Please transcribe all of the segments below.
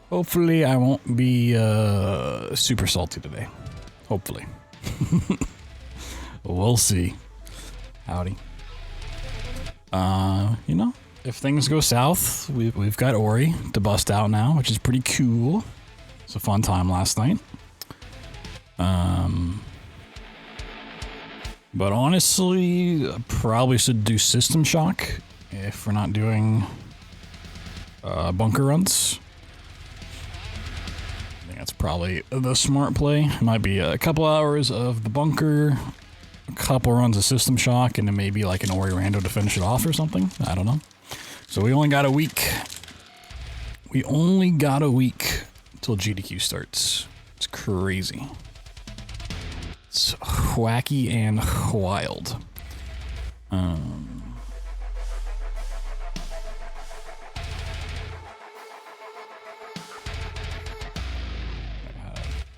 Hopefully I won't be super salty today. Hopefully. We'll see. Howdy. You know, if things go south, we've got Ori to bust out now, which is pretty cool. It's a fun time last night. But honestly, I probably should do System Shock if we're not doing bunker runs. I think that's probably the smart play. It might be a couple hours of the bunker, a couple runs of System Shock, and then maybe like an Ori Rando to finish it off or something. I don't know. So we only got a week. We only got a week till GDQ starts. It's crazy. It's wacky and wild.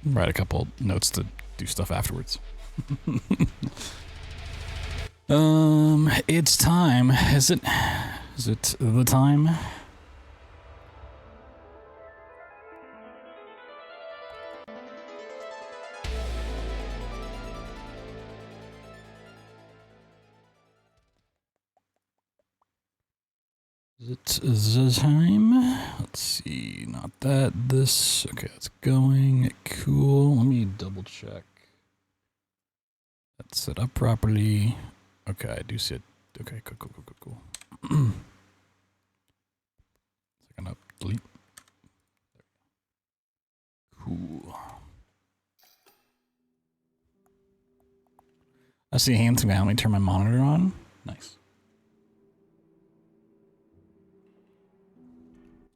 Write a couple notes to do stuff afterwards. It's time. Is it the time? Is it the time? Let's see, not that, this. Okay, it's going. Cool. Let me double check. That's set up properly. Okay, I do see it. Okay, cool. Second up, delete. Cool. I see a hand thing. Let me turn my monitor on. Nice.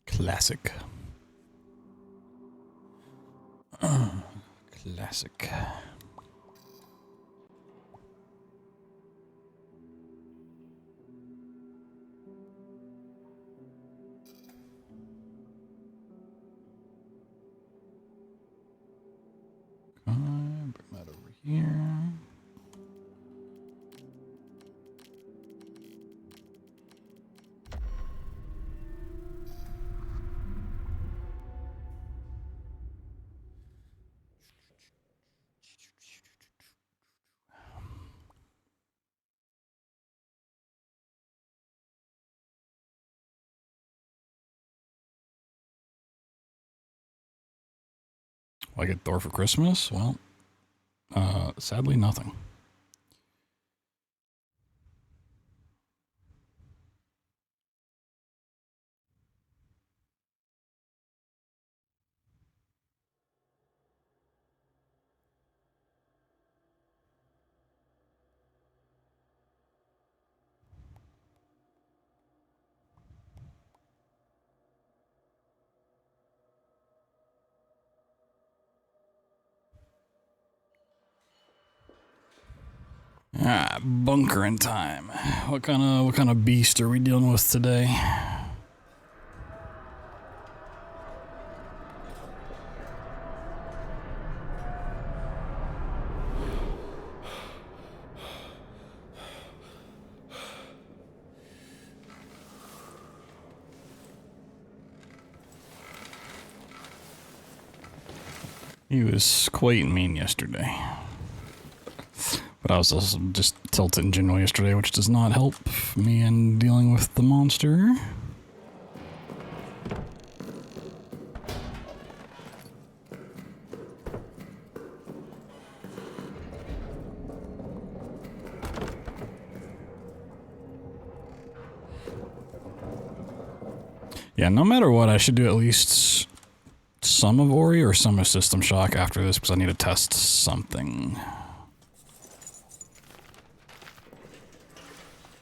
Classic. Classic. Bring that over here. Will I get Thor for Christmas? Well, sadly, nothing. Bunkering time. What kind of beast are we dealing with today? He was quite mean yesterday. But I was also just tilted in general yesterday, which does not help me in dealing with the monster. Yeah, no matter what, I should do at least some of Ori or some of System Shock after this because I need to test something.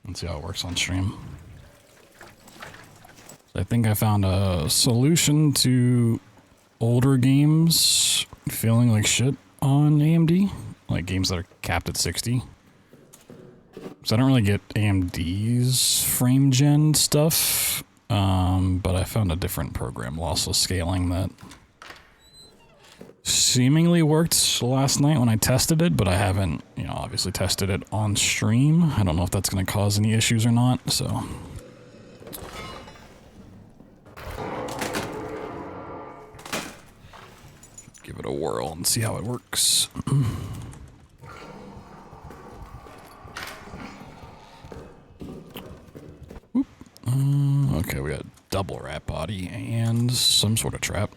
Let's see how it works on stream. I think I found a solution to older games feeling like shit on AMD, like games that are capped at 60. So I don't really get AMD's frame gen stuff, but I found a different program, lossless scaling, that Seemingly worked last night when I tested it, but I haven't, you know, obviously tested it on stream. I don't know if that's going to cause any issues or not, so. Give it a whirl and see how it works. Okay, we got double rat body and some sort of trap.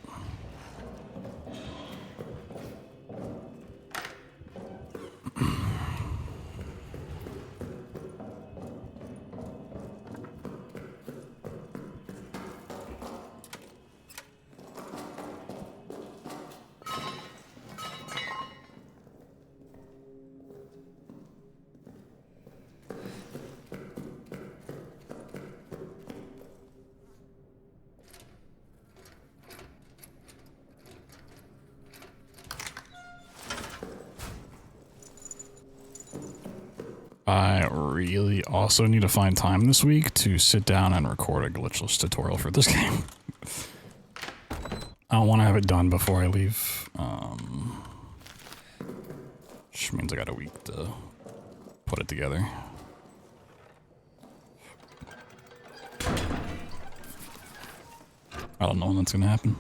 I really also need to find time this week to sit down and record a glitchless tutorial for this game. I don't want to have it done before I leave. Which means I got a week to put it together. I don't know when that's gonna happen.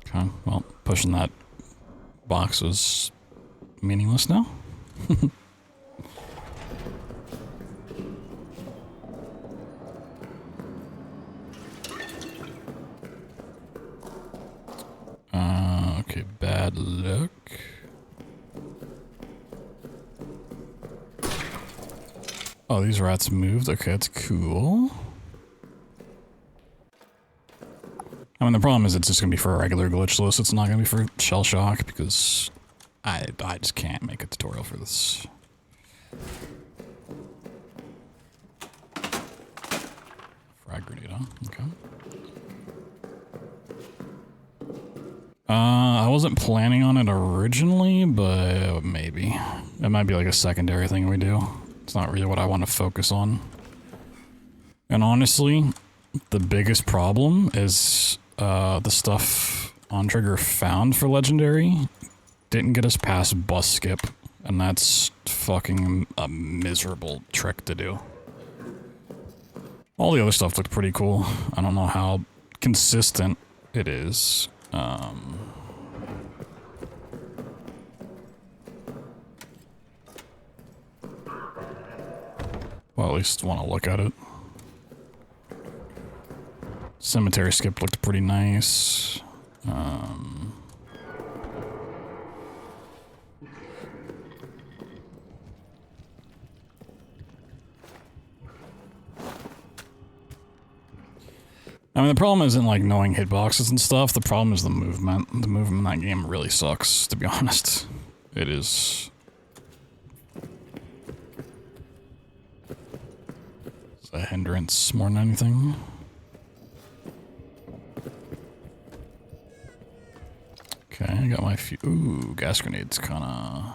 Okay, well, pushing that box was meaningless now. Okay, bad luck. Oh, these rats moved. Okay, that's cool. I mean, the problem is it's just going to be for a regular glitchless. It's not going to be for ShellShock because I just can't make a tutorial for this. Frag grenade, huh? Okay. I wasn't planning on it originally, but maybe. It might be like a secondary thing we do. It's not really what I want to focus on. And honestly, the biggest problem is the stuff on Trigger found for Legendary didn't get us past bus skip, and that's fucking a miserable trick to do. All the other stuff looked pretty cool. I don't know how consistent it is. Well, at least want to look at it. Cemetery skip looked pretty nice. I mean, the problem isn't like knowing hitboxes and stuff. The problem is the movement. The movement in that game really sucks, to be honest. It is. It's a hindrance more than anything. Okay, I got my few. Ooh, gas grenades kinda.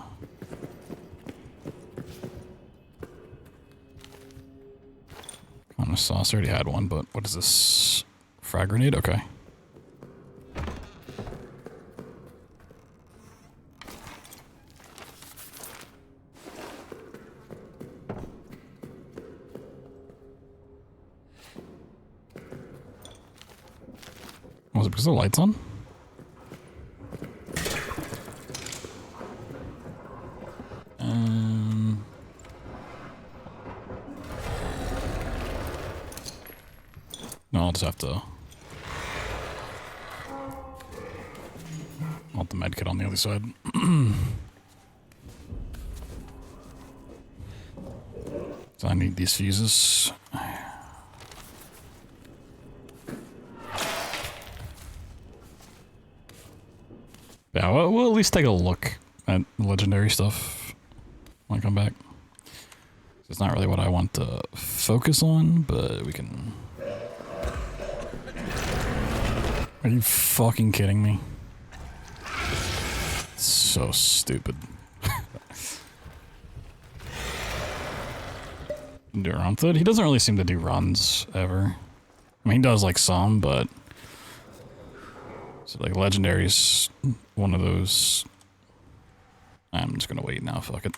Kinda sauce. I already had one, but what is this? Frag grenade? Okay. Was it because the light's on? No, I'll just have to. I want the medkit on the other side. So I need these fuses. Yeah, we'll at least take a look at legendary stuff when I come back. It's not really what I want to focus on, but we can... Are you fucking kidding me? It's so stupid. Do a run with it. He doesn't really seem to do runs ever. I mean, he does like some, but so like Legendary's one of those. I'm just gonna wait now. Fuck it.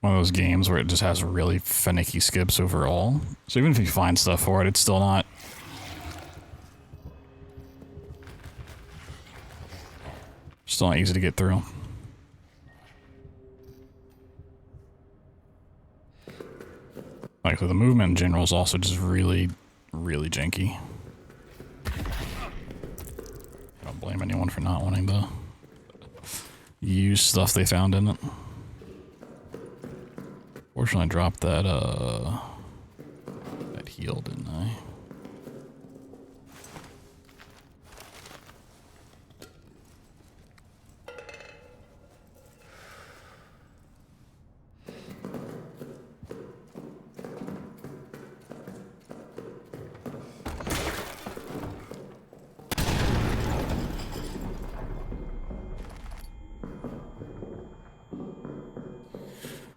One of those games where it just has really finicky skips overall. So even if you find stuff for it, it's still not. Still not easy to get through. Like, so the movement in general is also just really, really janky. I don't blame anyone for not wanting to use stuff they found in it. Fortunately, I dropped that heal, didn't I?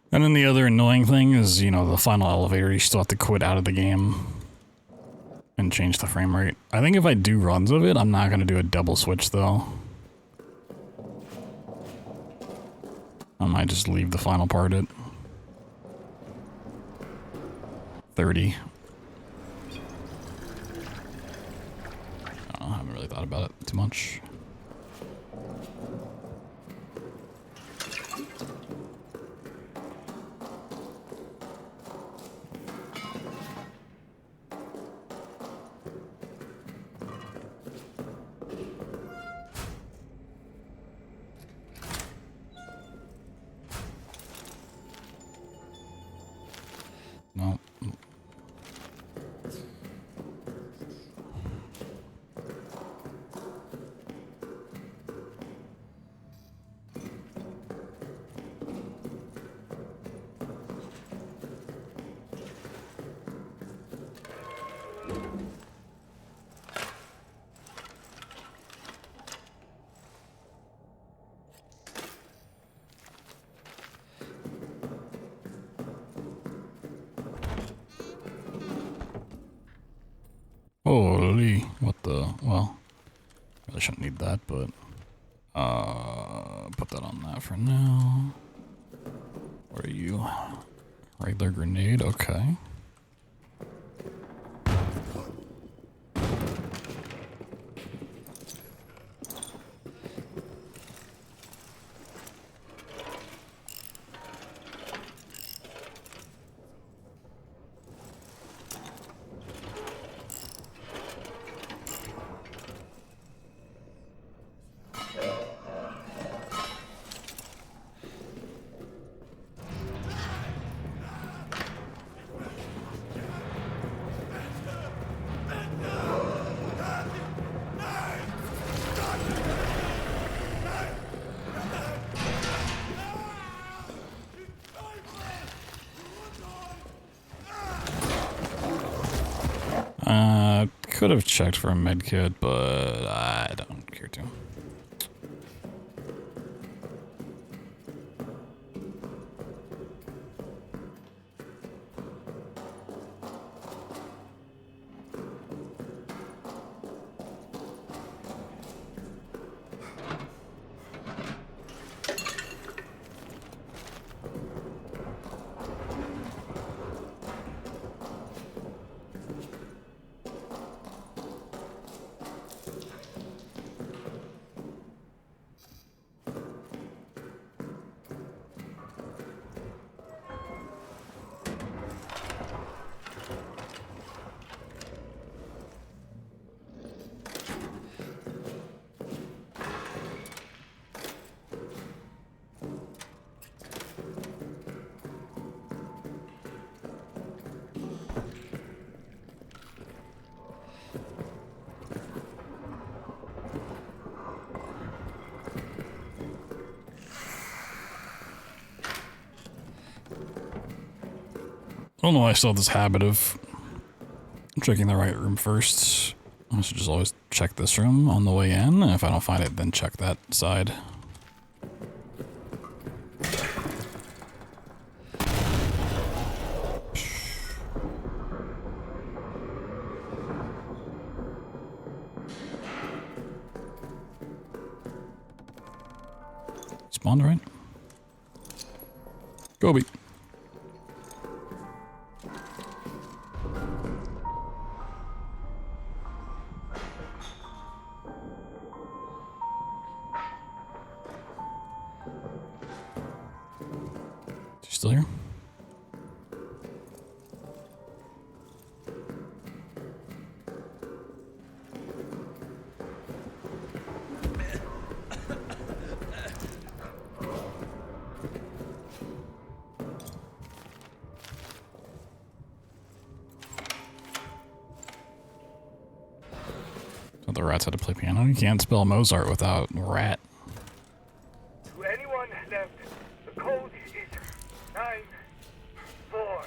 And then the other annoying thing is, you know, the final elevator, you still have to quit out of the game and change the frame rate. I think if I do runs of it, I'm not going to do a double switch, though. I might just leave the final part at 30. I haven't really thought about it too much. No. Holy, what the, well, really shouldn't need that, but, put that on that for now. What are you? Regular grenade, okay. Could have checked for a medkit, but I don't care to. I don't know why I still have this habit of checking the right room first. I should just always check this room on the way in, and if I don't find it, then check that side. spawned, right? Gobi. Is he still here? The rats had to play piano. You can't spell Mozart without rat. To anyone left, the code is 944.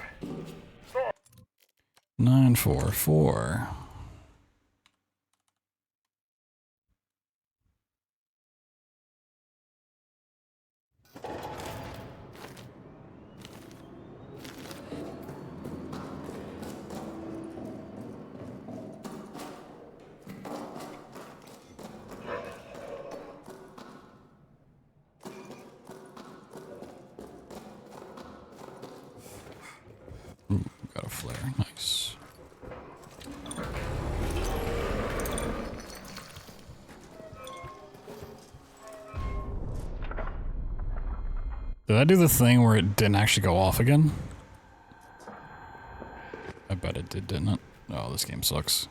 944. Ooh, got a flare. Nice. Did I do the thing where it didn't actually go off again? I bet it did, didn't it? Oh, this game sucks.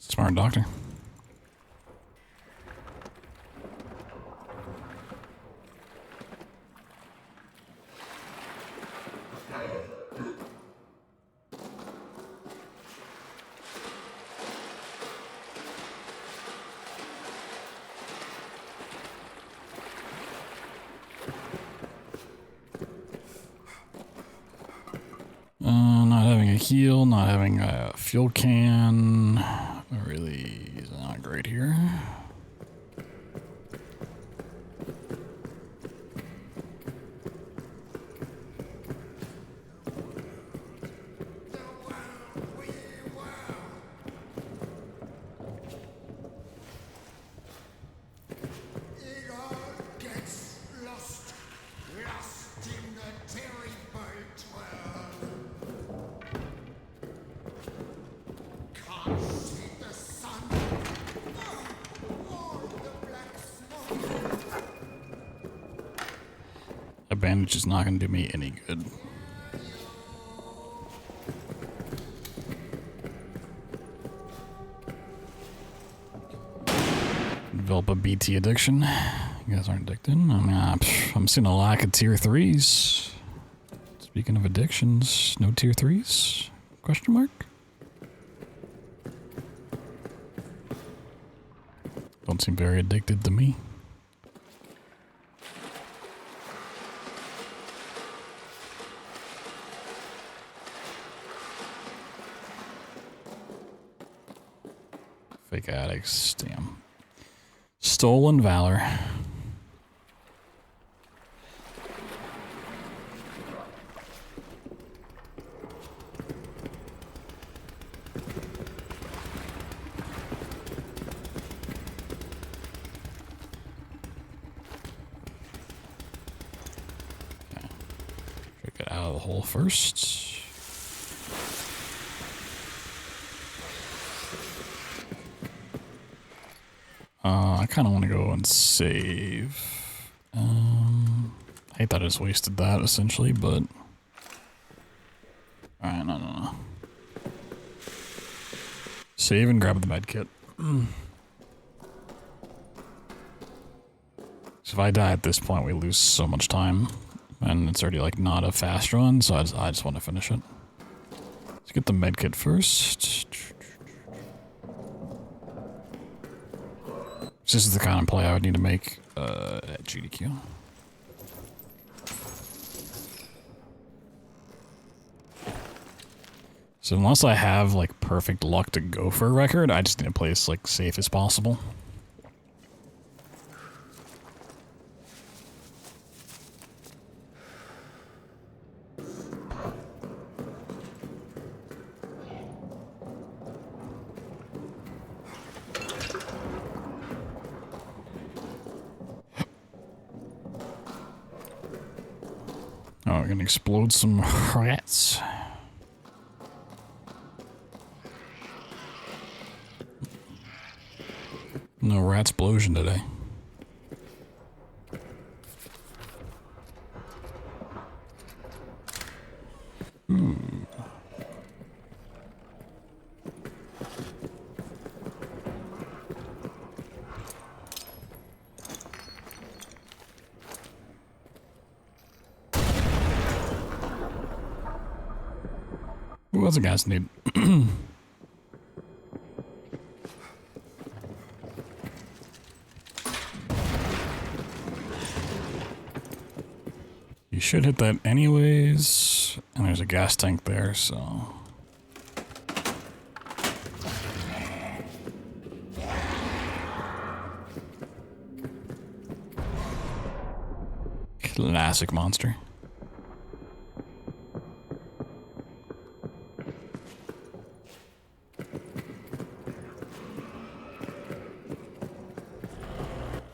Smart doctor. Not having a heal, not having a fuel can. Really is not great here. Bandage is not going to do me any good. Develop a BT addiction. You guys aren't addicted? I mean, I'm seeing a lack of tier 3s. Speaking of addictions, no tier 3s? Question mark? Don't seem very addicted to me. Fake addicts, damn. Stolen valor. Okay. Get out of the hole first. I kind of want to go and save. I hate that I just wasted that, essentially, but... Alright, no. Save and grab the med kit. So if I die at this point, we lose so much time. And it's already, like, not a fast run, so I just want to finish it. Let's get the med kit first. This is the kind of play I would need to make at AGDQ. So unless I have like perfect luck to go for a record, I just need to play as like safe as possible. Oh, we're gonna explode some rats. No rat explosion today. Ooh. What else the guys need? You should hit that anyways, and there's a gas tank there, so... Classic monster.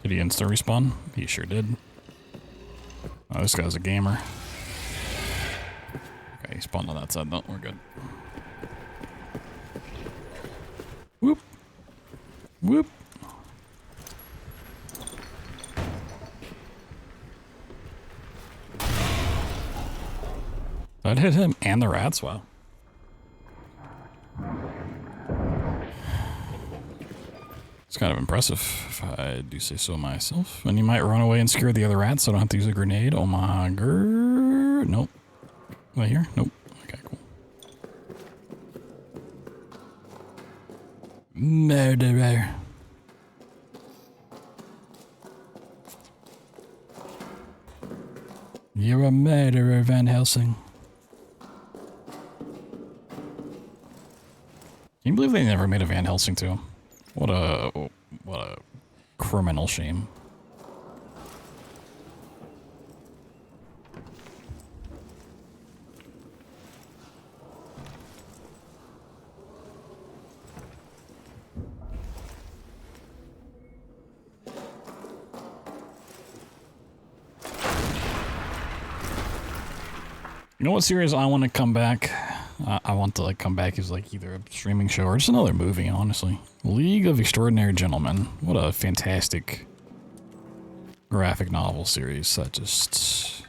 Did he insta respawn? He sure did. Oh, this guy's a gamer. Okay, he spawned on that side. No, we're good. Whoop. Whoop. That hit him and the rats? Wow. It's kind of impressive, if I do say so myself. And you might run away and scare the other rats, so I don't have to use a grenade. Oh my god. Nope. Am I here? Nope. Okay, cool. Murderer. You're a murderer, Van Helsing. Can you believe they never made a Van Helsing 2? What a criminal shame. You know what series I want to come back? I want to like come back as like either a streaming show or just another movie, honestly. League of Extraordinary Gentlemen. What a fantastic graphic novel series that just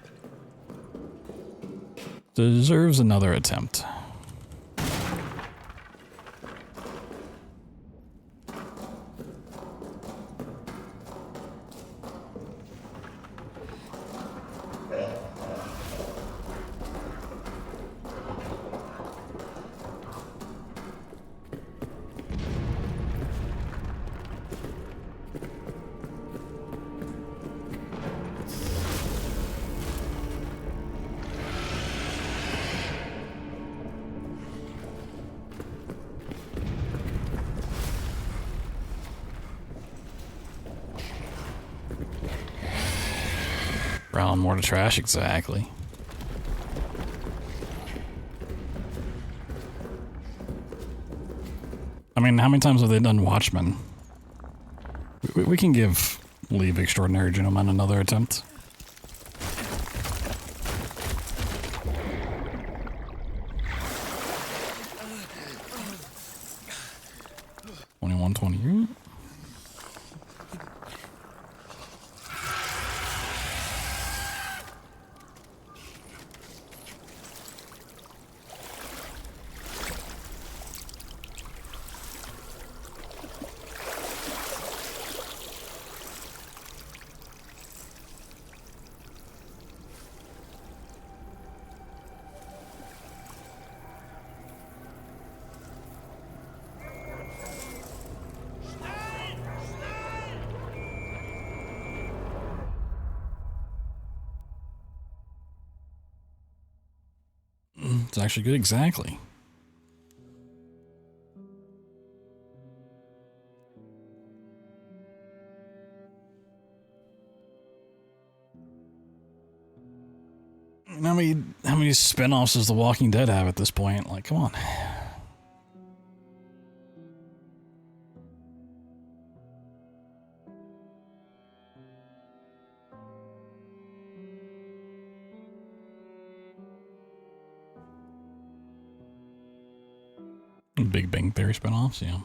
deserves another attempt. Brown more to trash, exactly. I mean, how many times have they done Watchmen? We can give League of Extraordinary Gentlemen another attempt. It's actually good, exactly. And how many spin-offs does The Walking Dead have at this point? Like, come on. Big Bang Theory spin-offs, yeah.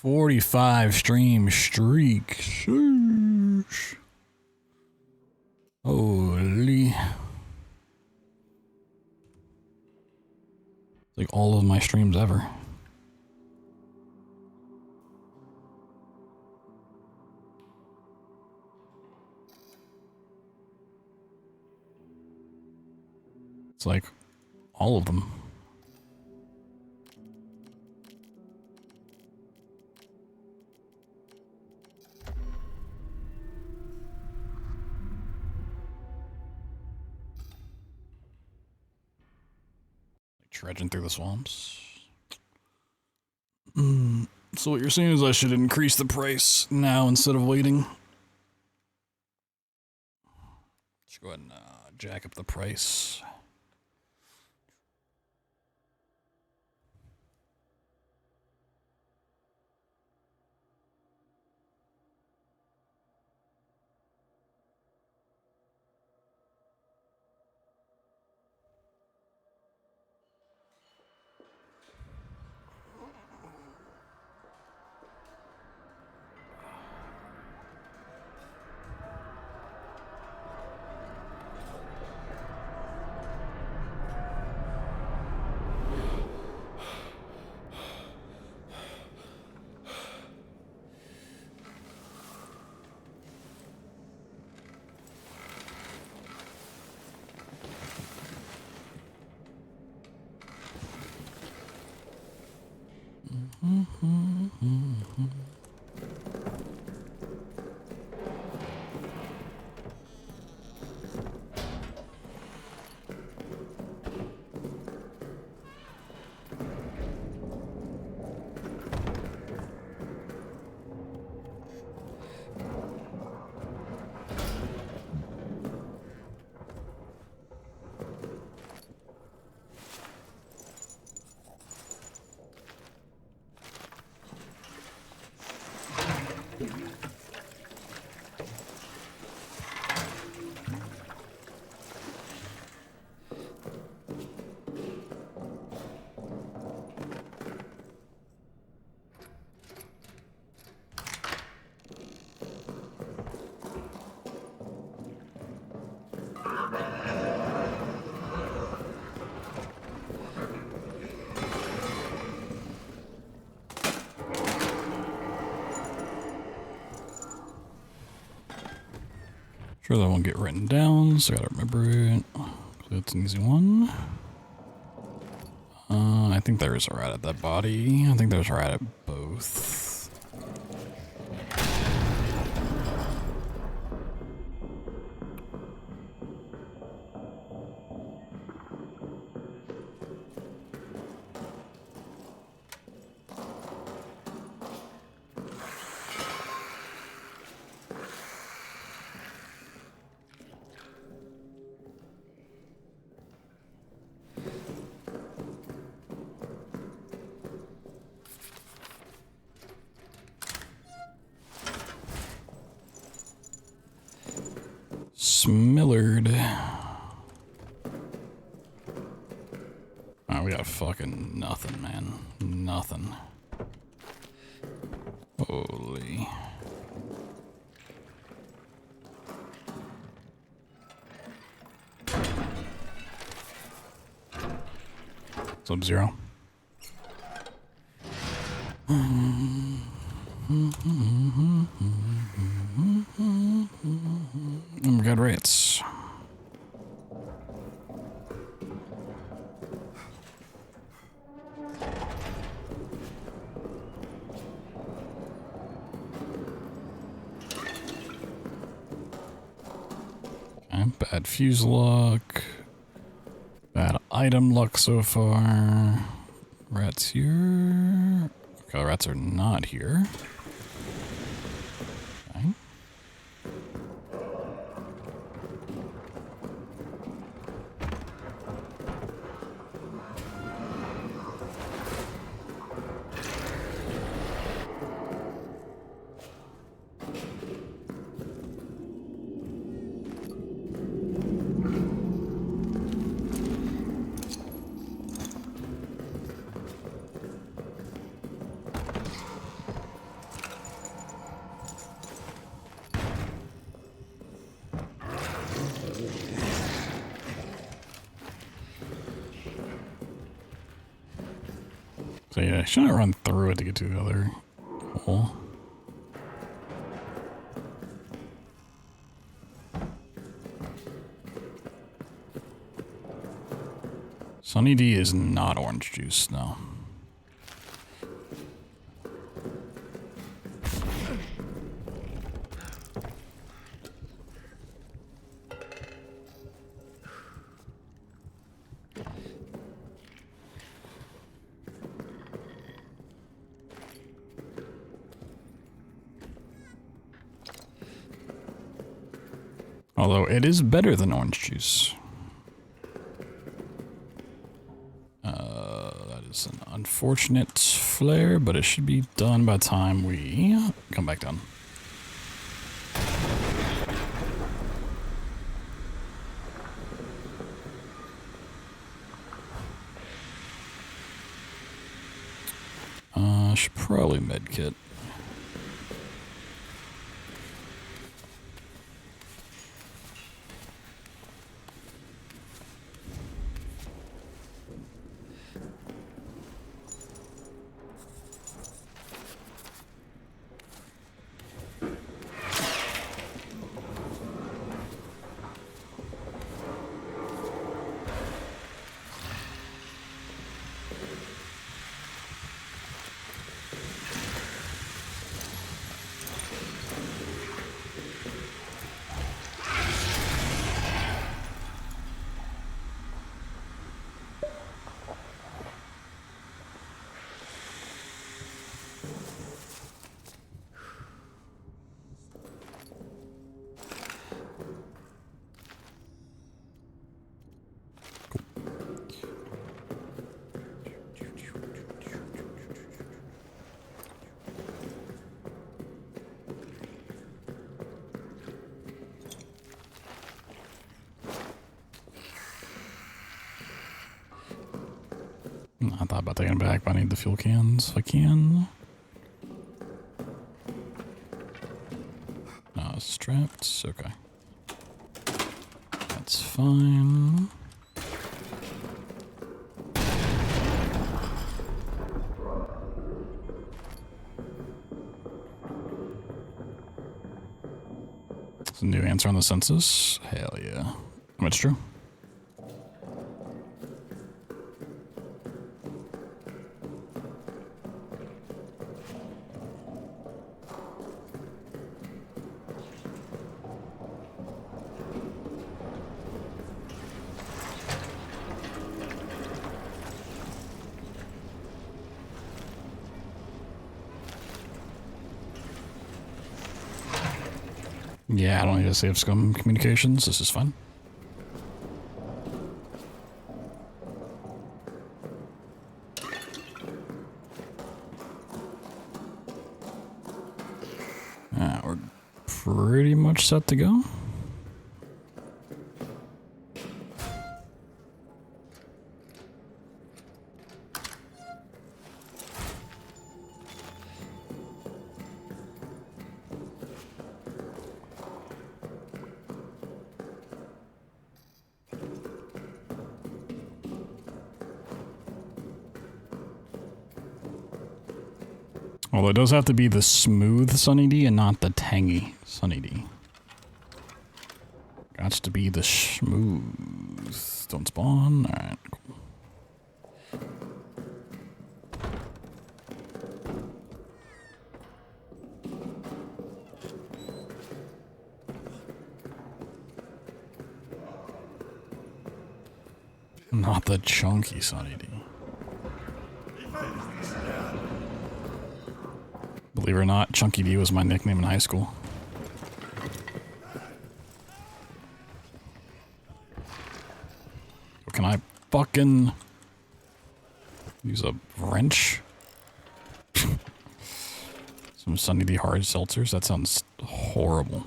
$45 stream streak. Sheesh. Holy. Like all of my streams ever. It's like all of them. Trudging through the swamps. So what you're saying is I should increase the price now instead of waiting? Let's go ahead and jack up the price. Sure that won't get written down, so I gotta remember it. That's an easy one. I think there's a rat at that body. I think there's a rat at both. Smillard. Oh, we got fucking nothing, man. Nothing. Holy. Sub-Zero. And we got rats. Okay, bad fuse luck. Bad item luck so far. Rats here. Okay, rats are not here. Okay. So yeah, shouldn't run through it to get to the other hole. Sunny D is not orange juice, no. Although it is better than orange juice. That is an unfortunate flare, but it should be done by the time we come back down. Should probably medkit. I thought about taking it back, but I need the fuel cans if I can. Strapped. Okay. That's fine. It's a new answer on the census. Hell yeah. That's true. Yeah, I don't need to save scum communications. This is fine. We're pretty much set to go. Well, it does have to be the smooth Sunny D and not the tangy Sunny D. Got to be the smooth. Don't spawn. Alright, cool. Not the chunky Sunny D. Believe it or not, Chunky D was my nickname in high school. Can I fucking use a wrench? Some Sunny D hard seltzers? That sounds horrible.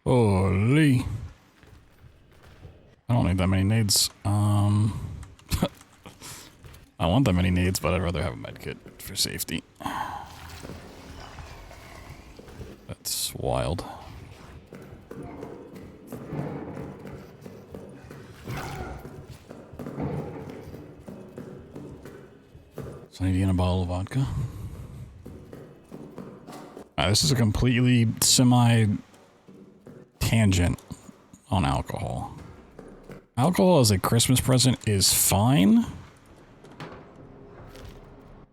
Holy. I don't need that many nades. I want that many nades, but I'd rather have a medkit for safety. That's wild. So I need in a bottle of vodka. This is a completely tangent on alcohol. Alcohol as a Christmas present is fine,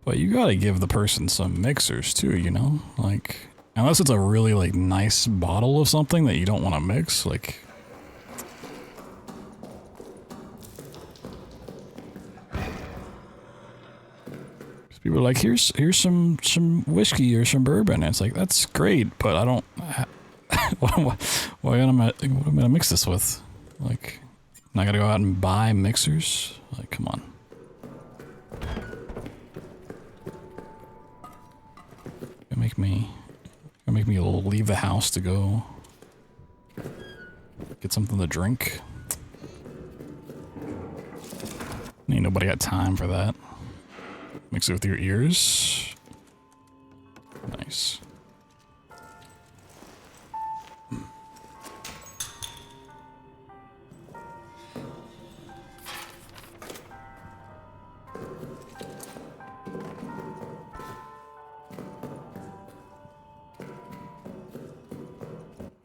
but you gotta give the person some mixers too, you know? Like, unless it's a really like nice bottle of something that you don't want to mix, like. People are like, here's some whiskey or some bourbon. And it's like, that's great, but I don't. What am I gonna mix this with? Like, I'm not gonna go out and buy mixers? Like, come on. Gonna make me leave the house to go get something to drink. Ain't nobody got time for that. Mix it with your ears. Nice.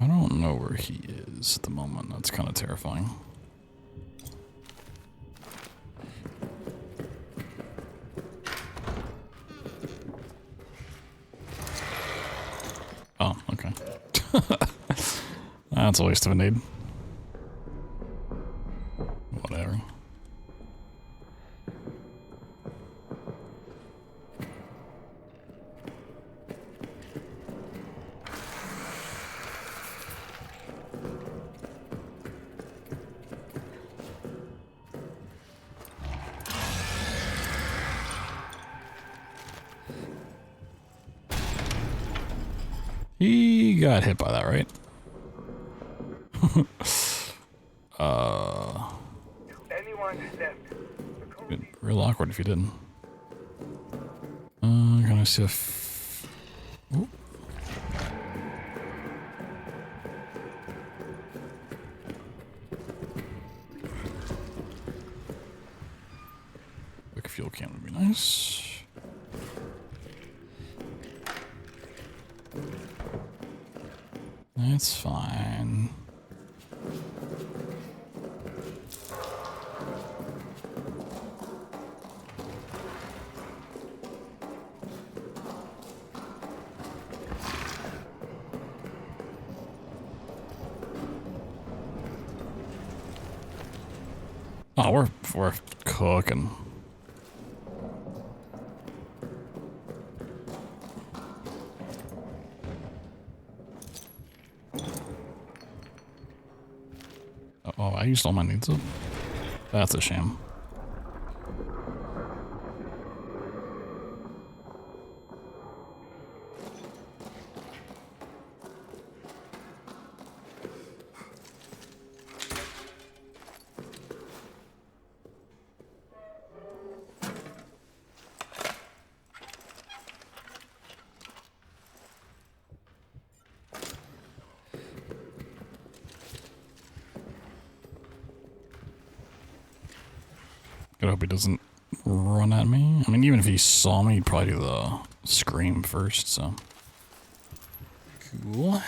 I don't know where he is at the moment. That's kind of terrifying. Oh, okay. That's a waste of a nade. Whatever. He got hit by that, right? It'd be real awkward if you didn't. Can I see if... Ooh. Quick fuel can would be nice. That's fine. Oh, we're cooking. Oh, I used all my needs up. That's a shame. I hope he doesn't run at me. I mean, even if he saw me, he'd probably do the scream first, so. Cool.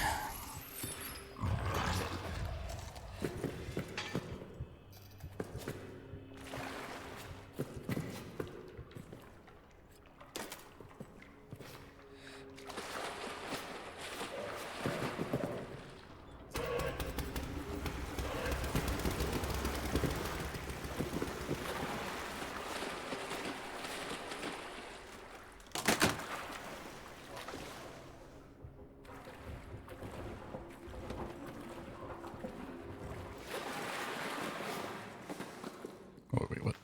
Oh, wait, what?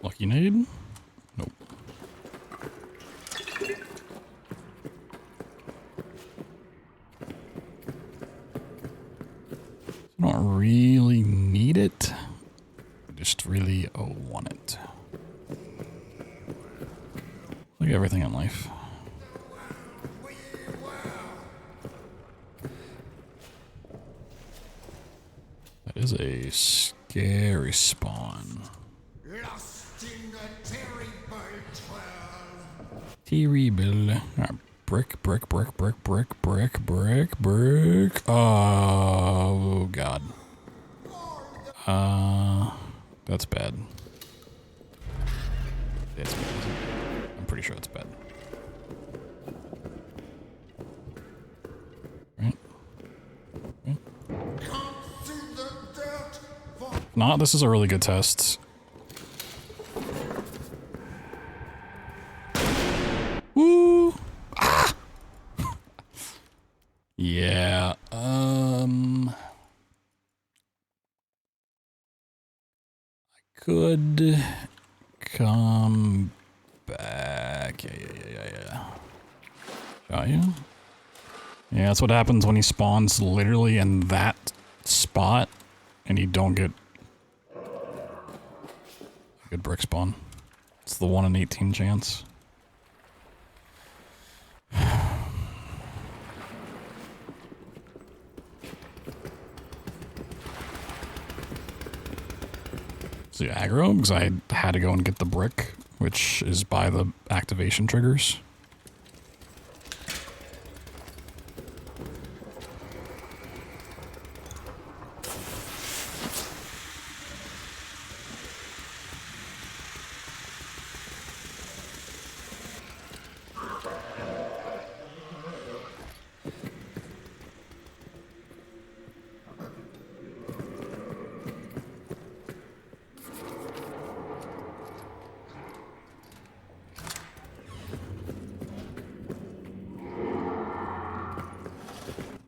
Lucky nade? Nope. I don't really need it. I just really want it. Look at everything in life. That is a scary spawn. Lost in the terrible twirl. Terrible. Brick, brick, brick, brick, brick, brick, brick, brick. Oh, God. That's bad. It's bad. I'm pretty sure it's bad. Right? Right? If not, this is a really good test. Woo! Ah! Yeah, I could come back. Yeah. Shot you? Yeah, that's what happens when he spawns literally in that spot and you don't get a good brick spawn. It's the 1 in 18 chance. So aggro, because I had to go and get the brick, which is by the activation triggers.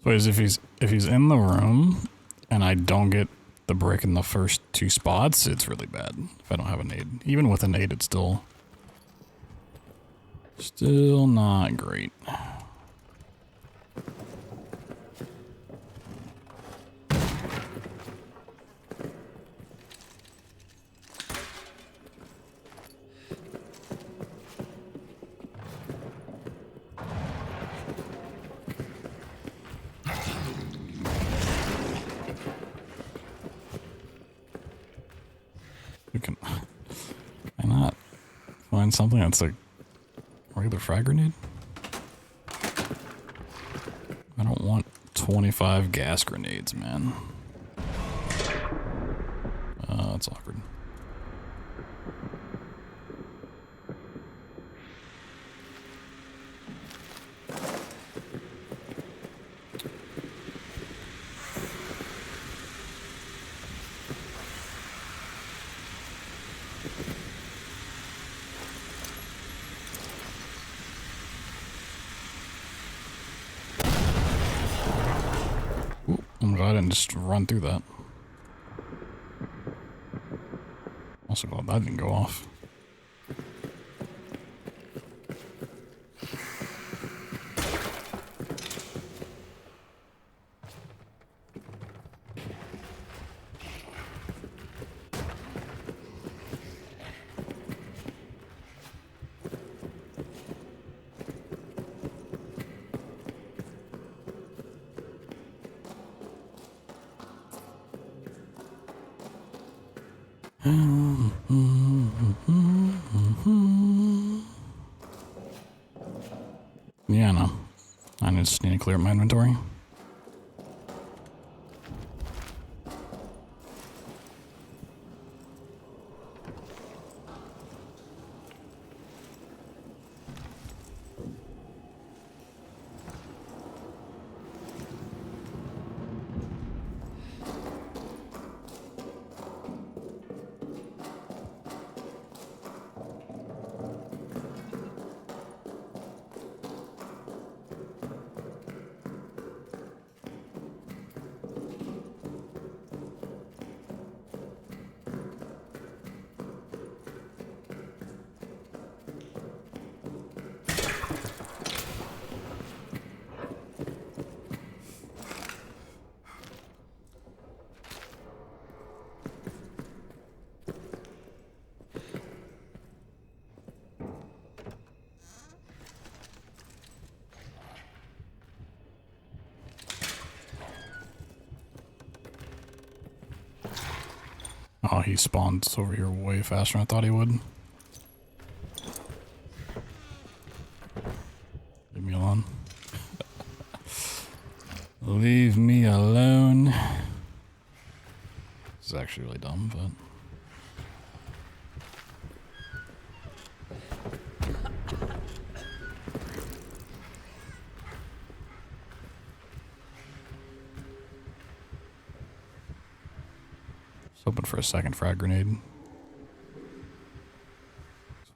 But if he's in the room and I don't get the brick in the first 2 spots, it's really bad if I don't have a nade. Even with a nade, it's still not great. Can I not find something that's a regular frag grenade? I don't want 25 gas grenades, man. That's awkward. glad I didn't just run through that. Also glad that didn't go off. Yeah, no. I just need to clear up my inventory. Oh, he spawns over here way faster than I thought he would. Leave me alone. Leave me alone. This is actually really dumb, but... hoping for a second frag grenade.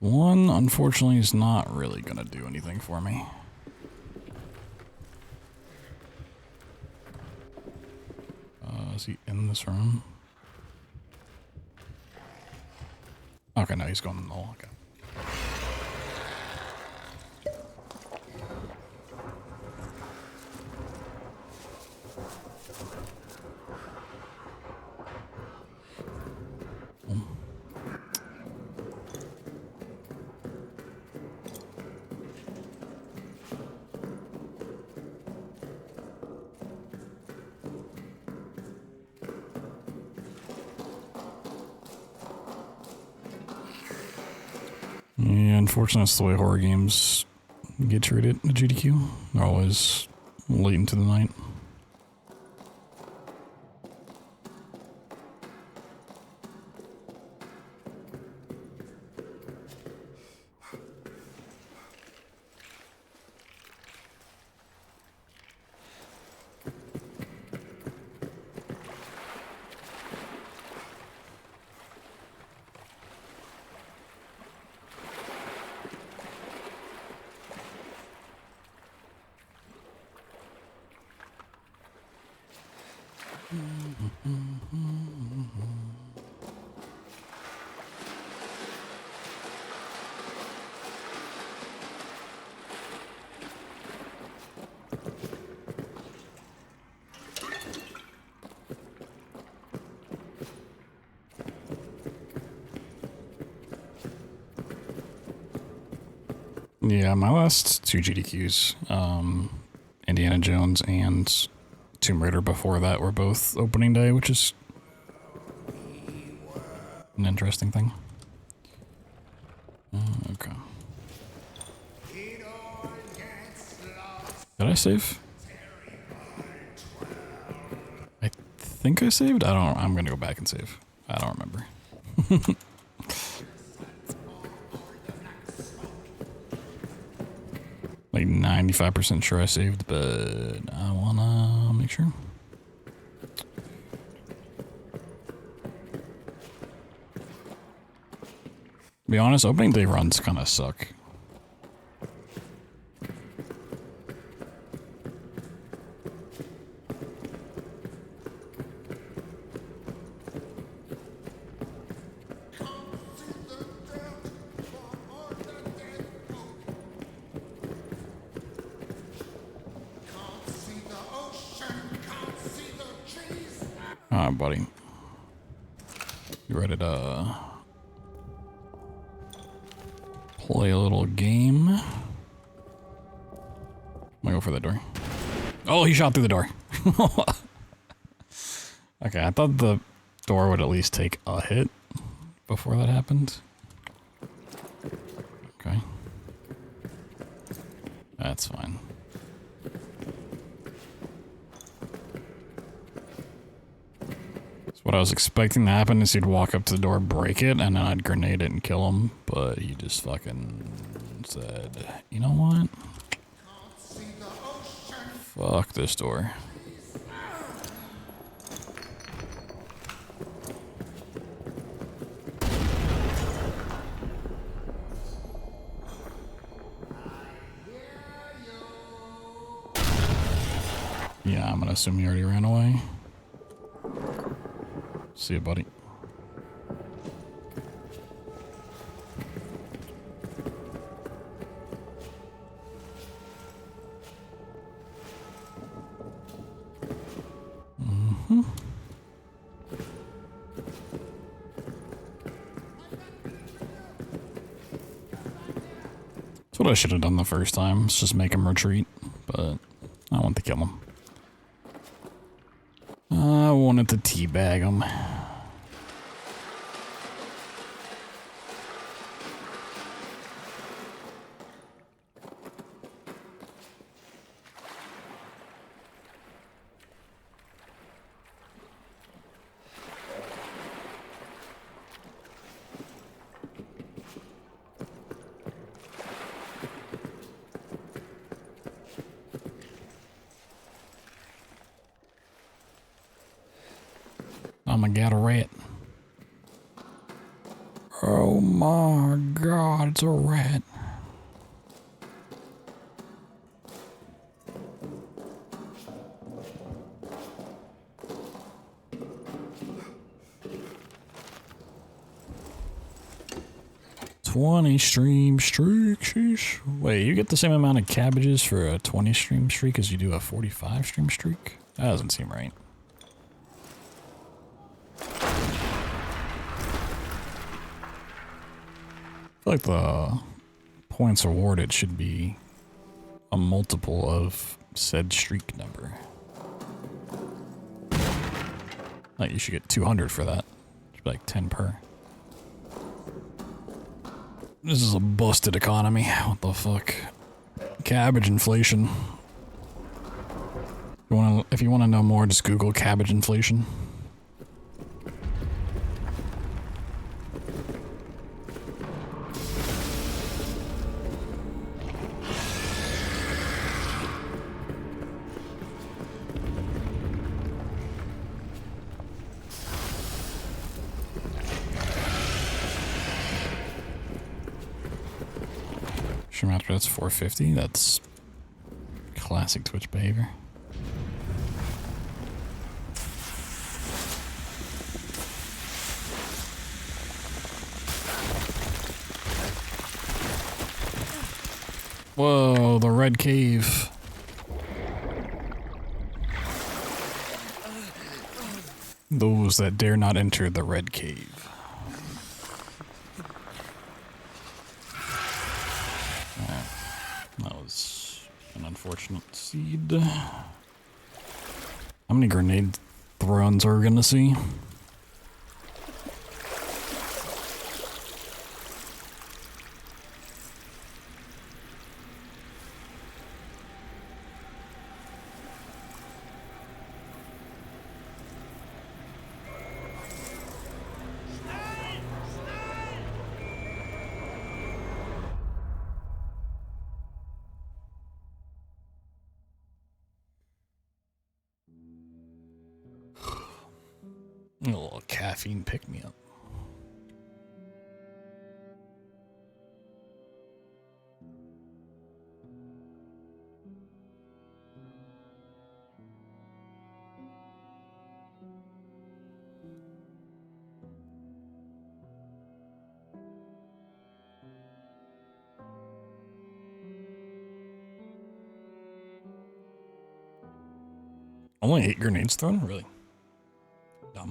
One, unfortunately, is not really gonna do anything for me. Is he in this room? Okay, no, he's going in the hole. Okay. Yeah, unfortunately, that's the way horror games get treated at AGDQ. They're always late into the night. Yeah, my last two GDQs, Indiana Jones and Tomb Raider before that were both opening day, which is an interesting thing. Okay. Did I save? I think I saved? I don't know. I'm gonna go back and save. I don't remember. Like 95% sure I saved, but I wanna make sure. To be honest, opening day runs kind of suck. Alright, buddy. You ready to play a little game? I'm gonna go for that door. Oh, he shot through the door. Okay, I thought the door would at least take a hit before that happened. Okay. That's fine. So what I was expecting to happen is he'd walk up to the door, break it, and then I'd grenade it and kill him, but he just fucking said, you know what? Fuck this door. Yeah, I'm gonna assume he already ran away. See you, buddy. That's what I should have done the first time. It's just make him retreat, but I want to kill him. I wanted to teabag him. I'm gonna get a rat. Oh my god, it's a rat. $20 stream streak, sheesh. Wait, you get the same amount of cabbages for a 20 stream streak as you do a 45 stream streak? That doesn't seem right. I feel like the points awarded should be a multiple of said streak number. Like you should get 200 for that. Should be like 10 per. This is a busted economy. What the fuck? Cabbage inflation. If you want to know more, just Google cabbage inflation. After that's 450. That's classic Twitch behavior. Whoa, the red cave. Those that dare not enter the red cave. That was an unfortunate seed. How many grenade thrones are we gonna see? A little caffeine pick me up. Only 8 grenades thrown? Really? No.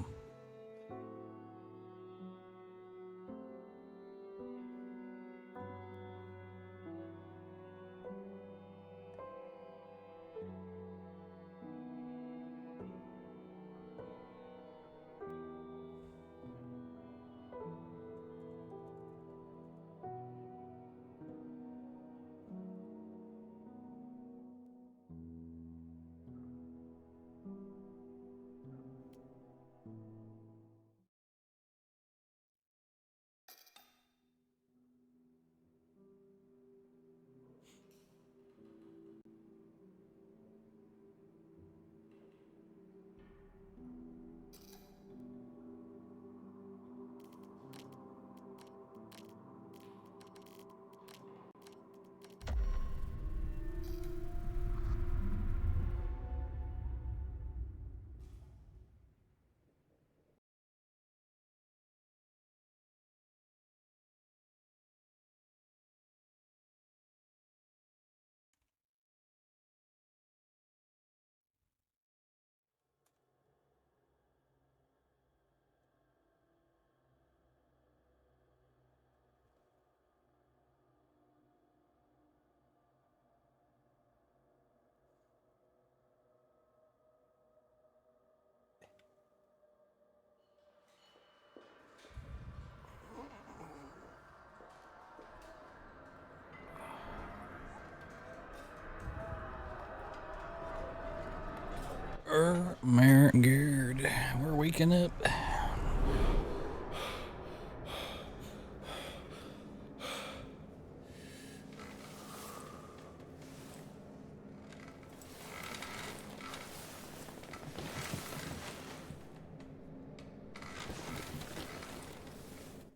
my god. We're waking up.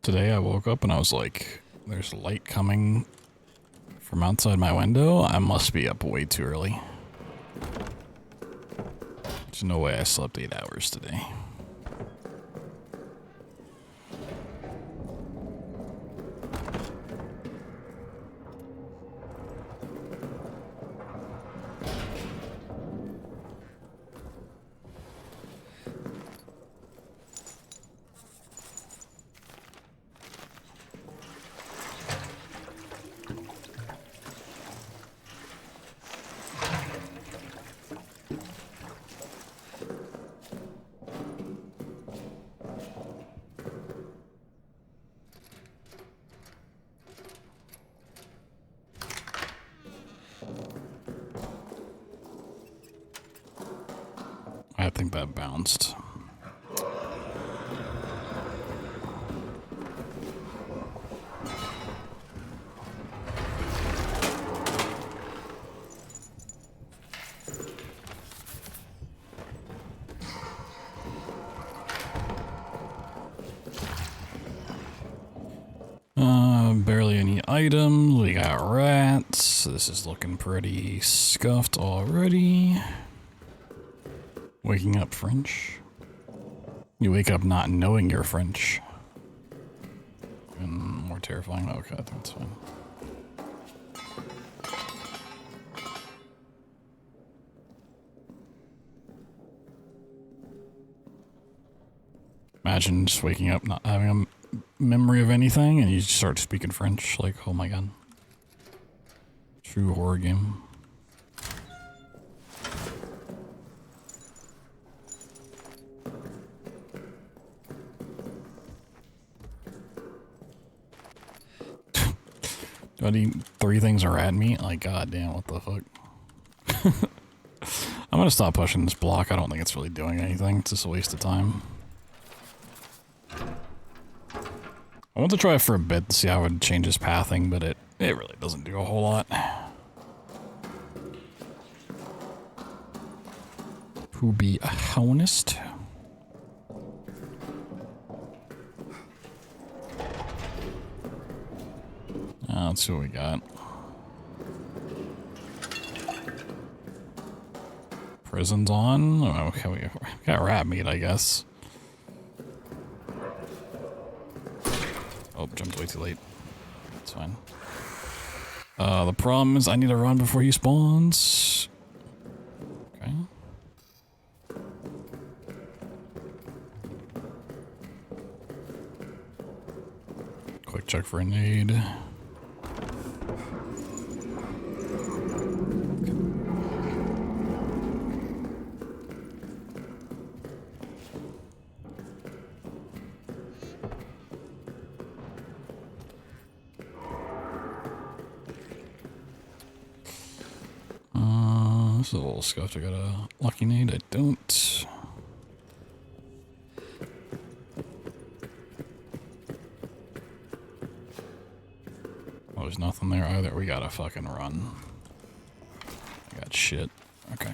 Today I woke up and I was like, there's light coming from outside my window. I must be up way too early. There's no way I slept 8 hours today. I think that bounced. Barely any items. We got rats. This is looking pretty scuffed already. Waking up French. You wake up not knowing you're French. And more terrifying. Okay, I think that's fine. Imagine just waking up not having a memory of anything and you just start speaking French. Like, oh my god. True horror game. Do I need 3 things of rat meat? Like, goddamn, what the fuck? I'm gonna stop pushing this block. I don't think it's really doing anything. It's just a waste of time. I want to try it for a bit to see how it changes pathing, but it really doesn't do a whole lot. To be honest. Let's see what we got. Prison's on. Oh, okay, we got rat meat, I guess. Oh, jumped way too late. It's fine. The problem is I need to run before he spawns. Okay. Quick check for a nade. This is a little scuffed. I got a lucky nade. I don't. Oh, there's nothing there either. We gotta fucking run. I got shit. Okay.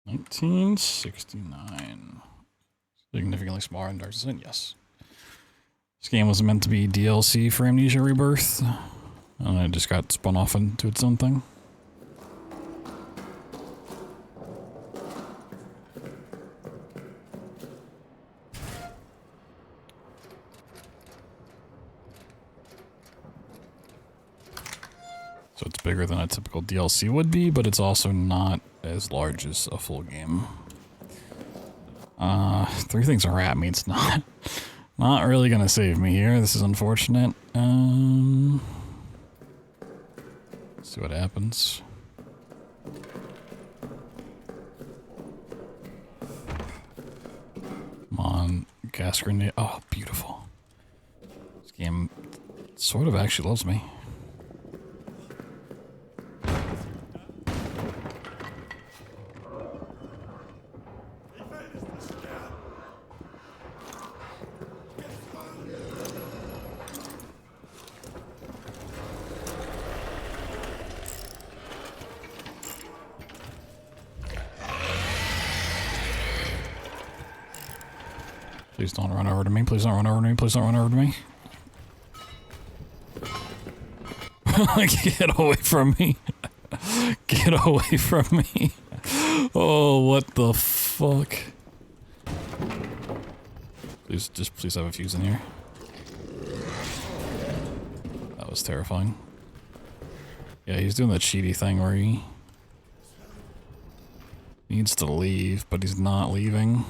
$19.69. Significantly smaller than Dark Descent, yes. This game was meant to be DLC for Amnesia Rebirth, and it just got spun off into its own thing. So it's bigger than a typical DLC would be, but it's also not as large as a full game. Three things are at me. It's not really gonna save me here. This is unfortunate. Let's see what happens. Come on, gas grenade. Oh, beautiful. This game sort of actually loves me. Please don't run over to me. Please don't run over to me. Please don't run over to me. Get away from me. Get away from me. Oh, what the fuck? Please have a fuse in here. That was terrifying. Yeah, he's doing the cheaty thing where he needs to leave, but he's not leaving.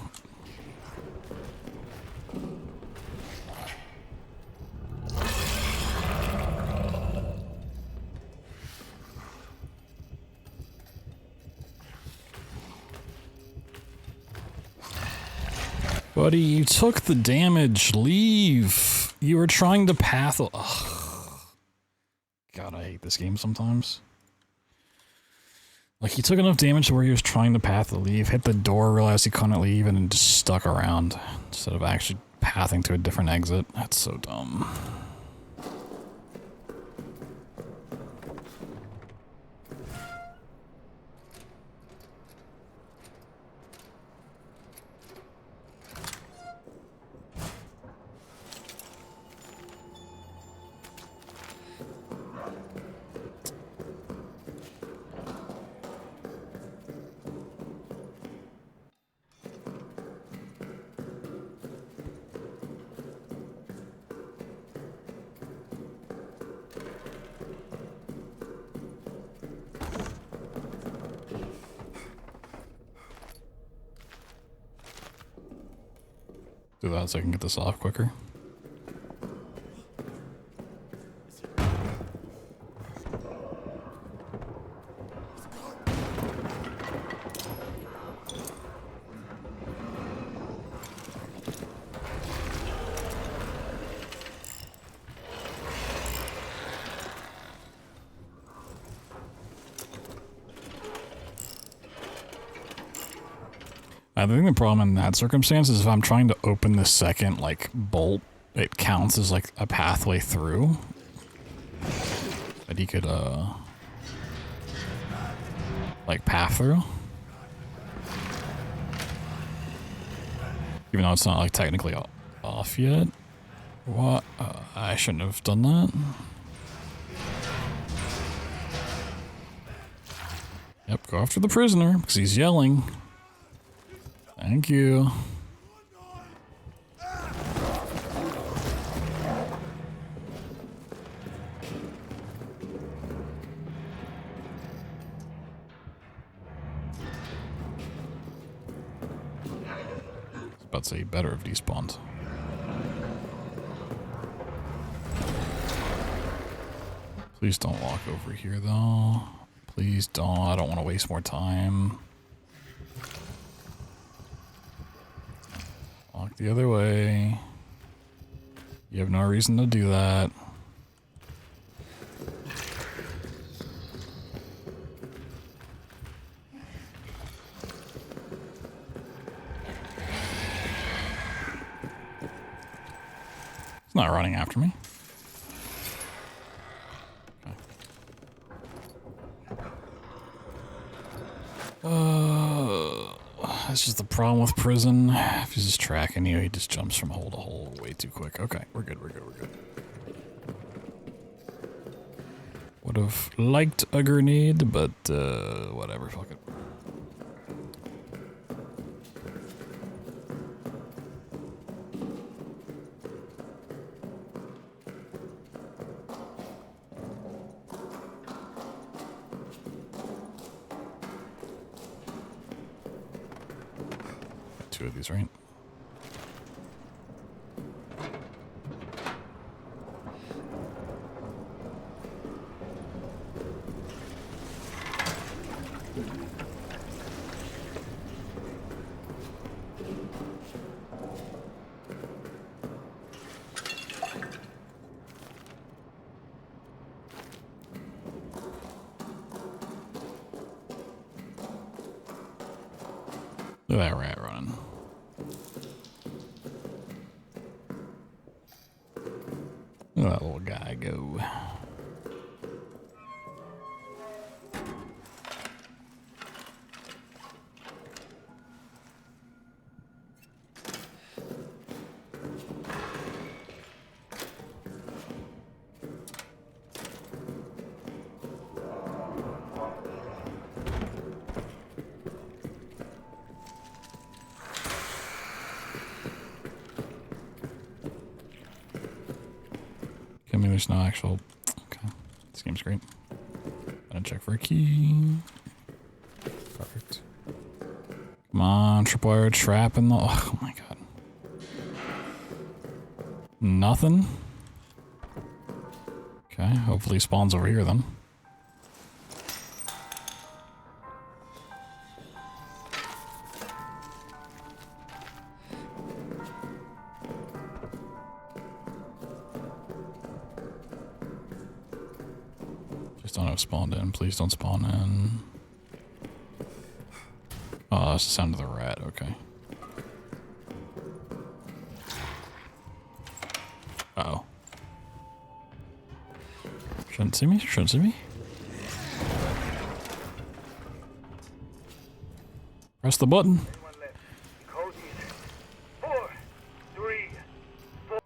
Buddy, you took the damage. Leave. You were trying to path. Ugh. God, I hate this game sometimes. Like, he took enough damage to where he was trying to path to leave, hit the door, realized he couldn't leave, and then just stuck around instead of actually pathing to a different exit. That's so dumb. Do that so I can get this off quicker. I think the problem in that circumstance is if I'm trying to open the second, like, bolt, it counts as, like, a pathway through. That he could, like, path through. Even though it's not, like, technically off yet. What? I shouldn't have done that. Yep, go after the prisoner, because he's yelling. Thank you. I was about to say, better have despawned. Please don't walk over here, though. Please don't. I don't want to waste more time. Walk the other way. You have no reason to do that. It's not running after me. That's just the problem with prison. If he's just tracking you, he just jumps from hole to hole way too quick. Okay, we're good, we're good, we're good. Would have liked a grenade, but whatever, fuck it. 2 of these, right? Look at that rat running. Look at that little guy go. Maybe there's no actual... Okay. This game's great. Gotta check for a key. Perfect. Come on, tripwire trap in the... Oh my god. Nothing? Okay, hopefully he spawns over here then. Don't have spawned in. Please don't spawn in. Oh, that's the sound of the rat. Okay. Uh-oh. Shouldn't see me? Shouldn't see me? Press the button. Code is 4, 3, 4.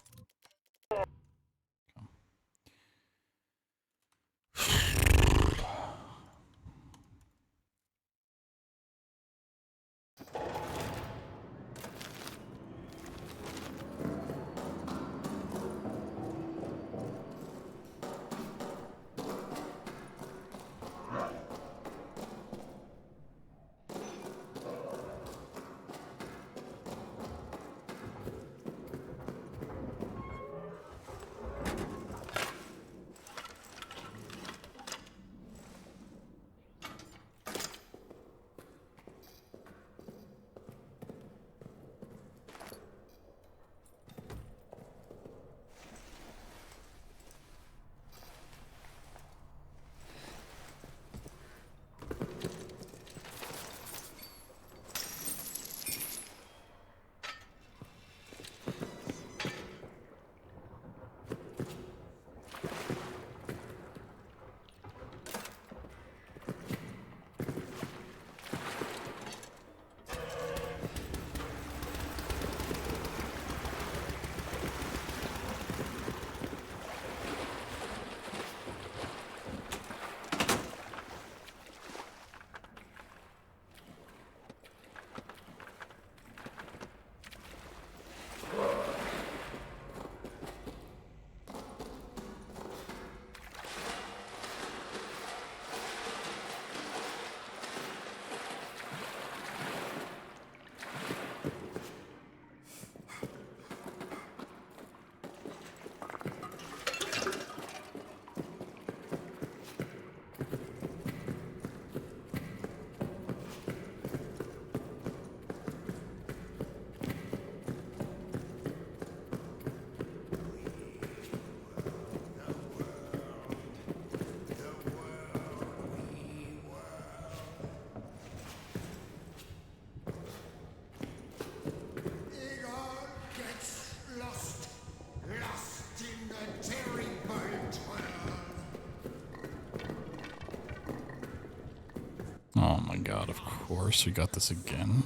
Oh my god, of course we got this again.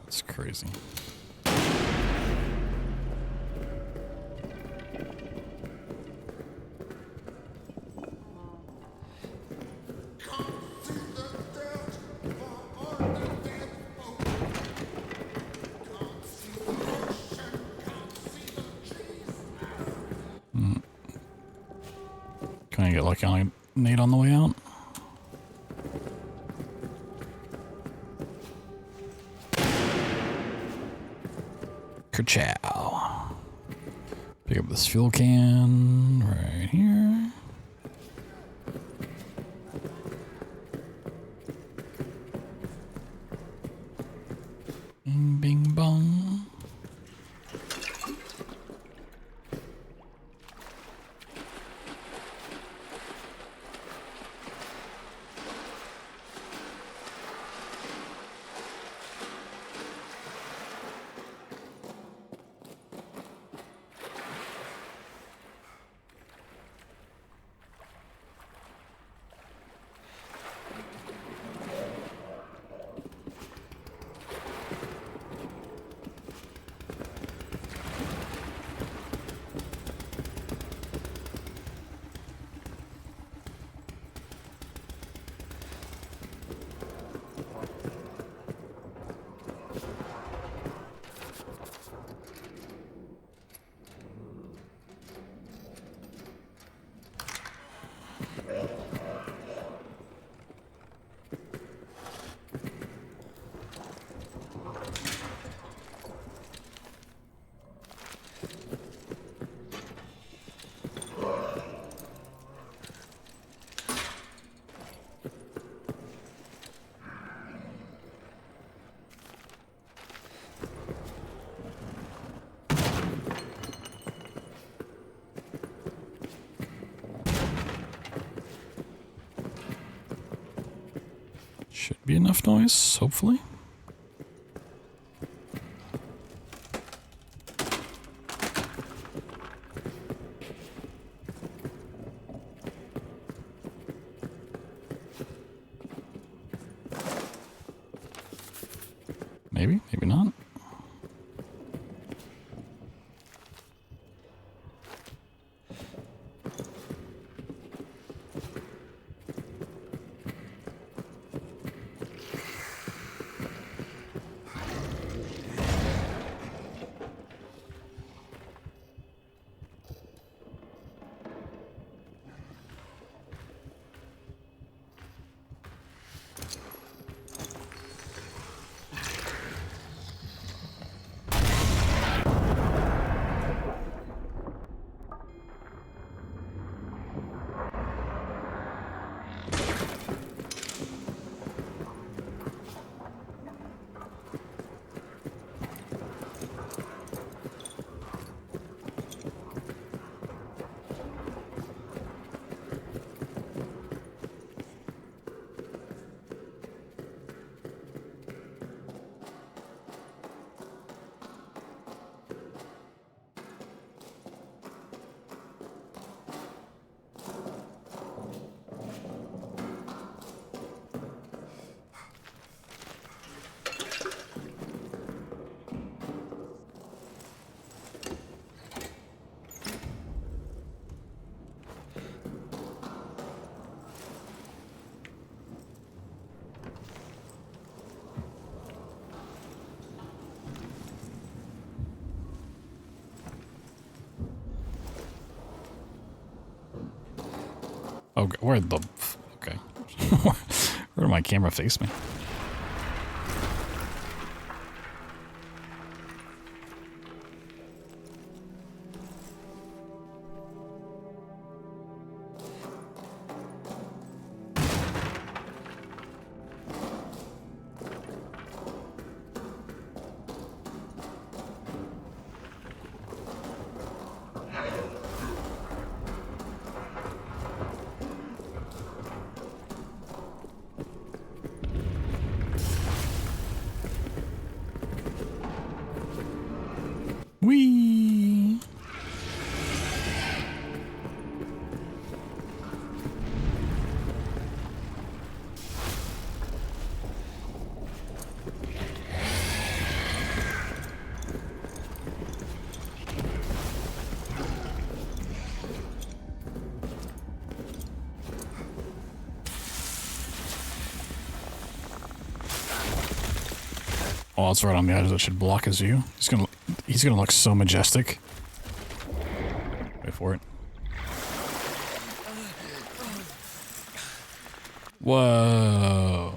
It's crazy. Can I get lucky on a nade on the way out? chow. Pick up this fuel can right here. Bing, bing, bong. Should be enough noise, hopefully. Maybe, maybe not. Oh, where the... Okay. Where did my camera face me? Whee! Oh, it's right on the edge. That should block his view. He's gonna look so majestic. Wait for it. Whoa.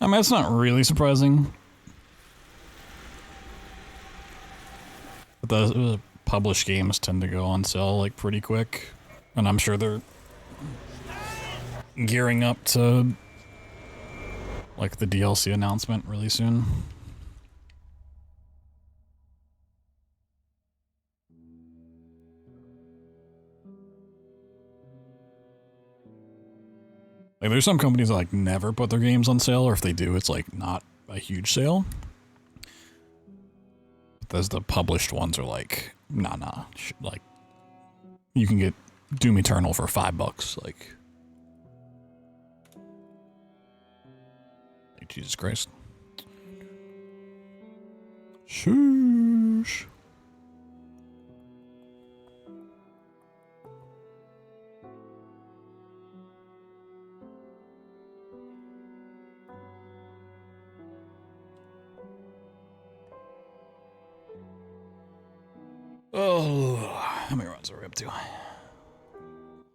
I mean, it's not really surprising. But the published games tend to go on sale, like, pretty quick. And I'm sure they're gearing up to, like, the DLC announcement really soon. Like, there's some companies that, like, never put their games on sale, or if they do, it's, like, not a huge sale. But there's the published ones are like, nah, like, you can get Doom Eternal for $5, like Jesus Christ. Shoosh. Oh, how many runs are we up to?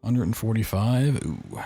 145. Ooh.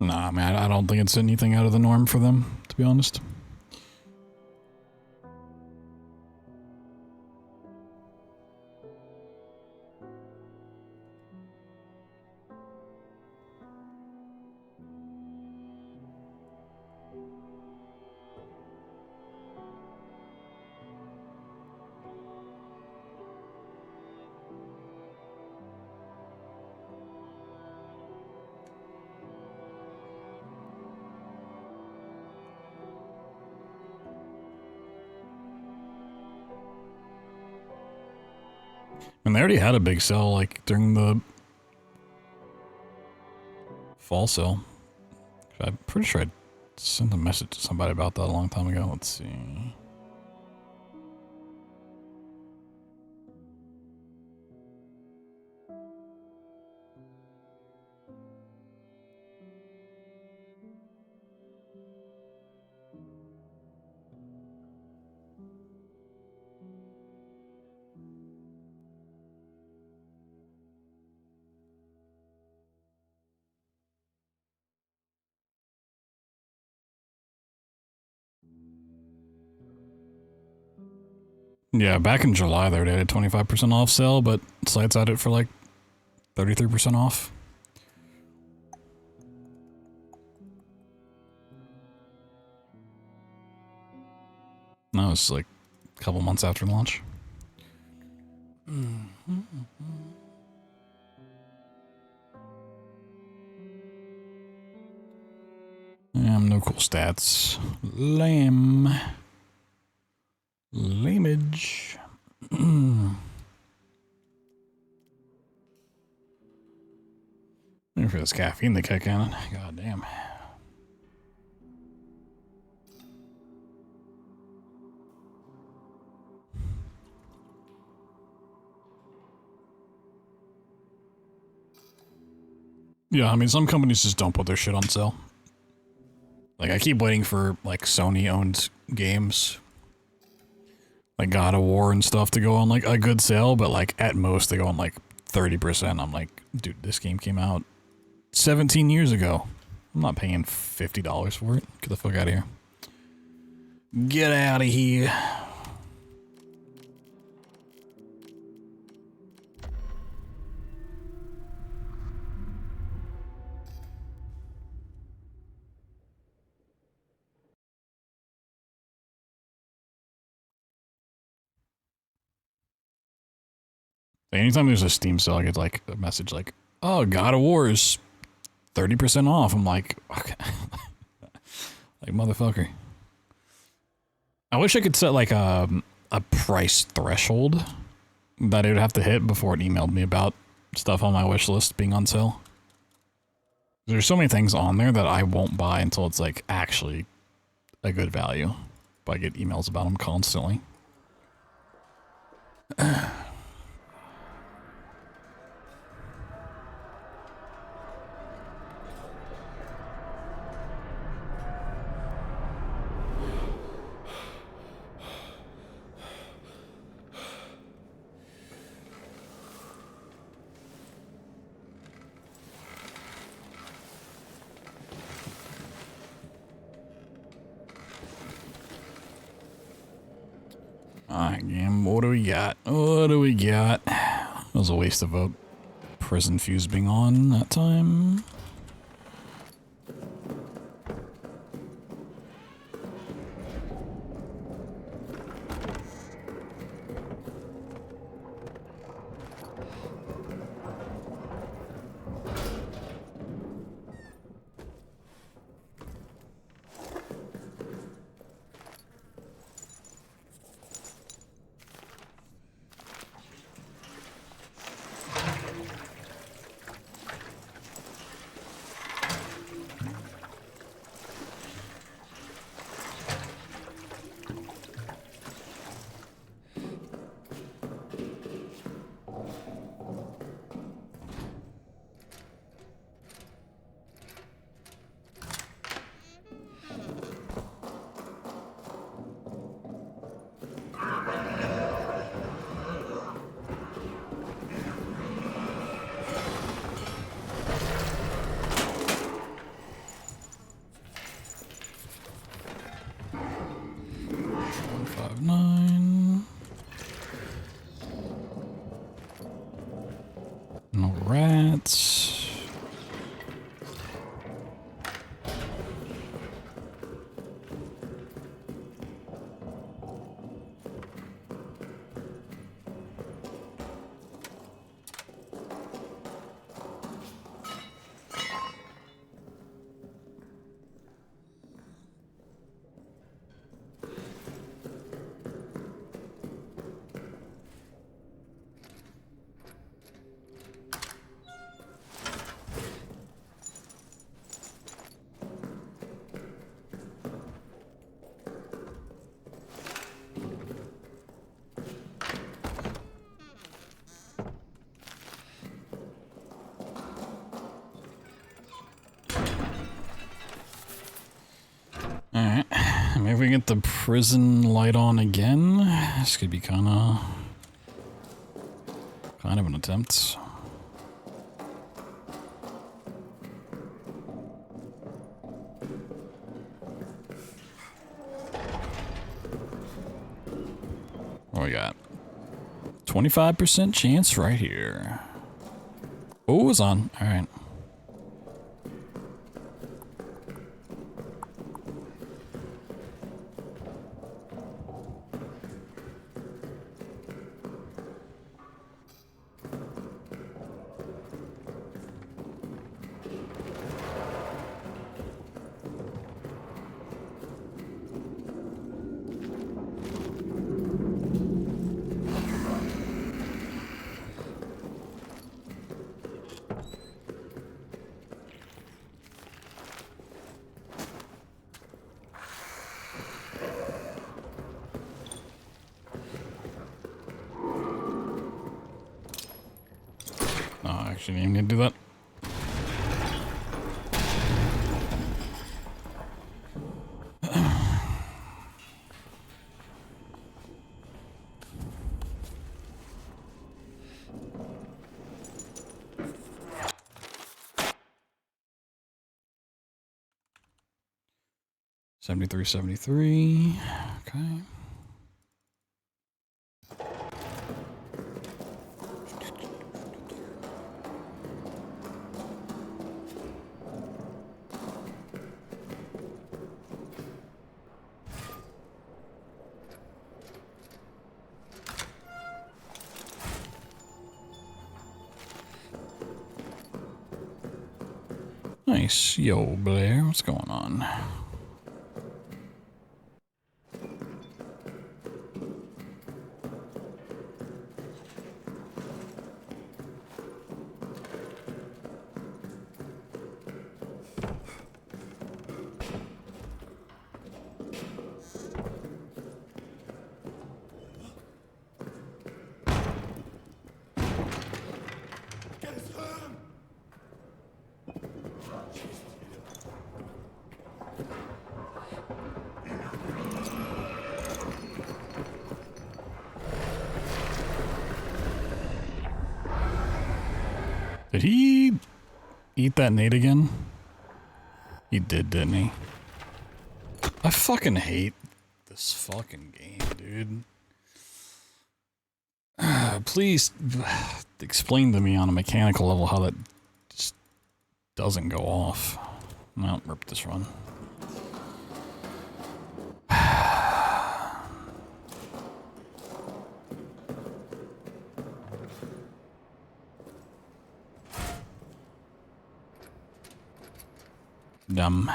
Nah, man, I don't think it's anything out of the norm for them, to be honest. And they already had a big sale, like, during the fall sale. I'm pretty sure I sent a message to somebody about that a long time ago. Let's see. Yeah, back in July they already had a 25% off sale, but sites had it for like 33% off. No, it's like a couple months after launch. No cool stats. Lame. Lameage. Maybe for this caffeine they kick in. God damn. Yeah, I mean, some companies just don't put their shit on sale. Like, I keep waiting for, like, Sony-owned games, like God of War and stuff, to go on, like, a good sale, but, like, at most, they go on, like, 30%. I'm like, dude, this game came out 17 years ago. I'm not paying $50 for it. Get the fuck out of here. Get out of here. Anytime there's a Steam sale, I get like a message like, "Oh, God of War is 30% off." I'm like, okay. Like, motherfucker. I wish I could set like a price threshold that it would have to hit before it emailed me about stuff on my wish list being on sale. There's so many things on there that I won't buy until it's like actually a good value, but I get emails about them constantly. Alright, game, what do we got? What do we got? It was a waste of a prison fuse being on that time. No rats. Alright, maybe if we get the prison light on again, this could be kind of an attempt. What we got? 25% chance right here. Oh, it's on. Alright. Actually, didn't even do that. $73.73. Okay. Nice. Yo, Blair, what's going on? Did he eat that nade again? He did, didn't he? I fucking hate this fucking game, dude. Please explain to me on a mechanical level how that just doesn't go off. No, rip this run. Dumb.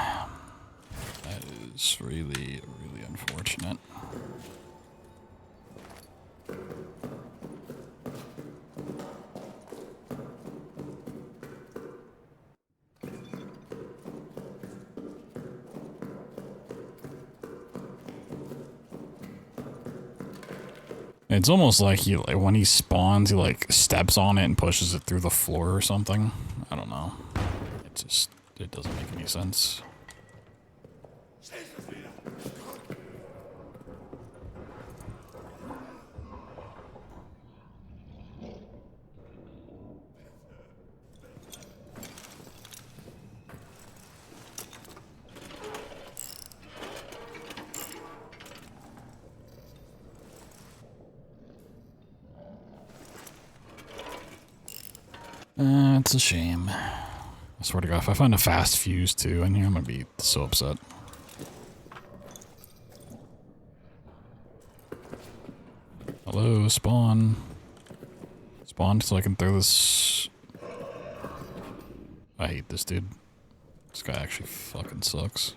That is really, really unfortunate. It's almost like he, like, when he spawns, he like steps on it and pushes it through the floor or something. I don't know. It doesn't make any sense. It's a shame. I swear to God, if I find a fast fuse too in here, I'm gonna be so upset. Hello, spawn. Spawn so I can throw this. I hate this dude. This guy actually fucking sucks.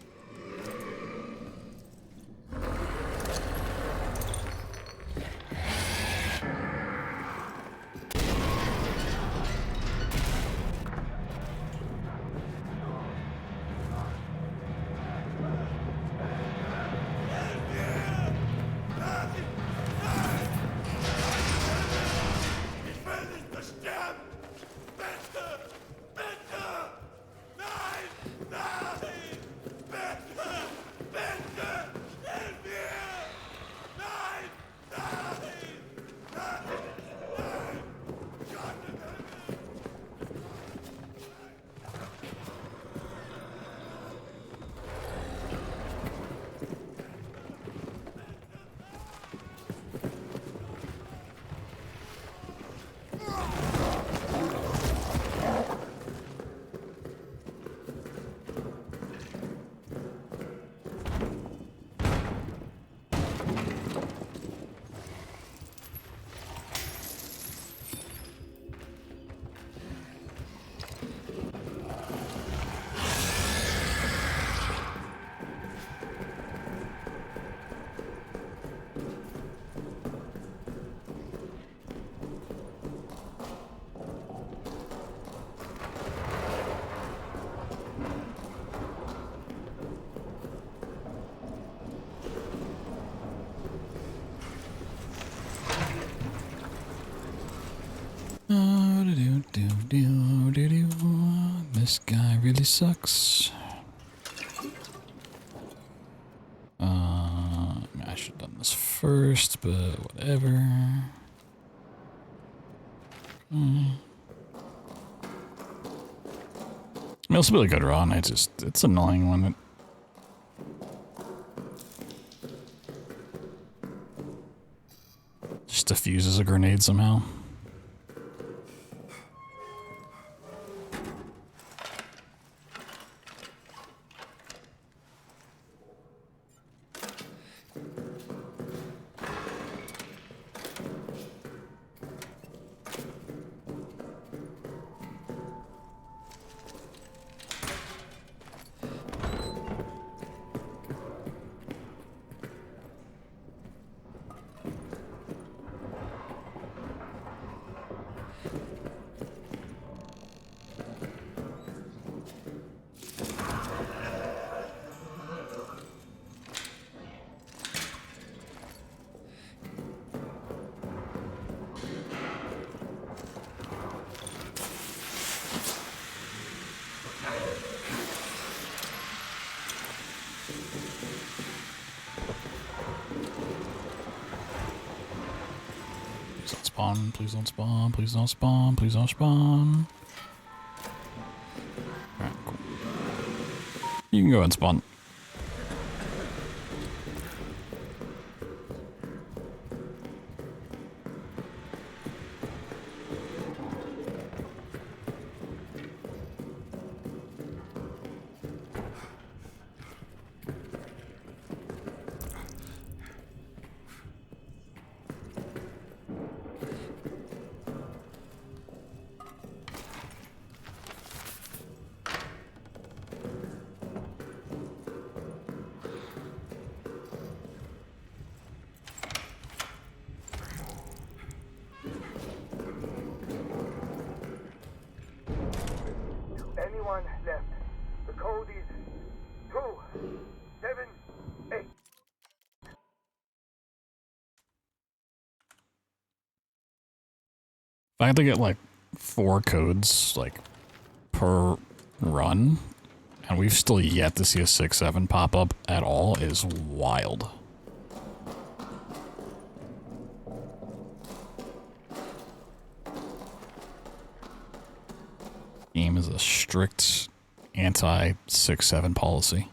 This guy really sucks. I should have done this first, but whatever. I mean, it's a really good run. It's annoying when it. Just diffuses a grenade somehow. spawn. Please don't spawn. Please don't spawn. Please don't spawn. Alright, cool. You can go ahead and spawn. Anyone left? The code is 278. If I had to get like 4 codes like per run, and we've still yet to see a 6-7 pop up at all, is wild. Game is a strict anti-6-7 policy.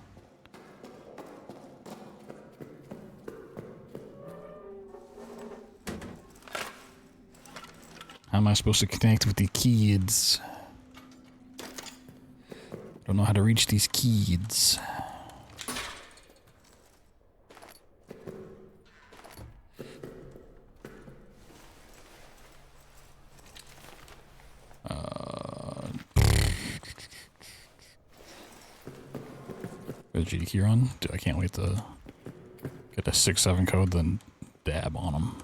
How am I supposed to connect with the kids? Don't know how to reach these kids. AGDQ run? Dude, I can't wait to get a 6-7 code, then dab on them.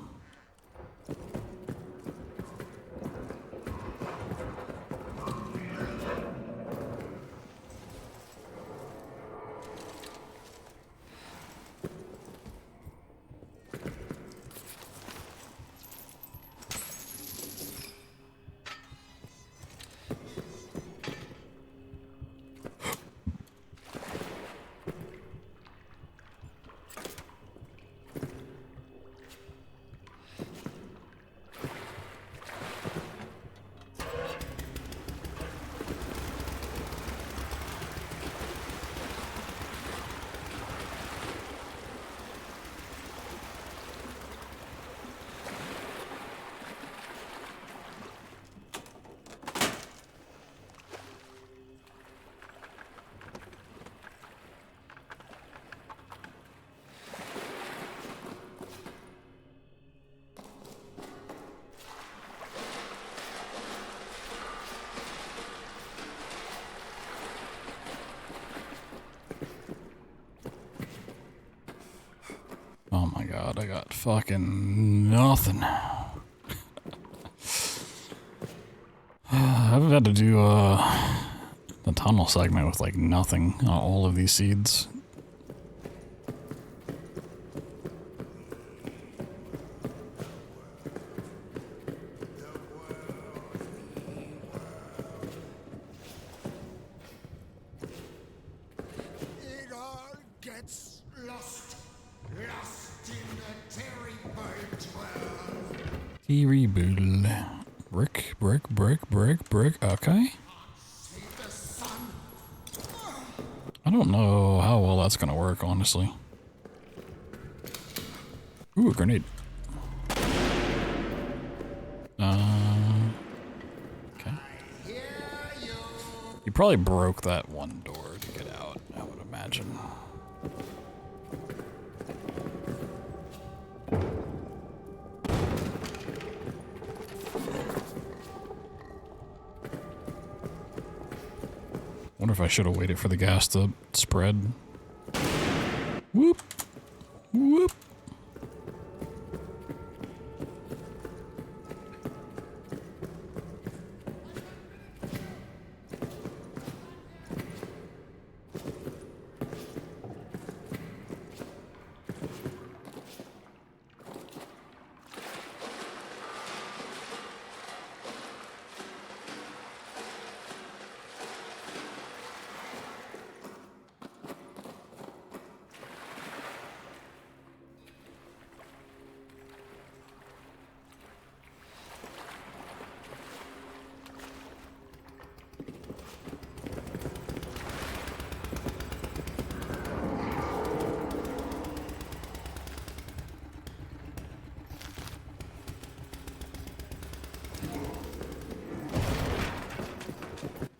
Oh my god, I got fucking nothing. I've had to do the tunnel segment with like nothing on all of these seeds. It all gets lost. Lost in the terrible 12. Terrible. Brick, brick, brick, brick, brick. Okay. See the sun. I don't know how well that's gonna work, honestly. Ooh, a grenade. Okay. You probably broke that one door to get out, I would imagine. Wonder if I should have waited for the gas to spread. Whoop. Whoop.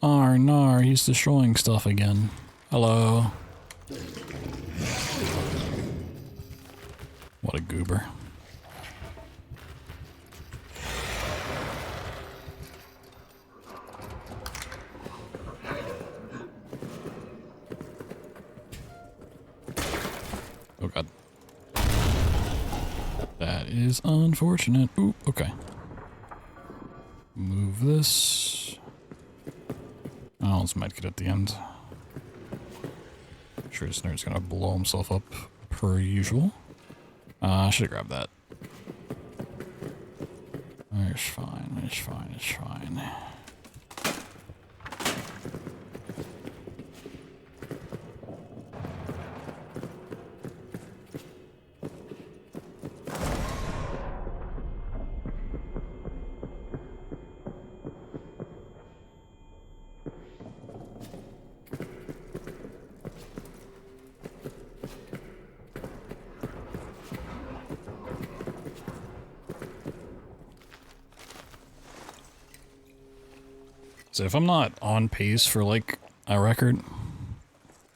Nar, he's destroying stuff again. Hello. What a goober. Oh god. That is unfortunate. Ooh, okay. Move this. Oh, let's medkit at the end. I'm sure this nerd's gonna blow himself up per usual. I should have grabbed that. It's fine, it's fine, it's fine. So if I'm not on pace for like a record,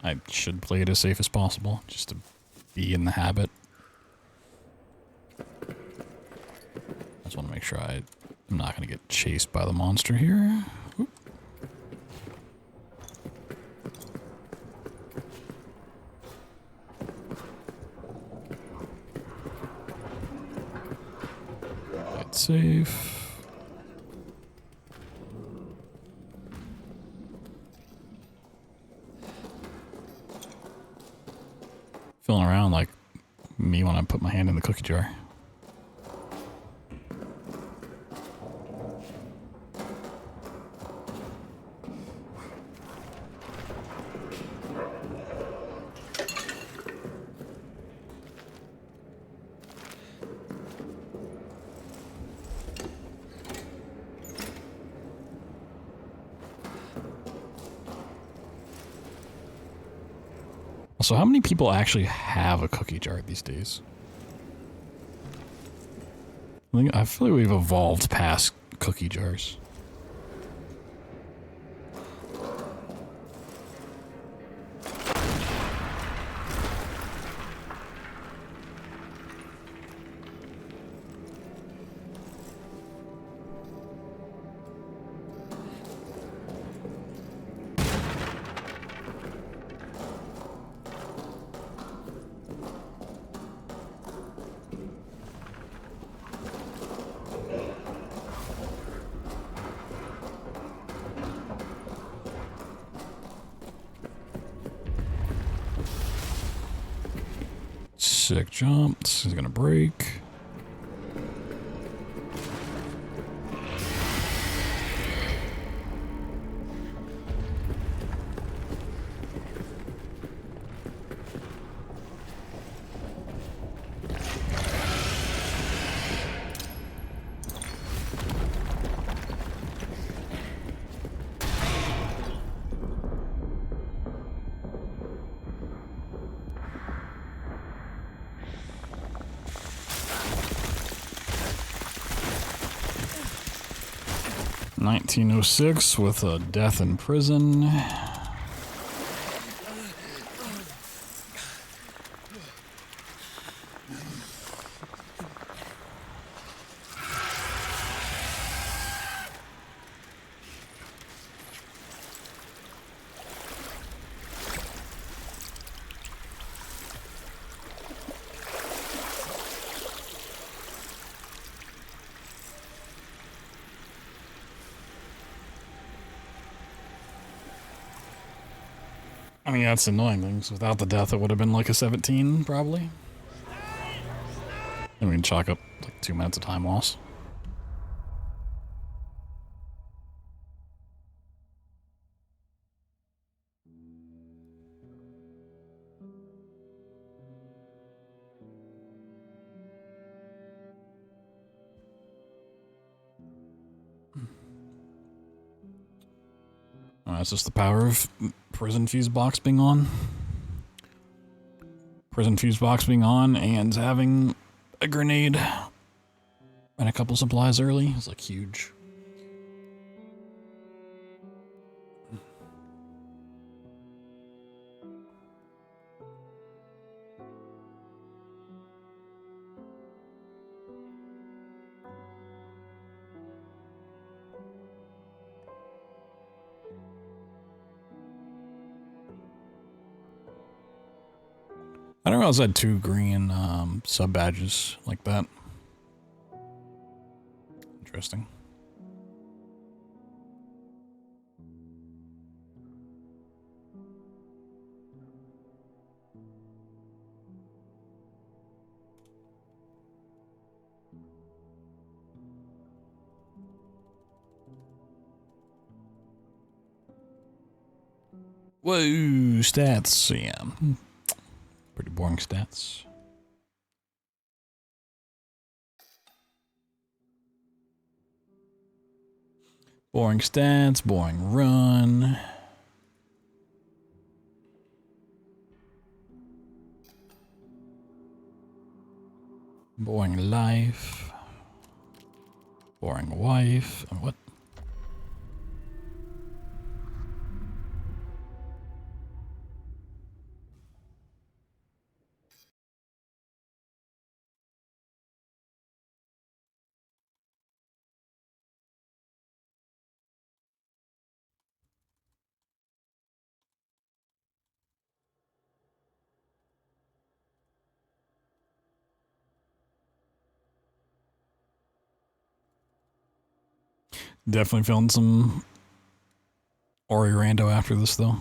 I should play it as safe as possible, just to be in the habit. I just want to make sure I'm not going to get chased by the monster here. Oop. It's safe. Feeling around like me when I put my hand in the cookie jar. So how many people actually have a cookie jar these days? I feel like we've evolved past cookie jars. Sick jump. This is gonna break. (1906) with a death in prison. I mean, that's annoying things. Without the death, it would have been like a 17, probably. And we can chalk up like 2 minutes of time loss. That's just the power of prison fuse box being on. Prison fuse box being on and having a grenade and a couple supplies early is like huge. I didn't realize I had 2 green sub badges like that. Interesting. Whoa, stats, yeah. Pretty boring stats. Boring stats, boring run. Boring life. Boring wife. What? Definitely feeling some Ori Rando after this, though.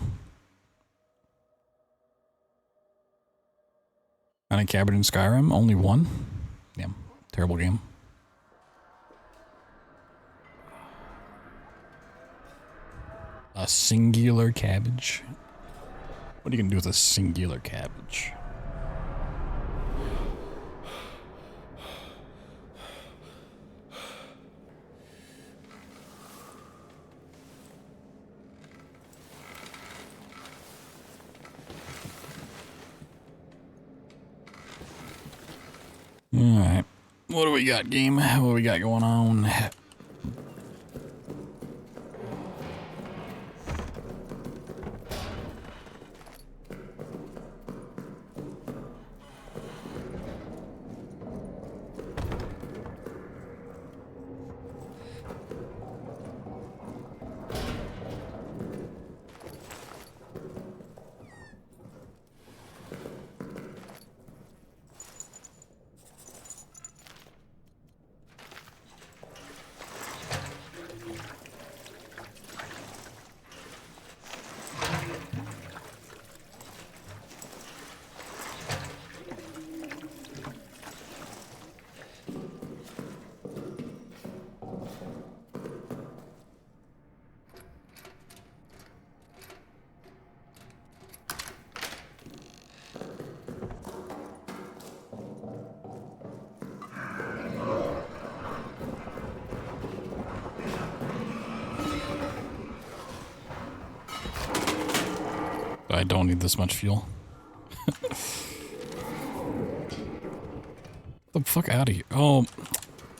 Uninhabited in Skyrim, only 1. Damn, terrible game. A singular cabbage? What are you gonna do with a singular cabbage? Alright. What do we got, game? What do we got going on? I don't need this much fuel. The fuck out of here. Oh.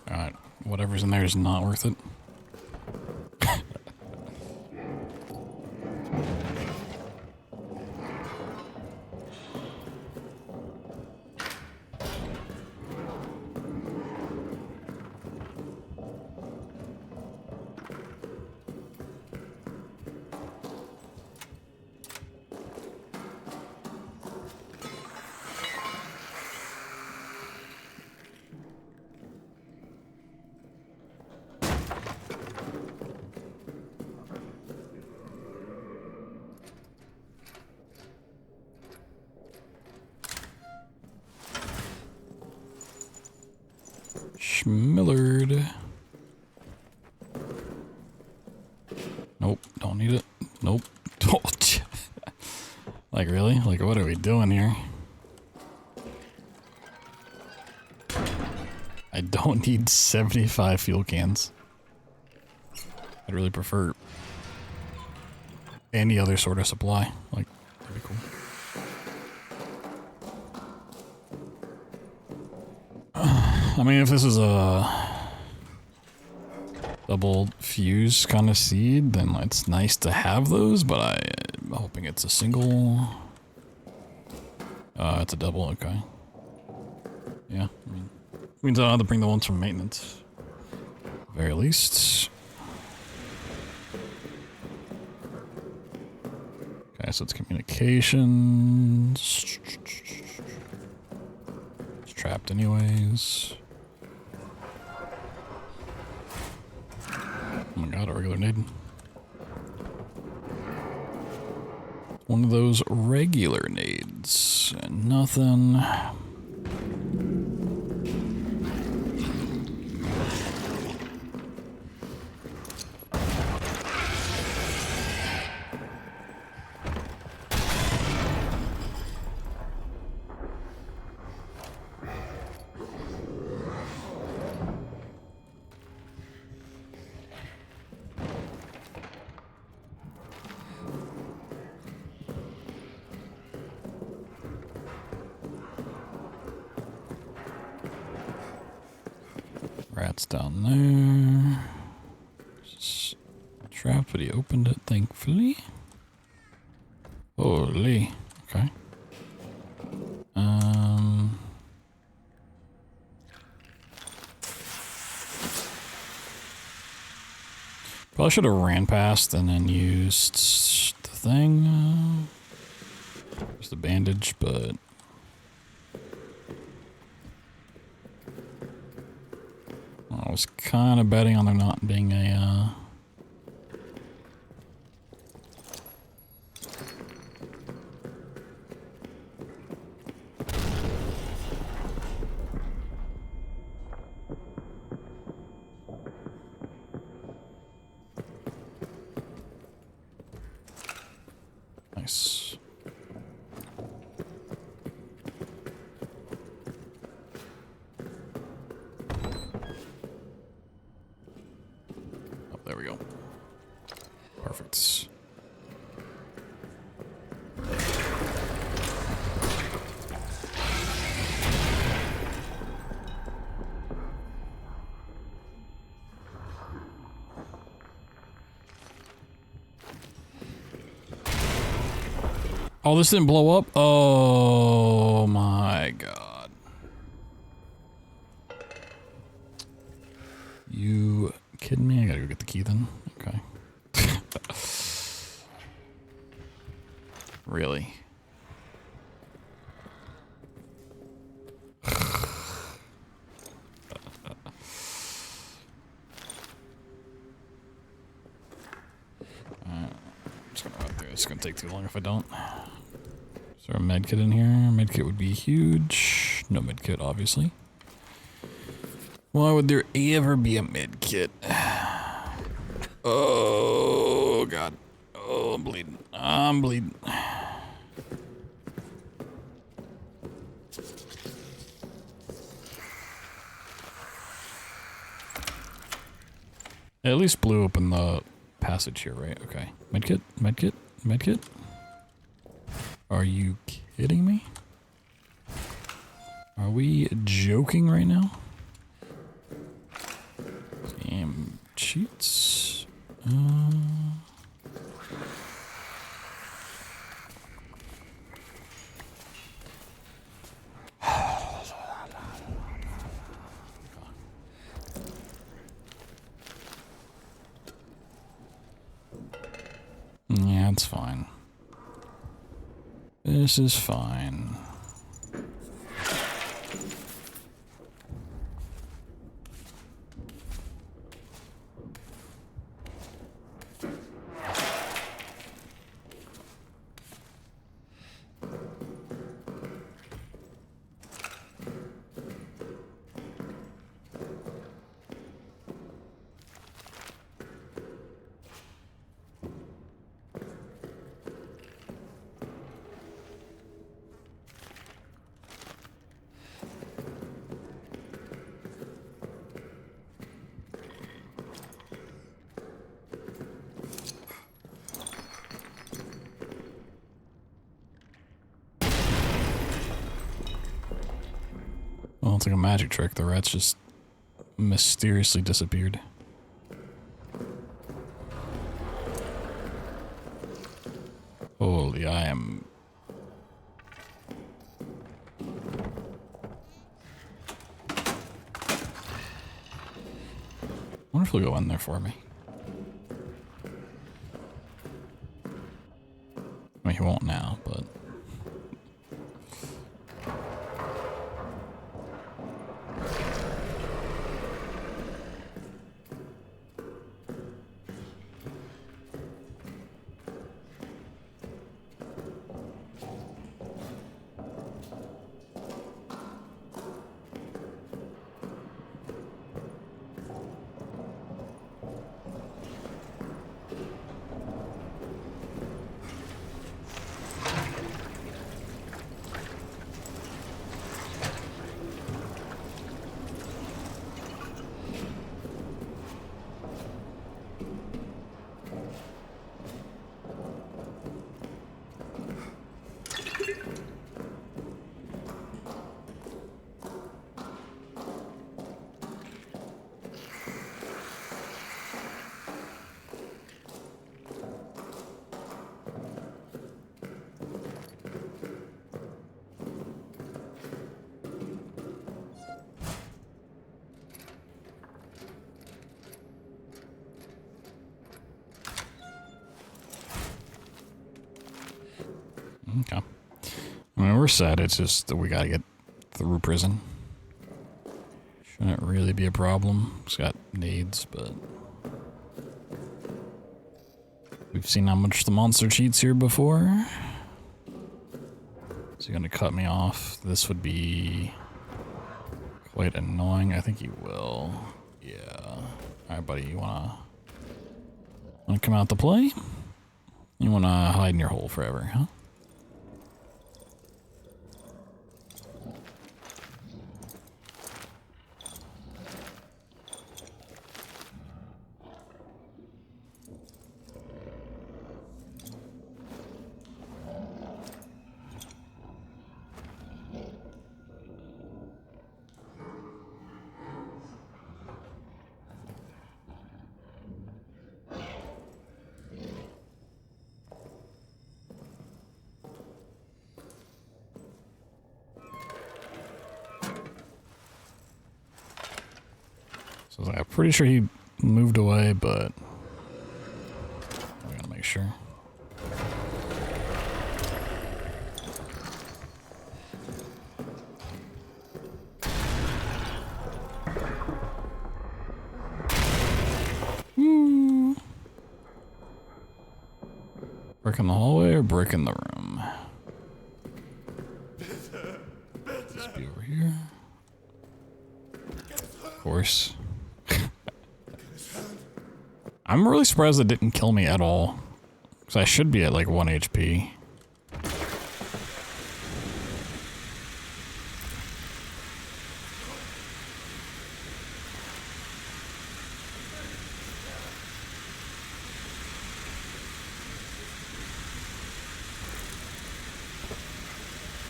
Alright. Whatever's in there is not worth it. Schmillard. Nope, don't need it. Nope. Like, really? Like, what are we doing here? I don't need 75 fuel cans. I'd really prefer any other sort of supply. Like, that'd be cool. I mean, if this is a double fuse kind of seed, then it's nice to have those, but I'm hoping it's a single. It's a double, okay. Yeah, I mean, means I don't have to bring the ones from maintenance. At the very least. Okay, so it's communications. trapped anyways. Oh my god, a regular nade. One of those regular nades. And nothing. Rat's down there. Trapped, but he opened it, thankfully. Holy. Okay. Probably should have ran past and then used the thing. Just the bandage, but... I was kind of betting on there not being a, Nice. Oh, there we go. Perfect. Oh, this didn't blow up? Oh my god. You kidding me? I gotta go get the key then. Okay. Really? I'm just gonna run through. It's gonna take too long if I don't. Is there a medkit in here? Medkit would be huge. No medkit, obviously. Why would there ever be a medkit? Oh god. Oh, I'm bleeding. I'm bleeding. It at least blew open the passage here, right? Okay. Medkit, medkit, medkit. Are you kidding me? Are we joking right now? Damn cheats. Yeah, it's fine. This is fine. Well, it's like a magic trick. The rats just mysteriously disappeared. Holy, I am... I wonder if he'll go in there for me. I mean, he won't now, but... Okay. I mean, we're set. It's just that we gotta get through prison. Shouldn't really be a problem. It's got nades, but we've seen how much the monster cheats here before. Is he gonna cut me off? This would be quite annoying. I think he will. Yeah. Alright, buddy, you wanna come out to play? You wanna hide in your hole forever, huh? So I'm pretty sure he moved away, but we gotta make sure. Woo. Brick in the hallway or brick in the room? Let's be over here. Of course. I'm really surprised it didn't kill me at all. Because I should be at like 1 HP.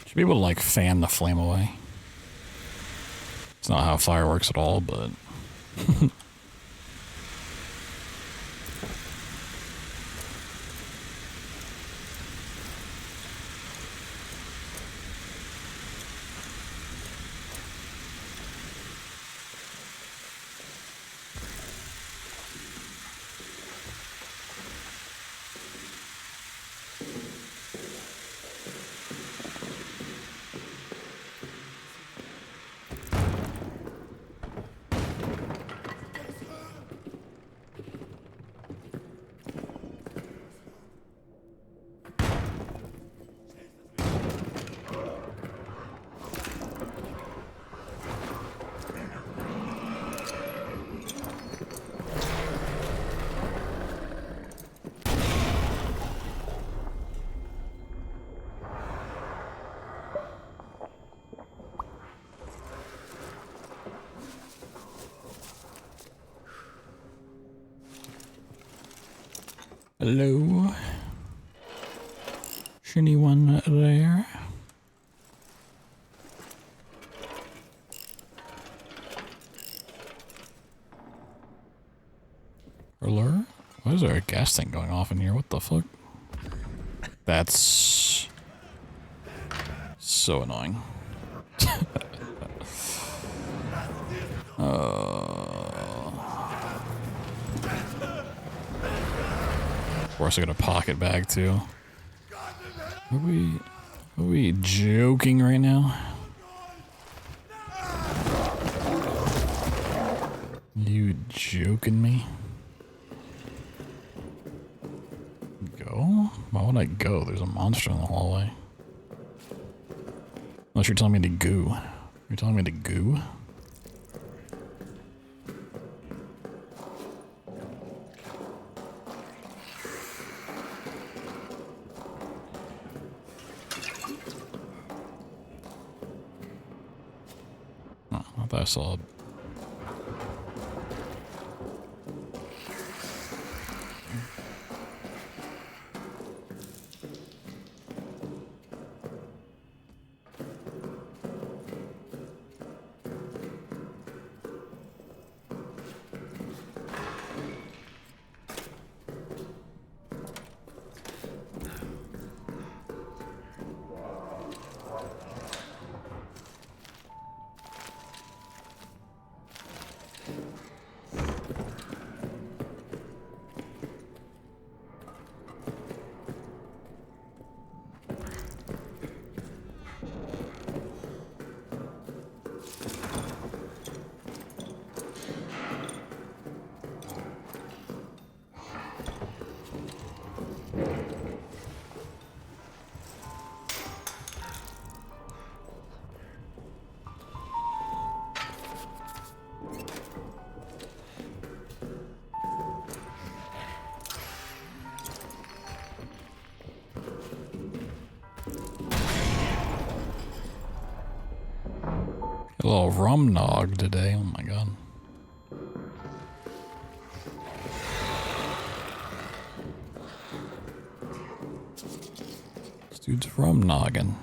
Should be able to like fan the flame away. It's not how fire works at all, but... Hello? Is anyone there? Hello? Why is there a gas tank going off in here? What the fuck? That's so annoying. Of course I got a pocket bag too. Are we joking right now? You joking me? Go? Why would I go? There's a monster in the hallway. Unless you're telling me to goo. You're telling me to goo? Oh, I thought I saw it. a little rum nog today. Oh my god. This dude's rum noggin.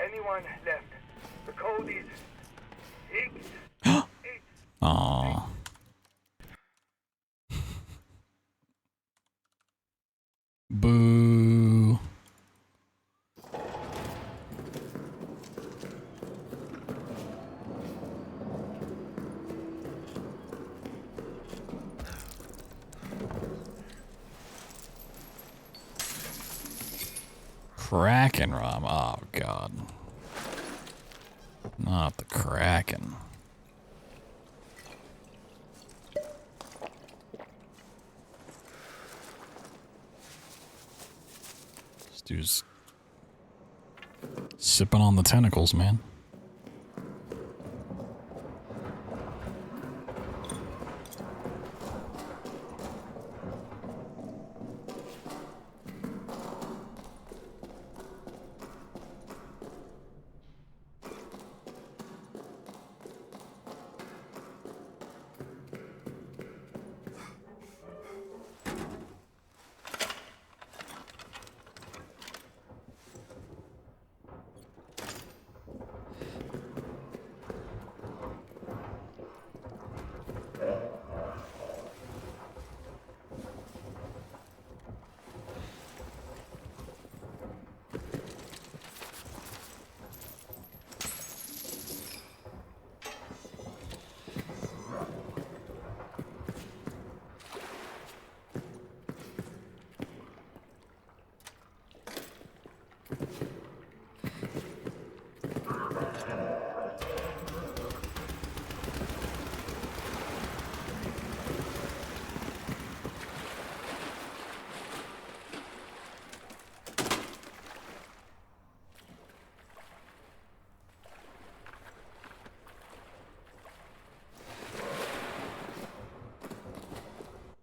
Anyone left? The code is 6. Aww. Boo. Kraken rum. Oh god. Not the Kraken. This dude's sipping on the tentacles, man.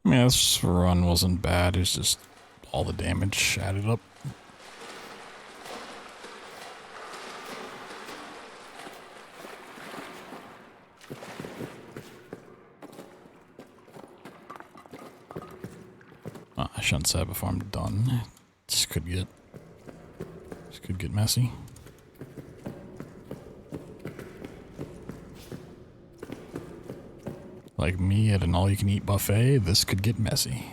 I mean, this run wasn't bad, it's just all the damage added up. Oh, I shouldn't say it before I'm done. This could get messy. Like me at an all-you-can-eat buffet, this could get messy.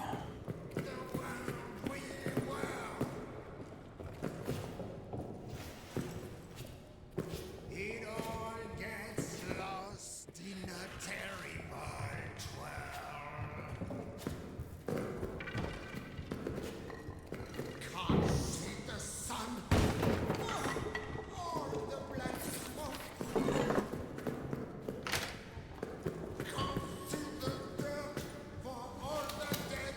It all gets lost in a terrible twirl. Can't see the sun. All the black smoke. Can't see the dirt for all the dead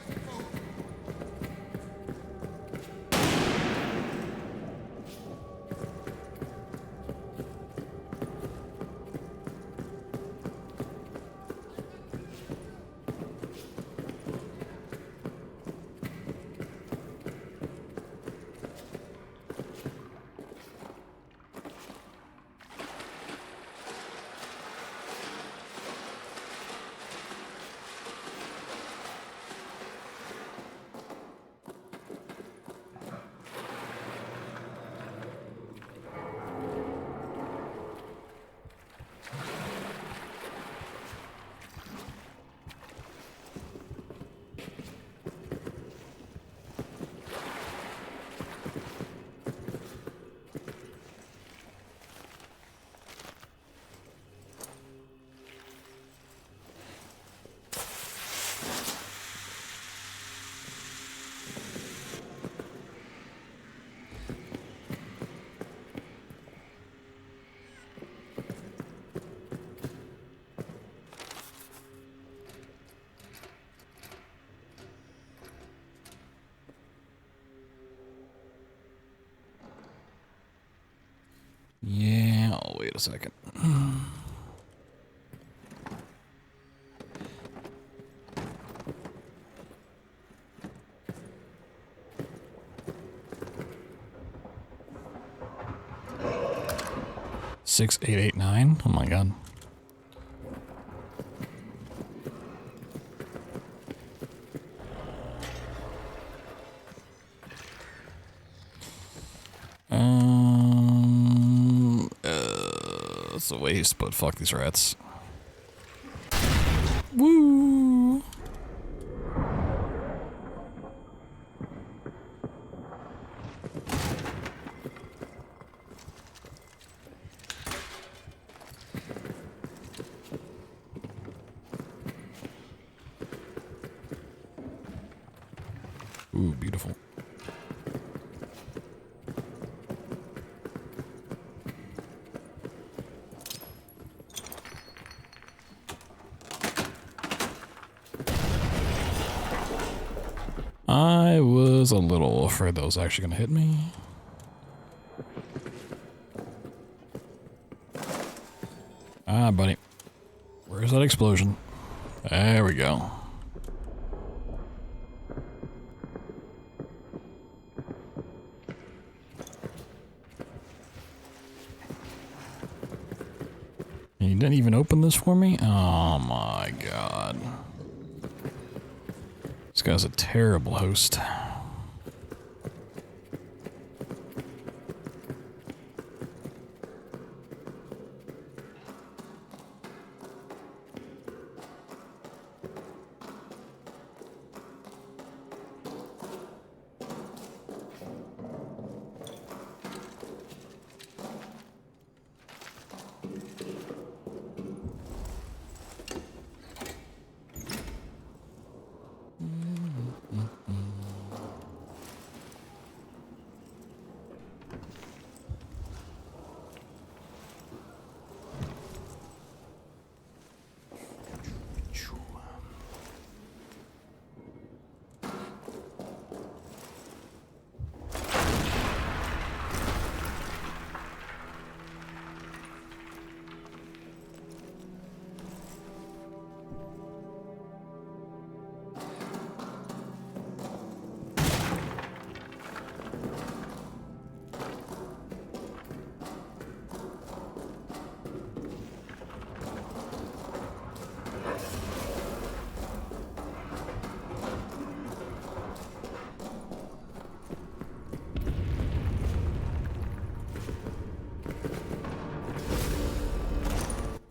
Yeah, oh, wait a second. Six, 889. Oh my god. It's a waste, but fuck these rats. Woo! Ooh, beautiful. I was a little afraid that was actually going to hit me. Ah, buddy. Where's that explosion? There we go. You didn't even open this for me? Oh my god. This guy's a terrible host.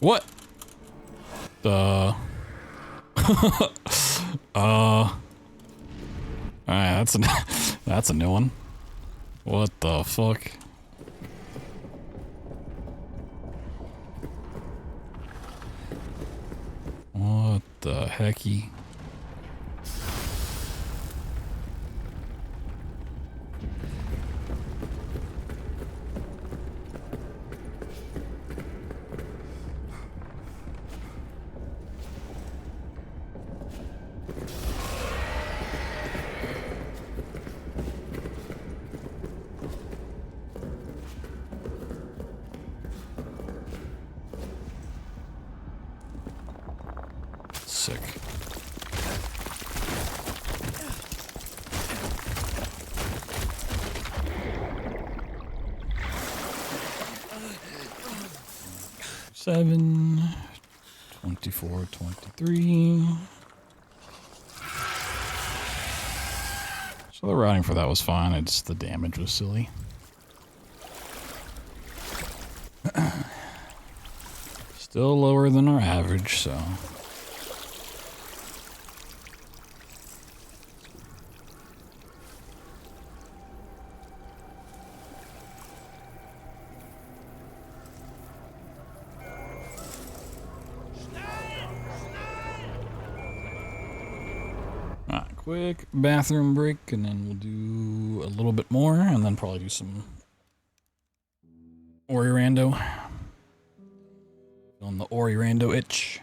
What? Alright, that's a new one. What the fuck? What the hecky? Sick. Seven, 24, 23. So the routing for that was fine. It's the damage was silly. Still lower than our average, so. Quick bathroom break, and then we'll do a little bit more, and then probably do some Ori Rando. On the Ori Rando itch.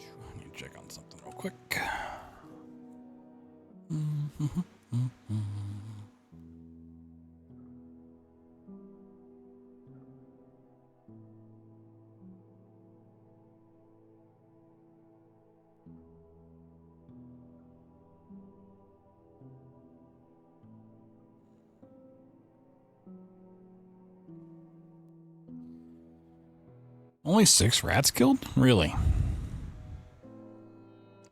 I need to check on something real quick. Only 6 rats killed? Really? I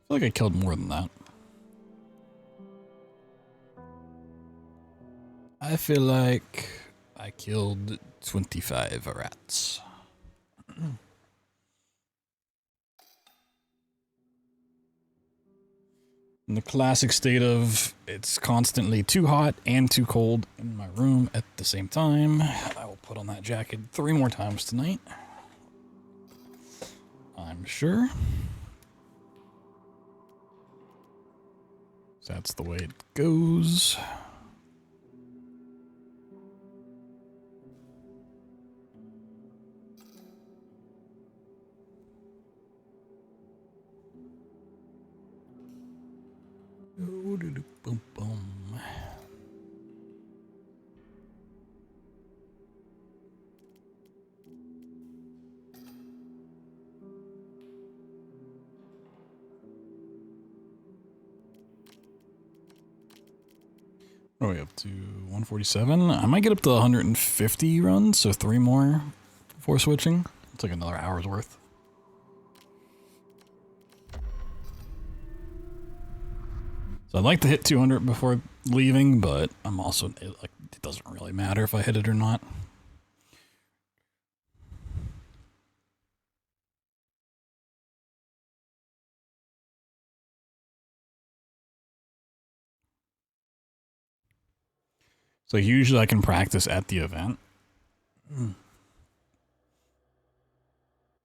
feel like I killed more than that. I feel like I killed 25 rats. In the classic state of it's constantly too hot and too cold in my room at the same time. I will put on that jacket 3 more times tonight. I'm sure. That's the way it goes. Boom, boom. What are we up to? 147? I might get up to 150 runs, so 3 more before switching. It's like another hour's worth. So I'd like to hit 200 before leaving, but I'm also, it doesn't really matter if I hit it or not. So usually I can practice at the event.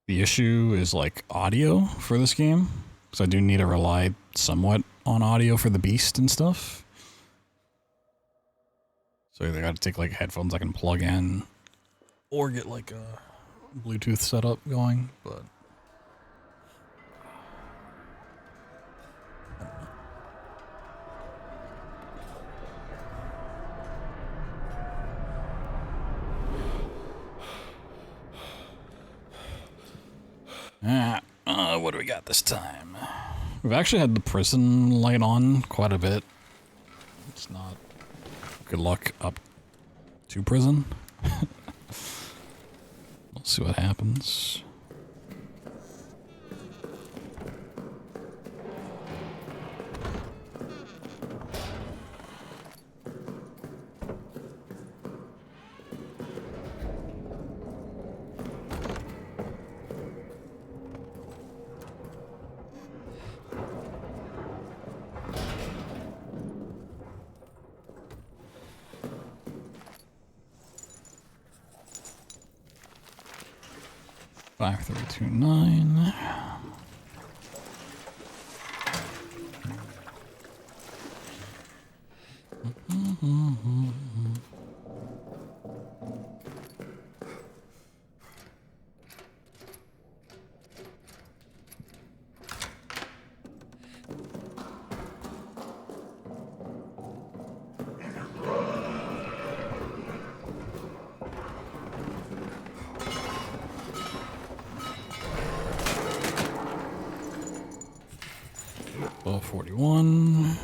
The issue is like audio for this game, because I do need to rely somewhat on audio for the beast and stuff. So either got to take like headphones I can plug in, or get like a Bluetooth setup going, but... What do we got this time? We've actually had the prison light on quite a bit. It's not good luck up to prison. Let's see what happens. Five, 3, 2, 9. Level 41.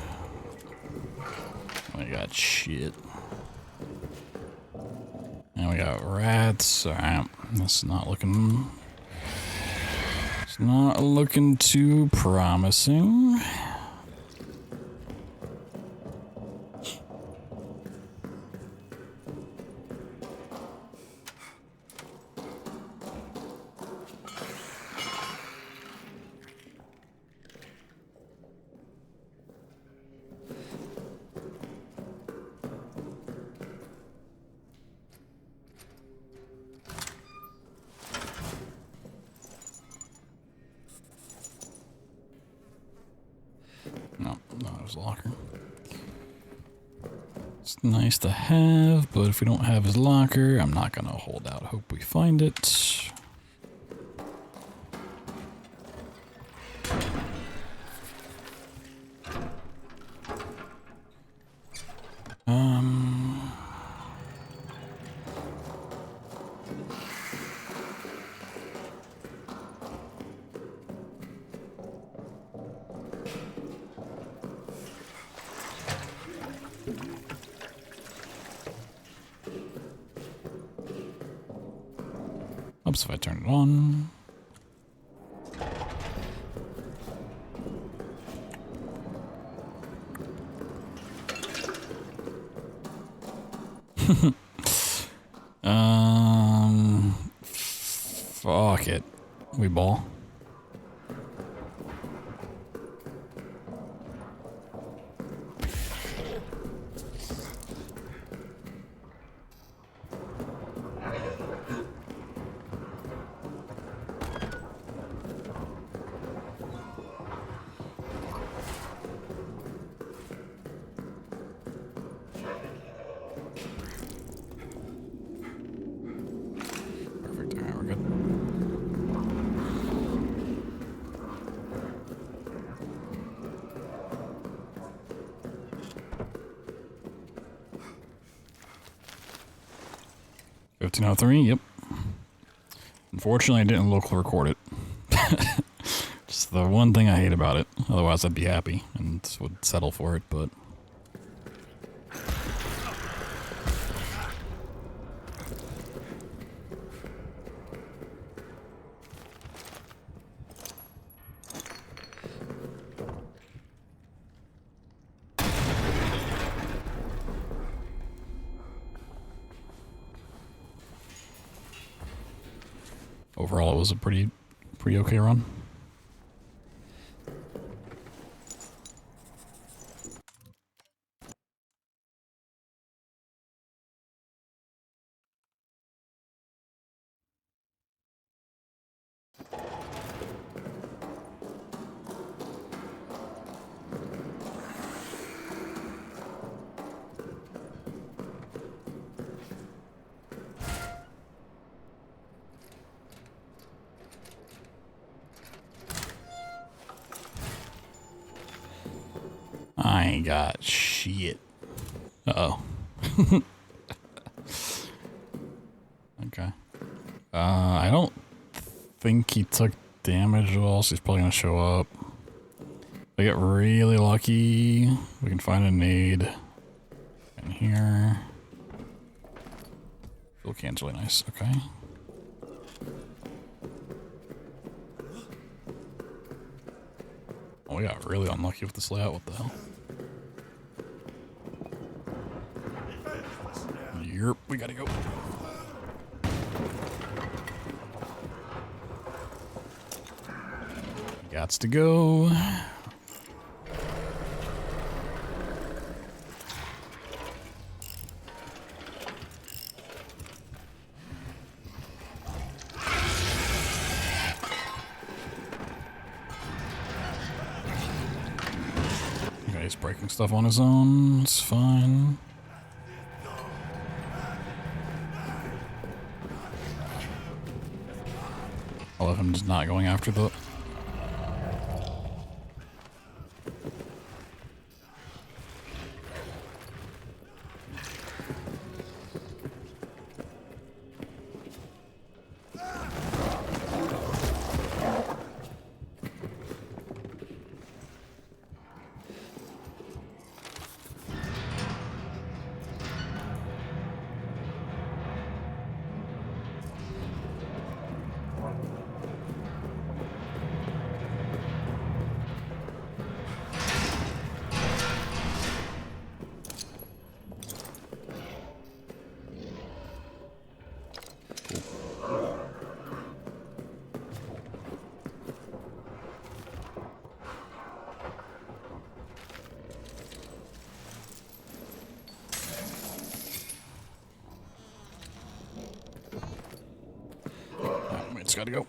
We got shit. And we got rats. Alright. That's not looking. It's not looking too promising. No, there's a locker. It's nice to have, but if we don't have his locker, I'm not gonna hold out hope we find it. Oops, if I turn it on. Fuck it. We ball. Perfect. All right, we're good. $15.03. Yep. Unfortunately, I didn't local record it. Just the one thing I hate about it. Otherwise, I'd be happy and would settle for it, but. Overall, it was a pretty okay run. I ain't got shit. Uh-oh. Okay. I don't think he took damage at all, so he's probably gonna show up. If I get really lucky, we can find a nade in here. Fuel can's really nice, okay. Oh, we got really unlucky with this layout, what the hell? Yep, we gotta go. Gots to go. Okay, he's breaking stuff on his own. It's fine. I love him just not going after the... It's gotta go.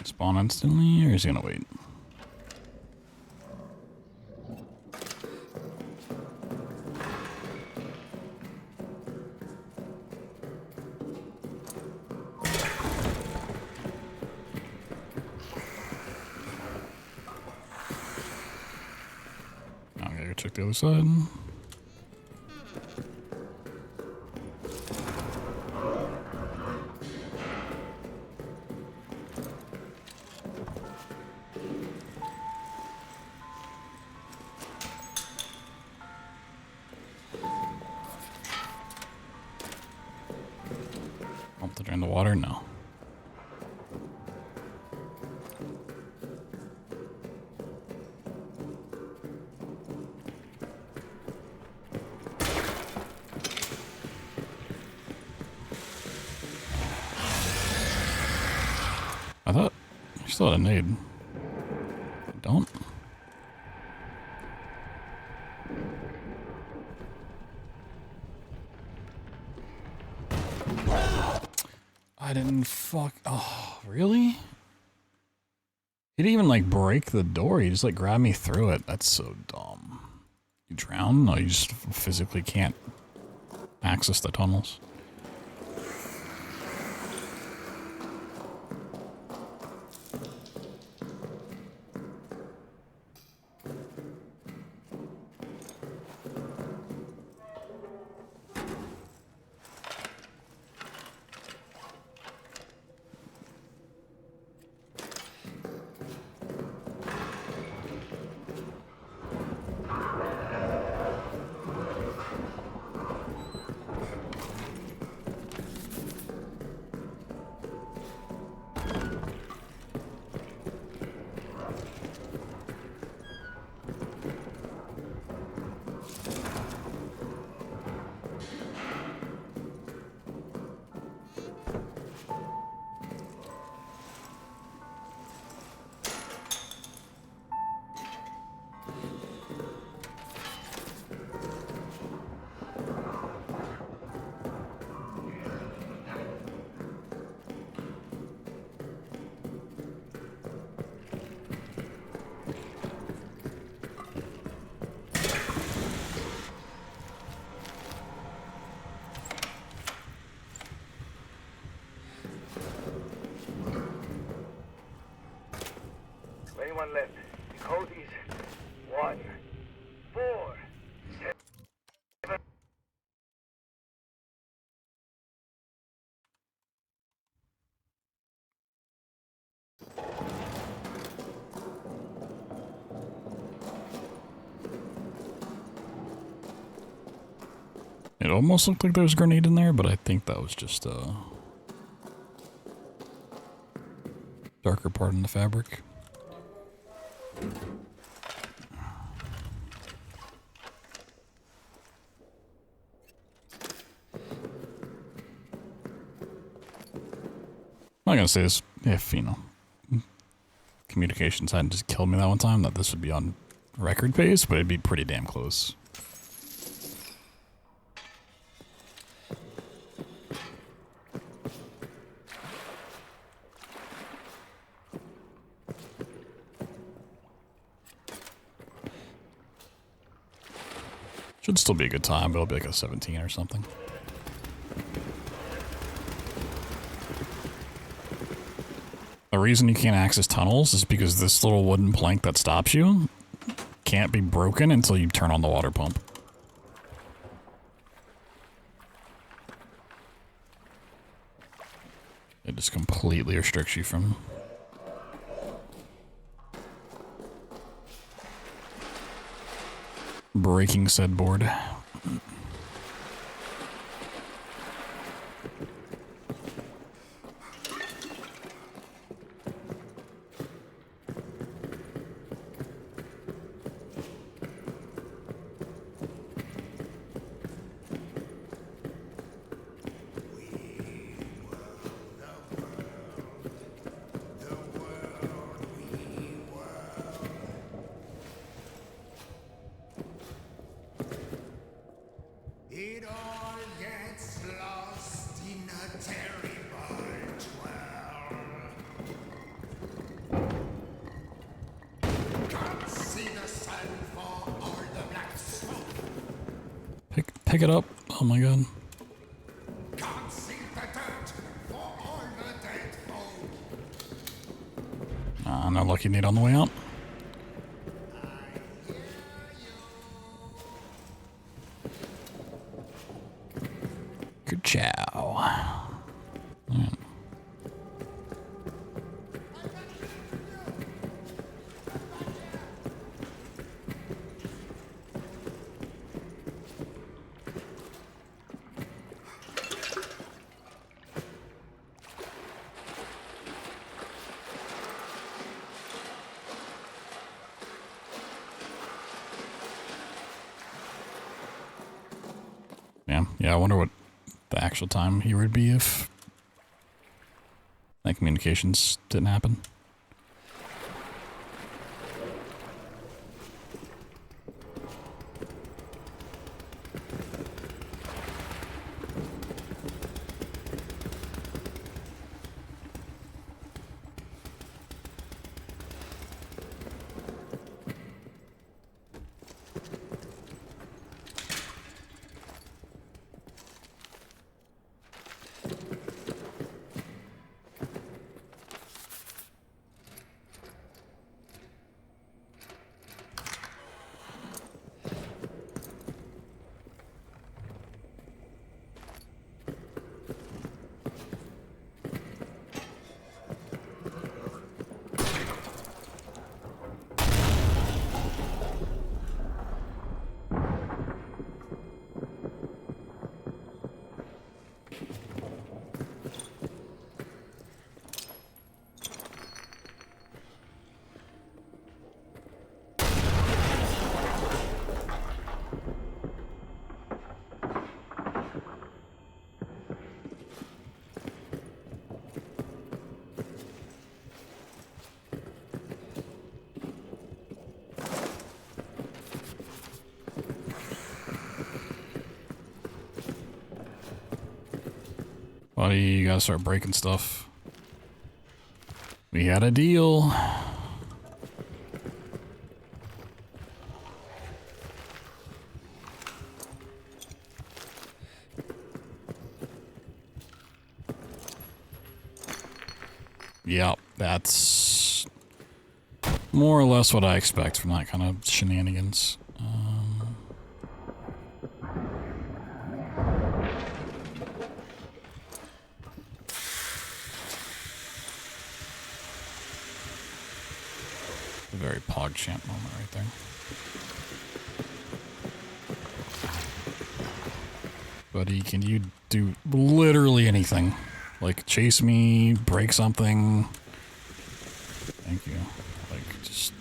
Spawn instantly, or is he gonna wait? Okay, go check the other side. To drain the water? No. I thought you still had a nade. Don't. I didn't fuck. Oh, really? He didn't even like break the door. He just like grabbed me through it. That's so dumb. You drown? No, you just physically can't access the tunnels. anyone left, the code is 1, 4, 7. It almost looked like there was a grenade in there, but I think that was just a darker part in the fabric. I'm not gonna say this if, you know, communications hadn't just killed me that one time, that this would be on record pace, but it'd be pretty damn close. Should still be a good time, but it'll be like a 17 or something. The reason you can't access tunnels is because this little wooden plank that stops you can't be broken until you turn on the water pump. It just completely restricts you from... breaking said board. It all gets lost in a terrible twirl. Can't see the sun for all the black smoke. Pick it up. Oh my god. Can't see the dirt for all the dead folk. No lucky need on the way out. Good chow. Yeah. Yeah, I wonder what the actual time here would be if that communications didn't happen. Buddy, you gotta start breaking stuff. We had a deal. Yep, that's more or less what I expect from that kind of shenanigans. A very PogChamp moment right there. Buddy, can you do literally anything? Like, chase me, break something. Thank you. Like, just...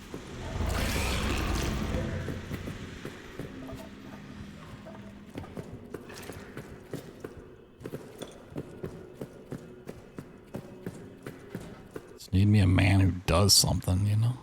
Just need me a man who does something, you know?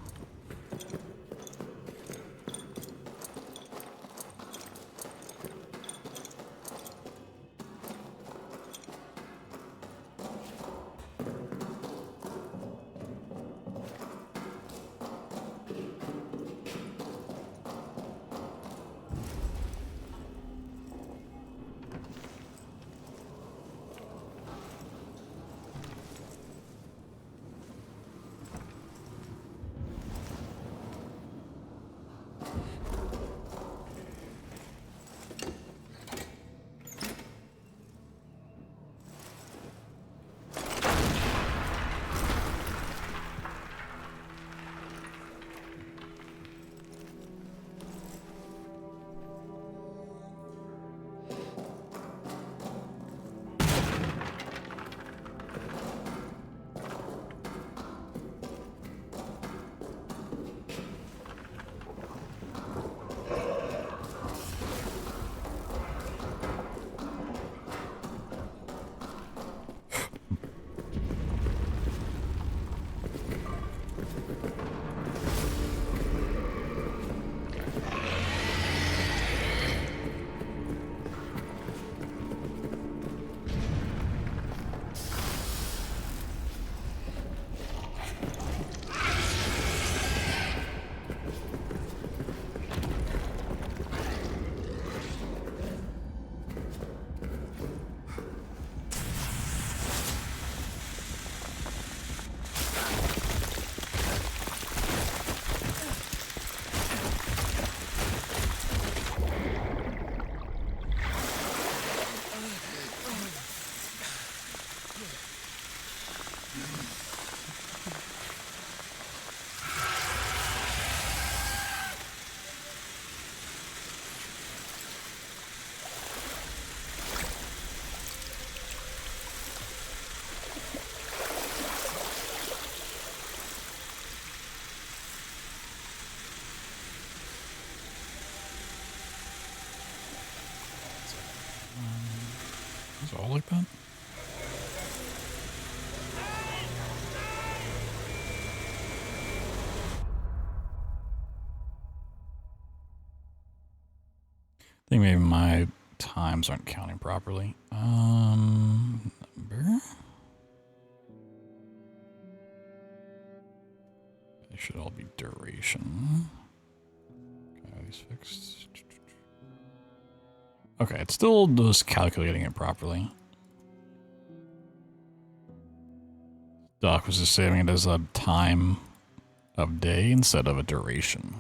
Is it all like that? I think maybe my times aren't counting properly. Number? They should all be duration. Okay, these fixed. Okay, it's still just calculating it properly. Doc was just saving it as a time of day instead of a duration.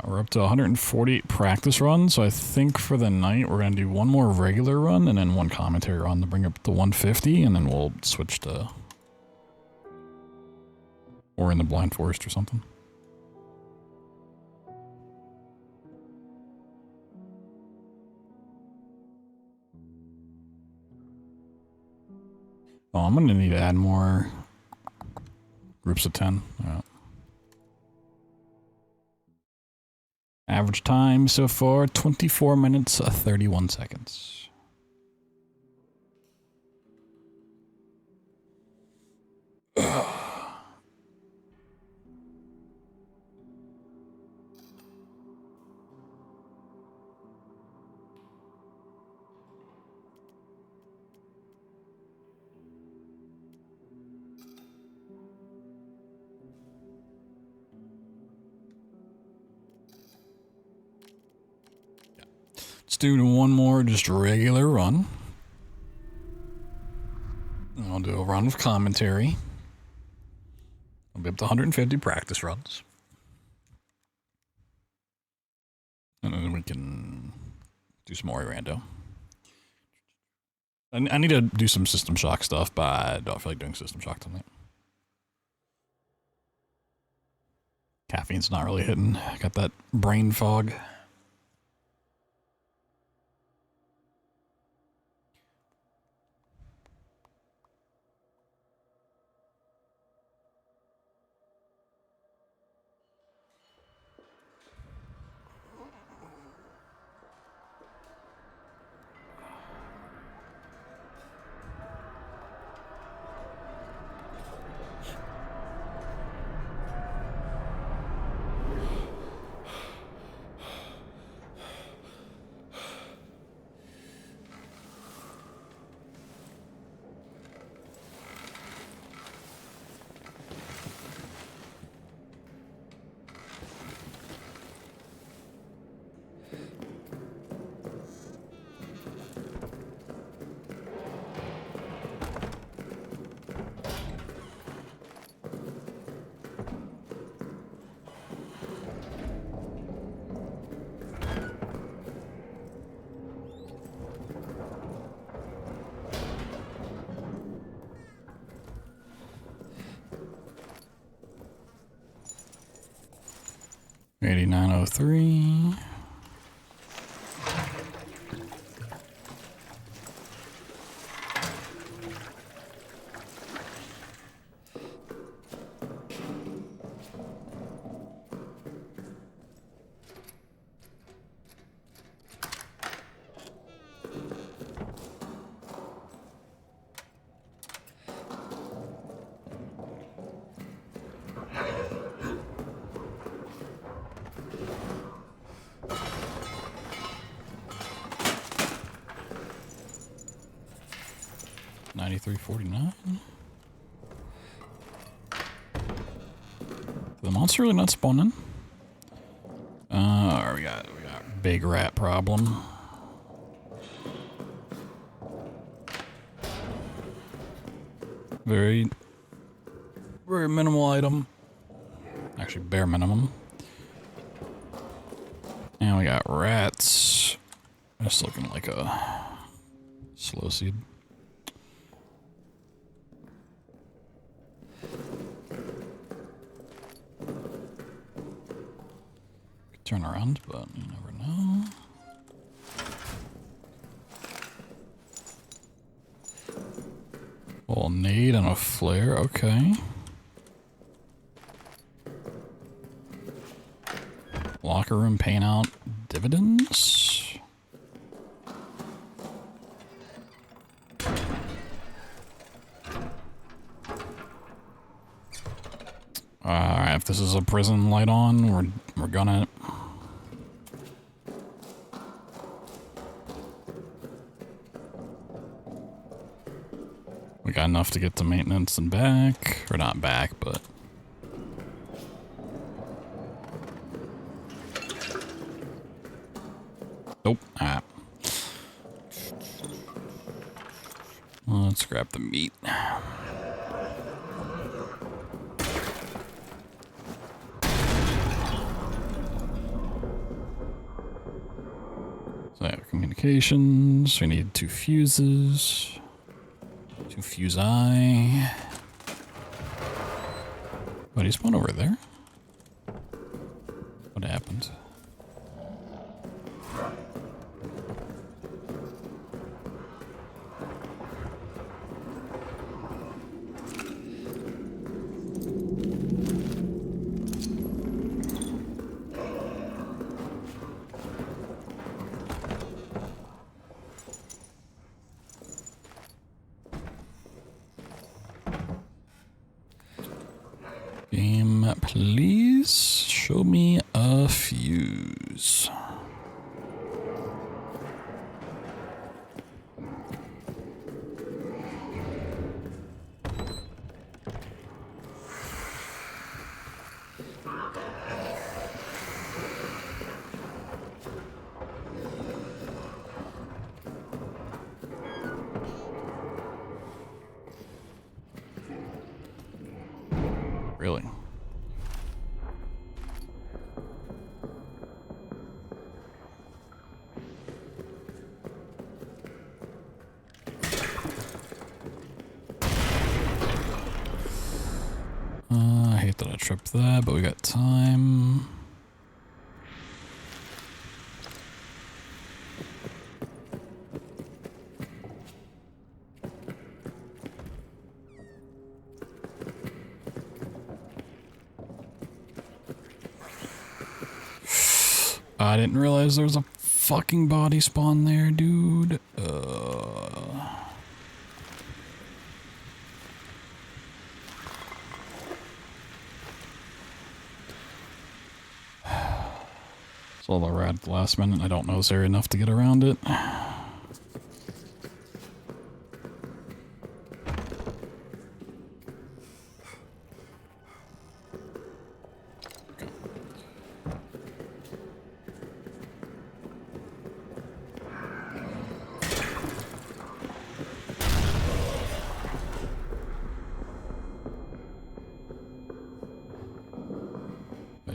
We're up to 148 practice runs, so I think for the night we're going to do one more regular run and then one commentary run to bring up to 150, and then we'll switch to... or in the Blind Forest or something. Oh, I'm going to need to add more groups of 10. Yeah. Average time so far, 24 minutes, 31 seconds. Let's do one more just regular run. And I'll do a run with commentary. I'll be up to 150 practice runs. And then we can do some more rando. I need to do some System Shock stuff, but I don't feel like doing System Shock tonight. Caffeine's not really hitting. I got that brain fog. $89.03. $93.49. The monster really not spawning. We got big rat problem. Very minimal item. Actually, bare minimum. And we got rats. That's looking like a slow seed. Turn around, but you never know. Well, nade and a flare, okay. Locker room paying out dividends. Alright, if this is a prison light on, we're gonna. We got enough to get to maintenance and back. Or not back, but... Nope. Ah. Let's grab the meat. So I have communications. We need 2 fuses. 2 fuse eye. What, he spawned over there? What happened? Game, please show me a fuse. that, but we got time. I didn't realize there was a fucking body spawn there, dude. Saw the rat at the last minute. I don't know this area enough to get around it.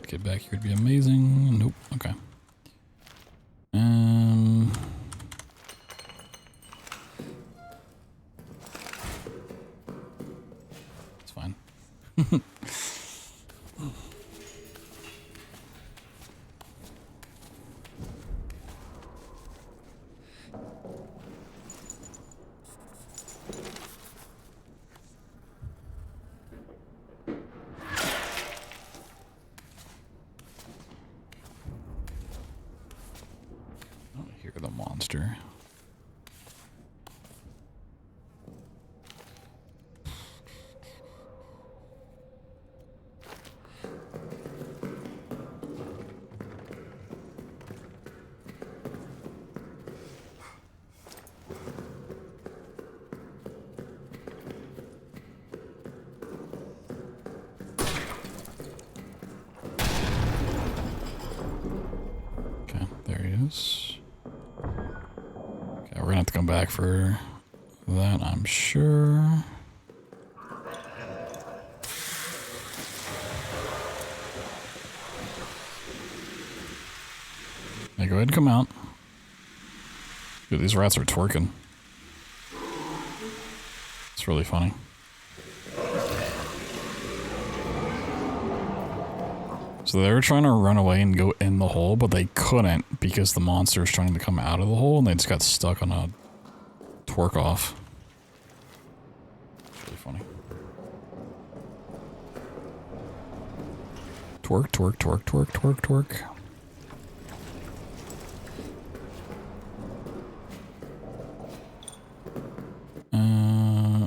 Get back here would be amazing. Nope. Okay. It's fine. The monster. Okay, there he is. We're gonna have to come back for that, I'm sure. Hey, go ahead and come out. Dude, these rats are twerking. It's really funny. So they were trying to run away and go in the hole, but they couldn't because the monster was trying to come out of the hole and they just got stuck on a twerk off. It's really funny. Twerk, twerk, twerk, twerk, twerk, twerk.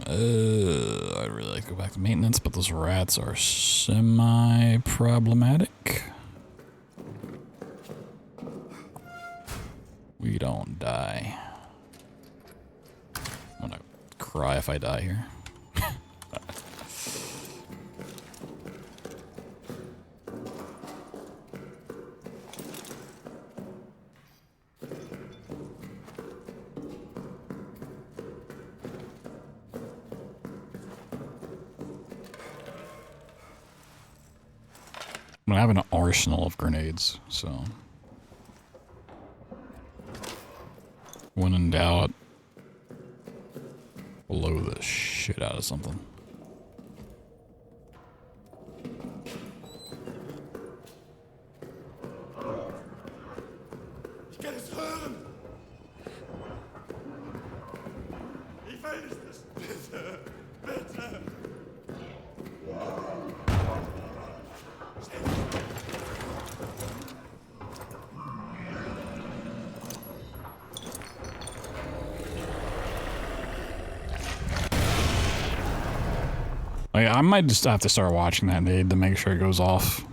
I'd really like to go back to maintenance, but those rats are semi-problematic. We don't die. I'm gonna cry if I die here. I have an arsenal of grenades, so when in doubt, blow the shit out of something. Ich kann es hören! Ich will nicht das. Bitte! Bitte! I might just have to start watching that nade to make sure it goes off.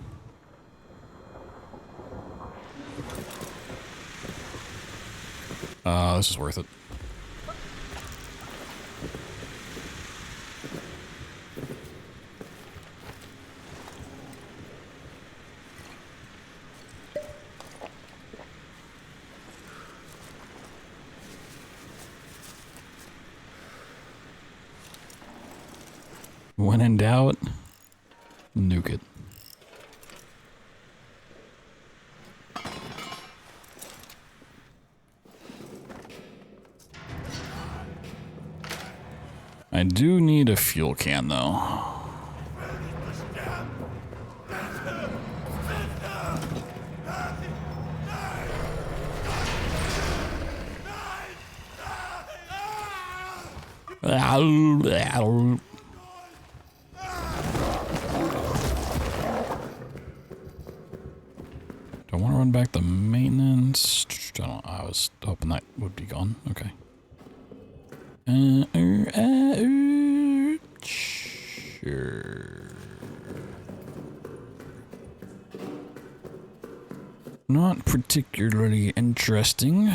This is worth it. When in doubt, nuke it. I do need a fuel can though. Do I want to run back the maintenance? I was hoping that would be gone. Okay. Sure. Not particularly interesting.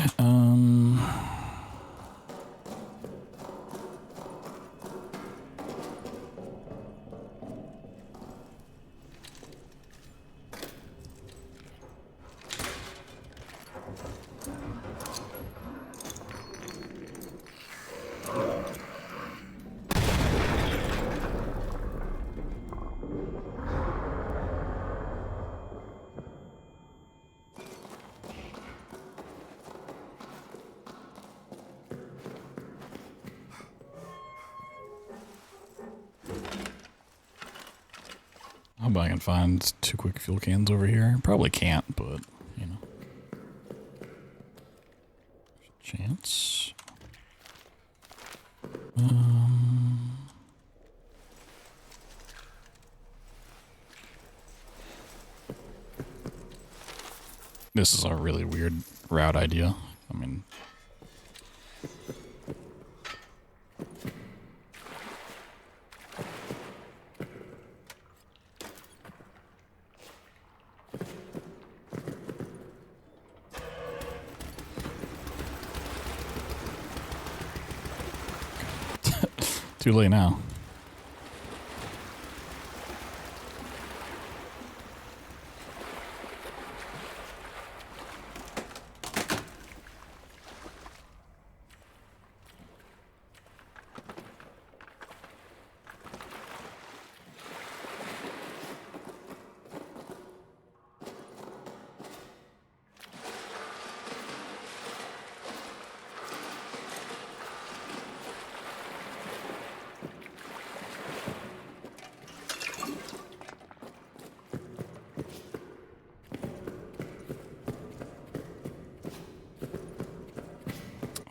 I hope I can find 2 quick fuel cans over here. Probably can't, but, you know. Chance. This is a really weird route idea. I mean... Too late now.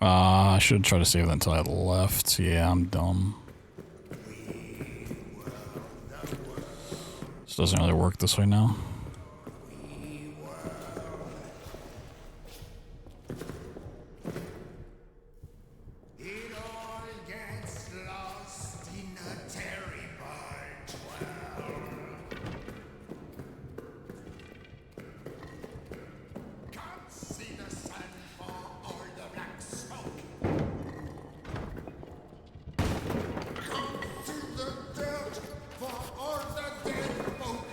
I should try to save that until I left. Yeah, I'm dumb. This doesn't really work this way now. It all gets lost in a terrible twirl. Can't see the sun for all the black smoke. Can't see the dirt for all the dead folk.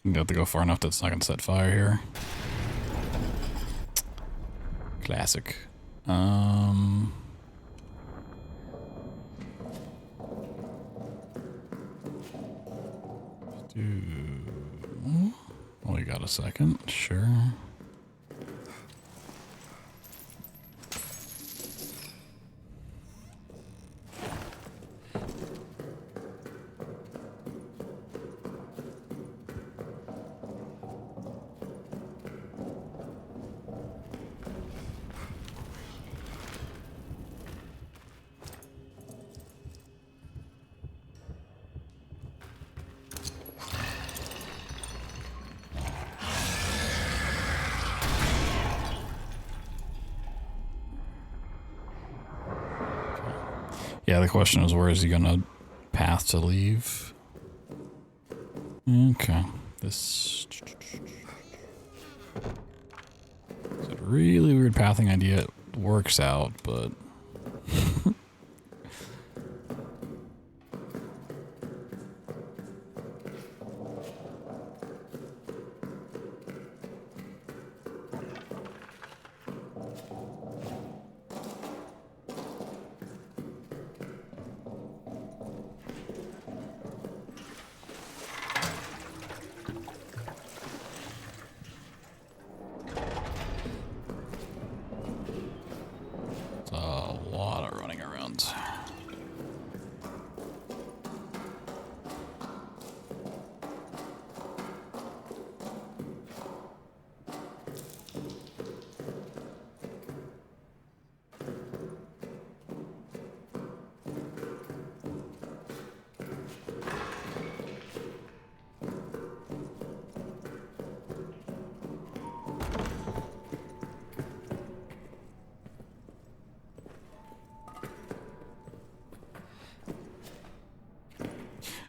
You have to go far enough that it's not gonna set fire here. Classic. We got a second, sure. Yeah, the question is, where is he gonna path to leave? Okay, this it's a really weird pathing idea. It works out, but it's a lot of running around.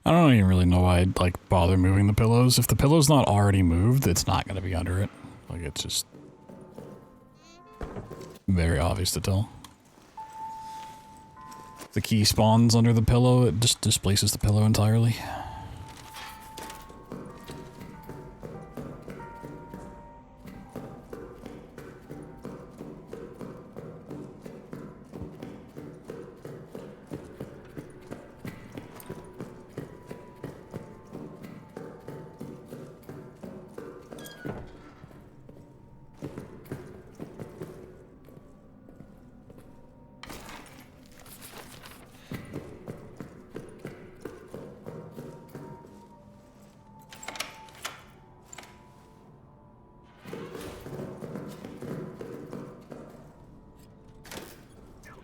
I don't even really know why I'd like bother moving the pillows. If the pillow's not already moved, it's not going to be under it. Like, it's just very obvious to tell. If the key spawns under the pillow, it just displaces the pillow entirely.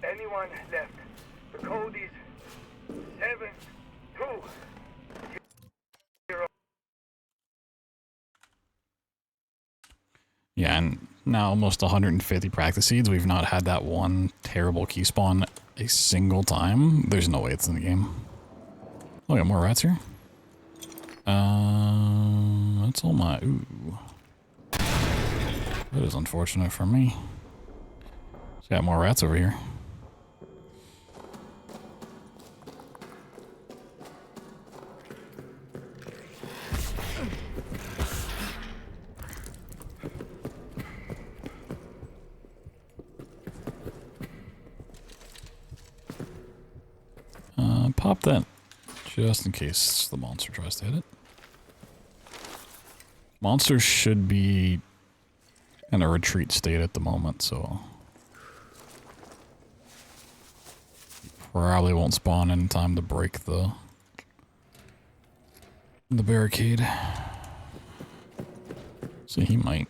Anyone left? The code is 720. Yeah, and now almost 150 practice seeds. We've not had that one terrible key spawn a single time. There's no way it's in the game. Oh, we got more rats here. That's all my. Ooh, that is unfortunate for me. Got more rats over here. Pop that just in case the monster tries to hit it. Monsters should be in a retreat state at the moment, so probably won't spawn in time to break the barricade. So he might.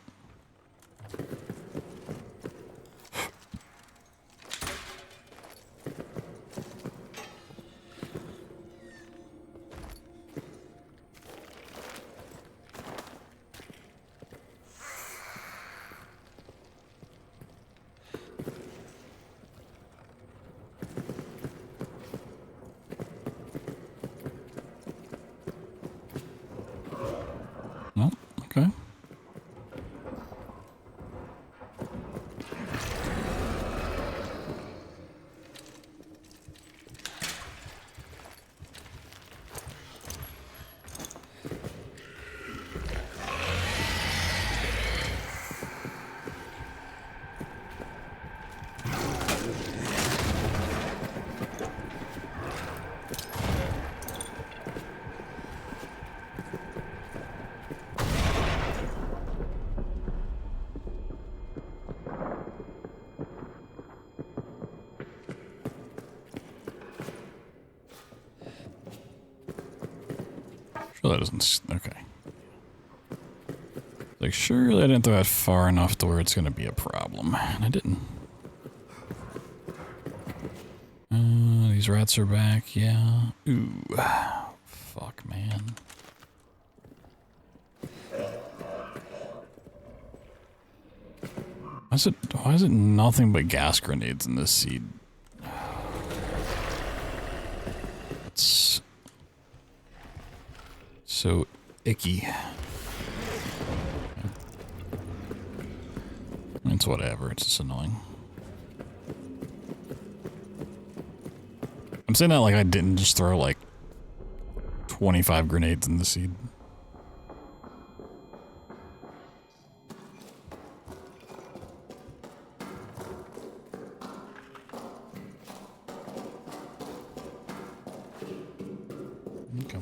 No? Okay. Sure that doesn't... Okay. Like, surely I didn't throw that far enough to where it's gonna be a problem. And I didn't. These rats are back, yeah. Ooh. Fuck, man. Why is it nothing but gas grenades in this seed? It's so icky. It's whatever, it's just annoying. I'm saying that like I didn't just throw like 25 grenades in the seed. Okay.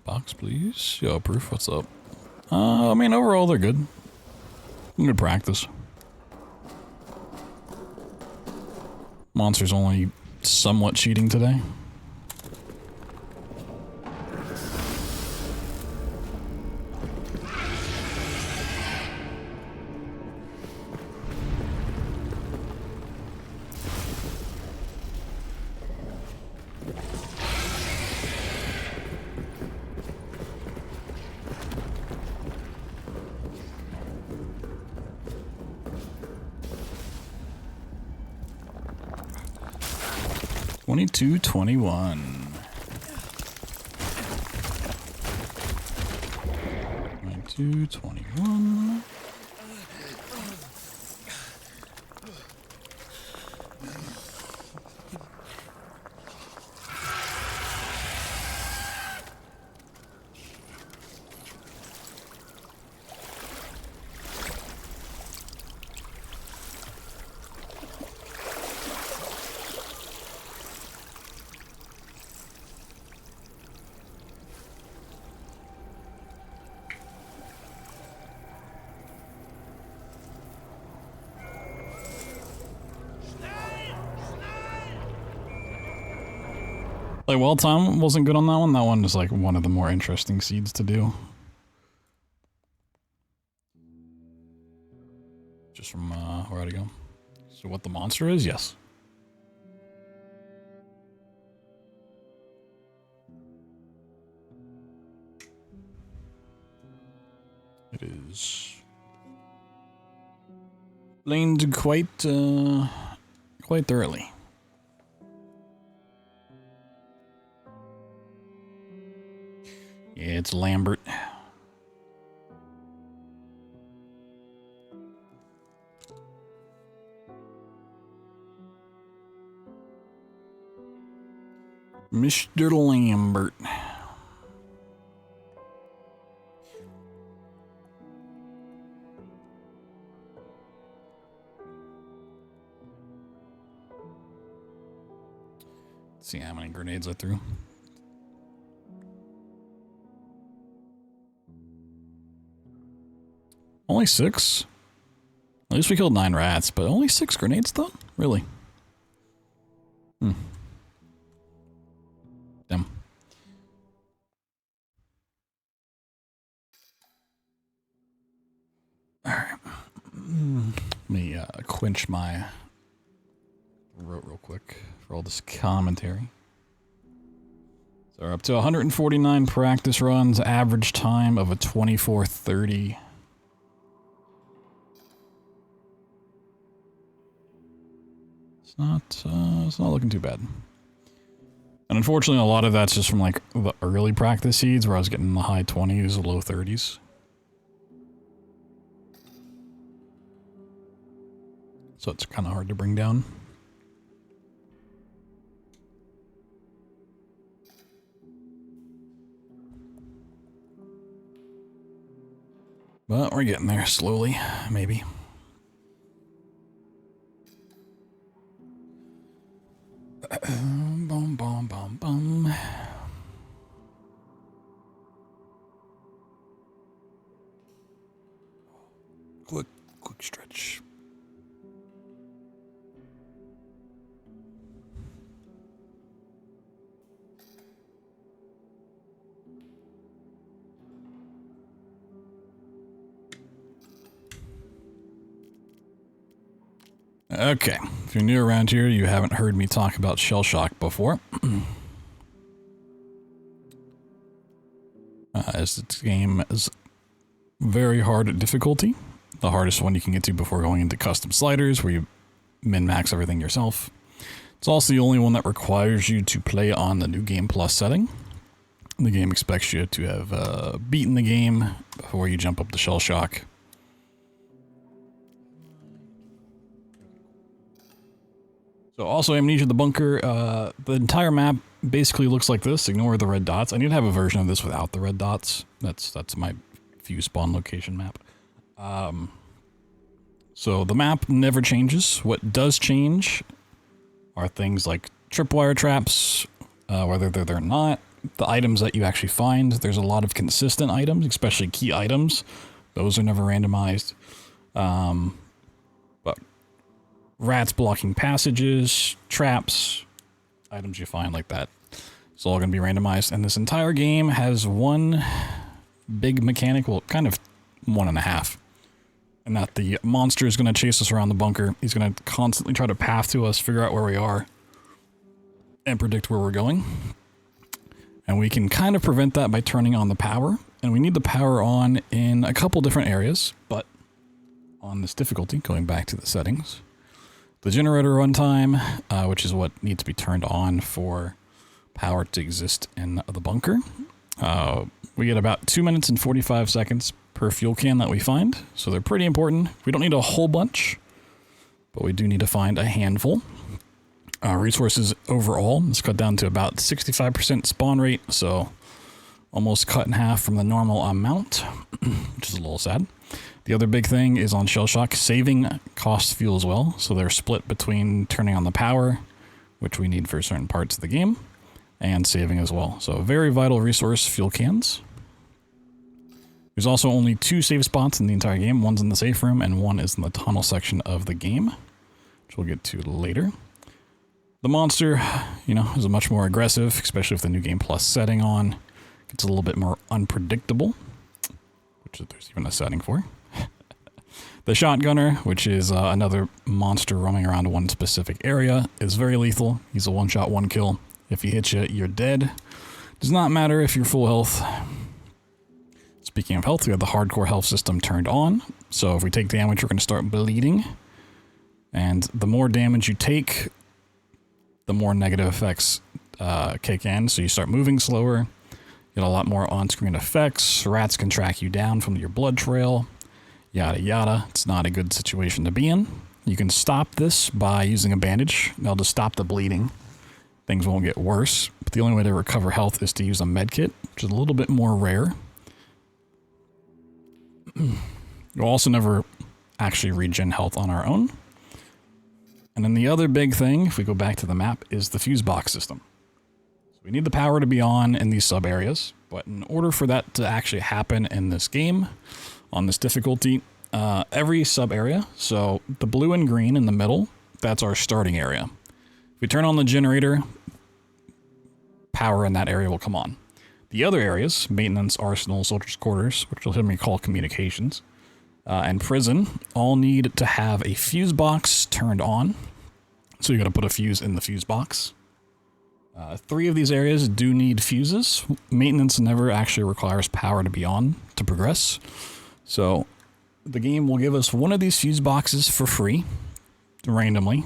Box, please. Yo, proof, what's up? I mean, overall, they're good. Good practice. Monster's only somewhat cheating today. Two 21. 22-21. Like, well, time wasn't good on that one. That one is like one of the more interesting seeds to do. Just from, where'd it go? So what the monster is? Yes. It is blamed quite thoroughly. Yeah, it's Lambert. Mr. Lambert. Let's see how many grenades I threw. Only 6? At least we killed 9 rats, but only 6 grenades though? Really? Damn. Alright. Let me quench my throat real quick for all this commentary. So we're up to 149 practice runs, average time of a 24:30. It's not looking too bad. And unfortunately, a lot of that's just from like the early practice seeds where I was getting in the high 20s, low 30s. So it's kind of hard to bring down. But we're getting there slowly, maybe. Boom, boom, boom, boom. Quick stretch. Okay, if you're new around here, you haven't heard me talk about ShellShock before. As this game is very hard at difficulty. The hardest one you can get to before going into custom sliders, where you min-max everything yourself. It's also the only one that requires you to play on the New Game Plus setting. The game expects you to have beaten the game before you jump up to ShellShock. So also Amnesia the Bunker, the entire map basically looks like this. Ignore the red dots. I need to have a version of this without the red dots. That's my fuse spawn location map. So the map never changes. What does change are things like tripwire traps, whether they're there or not. The items that you actually find. There's a lot of consistent items, especially key items. Those are never randomized. But rats blocking passages, traps, items you find like that. It's all going to be randomized. And this entire game has one big mechanic, well, kind of one and a half. And that the monster is going to chase us around the bunker. He's going to constantly try to path to us, figure out where we are, and predict where we're going. And we can kind of prevent that by turning on the power. And we need the power on in a couple different areas, but on this difficulty, going back to the settings, the generator runtime, which is what needs to be turned on for power to exist in the bunker. We get about 2 minutes and 45 seconds per fuel can that we find, so they're pretty important. We don't need a whole bunch, but we do need to find a handful. Resources overall is cut down to about 65% spawn rate, so almost cut in half from the normal amount, which is a little sad. The other big thing is on ShellShock, saving costs fuel as well, so they're split between turning on the power, which we need for certain parts of the game, and saving as well. So a very vital resource, fuel cans. There's also only 2 save spots in the entire game. One's in the safe room, and one is in the tunnel section of the game, which we'll get to later. The monster, you know, is much more aggressive, especially with the New Game Plus setting on. It's a little bit more unpredictable, which there's even a setting for. The shotgunner, which is another monster roaming around one specific area, is very lethal. He's a one-shot, one-kill. If he hits you, you're dead. Does not matter if you're full health. Speaking of health, we have the hardcore health system turned on. So if we take damage, we're going to start bleeding. And the more damage you take, the more negative effects kick in. So you start moving slower. You get a lot more on-screen effects. Rats can track you down from your blood trail. Yada yada. It's not a good situation to be in. You can stop this by using a bandage. That'll just stop the bleeding. Things won't get worse. But the only way to recover health is to use a med kit, which is a little bit more rare. You'll also never actually regen health on our own. And then the other big thing, if we go back to the map, is the fuse box system. So we need the power to be on in these sub areas, but in order for that to actually happen in this game, on this difficulty, every sub area, so the blue and green in the middle, that's our starting area. If we turn on the generator, power in that area will come on. The other areas, maintenance, arsenal, soldiers' quarters, which you'll hear me call communications, and prison, all need to have a fuse box turned on. So you got to put a fuse in the fuse box. 3 of these areas do need fuses. Maintenance never actually requires power to be on to progress. So the game will give us one of these fuse boxes for free, randomly.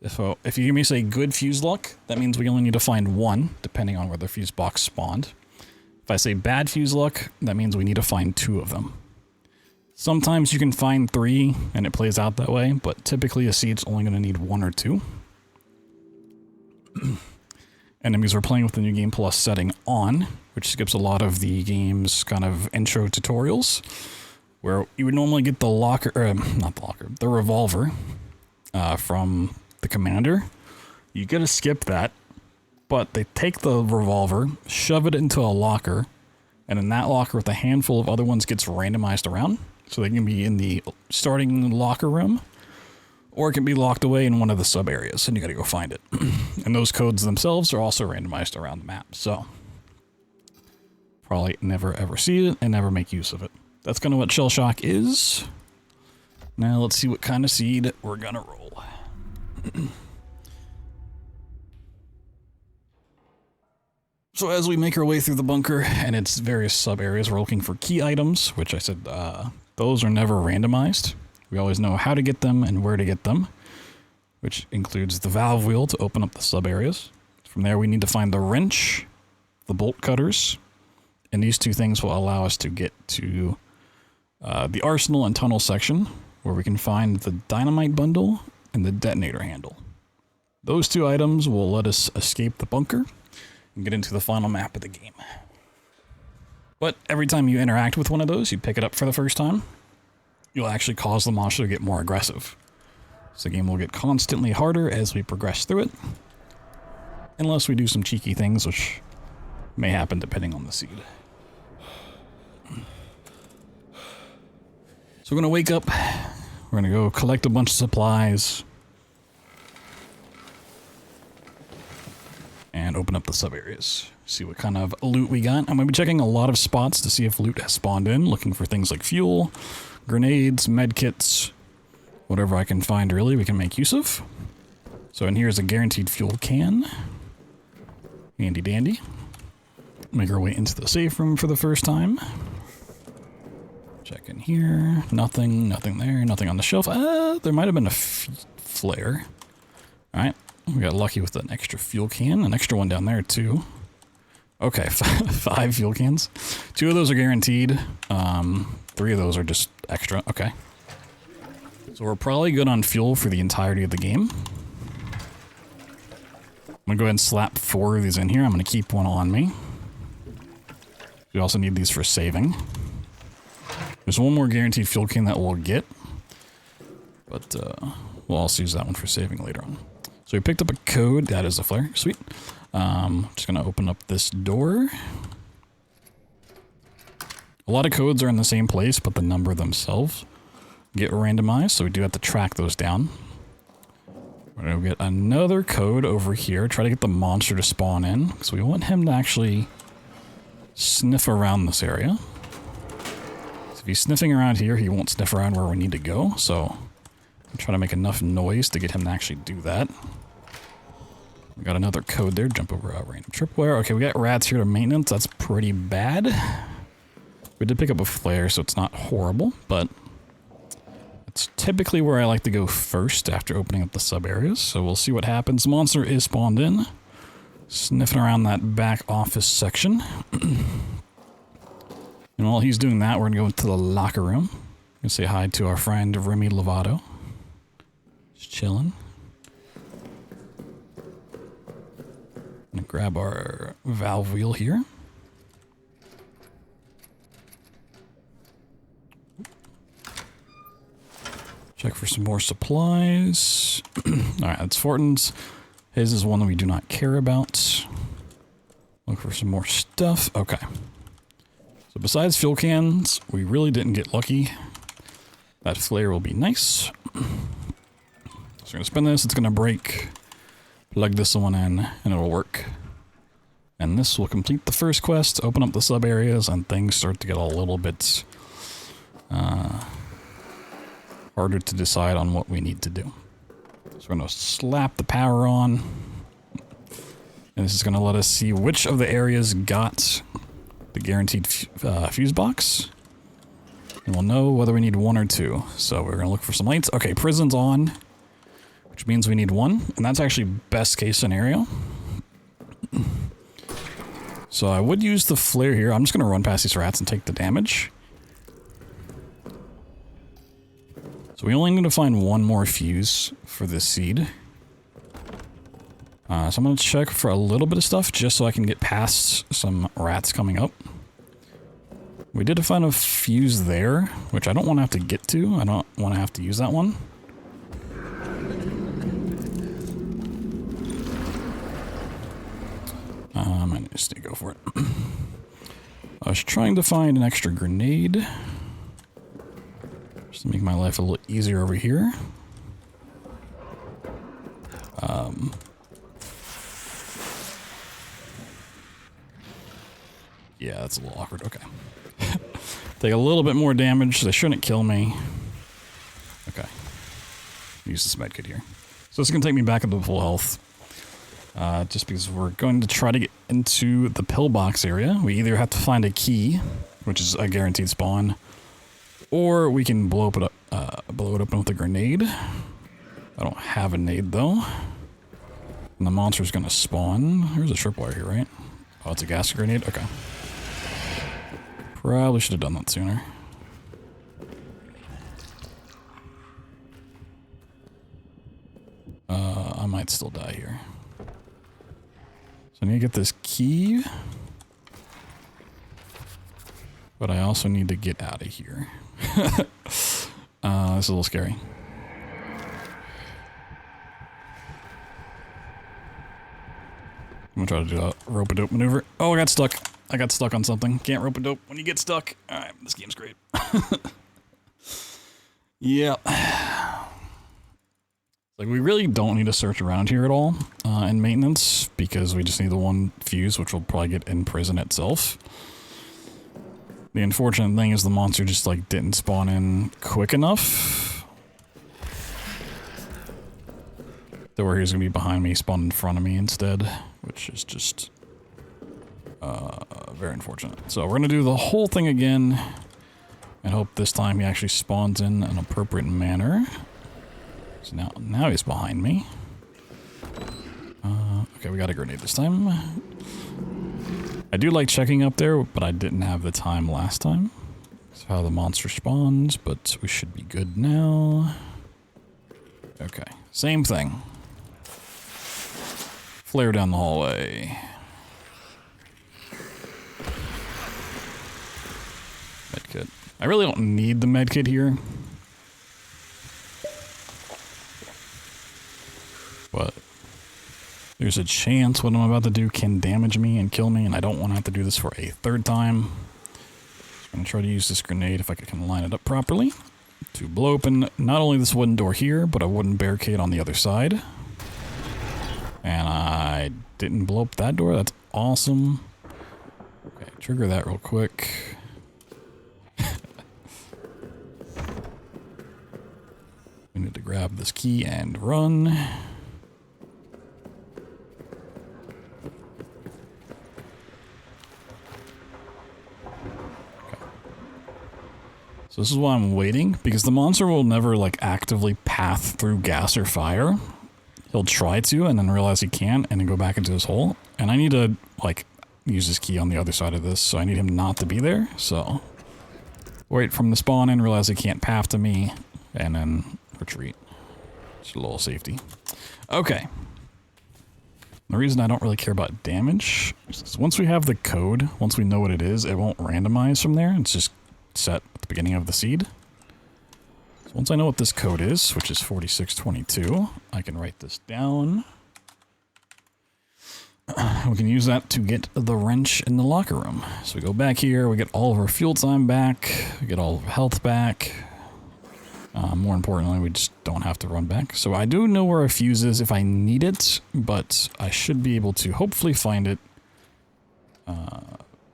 If you hear me say good fuse luck, that means we only need to find 1, depending on where the fuse box spawned. If I say bad fuse luck, that means we need to find 2 of them. Sometimes you can find 3 and it plays out that way, but typically a seed's only going to need 1 or 2. Enemies are playing with the New Game Plus setting on, which skips a lot of the game's kind of intro tutorials, where you would normally get the the revolver from the commander. You gotta skip that, but they take the revolver, shove it into a locker, and in that locker with a handful of other ones gets randomized around. So they can be in the starting locker room, or it can be locked away in one of the sub areas, and you gotta go find it. And those codes themselves are also randomized around the map, so probably never ever see it and never make use of it. That's kind of what ShellShock is. Now let's see what kind of seed we're gonna roll. So as we make our way through the bunker and its various sub-areas, we're looking for key items, which I said those are never randomized. We always know how to get them and where to get them, which includes the valve wheel to open up the sub-areas. From there we need to find the wrench, the bolt cutters, and these two things will allow us to get to the arsenal and tunnel section, where we can find the dynamite bundle and the detonator handle. Those two items will let us escape the bunker and get into the final map of the game. But every time you interact with one of those, you pick it up for the first time, you'll actually cause the monster to get more aggressive. So the game will get constantly harder as we progress through it, unless we do some cheeky things, which may happen depending on the seed. So we're gonna wake up, we're gonna go collect a bunch of supplies, and open up the sub areas. See what kind of loot we got. I'm gonna be checking a lot of spots to see if loot has spawned in, looking for things like fuel, grenades, med kits, whatever I can find really we can make use of. So in here is a guaranteed fuel can. Handy dandy. Make our way into the safe room for the first time. Check in here. Nothing, nothing there, nothing on the shelf. There might have been a flare. Alright. We got lucky with an extra fuel can, an extra one down there too. Okay, 5 fuel cans. 2 of those are guaranteed. 3 of those are just extra. Okay. So we're probably good on fuel for the entirety of the game. I'm gonna go ahead and slap 4 of these in here. I'm gonna keep one on me. We also need these for saving. There's one more guaranteed fuel can that we'll get, but we'll also use that one for saving later on. So we picked up a code. That is a flare. Sweet. Just gonna open up this door. A lot of codes are in the same place, but the number themselves get randomized, so we do have to track those down. We're gonna get another code over here. Try to get the monster to spawn in, so we want him to actually sniff around this area. So if he's sniffing around here, he won't sniff around where we need to go, so I'm trying to make enough noise to get him to actually do that. We got another code there. Jump over a random tripwire. Okay, we got rats here to maintenance. That's pretty bad. We did pick up a flare, so it's not horrible, but it's typically where I like to go first after opening up the sub areas. So we'll see what happens. Monster is spawned in, sniffing around that back office section. And while he's doing that, we're gonna go into the locker room. Gonna say hi to our friend Remy Lovato. Just chilling. Gonna grab our valve wheel here. Check for some more supplies. Alright, that's Fortin's. His is one that we do not care about. Look for some more stuff. Okay. So besides fuel cans, we really didn't get lucky. That flare will be nice. So we're gonna spin this, it's gonna break. Plug this one in, and it'll work. And this will complete the first quest, open up the sub areas, and things start to get a little bit harder to decide on what we need to do. So we're gonna slap the power on. And this is gonna let us see which of the areas got the guaranteed fuse box. And we'll know whether we need 1 or 2. So we're gonna look for some lights. Okay, prison's on, which means we need 1, and that's actually best case scenario. So I would use the flare here. I'm just gonna run past these rats and take the damage. So we only need to find 1 more fuse for this seed. So I'm gonna check for a little bit of stuff just so I can get past some rats coming up. We did find a fuse there, which I don't want to have to get to. I don't want to have to use that one. I just need to go for it. I was trying to find an extra grenade. Just to make my life a little easier over here. Yeah, that's a little awkward. Okay. Take a little bit more damage. They shouldn't kill me. Okay. Use this medkit here. So this is going to take me back into full health. Just because we're going to try to get into the pillbox area. We either have to find a key, which is a guaranteed spawn, or we can blow it open with a grenade. I don't have a nade though. And the monster's going to spawn. There's a tripwire here, right? Oh, it's a gas grenade? Okay. Probably should have done that sooner. I might still die here. So I need to get this key. But I also need to get out of here. This is a little scary. I'm gonna try to do a rope-a-dope maneuver. Oh, I got stuck. I got stuck on something. Can't rope-a-dope when you get stuck. Alright, this game's great. Yeah. Like, we really don't need to search around here at all in maintenance, because we just need the one fuse, which will probably get in prison itself. The unfortunate thing is the monster just, like, didn't spawn in quick enough. To where he's gonna be behind me, spawn in front of me instead, which is just very unfortunate. So we're gonna do the whole thing again and hope this time he actually spawns in an appropriate manner. So now he's behind me. Okay, we got a grenade this time. I do like checking up there, but I didn't have the time last time. That's how the monster spawns, but we should be good now. Okay, same thing. Flare down the hallway. Medkit. I really don't need the medkit here. But there's a chance what I'm about to do can damage me and kill me, and I don't want to have to do this for a third time. I'm going to try to use this grenade if I can line it up properly to blow open not only this wooden door here, but a wooden barricade on the other side. And I didn't blow up that door. That's awesome. Okay, trigger that real quick. We need to grab this key and run. So this is why I'm waiting, because the monster will never, like, actively path through gas or fire. He'll try to, and then realize he can't, and then go back into his hole. And I need to, like, use this key on the other side of this, so I need him not to be there. So wait from the spawn in, realize he can't path to me, and then retreat. Just a little safety. Okay. The reason I don't really care about damage is once we have the code, once we know what it is, it won't randomize from there. It's just set at the beginning of the seed. So once I know what this code is, which is 4622, I can write this down. We can use that to get the wrench in the locker room. So we go back here, we get all of our fuel time back, we get all of our health back. More importantly, we just don't have to run back. So I do know where our fuse is if I need it, but I should be able to hopefully find it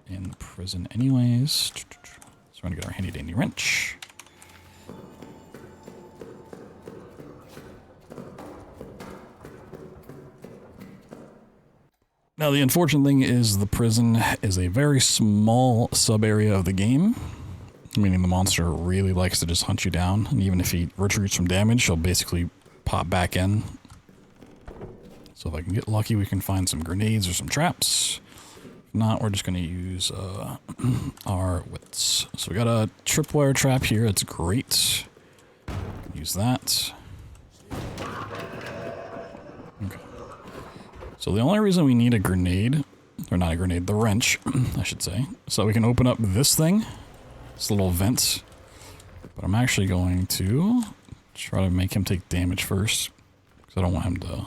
in prison anyways. So we're gonna get our handy dandy wrench. Now the unfortunate thing is the prison is a very small sub-area of the game, meaning the monster really likes to just hunt you down, and even if he retreats from damage, he'll basically pop back in. So if I can get lucky, we can find some grenades or some traps. If not, we're just going to use our wits. So we got a tripwire trap here, it's great. Use that. Okay. So the only reason we need a grenade, or not a grenade, the wrench, I should say, so we can open up this thing. This little vent, but I'm actually going to try to make him take damage first, because I don't want him to.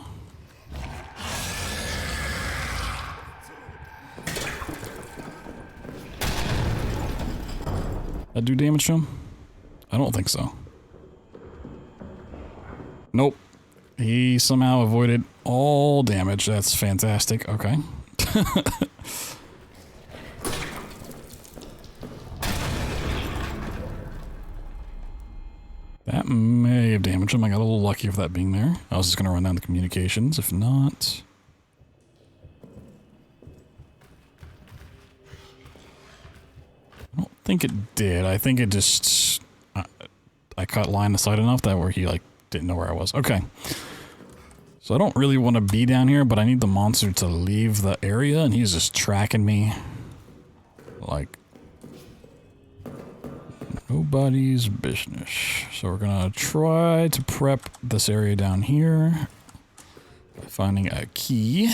That do damage to him? I don't think so. Nope. He somehow avoided all damage. That's fantastic. Okay. That may have damaged him. I got a little lucky with that being there. I was just going to run down the communications. If not... I don't think it did. I think it just... I caught line of sight enough that where he, like, didn't know where I was. Okay. So I don't really want to be down here, but I need the monster to leave the area, and he's just tracking me. Like... nobody's business. So we're gonna try to prep this area down here by finding a key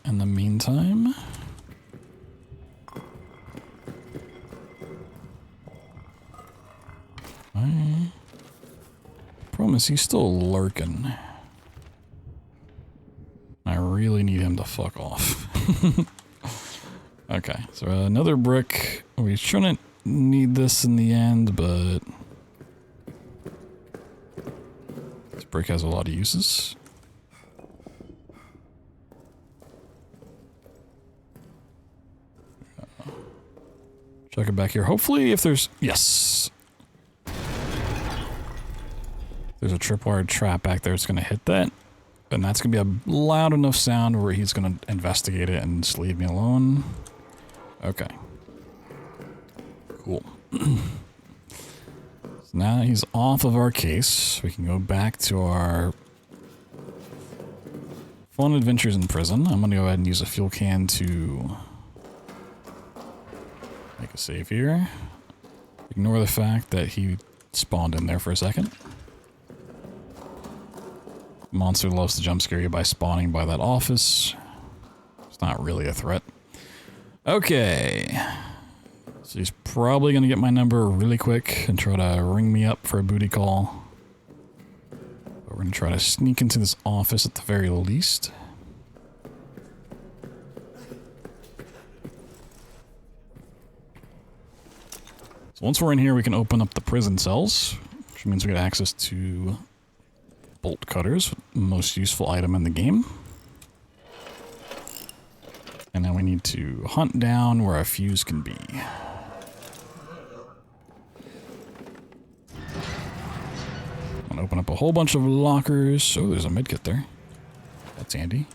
in the meantime. Problem is he's still lurking. I really need him to fuck off. Okay, so another brick. We shouldn't need this in the end, but this brick has a lot of uses. Check it back here. Hopefully if there's... yes! There's a tripwire trap back there. It's going to hit that. And that's going to be a loud enough sound where he's going to investigate it and just leave me alone. Okay. Cool. So now he's off of our case. We can go back to our fun adventures in prison. I'm going to go ahead and use a fuel can to make a save here. Ignore the fact that he spawned in there for a second. Monster loves to jump scare you by spawning by that office. It's not really a threat. Okay. So he's probably going to get my number really quick and try to ring me up for a booty call. But we're going to try to sneak into this office at the very least. So once we're in here, we can open up the prison cells, which means we get access to bolt cutters, most useful item in the game. And then we need to hunt down where a fuse can be. I'm gonna open up a whole bunch of lockers. Oh, there's a medkit there. That's handy.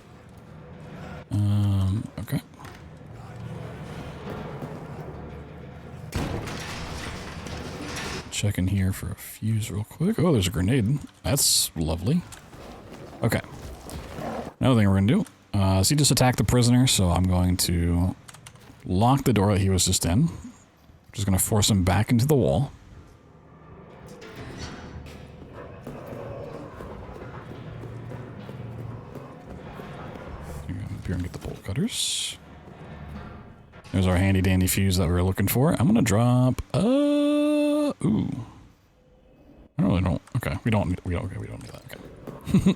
Okay. Check in here for a fuse real quick. Oh, there's a grenade. That's lovely. Okay. Another thing we're gonna do. So he just attacked the prisoner, so I'm going to lock the door that he was just in. Just gonna force him back into the wall. Up here and get the bolt cutters. There's our handy dandy fuse that we were looking for. I'm gonna drop ooh. I really don't. Okay, we don't need that. Okay.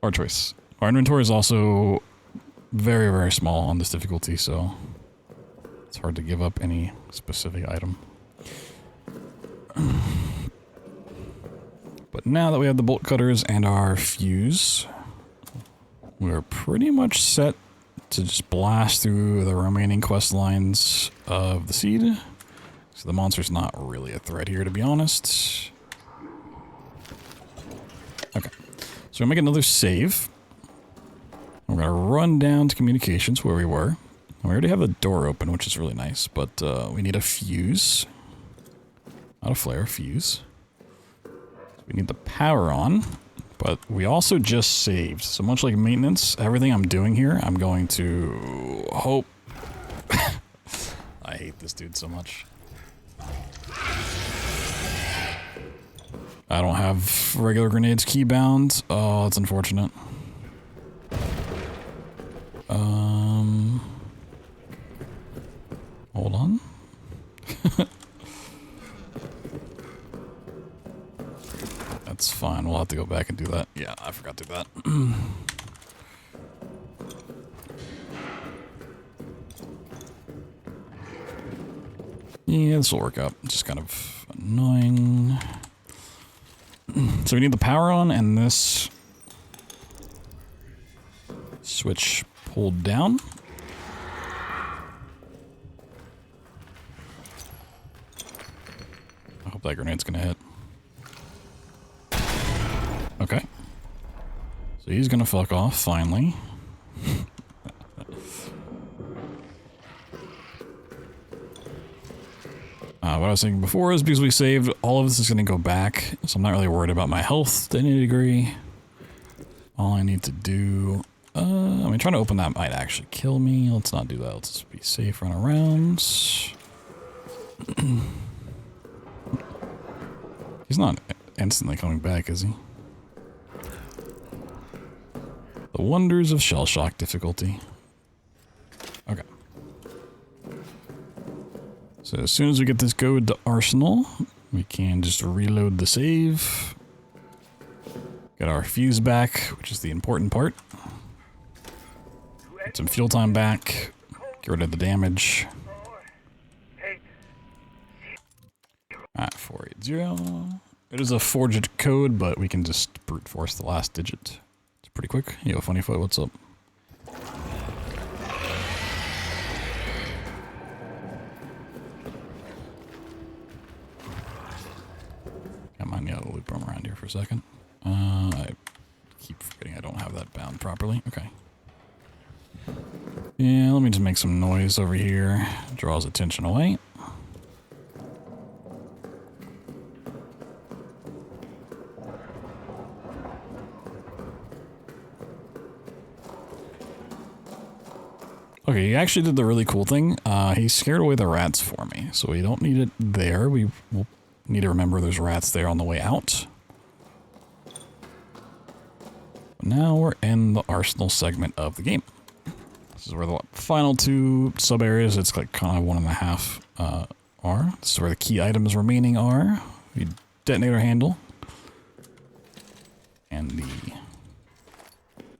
Our choice. Our inventory is also very, very small on this difficulty, so it's hard to give up any specific item. But now that we have the bolt cutters and our fuse, we're pretty much set to just blast through the remaining quest lines of the seed. So the monster's not really a threat here, to be honest. Okay. So we're gonna make another save. We're gonna run down to communications where we were. We already have the door open, which is really nice, but we need a fuse. Not a flare, fuse. We need the power on, but we also just saved. So much like maintenance, everything I'm doing here, I'm going to hope... I hate this dude so much. I don't have regular grenades keybound. Oh, that's unfortunate. Hold on. That's fine. We'll have to go back and do that. Yeah, I forgot to do that. Yeah, this will work out. Just kind of annoying. So we need the power on and this switch pulled down. I hope that grenade's gonna hit. Okay. So he's gonna fuck off, finally. What I was thinking before is because we saved, all of this is gonna go back, so I'm not really worried about my health to any degree. All I need to do... I mean, trying to open that might actually kill me. Let's not do that. Let's just be safe, run around. He's not instantly coming back, is he? The wonders of ShellShock difficulty. Okay. So as soon as we get this code to Arsenal, we can just reload the save. Get our fuse back, which is the important part. Get some fuel time back. Get rid of the damage. Alright, 480. It is a forged code, but we can just brute force the last digit. It's pretty quick. Yo, Funnyfoot, what's up? Got my yellow loop room around here for a second. I keep forgetting I don't have that bound properly. Okay. Yeah, let me just make some noise over here. Draws attention away. Okay, he actually did the really cool thing. He scared away the rats for me, so we don't need it there. We will need to remember there's rats there on the way out. But now we're in the Arsenal segment of the game. This is where the final two sub-areas, it's like kind of 1.5 are. This is where the key items remaining are. The detonator handle. And the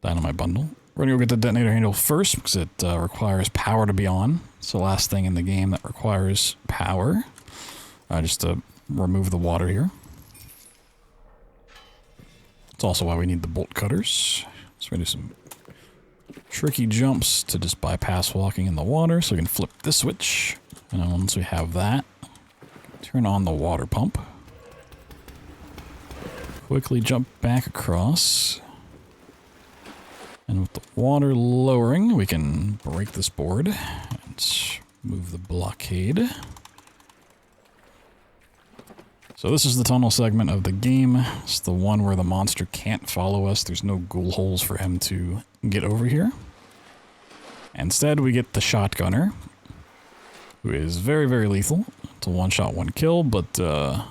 dynamite bundle. We're gonna go get the detonator handle first because it requires power to be on. It's the last thing in the game that requires power. Just to remove the water here. It's also why we need the bolt cutters. So we're gonna do some tricky jumps to just bypass walking in the water. So we can flip this switch. And then once we have that, turn on the water pump. Quickly jump back across. And with the water lowering, we can break this board and move the blockade. So this is the tunnel segment of the game. It's the one where the monster can't follow us. There's no ghoul holes for him to get over here. Instead, we get the shotgunner, who is very, very lethal. It's a one-shot, one-kill, but got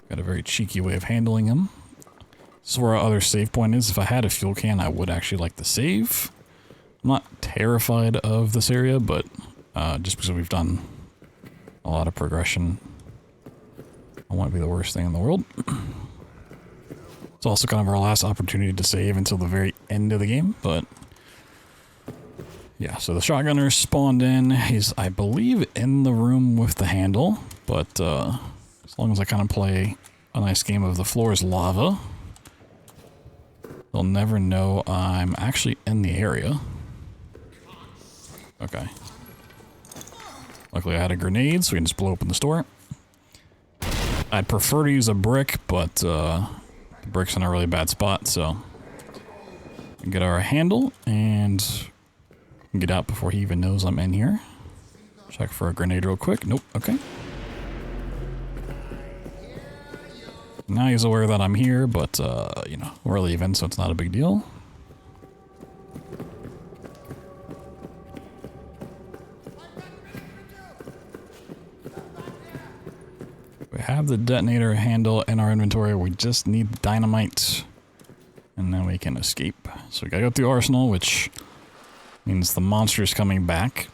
a very cheeky way of handling him. This is where our other save point is. If I had a fuel can, I would actually like to save. I'm not terrified of this area, but just because we've done a lot of progression, I want to be the worst thing in the world. It's also kind of our last opportunity to save until the very end of the game, but yeah, so the shotgunner spawned in. He's, I believe, in the room with the handle, but as long as I kind of play a nice game of the floor is lava, they'll never know I'm actually in the area. Okay. Luckily I had a grenade, so we can just blow open the store. I'd prefer to use a brick, but the brick's in a really bad spot, so we can get our handle and get out before he even knows I'm in here. Check for a grenade real quick. Nope. Okay. Now he's aware that I'm here, but, you know, we're leaving, so it's not a big deal. We have the detonator handle in our inventory. We just need dynamite, and then we can escape. So we gotta go through Arsenal, which means the monster's coming back.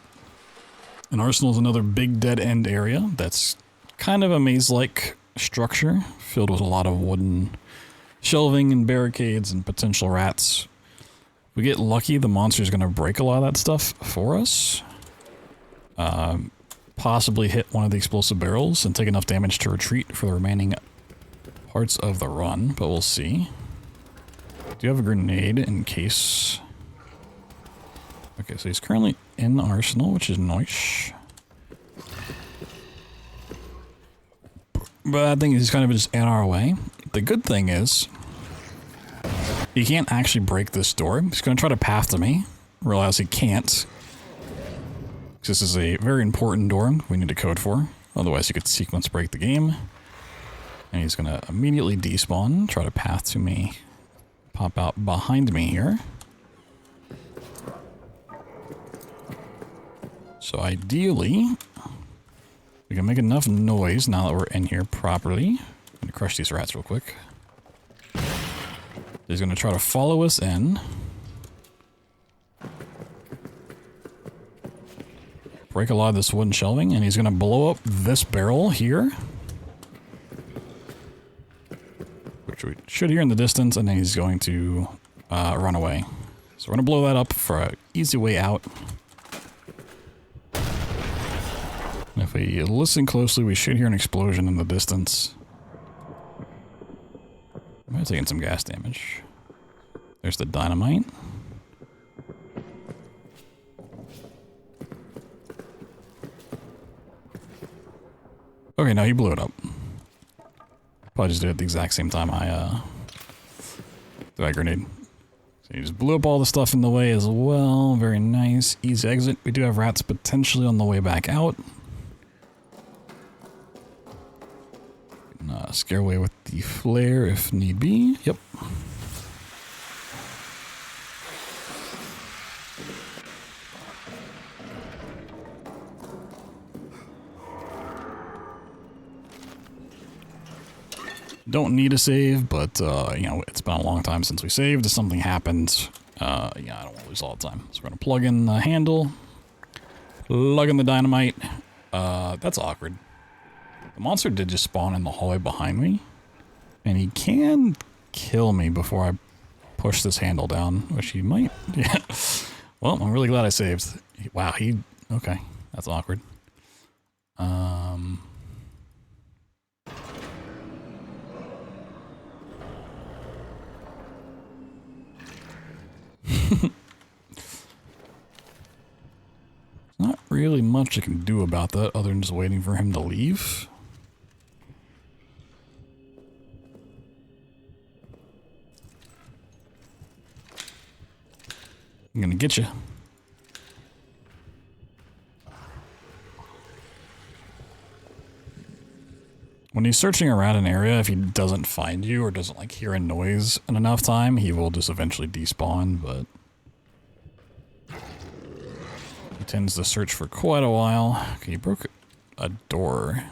And Arsenal is another big dead-end area that's kind of a maze-like structure, filled with a lot of wooden shelving and barricades and potential rats. If we get lucky, the monster's gonna break a lot of that stuff for us. Possibly hit one of the explosive barrels and take enough damage to retreat for the remaining parts of the run, but we'll see. Do you have a grenade in case? Okay, so he's currently in the arsenal, which is nice. But I think he's kind of just in our way. The good thing is, he can't actually break this door. He's going to try to path to me. Realize he can't. This is a very important door we need a code for. Otherwise, he could sequence break the game. And he's going to immediately despawn, try to path to me. Pop out behind me here. So ideally, we can make enough noise now that we're in here properly. I'm going to crush these rats real quick. He's going to try to follow us in. Break a lot of this wooden shelving, and he's going to blow up this barrel here. Which we should hear in the distance, and then he's going to run away. So we're going to blow that up for an easy way out. And if we listen closely, we should hear an explosion in the distance. I'm taking some gas damage. There's the dynamite. Okay, no, he blew it up. Probably just did it at the exact same time I did that grenade. So he just blew up all the stuff in the way as well. Very nice. Easy exit. We do have rats potentially on the way back out. Scare away with the flare if need be. Yep. Don't need a save, but you know, it's been a long time since we saved. If something happens, yeah, I don't want to lose all the time. So we're gonna plug in the handle, plug in the dynamite. That's awkward. The monster did just spawn in the hallway behind me, and he can kill me before I push this handle down, which he might. Yeah. Well, I'm really glad I saved. Wow, okay, that's awkward. Not really much I can do about that other than just waiting for him to leave. I'm gonna get you. When he's searching around an area, if he doesn't find you or doesn't like hear a noise in enough time, he will just eventually despawn, but he tends to search for quite a while. Okay, he broke a door.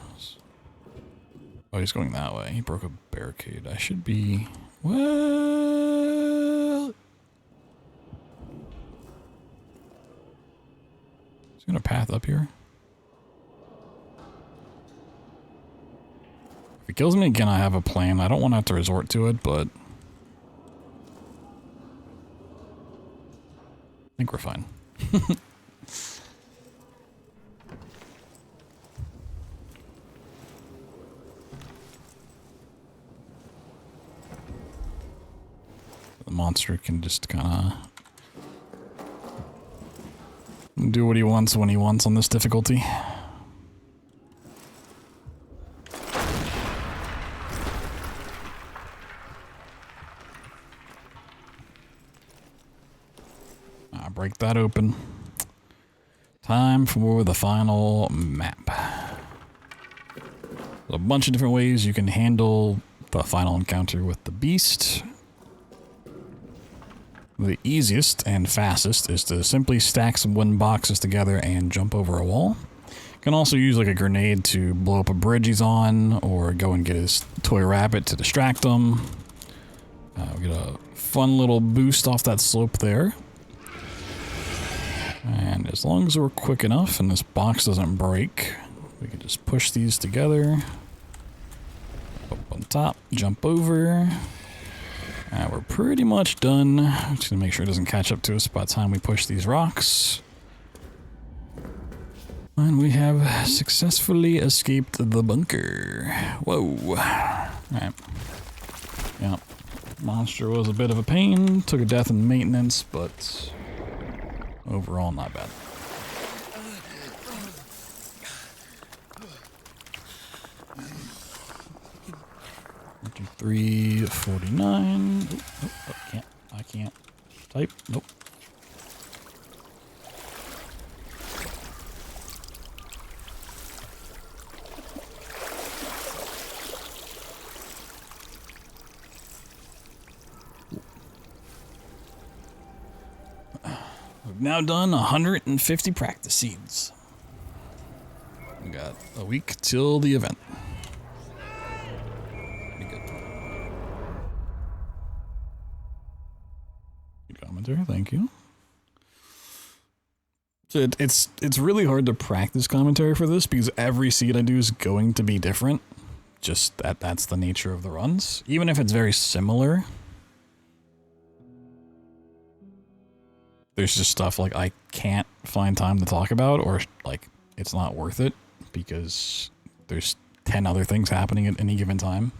Oh, he's going that way. He broke a barricade. I should be... What? He's gonna path up here. If he kills me again, I have a plan. I don't want to have to resort to it, but I think we're fine. The monster can just kind of do what he wants when he wants on this difficulty. Break that open. Time for the final map. There's a bunch of different ways you can handle the final encounter with the beast. The easiest and fastest is to simply stack some wooden boxes together and jump over a wall. You can also use like a grenade to blow up a bridge he's on, or go and get his toy rabbit to distract him. We get a fun little boost off that slope there. And as long as we're quick enough and this box doesn't break, we can just push these together. Up on top, jump over. And we're pretty much done. I'm just gonna make sure it doesn't catch up to us by the time we push these rocks. And we have successfully escaped the bunker. Whoa. Alright. Yeah. Monster was a bit of a pain. Took a death in maintenance, but overall not bad. 349. Oh, I can't type. Nope. We've now done 150 practice seeds. We got a week till the event. Commentary, thank you. So it's really hard to practice commentary for this because every seed I do is going to be different. Just that's the nature of the runs. Even if it's very similar, there's just stuff like I can't find time to talk about, or like it's not worth it because there's 10 other things happening at any given time.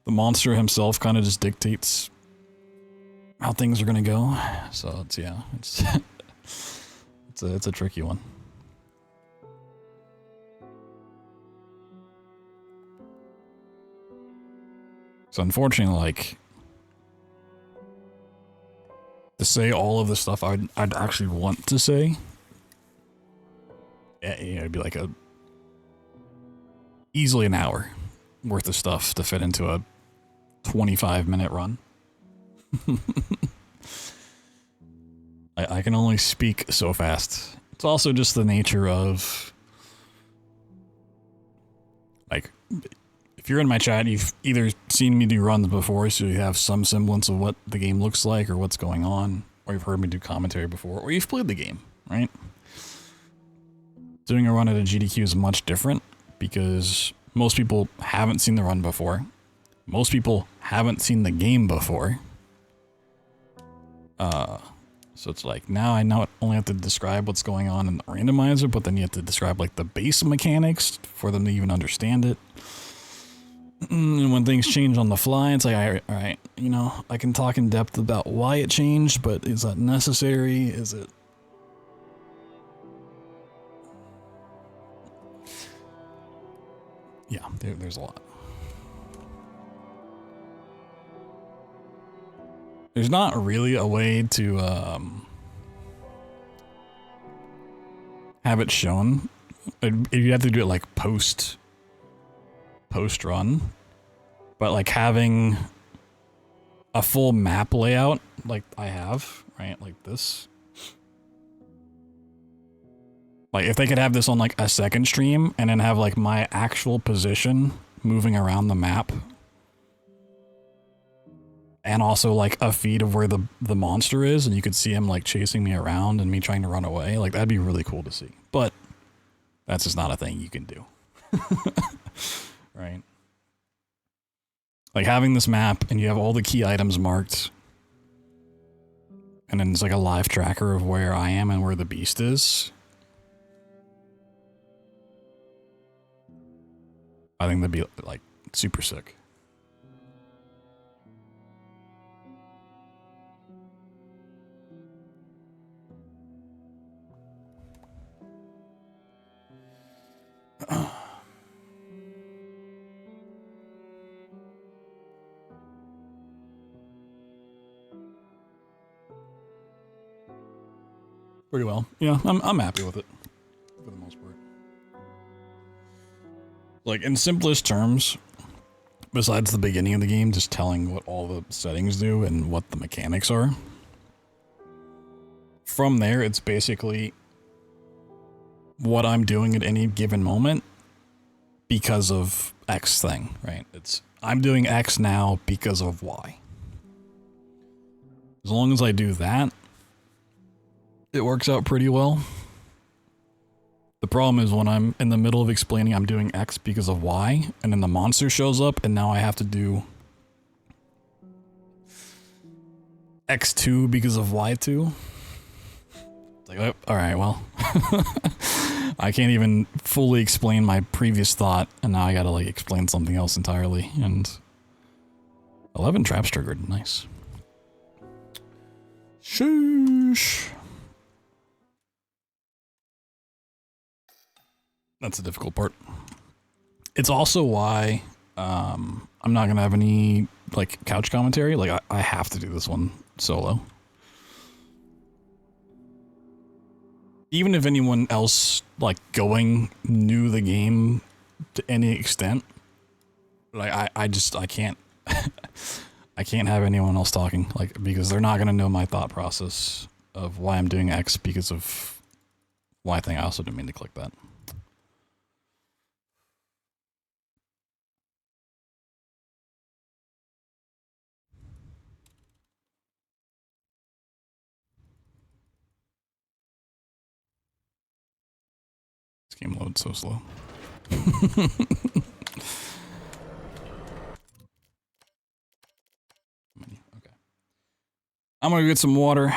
The monster himself kind of just dictates how things are gonna go, so it's it's a tricky one. So unfortunately, like, to say all of the stuff I'd actually want to say, it'd be like easily an hour worth of stuff to fit into a 25-minute run. I can only speak so fast. It's also just the nature of, like, if you're in my chat, you've either seen me do runs before, so you have some semblance of what the game looks like or what's going on, or you've heard me do commentary before, or you've played the game, right? Doing a run at a GDQ is much different because most people haven't seen the run before. Most people haven't seen the game before. So it's like, now I not only have to describe what's going on in the randomizer, but then you have to describe like the base mechanics for them to even understand it. And when things change on the fly, it's like, all right, you know, I can talk in depth about why it changed, but is that necessary? Is it? Yeah, there's a lot. There's not really a way to have it shown. You have to do it like post run, but like having a full map layout like I have, right? Like this. Like if they could have this on like a second stream and then have like my actual position moving around the map. And also like a feed of where the monster is, and you could see him like chasing me around and me trying to run away. Like that'd be really cool to see. But that's just not a thing you can do. Right? Like having this map and you have all the key items marked. And then it's like a live tracker of where I am and where the beast is. I think that'd be like super sick. Pretty well. Yeah, I'm happy with it for the most part. Like in simplest terms, besides the beginning of the game, just telling what all the settings do and what the mechanics are. From there, it's basically what I'm doing at any given moment because of X thing, right? It's I'm doing X now because of Y. As long as I do that, it works out pretty well. The problem is when I'm in the middle of explaining I'm doing X because of Y, and then the monster shows up, and now I have to do X2 because of Y2. It's like, oh, all right, well, I can't even fully explain my previous thought, and now I gotta like explain something else entirely. And 11 traps triggered, nice. Shoosh. That's the difficult part. It's also why I'm not gonna have any like couch commentary. Like I have to do this one solo. Even if anyone else like going knew the game to any extent, like I can't I can't have anyone else talking, like, because they're not gonna know my thought process of why I'm doing X because of Y thing. I also didn't mean to click that. This game loads so slow. Okay. I'm gonna get some water,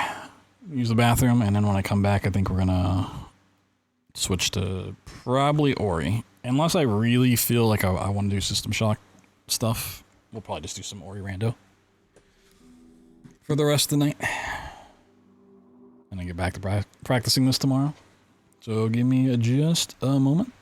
use the bathroom, and then when I come back, I think we're gonna switch to probably Ori. Unless I really feel like I want to do System Shock stuff, we'll probably just do some Ori rando for the rest of the night. And then get back to practicing this tomorrow. So give me just a moment.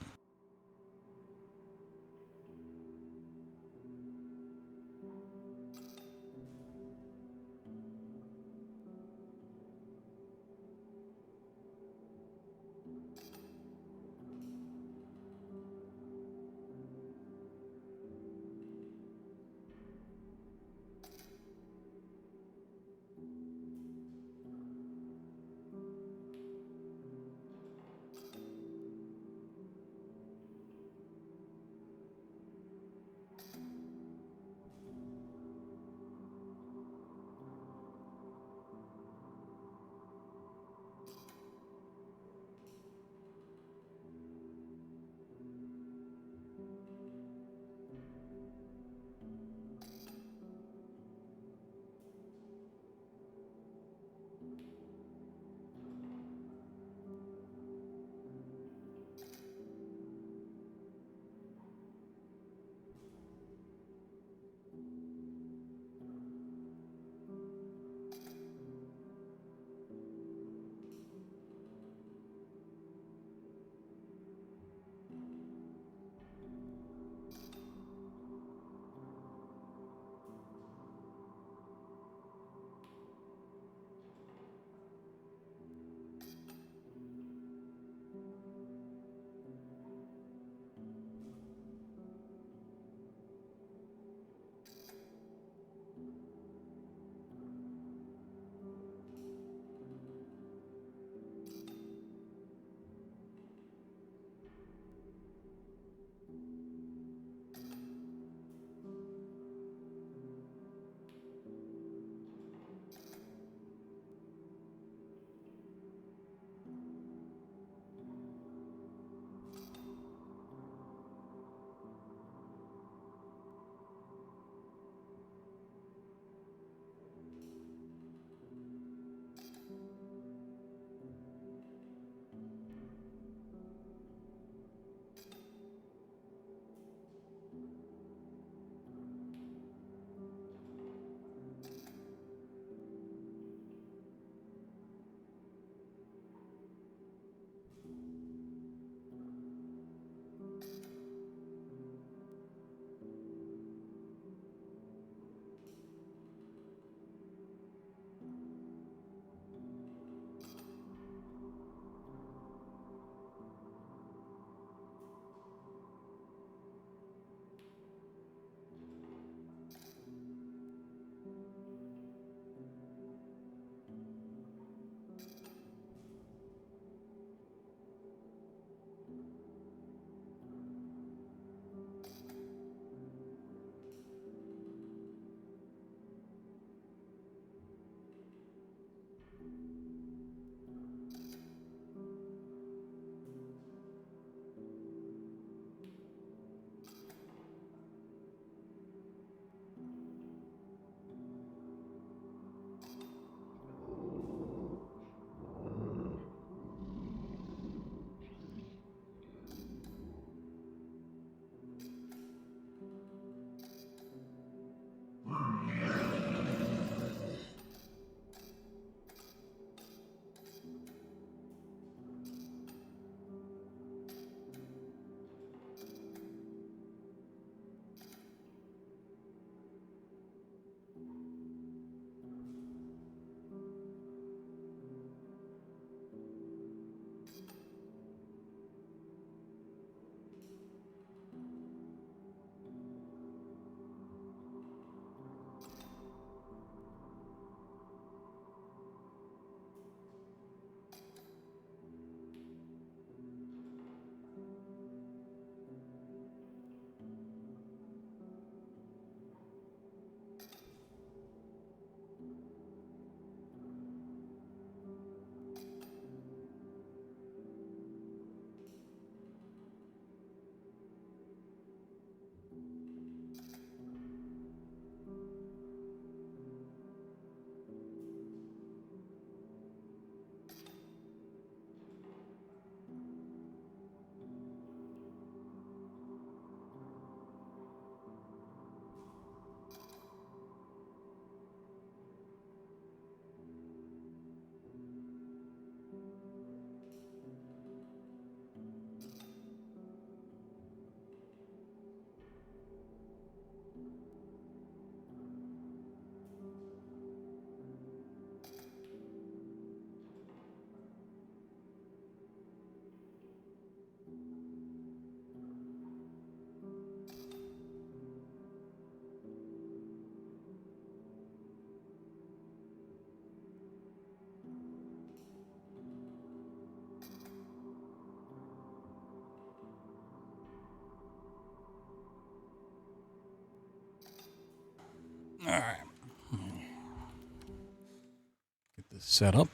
set up.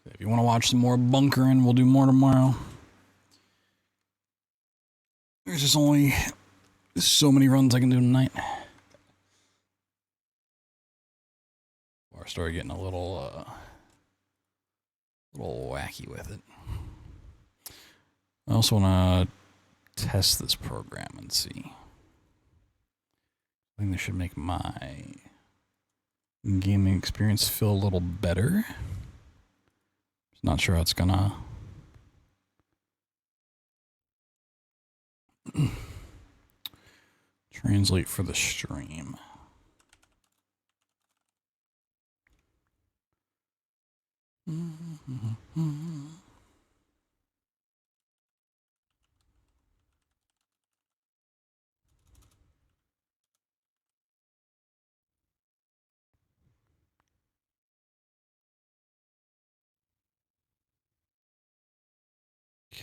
If you want to watch some more bunkering, we'll do more tomorrow. There's just only so many runs I can do tonight. Or I started getting a little wacky with it. I also want to test this program and see. I think this should make my gaming experience feel a little better. Not sure how it's gonna translate for the stream.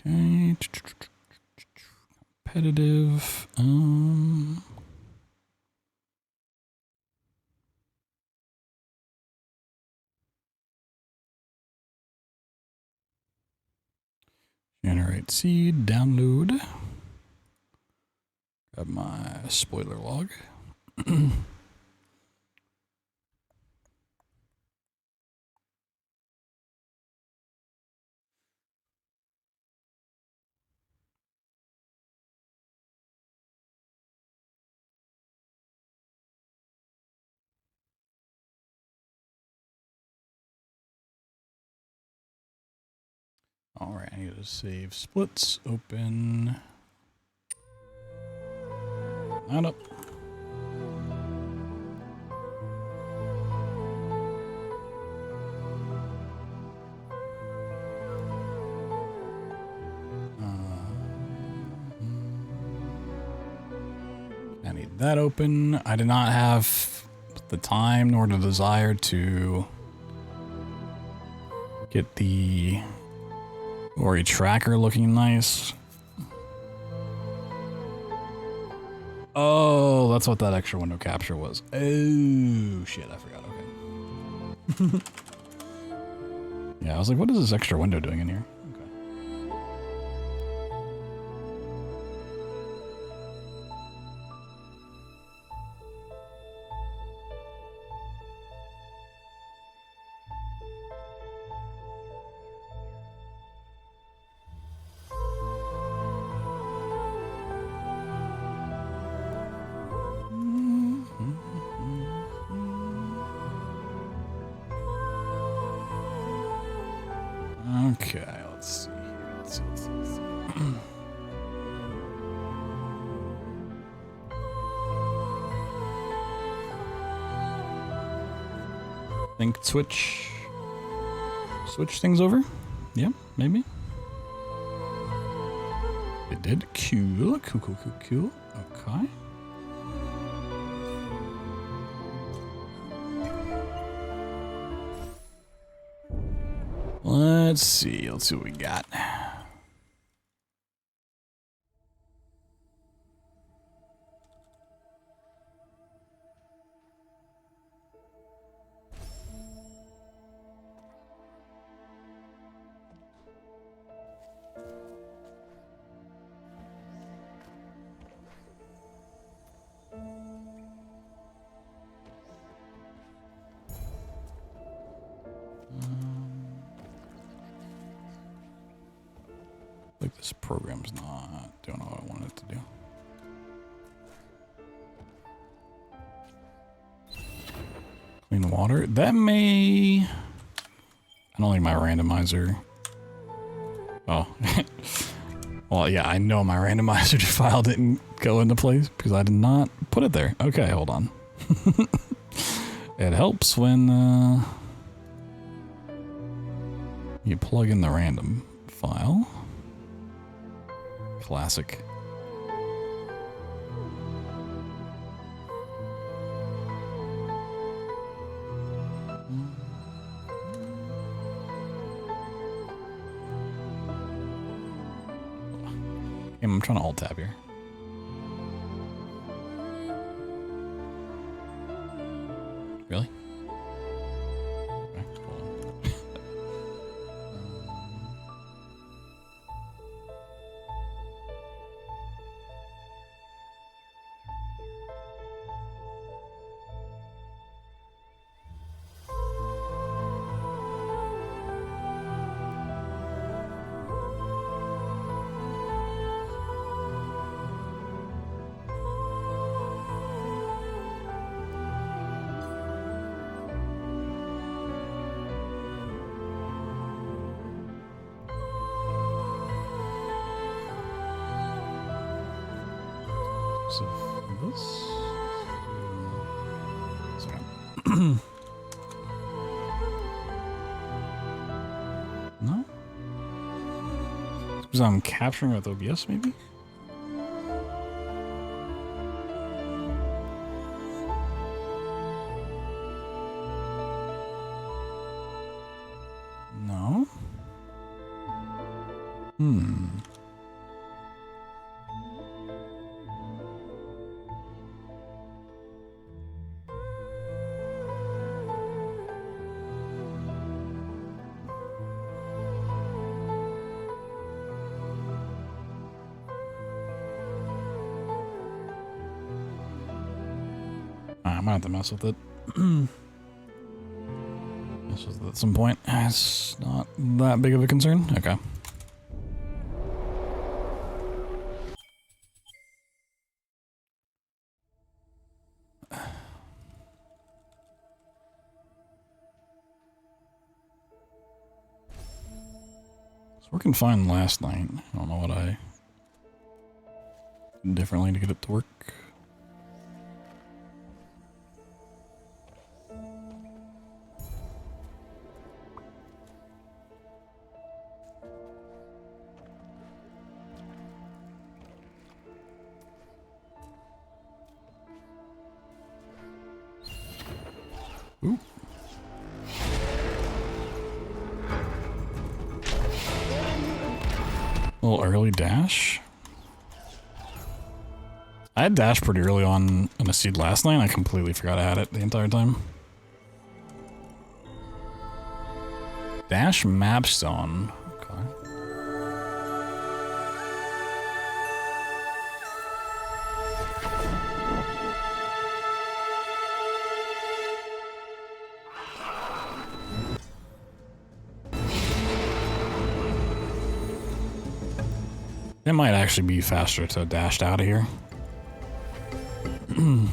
Okay. Competitive. Generate seed, download. Grab my spoiler log. All right, I need to save splits, open that up. I need that open. I did not have the time nor the desire to get the Ori tracker looking nice. Oh, that's what that extra window capture was. Oh, shit, I forgot. Okay. Yeah, I was like, what is this extra window doing in here? Okay, let's see. Let's see. Think switch things over? Yeah, maybe. It did. Cool. Okay. Let's see what we got. Like this program's not doing what I want it to do. Clean water. That may... I don't think my randomizer... Oh. Well, yeah, I know my randomizer file didn't go into place because I did not put it there. Okay, hold on. It helps when you plug in the random file. Classic. I'm trying to alt tab here. Really? Okay, hold on. So this. Second. No? Because I'm capturing with OBS, maybe? No? I might have to mess with it. Mess with it at some point. It's not that big of a concern. Okay. It's working fine last night. I don't know what I did differently to get it to work. Ooh. A little early dash. I had dash pretty early on in a seed last night. I completely forgot I had it the entire time. Dash mapstone. Okay. It might actually be faster to dash out of here. I'm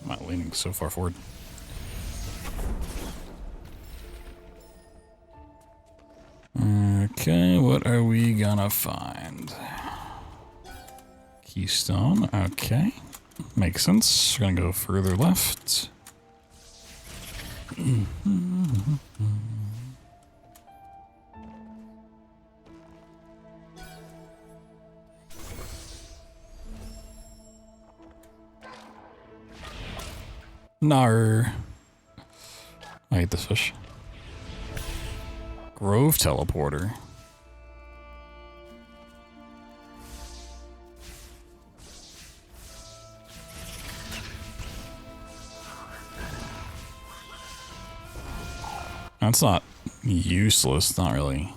not leaning so far forward. Okay, what are we gonna find? Keystone, okay. Makes sense. We're gonna go further left. Nar. I hate this fish. Grove teleporter. That's not useless. It's not really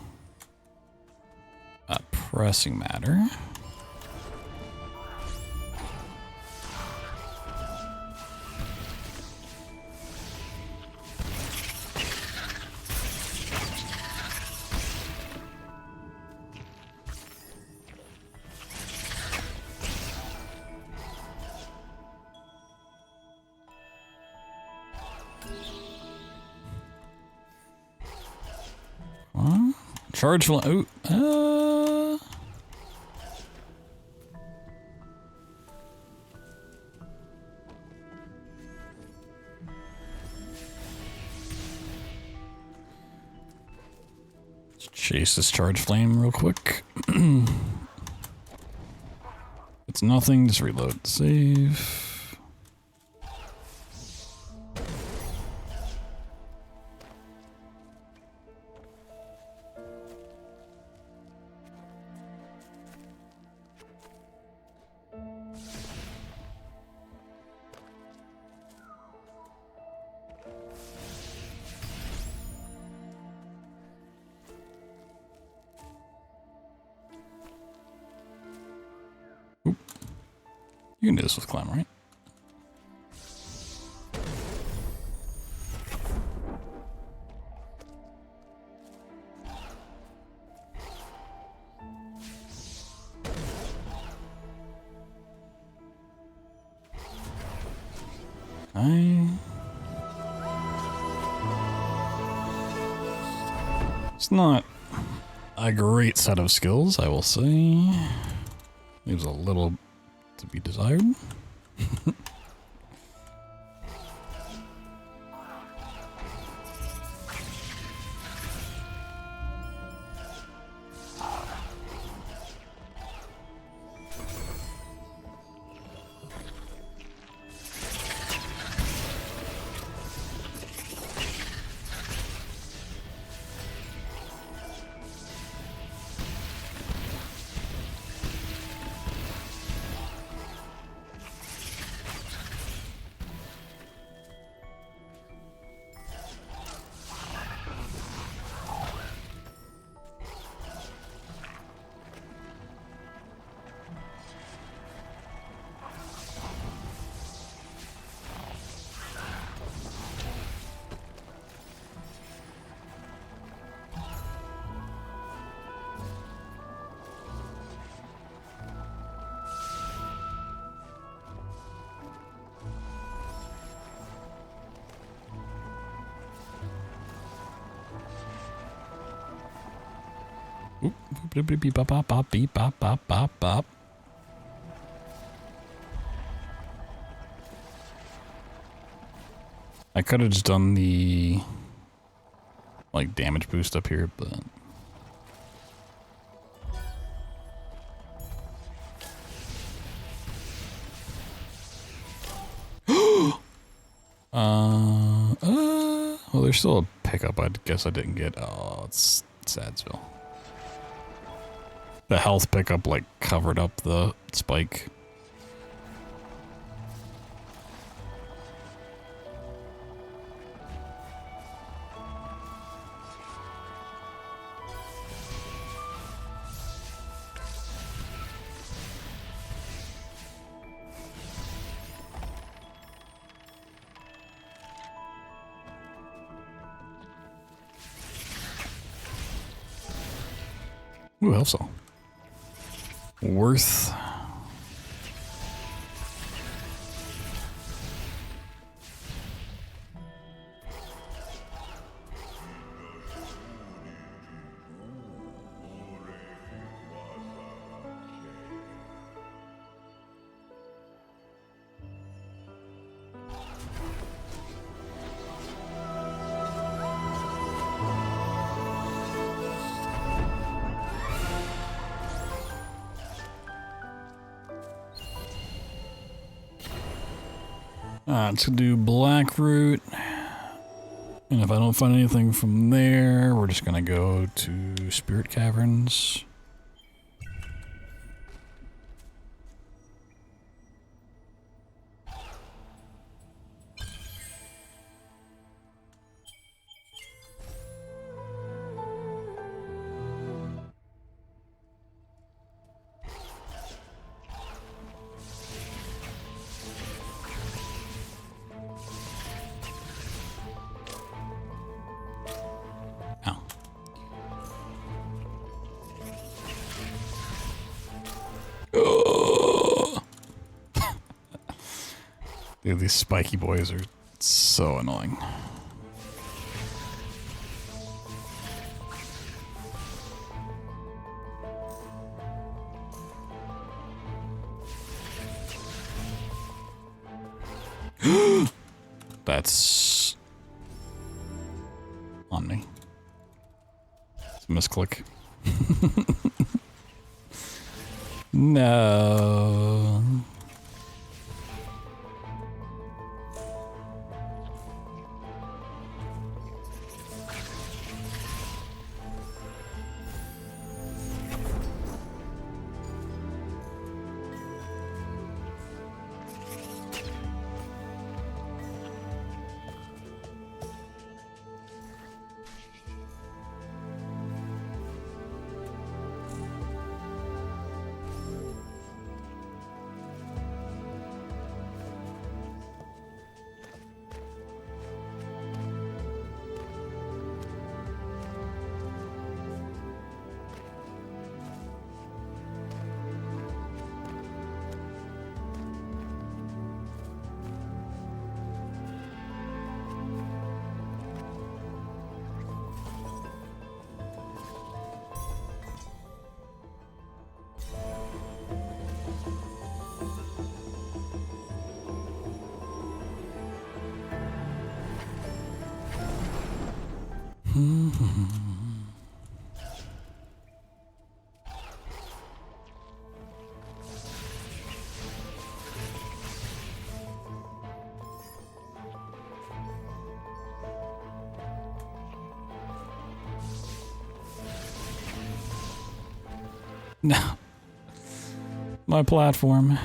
a pressing matter. Charge fl- ooh, Let's chase this charge flame real quick. It's nothing, just reload, save. You can do this with climb, right? It's not a great set of skills, I will say. Leaves a little to be desired. Oop, boop, beep, beep, bop, bop, bop, beep, bop, bop, bop, bop. I could have just done the like damage boost up here, but well, there's still a pickup. I guess I didn't get. Oh, it's Sadsville. The health pickup like covered up the spike. Ooh, health cell. Worth. Let's do Blackroot. And if I don't find anything from there, we're just gonna go to Spirit Caverns. Dude, these spiky boys are so annoying. That's on me. It's a misclick. No. No. My platform.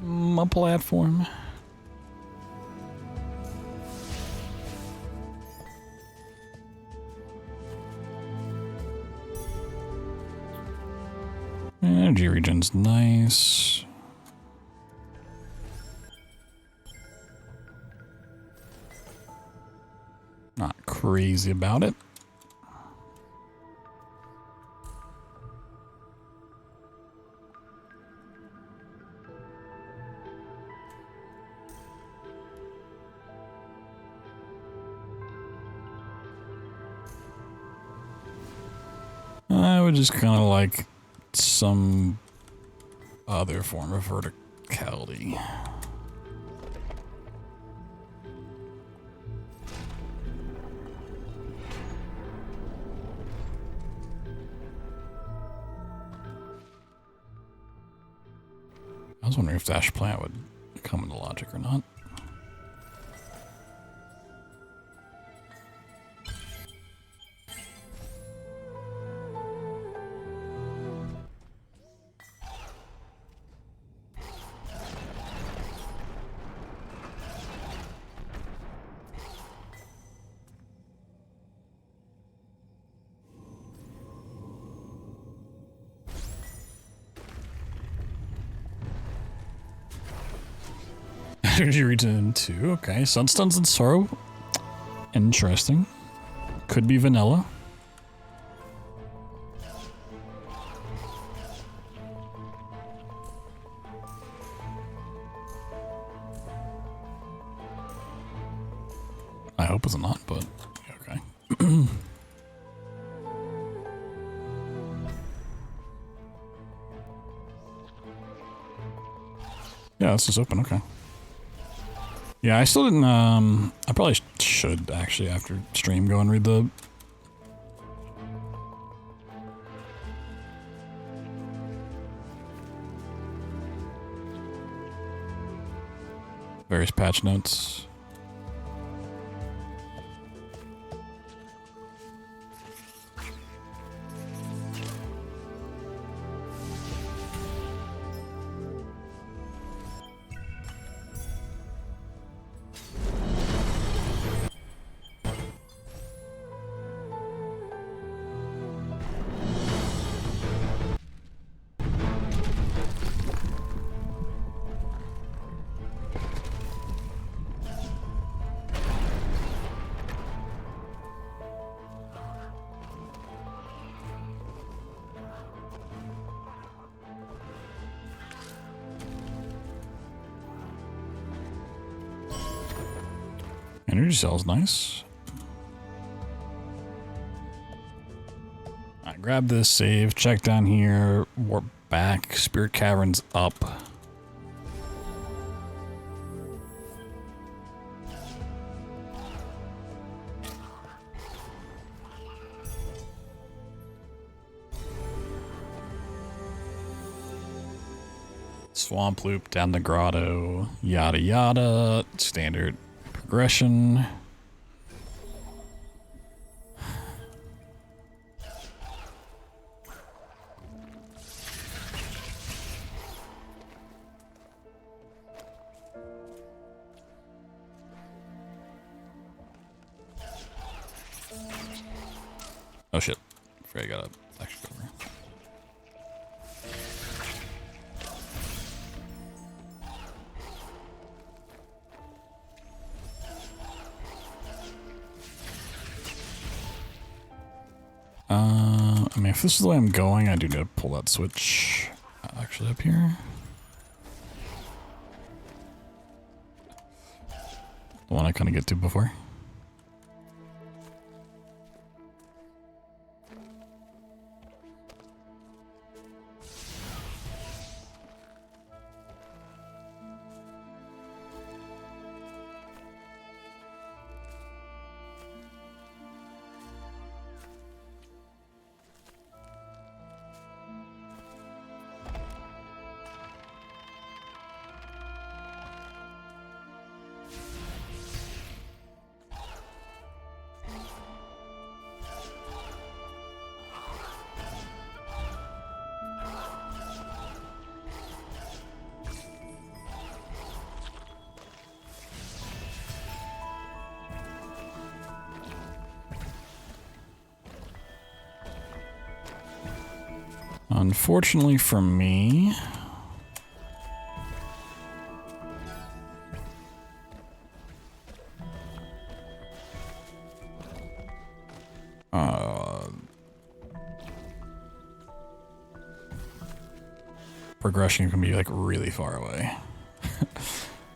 My platform. Energy regen's nice. Not crazy about it. I would just kind of like some other form of verticality. I was wondering if Dash Plant would come into logic or not. Energy regen 2, okay. Sunstuns and Sorrow. Interesting. Could be vanilla. I hope it's not, but okay. Yeah, this is open, okay. Yeah, I still didn't, I probably should actually after stream go and read the various patch notes. Energy cell's nice. I grab this, save, check down here, warp back, Spirit Cavern's up. Swamp loop down the grotto, yada yada, standard progression. Oh shit, I got a extra cover. I mean, if this is the way I'm going, I do need to pull that switch actually up here. The one I kind of get to before. Unfortunately for me... progression can be like really far away.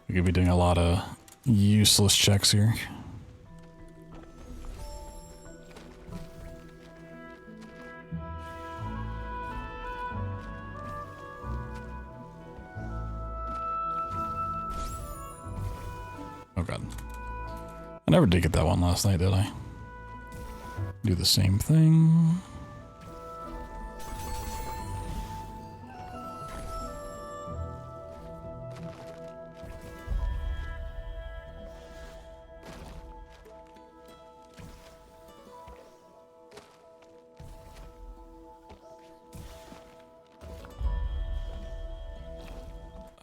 We could be doing a lot of useless checks here. Oh god. I never did get that one last night, did I? Do the same thing.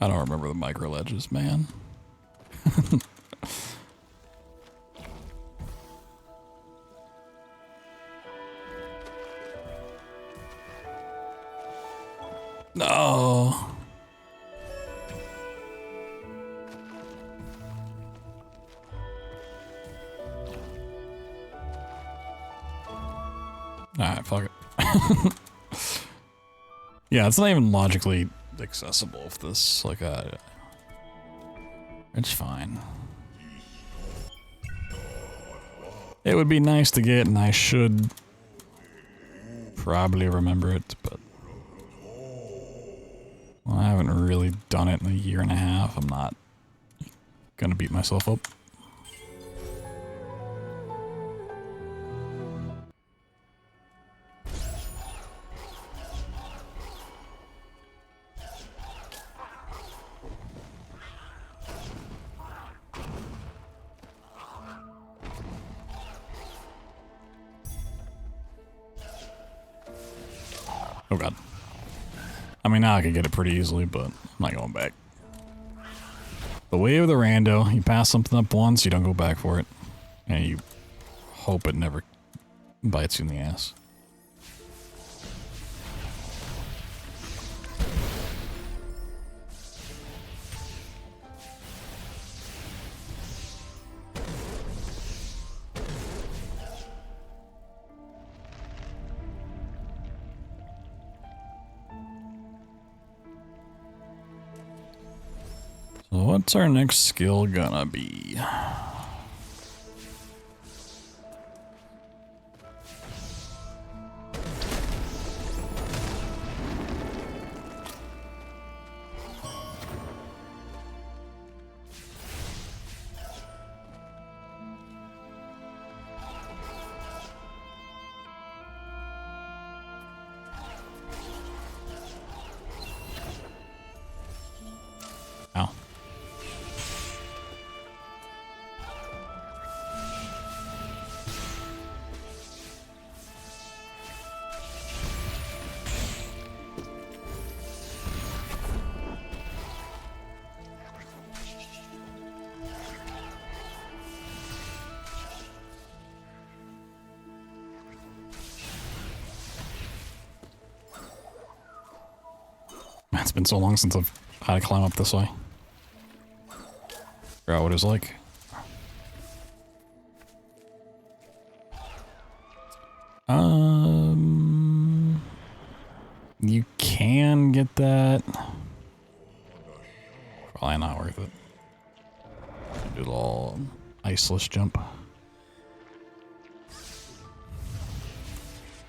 I don't remember the micro ledges, man. No. Alright, fuck it. Yeah, it's not even logically accessible if this, like, it's fine. It would be nice to get, and I should probably remember it, but well, I haven't really done it in a year and a half. I'm not gonna beat myself up. Oh god. I mean, now I could get it pretty easily, but I'm not going back. The way of the rando, you pass something up once, you don't go back for it. And you hope it never bites you in the ass. So what's our next skill gonna be? Ow. Man, it's been so long since I've had to climb up this way. Figure out what it's like. You can get that. Probably not worth it. Do the little iceless jump.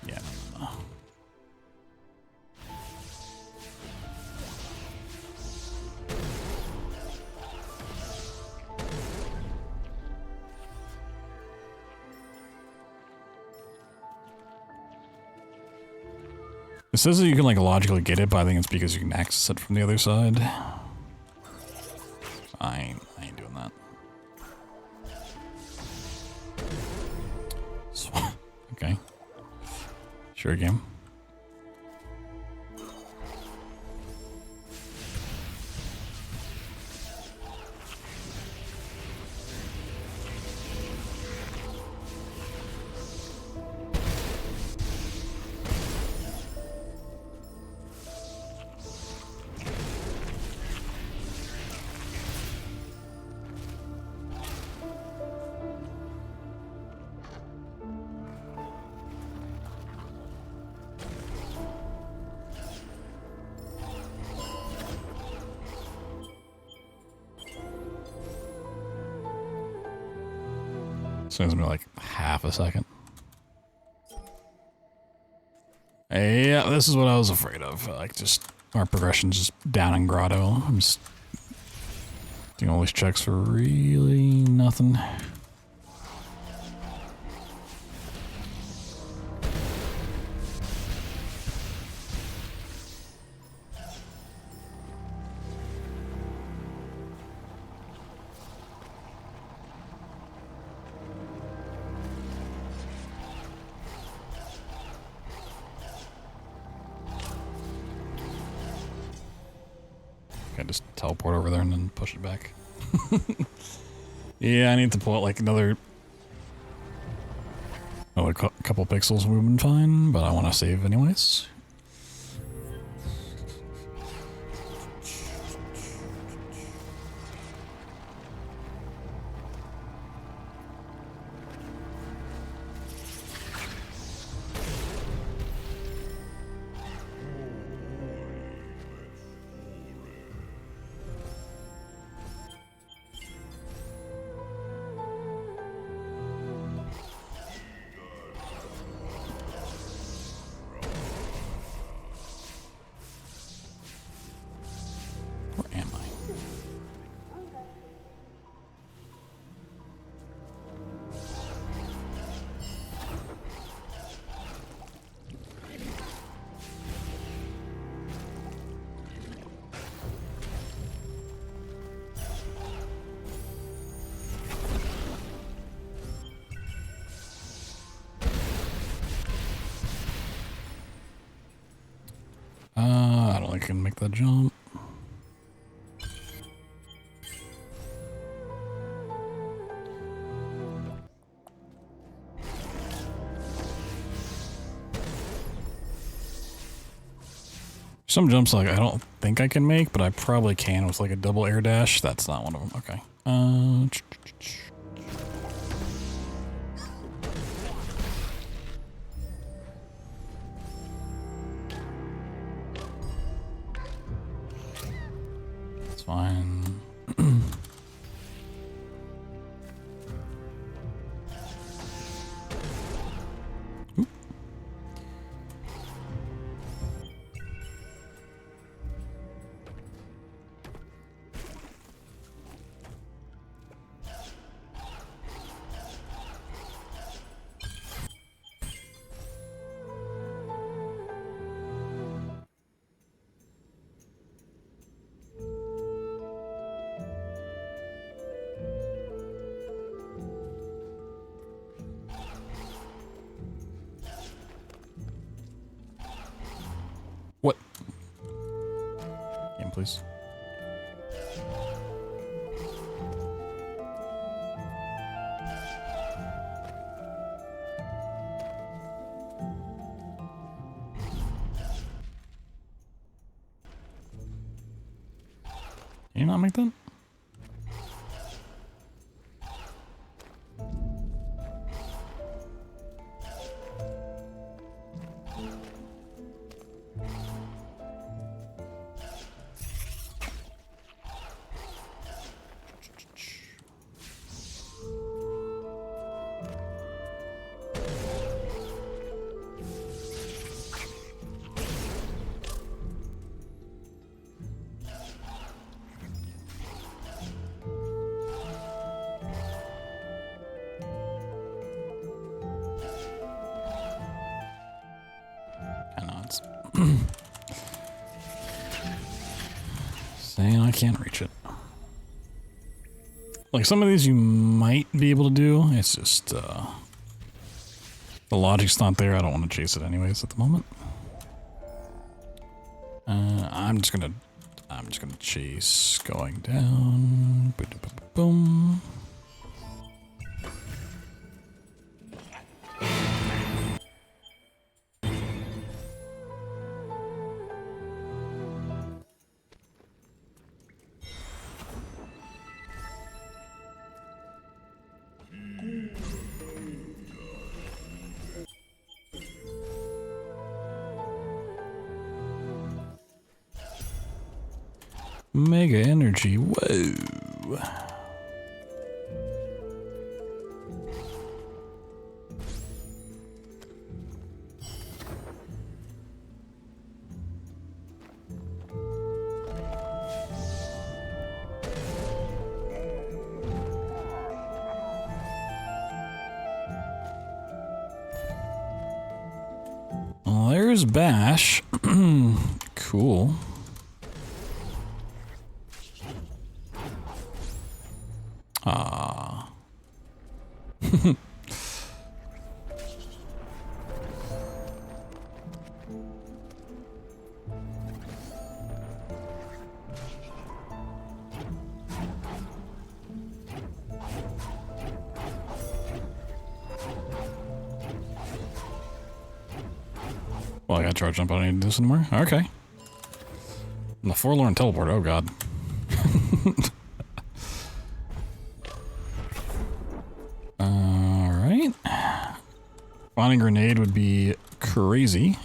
Yeah, no. It says that you can like logically get it, but I think it's because you can access it from the other side. I ain't doing that. Okay. Sure, game. It's gonna be like half a second. Yeah, this is what I was afraid of. Like, just our progression's just down in grotto. I'm just doing all these checks for really nothing. I just teleport over there and then push it back. Yeah, I need to pull out like another couple pixels would have been fine, but I want to save anyways. Where am I? I don't think I can make that jump. Some jumps like I don't think I can make, but I probably can with like a double air dash. That's not one of them. Okay. That's fine. Oop. What? Game, please. Can you not make that? Saying I can't reach it. Like some of these you might be able to do. It's just the logic's not there. I don't want to chase it anyways at the moment. I'm just gonna chase going down. Boom. Mega energy, whoa. there's Bash. Cool. Ah. Well, I got charge jump. I don't need to do this anymore. Okay. And the forlorn teleport. Oh god. Alright. Finding grenade would be crazy.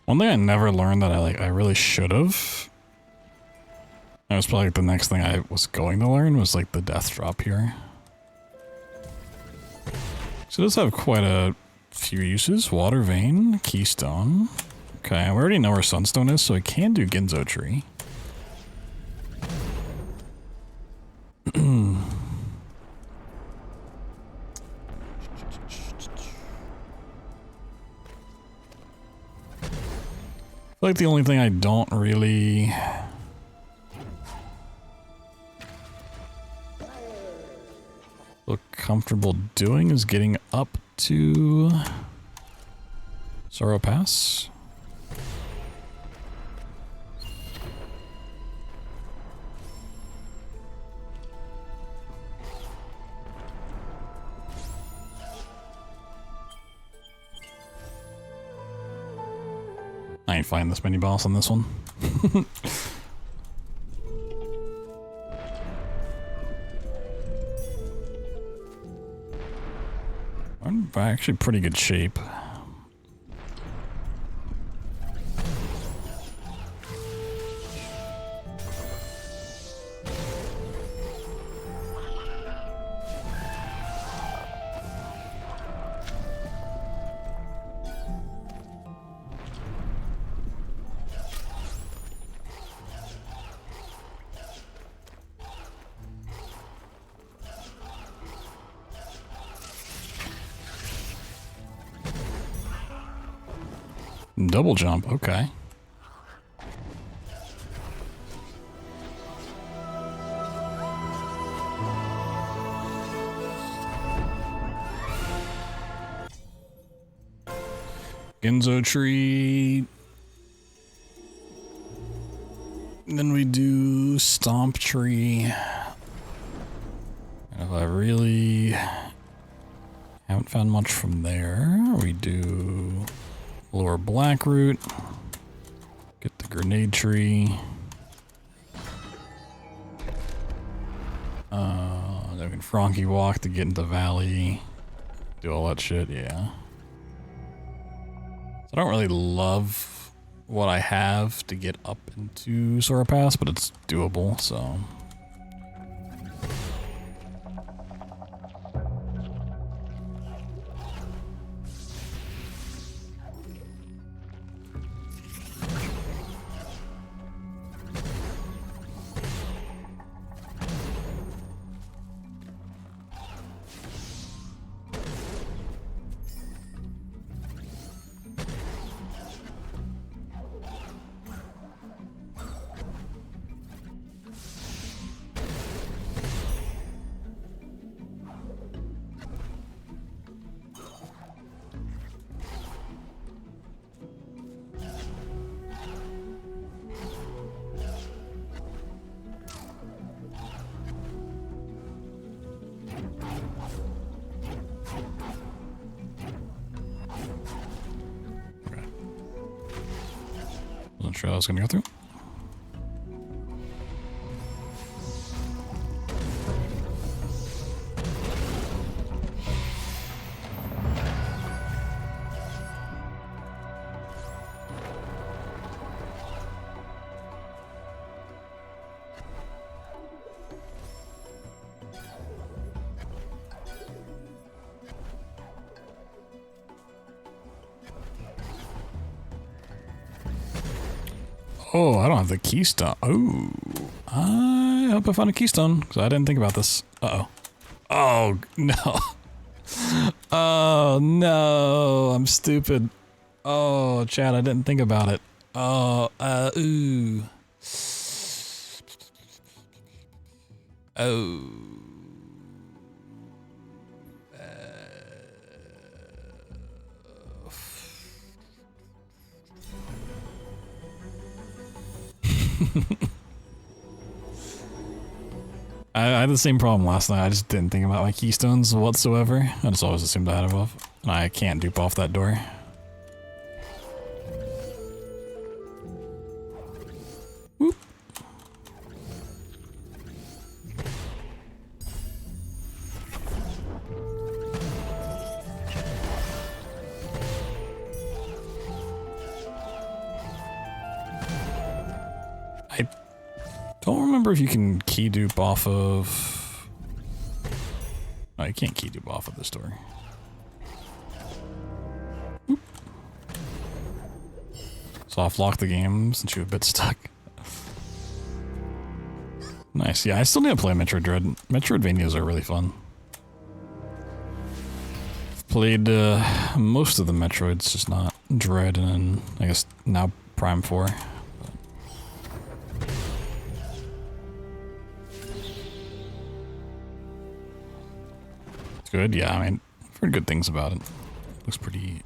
One thing I never learned that I really should have. That was probably the next thing I was going to learn was like the death drop here. So it does have quite a few uses. Water vein, keystone. Okay, we already know where sunstone is, so I can do Ginzo tree. Like the only thing I don't really look comfortable doing is getting up to Sorrow Pass. I ain't fighting this mini boss on this one. I'm actually pretty good shape. Double jump, okay. Ginzo tree. And then we do stomp tree. And if I really haven't found much from there, we do lower black root, get the grenade tree. Then we can Frankie walk to get into the valley, do all that shit, yeah. So I don't really love what I have to get up into Sora Pass, but it's doable, so. Wasn't sure I was gonna go through. Oh, I don't have the keystone. Oh, I hope I found a keystone because I didn't think about this. Uh-oh. Oh, no. Oh, no. I'm stupid. Oh, Chad, I didn't think about it. Oh, ooh. Oh. I had the same problem last night. I just didn't think about my keystones whatsoever. I just always assumed I had them off. And I can't dupe off that door. Whoop. I don't remember if you can key dupe off of... No, you can't key dupe off of this door. Oop. Soft lock the game since you're a bit stuck. Nice. Yeah, I still need to play Metroid Dread. Metroidvanias are really fun. I've played most of the Metroids, just not Dread, and I guess now Prime 4. Good, yeah, I mean, I've heard good things about it. Looks pretty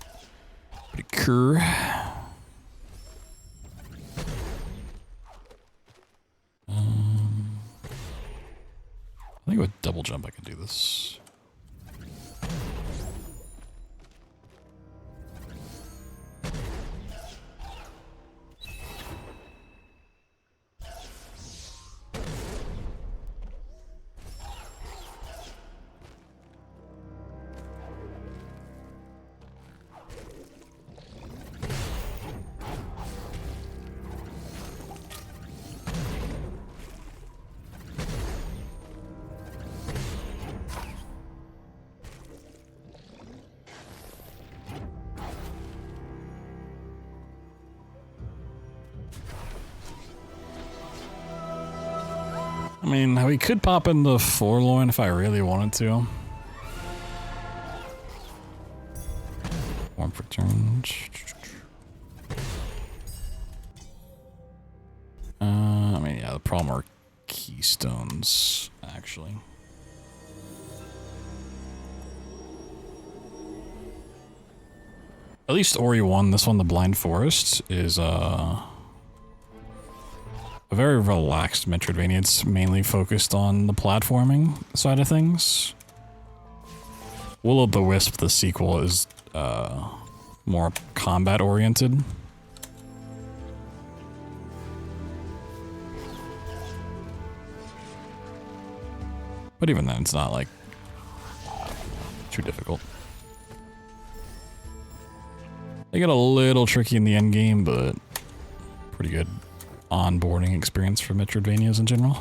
cool. I think with double jump I can do this. I mean, we could pop in the Forlorn if I really wanted to. Warm for turns. I mean, yeah, the problem are keystones, actually. At least Ori 1, this one, the Blind Forest, is a very relaxed Metroidvania. It's mainly focused on the platforming side of things. Will-o'-the-Wisp, the sequel, is more combat-oriented. But even then, it's not, like, too difficult. They get a little tricky in the end game, but pretty good onboarding experience for Metroidvanias in general.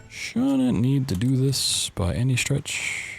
Shouldn't need to do this by any stretch.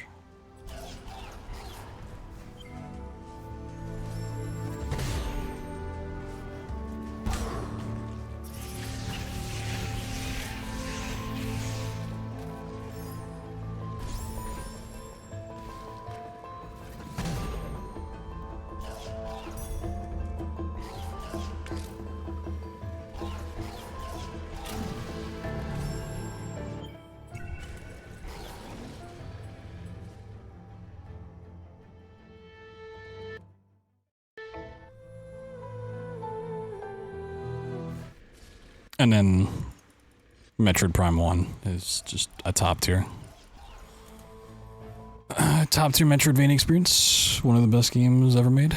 And then Metroid Prime 1 is just a top tier. Top tier Metroidvania experience. One of the best games ever made.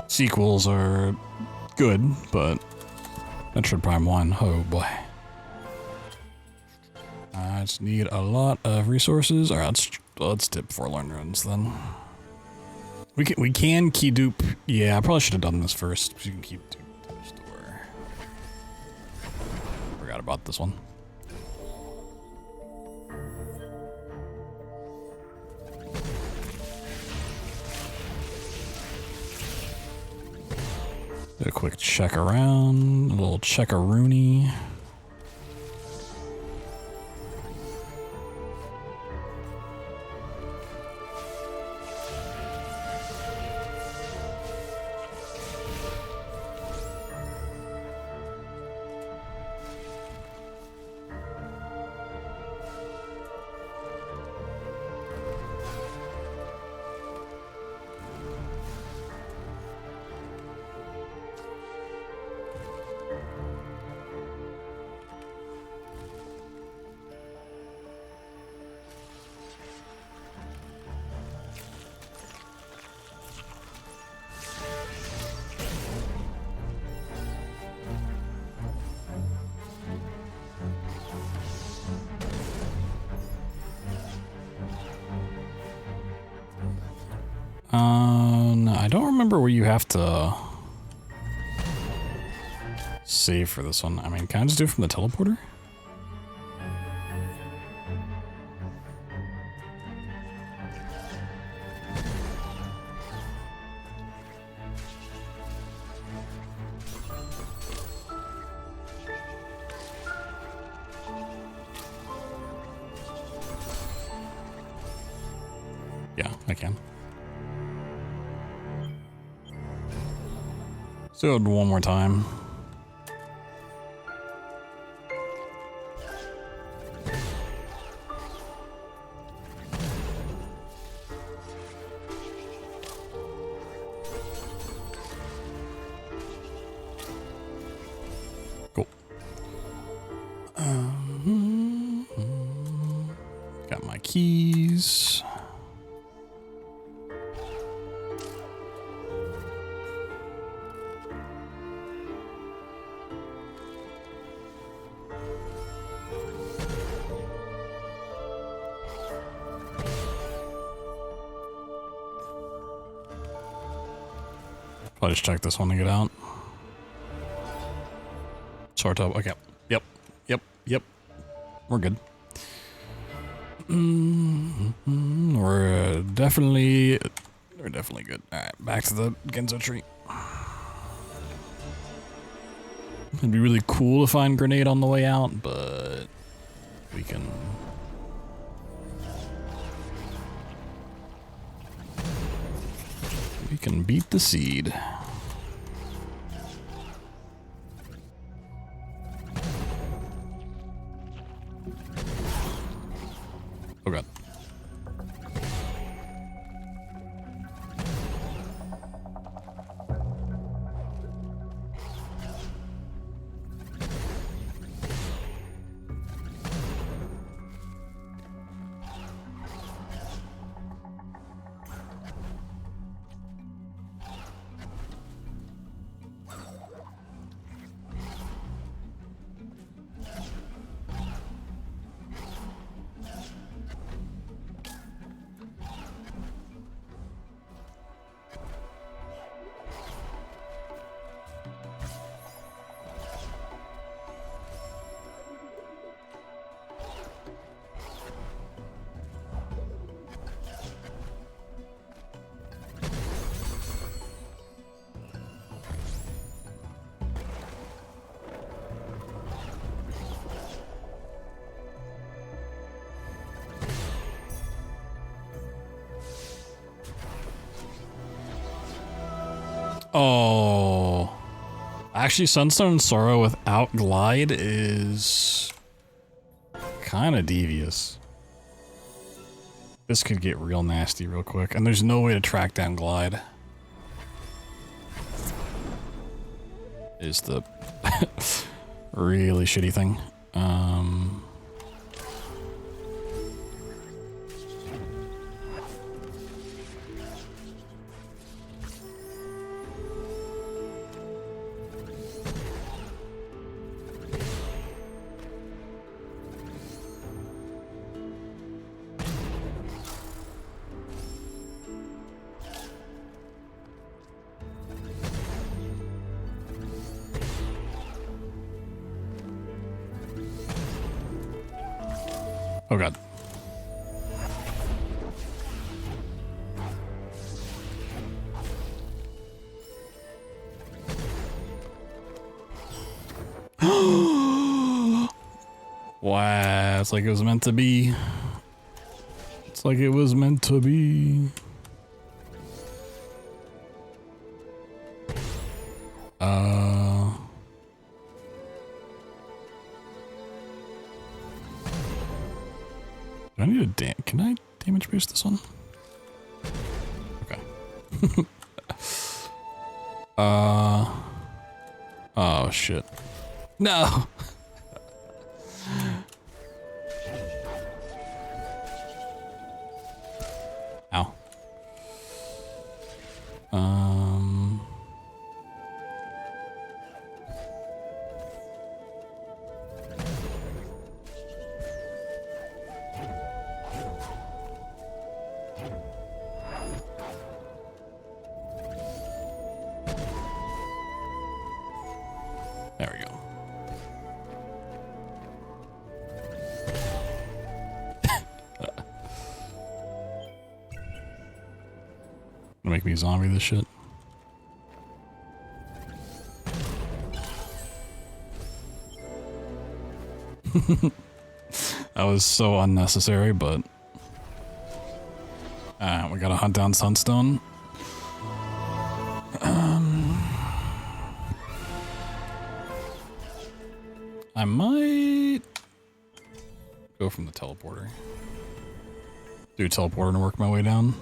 Sequels are good, but Metroid Prime 1, oh boy. I just need a lot of resources. Alright, let's dip Forlorn Ruins then. We can key dupe. Yeah, I probably should have done this first, because you can keep dupe. Forgot about this one. Do a quick check around, a little check-a-rooney. No, I don't remember where you have to save for this one. I mean, can I just do it from the teleporter? Yeah, I can. So one more time. Cool. Got my keys. I'll just check this one to get out. Sort of. Okay. Yep. We're good. We're definitely good. All right, back to the Genzo tree. It'd be really cool to find grenade on the way out, but we can. We can beat the seed. Oh god. Oh. Actually, Sunstone Sorrow without Glide is kind of devious. This could get real nasty real quick, and there's no way to track down Glide. Is the really shitty thing. Oh god. Wow, it's like it was meant to be. It's like it was meant to be. Do I need a can I damage boost this one? Okay. Oh shit. No. Ow. There we go. Gonna make me zombie this shit. That was so unnecessary, but we gotta hunt down Sunstone. I might go from the teleporter. Do teleporter and work my way down.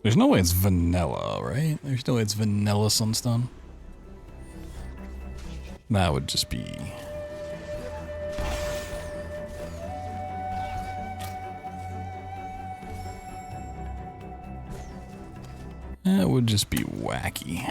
There's no way it's vanilla, right? There's no way it's vanilla Sunstone. That would just be... That would just be wacky.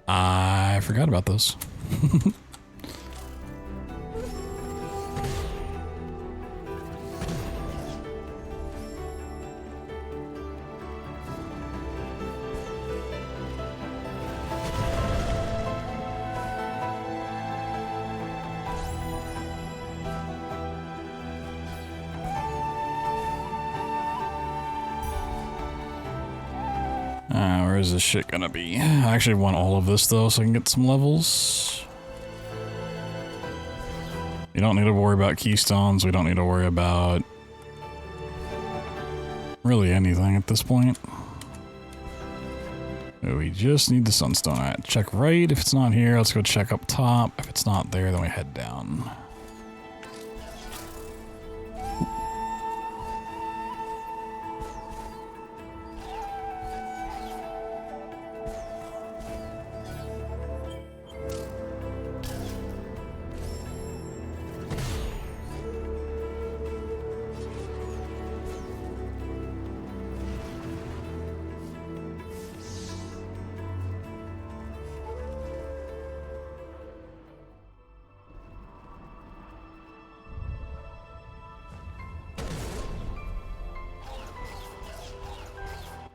I forgot about this. Where is this shit gonna be? I actually want all of this though so I can get some levels. You don't need to worry about keystones. We don't need to worry about really anything at this point. We just need the sunstone. Alright, check right. If it's not here, let's go check up top. If it's not there, then we head down.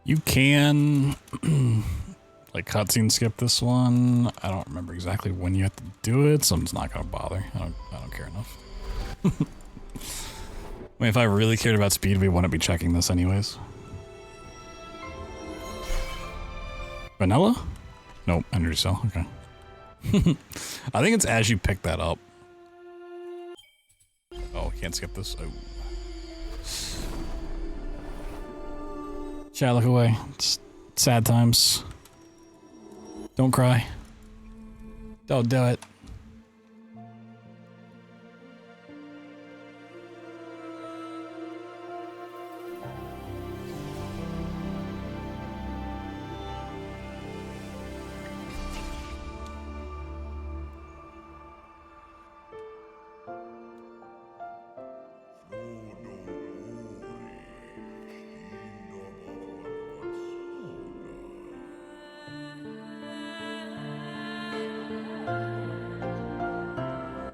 You can like cutscene skip this one. I don't remember exactly when you have to do it, so I'm just not gonna bother. I don't care enough. I mean, if I really cared about speed, we wouldn't be checking this anyways. Vanilla? Nope, energy cell. Okay. I think it's as you pick that up. Oh, can't skip this. Oh. Chat, look away. It's sad times. Don't cry. Don't do it.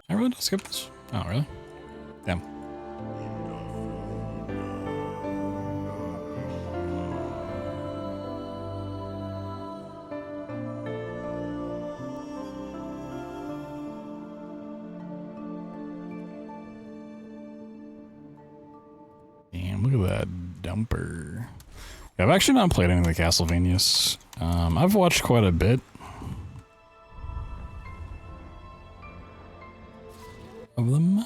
I really don't skip this. Oh, really? Damn. Look at that dumper. Yeah, I've actually not played any of the Castlevanias. I've watched quite a bit of them,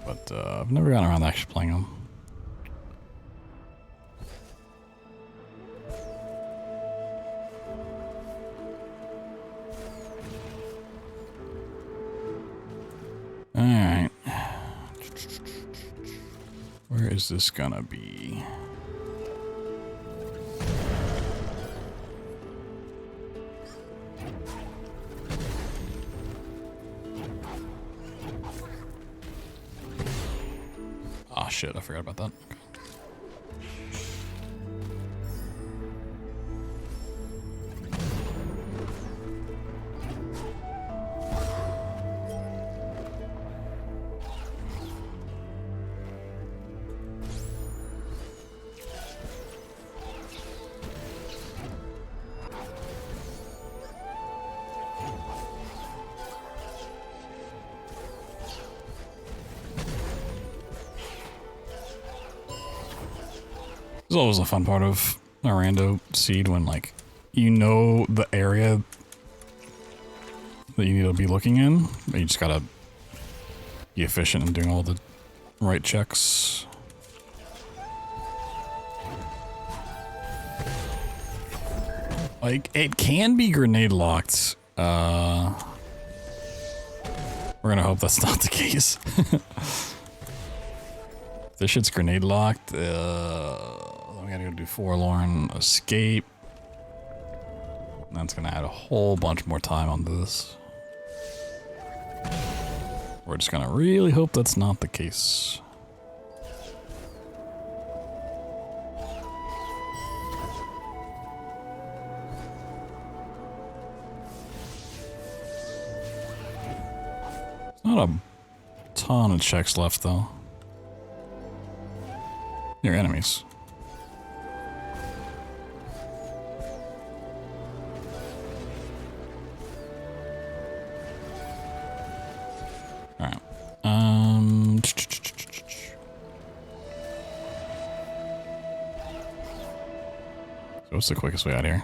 but I've never gotten around to actually playing them. Alright. Where is this gonna be? Ah, shit, I forgot about that. It's always a fun part of a rando seed when, like, you know the area that you need to be looking in, but you just gotta be efficient in doing all the right checks. Like, it can be grenade locked. We're gonna hope that's not the case. This shit's grenade locked. We gotta go do Forlorn Escape. That's gonna add a whole bunch more time onto this. We're just gonna really hope that's not the case. There's not a ton of checks left though. They're enemies. Alright. So what's the quickest way out here?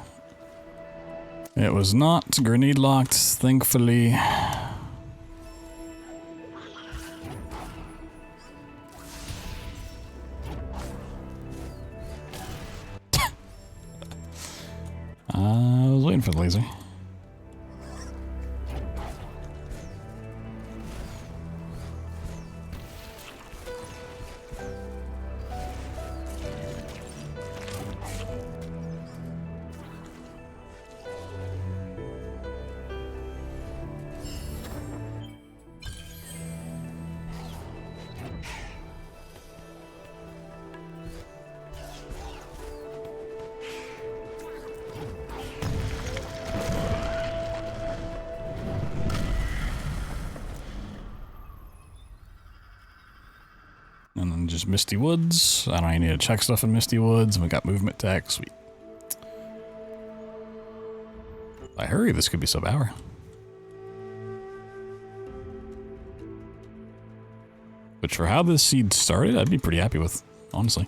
It was not grenade locked, thankfully. I was waiting for the laser. And then just Misty Woods. I don't need to check stuff in Misty Woods. And we got movement tech. Sweet. If I hurry, this could be sub-hour. But for how this seed started, I'd be pretty happy with, honestly.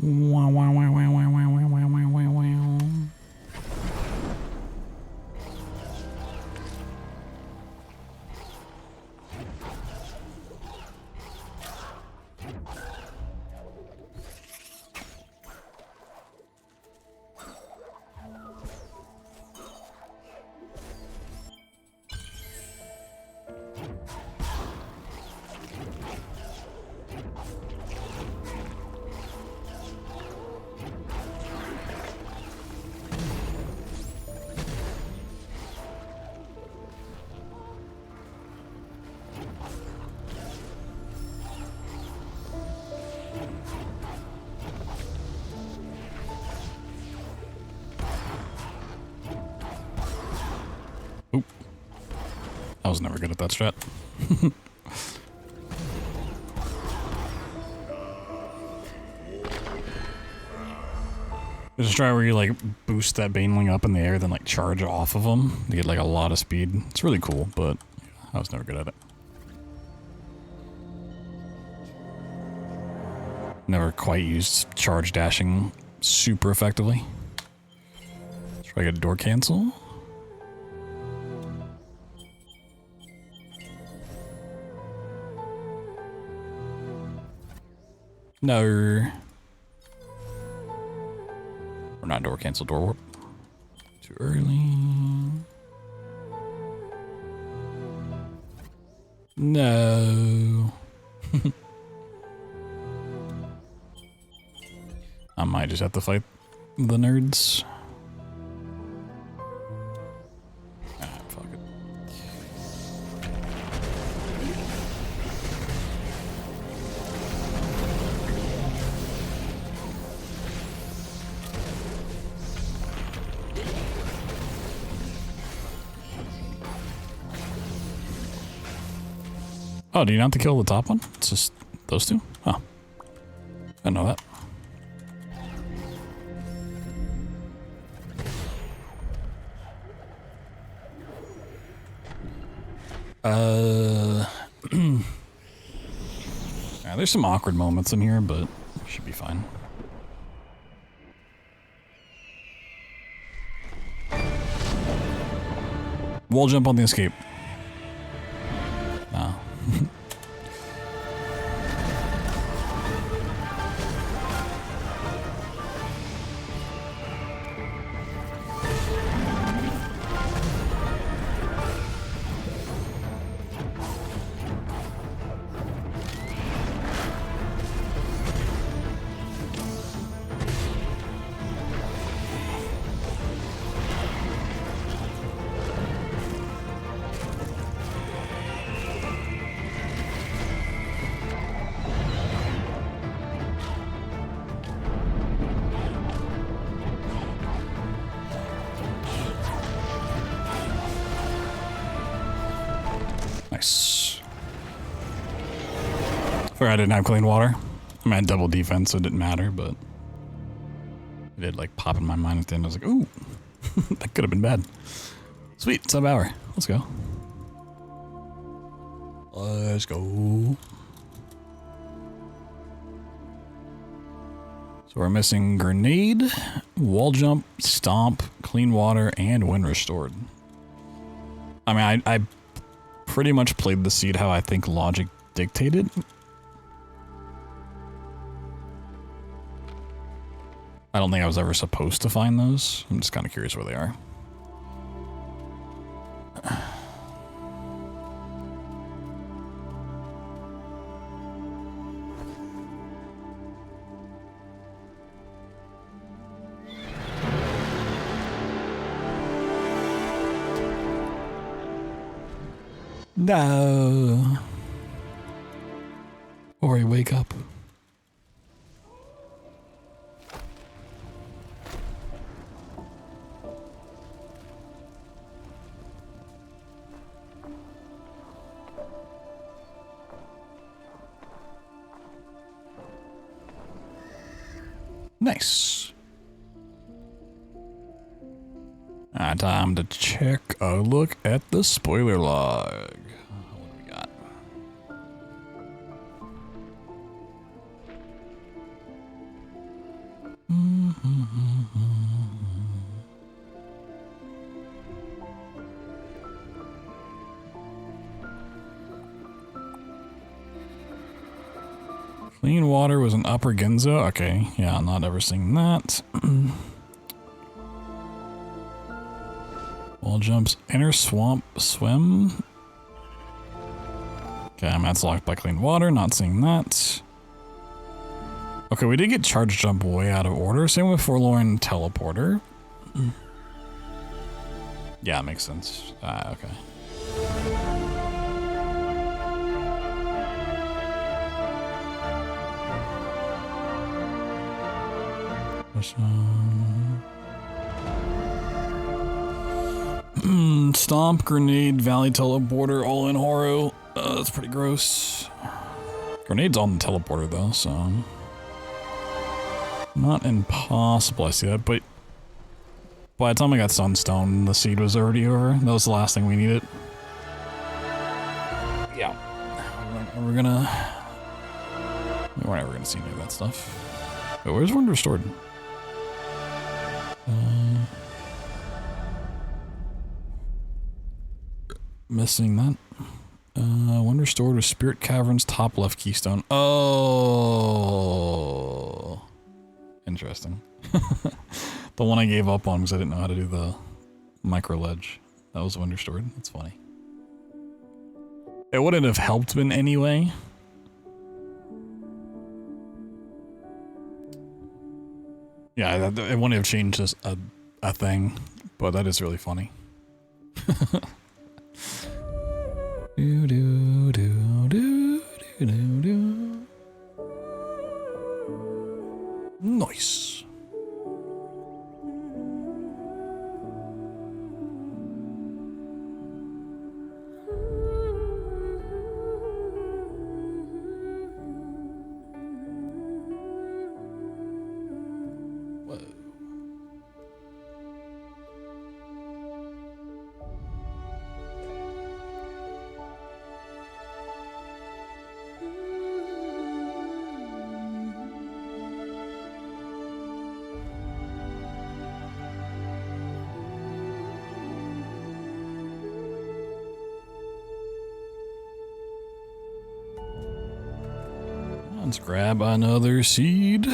Wow, wow, wow, wow, wow, wow, wow, wow, wow, wow. Oop. I was never good at that strat. There's a strat where you like boost that Baneling up in the air, then like charge off of them to get like a lot of speed. It's really cool, but I was never good at it. Never quite used charge dashing super effectively. Try to get a door cancel. No. Or not door cancel, door warp. Too early. No. I might just have to fight the nerds. Ah, fuck it. Oh, do you not have to kill the top one? It's just those two? Oh. I didn't know that. Yeah, there's some awkward moments in here, but should be fine. Wall jump on the escape. No. Nice. Sorry, I didn't have clean water. I mean, I had double defense, so it didn't matter, but it did like pop in my mind at the end. I was like, ooh, that could have been bad. Sweet, sub-hour. Let's go. Let's go. So we're missing grenade, wall jump, stomp, clean water, and wind restored. I mean, I pretty much played the seed how I think logic dictated. I don't think I was ever supposed to find those. I'm just kind of curious where they are. No. Ori, wake up. Nice. Time to check a look at the spoiler log. What do we got? Clean water was an upper Ginza. Okay, yeah, I'm not ever seeing that. Wall jumps, inner swamp swim. Okay, I'm locked by clean water, not seeing that. Okay, we did get charge jump way out of order. Same with Forlorn Teleporter. Yeah, makes sense. Okay. Stomp, Grenade, Valley Teleporter, all in Horo. That's pretty gross. Grenade's on the teleporter though, so... Not impossible, I see that, but... By the time I got Sunstone, the seed was already over. That was the last thing we needed. Yeah. We're gonna... We're never gonna see any of that stuff. Wait, where's Wonder Stored? Missing that. Wonder Stored with Spirit Caverns, top left keystone. Oh, interesting. The one I gave up on because I didn't know how to do the micro ledge. That was Wonder Stored. That's funny. It wouldn't have helped in any way. Yeah, it wouldn't have changed a thing, but that is really funny. Do do do do do do do. Nice. Let's grab another seed.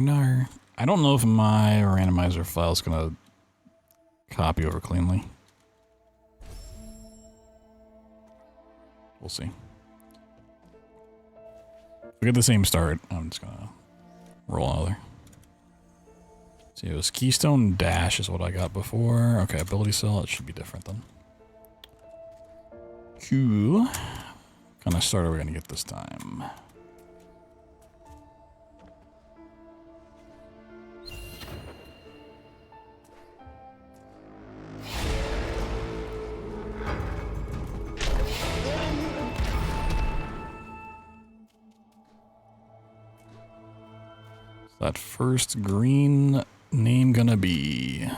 No. I don't know if my randomizer file is gonna copy over cleanly. We'll see. If we get the same start, I'm just gonna roll another. See, it was Keystone Dash is what I got before. Okay, ability cell, it should be different then. Cool. What kind of start are we gonna get this time? That first green name gonna be?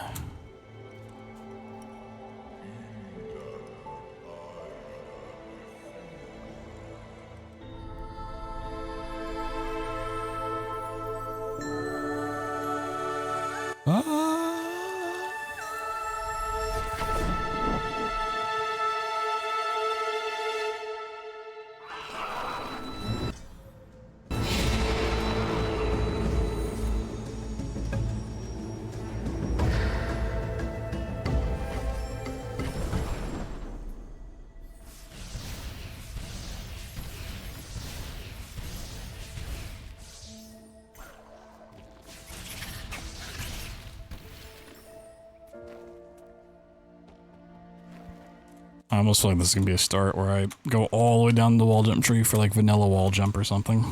I almost feel like this is gonna be a start where I go all the way down the wall jump tree for like vanilla wall jump or something.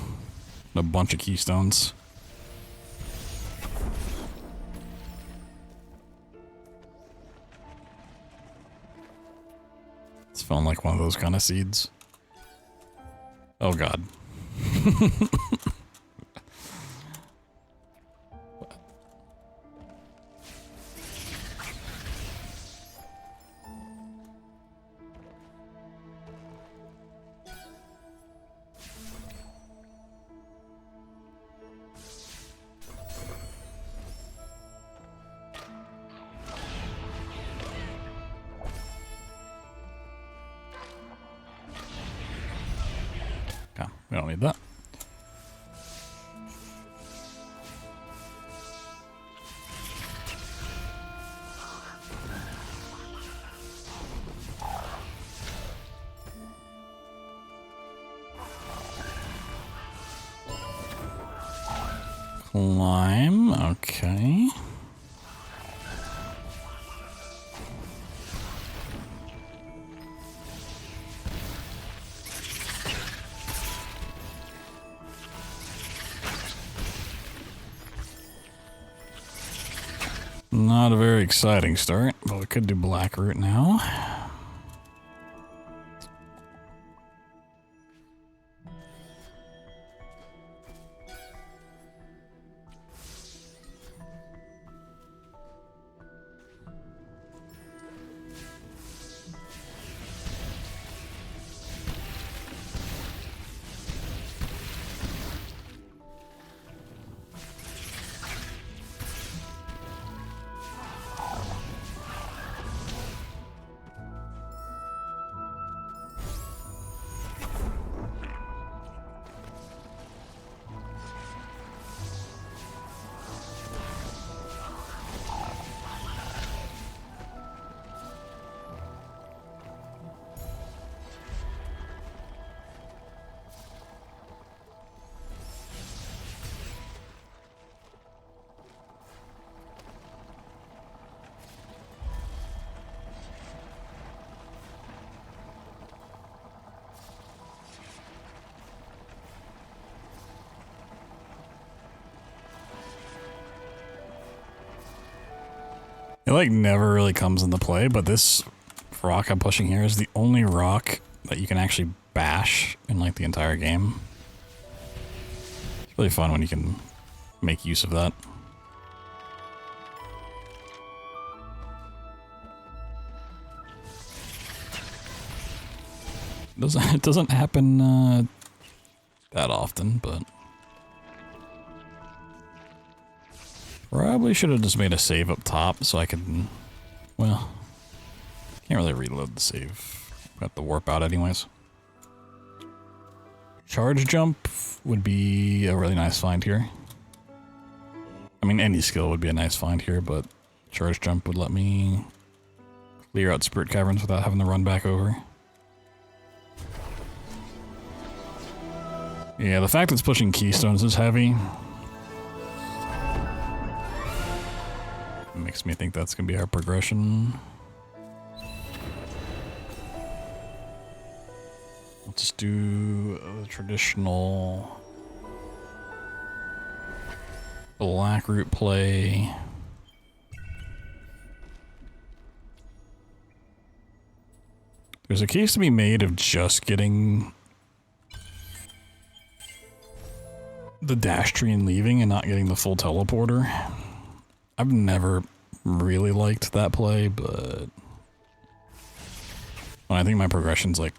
A bunch of keystones. It's feeling like one of those kind of seeds. Oh god. Okay, we don't need that. Climb, okay. Not a very exciting start, but we could do black root now. It like never really comes into play, but this rock I'm pushing here is the only rock that you can actually bash in like the entire game. It's really fun when you can make use of that. It doesn't happen that often, but probably should have just made a save up top so I could, well, can't really reload the save. Got the warp out anyways. Charge jump would be a really nice find here. I mean, any skill would be a nice find here, but charge jump would let me clear out spirit caverns without having to run back over. Yeah, the fact it's pushing keystones is heavy. Makes me think that's gonna be our progression. We'll just do the traditional black root play. There's a case to be made of just getting the dash tree and leaving and not getting the full teleporter. I've never really liked that play, but I think my progression's like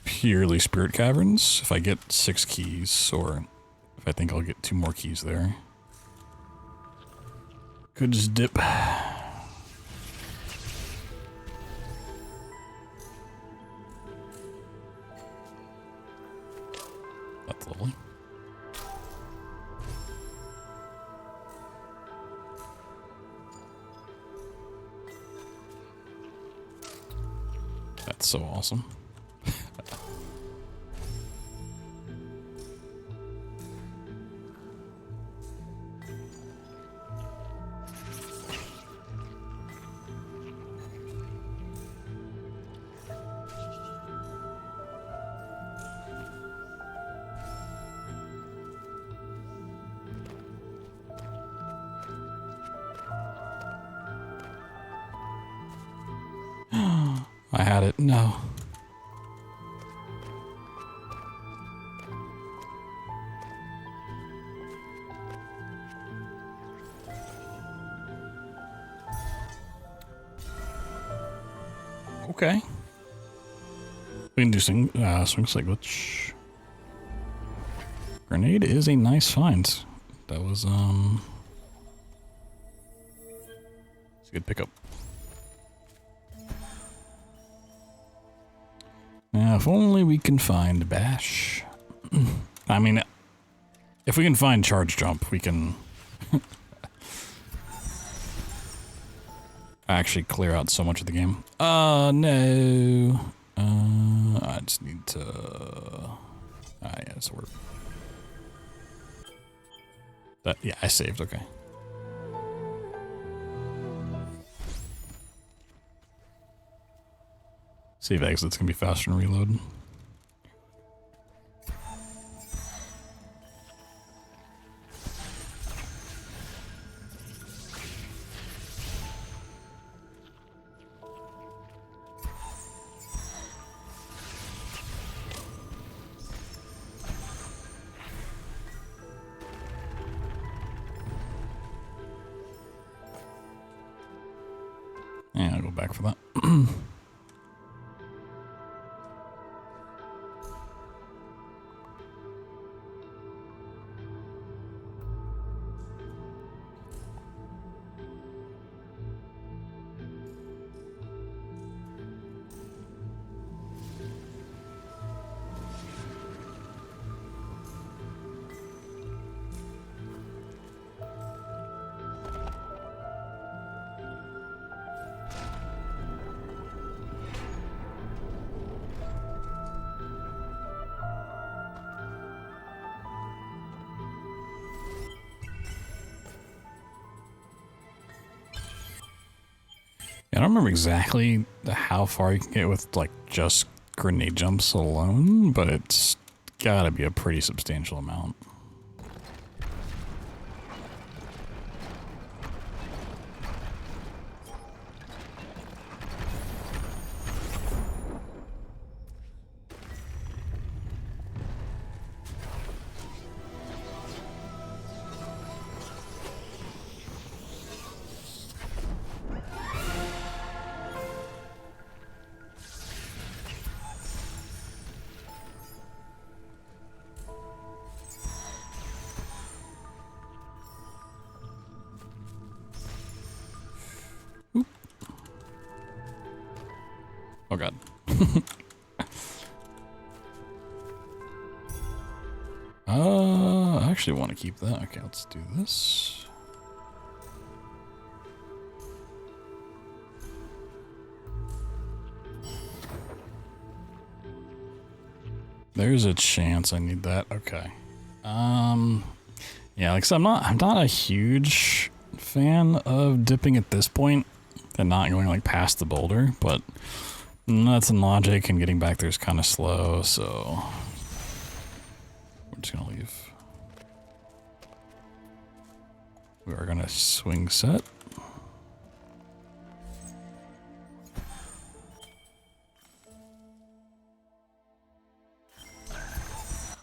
purely spirit caverns. If I get 6 keys, or if I think I'll get 2 more keys there, could just dip. That's lovely. That's so awesome. got it. No. Okay. We can do swing set glitch. Grenade is a nice find. That was, it's a good pickup. Now, if only we can find Bash. I mean, if we can find Charge Jump, we can actually clear out so much of the game. No. I just need to... yeah, it's work. That, yeah, I saved, okay. Save exits can be faster than reload. Yeah, I'll go back for that. I don't remember exactly how far you can get with, like, just grenade jumps alone, but it's gotta be a pretty substantial amount. Oh god. I actually want to keep that. Okay, let's do this. There's a chance I need that. Okay. Yeah, like I said, I'm not a huge fan of dipping at this point and not going like past the boulder, but nuts and logic and getting back there is kind of slow, so we're just gonna leave. We are gonna swing set.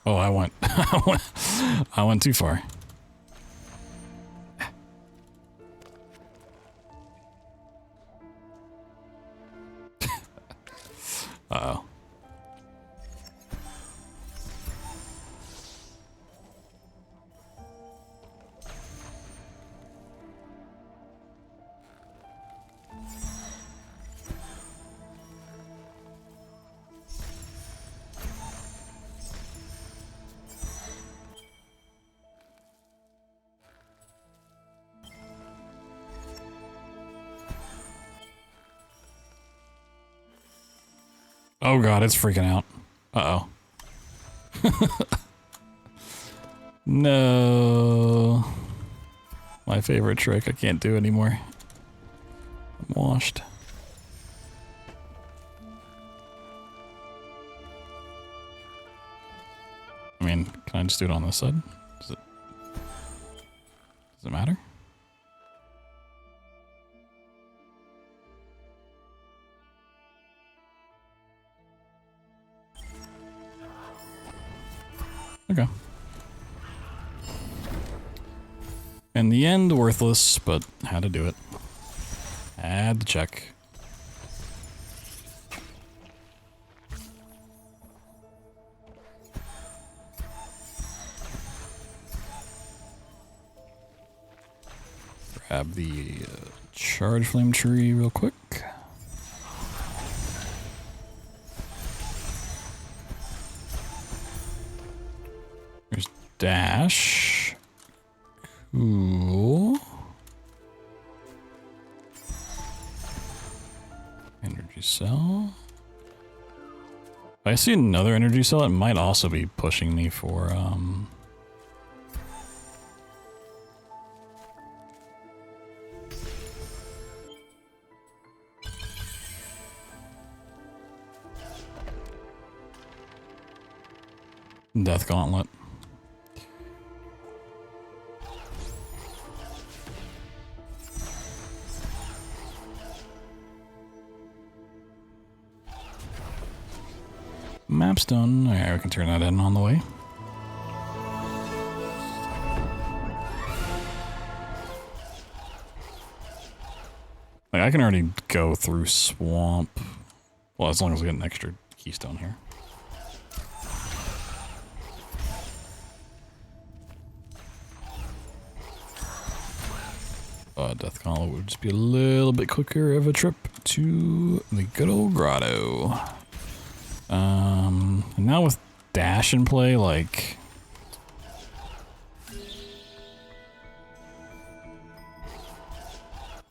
Oh, I went I went too far. Uh-oh. Oh god, it's freaking out. Uh-oh. No. My favorite trick I can't do anymore. I'm washed. I mean, can I just do it on this side? Does it matter? Okay. In the end, worthless, but had to do it. Had to check. Grab the charge flame tree real quick. There's dash. Cool. Energy cell. If I see another energy cell, it might also be pushing me for Death Gauntlet. Mapstone. Alright, we can turn that in on the way. Like, I can already go through swamp. Well, as long as we get an extra keystone here. Death Gauntlet would just be a little bit quicker of a trip to the good old grotto. And now with dash in play, like...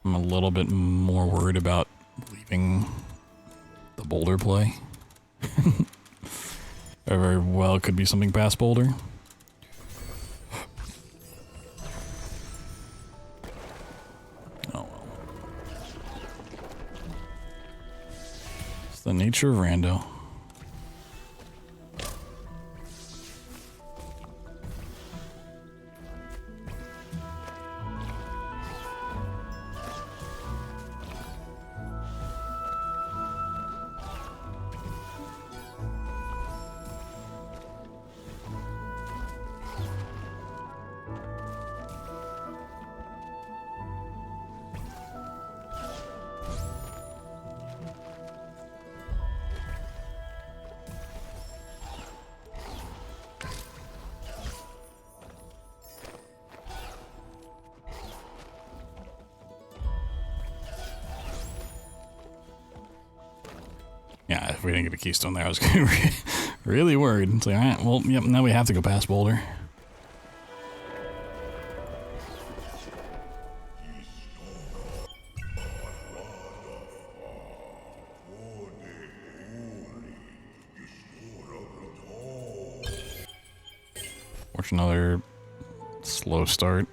I'm a little bit more worried about leaving the boulder play. Or very well could be something past boulder. Oh well. It's the nature of rando. Yeah, if we didn't get a keystone there, I was getting really worried. It's like, alright, well, yep, now we have to go past boulder. Watch another slow start.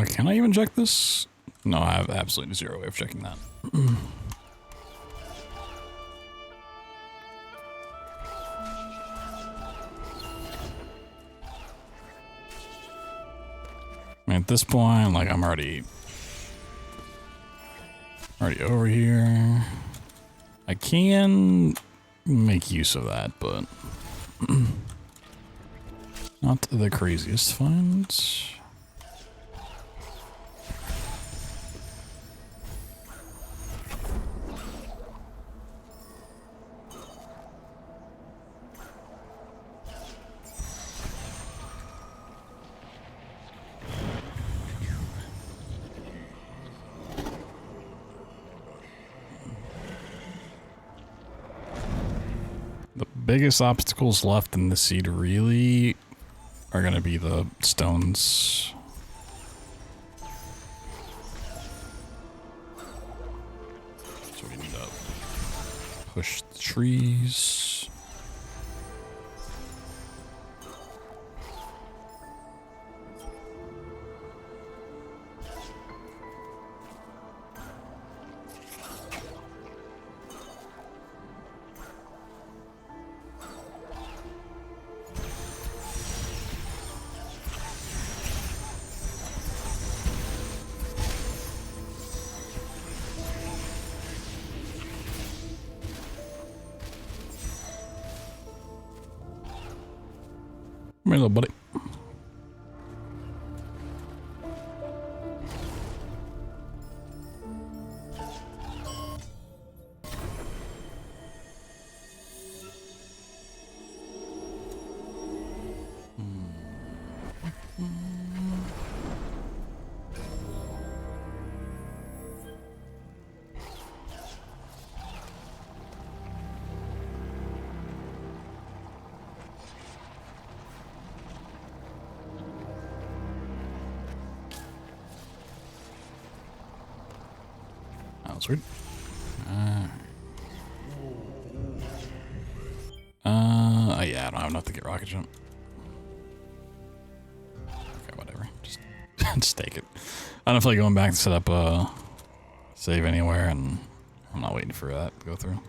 Can I even check this? No, I have absolutely zero way of checking that. I mean, at this point, like, I'm already over here. I can make use of that, but not the craziest finds. Biggest obstacles left in the seed really are going to be the stones. So we need to push the trees. Come here, little buddy. That's weird. Yeah, I don't have enough to get rocket jump. Okay, whatever. Just, just take it. I don't feel like going back to set up a save anywhere, and I'm not waiting for that to go through.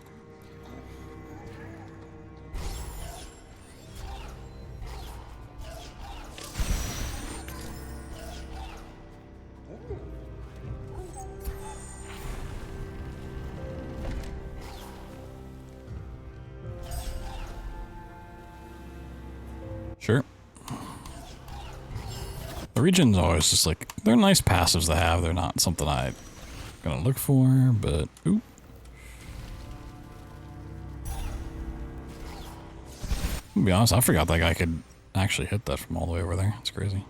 Sure. The region's always just like, they're nice passives to have. They're not something I'm gonna look for, but ooh. To be honest, I forgot that guy could actually hit that from all the way over there. It's crazy.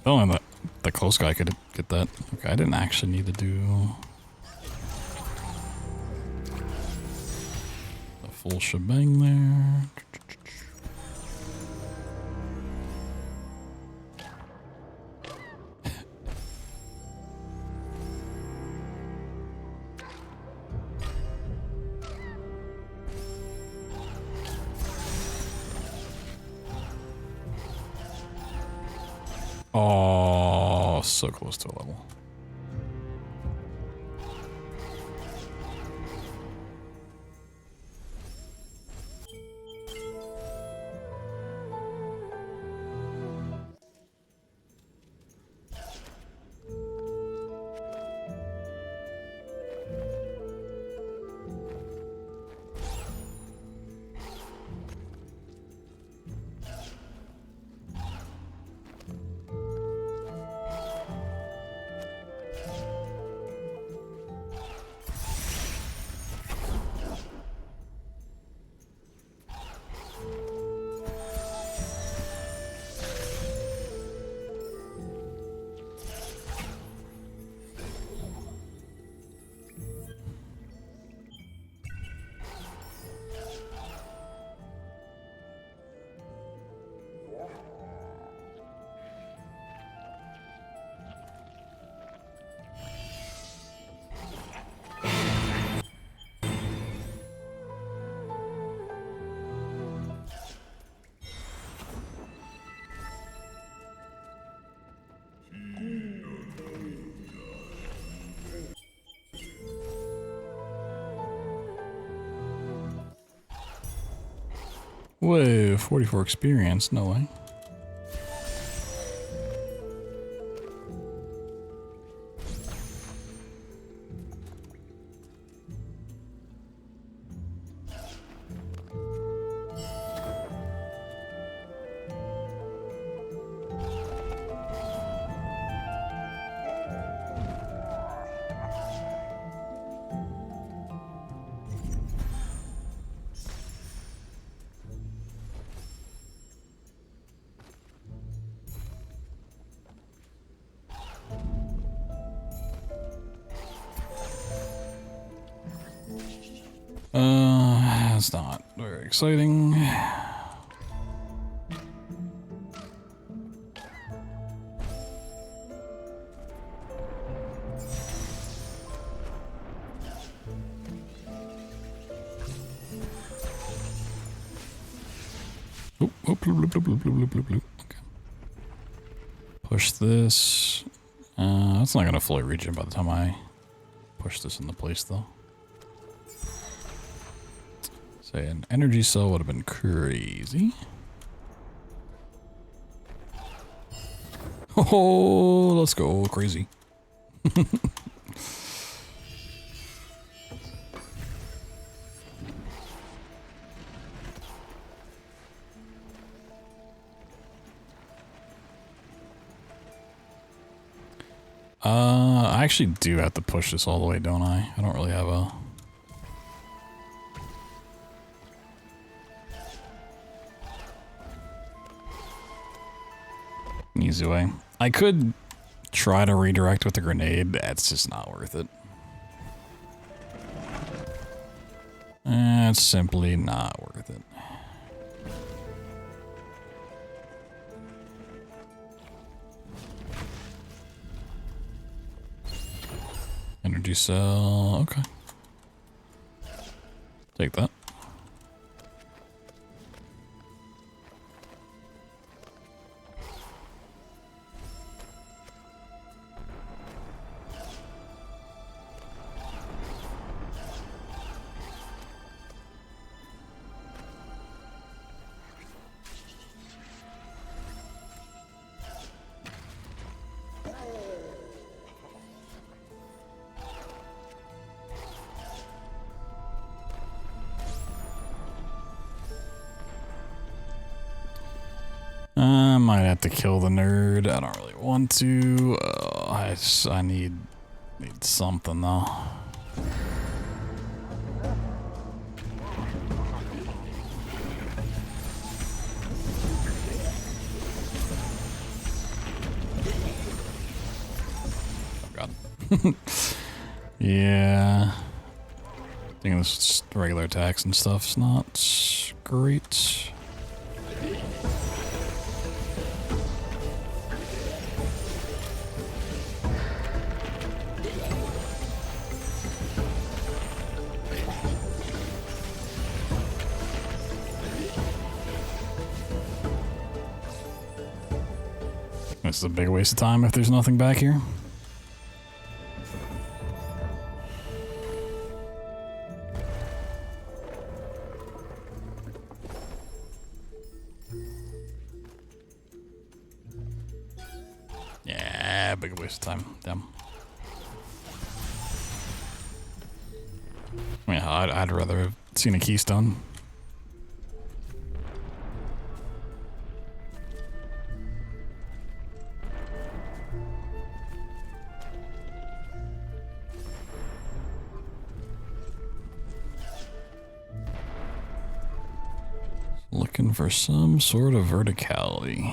Oh, and the close guy could get that. Okay, I didn't actually need to do the full shebang there. Oh, so close to a level. Whoa, 44 experience, no way. That's not very exciting. Oh, bloop, bloop, bloop, bloop, bloop, bloop, bloop. Okay. Push this. That's not gonna fully reach it by the time I push this into place, though. Say an energy cell would have been crazy. Oh, let's go crazy. I actually do have to push this all the way, don't I? I don't really have a... an easy way. I could try to redirect with a grenade. That's just not worth it. It's simply not worth it. Energy cell, okay. Take that. I might have to kill the nerd. I don't really want to. I need something though. Oh god. Yeah. I think this regular attacks and stuff's not great. This is a big waste of time if there's nothing back here. Yeah, big waste of time. Damn. I mean, I'd rather have seen a keystone. Looking for some sort of verticality.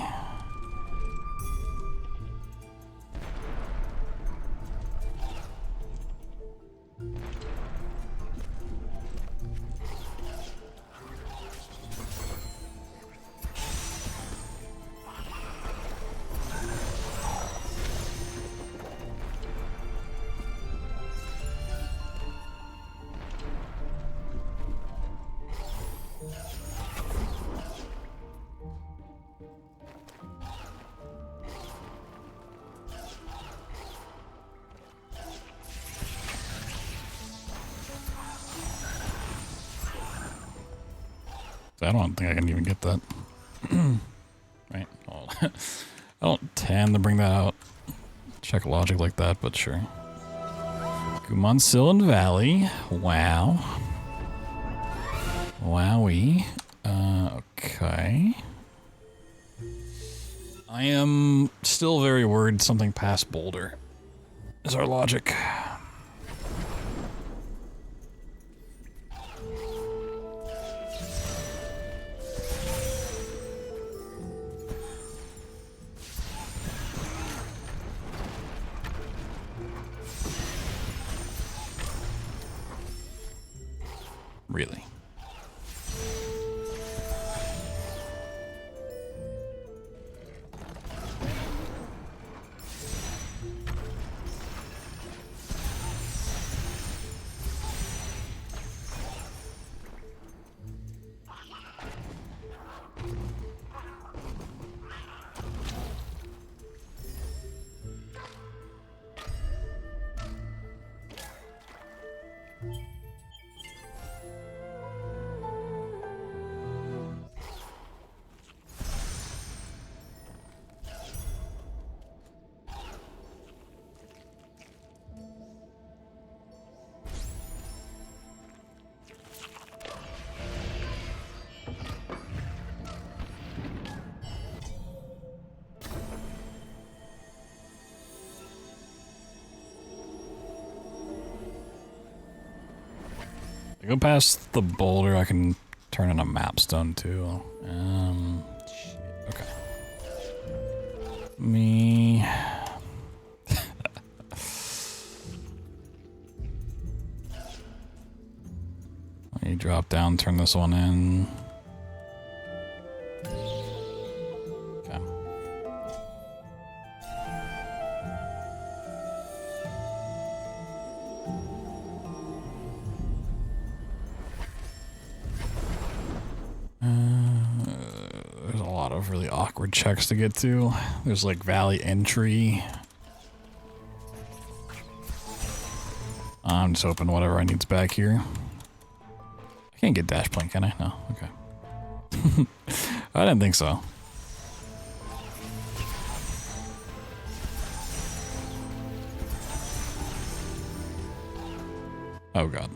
I don't think I can even get that. Right. Well, I don't tend to bring that out. Check logic like that, but sure. Gumunsilin Valley. Wow. Wowie. Okay. I am still very worried something past Boulder is our logic. Really? I go past the boulder, I can turn in a map stone too. Shit. Okay. Me. Let me drop down, turn this one in. Okay. There's a lot of really awkward checks to get to. There's like valley entry. I'm just hoping whatever I need's back here. I can't get dash plane, can I? No, okay. I didn't think so. Oh god.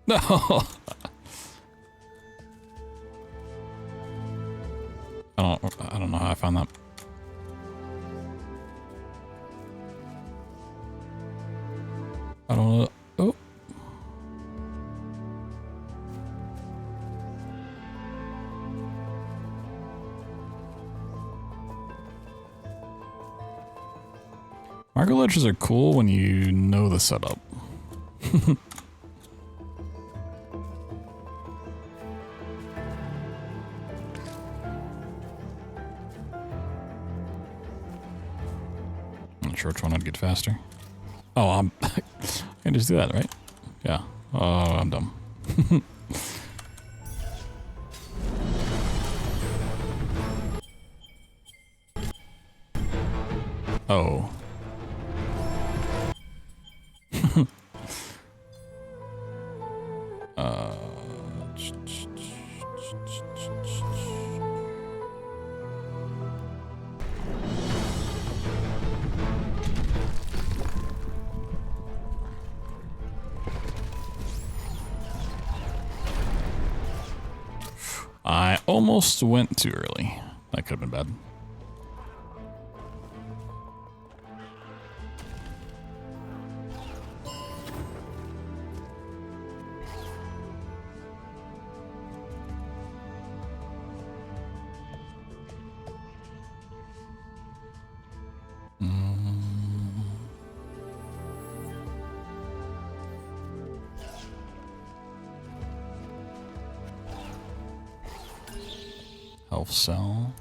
No. I don't know how I found that. I don't know. Oh. Marker ledges are cool when you know the setup. Which one would get faster? Oh, I can just do that, right? Yeah. Oh, I'm dumb. Oh. I almost went too early. That could have been bad. Health cell.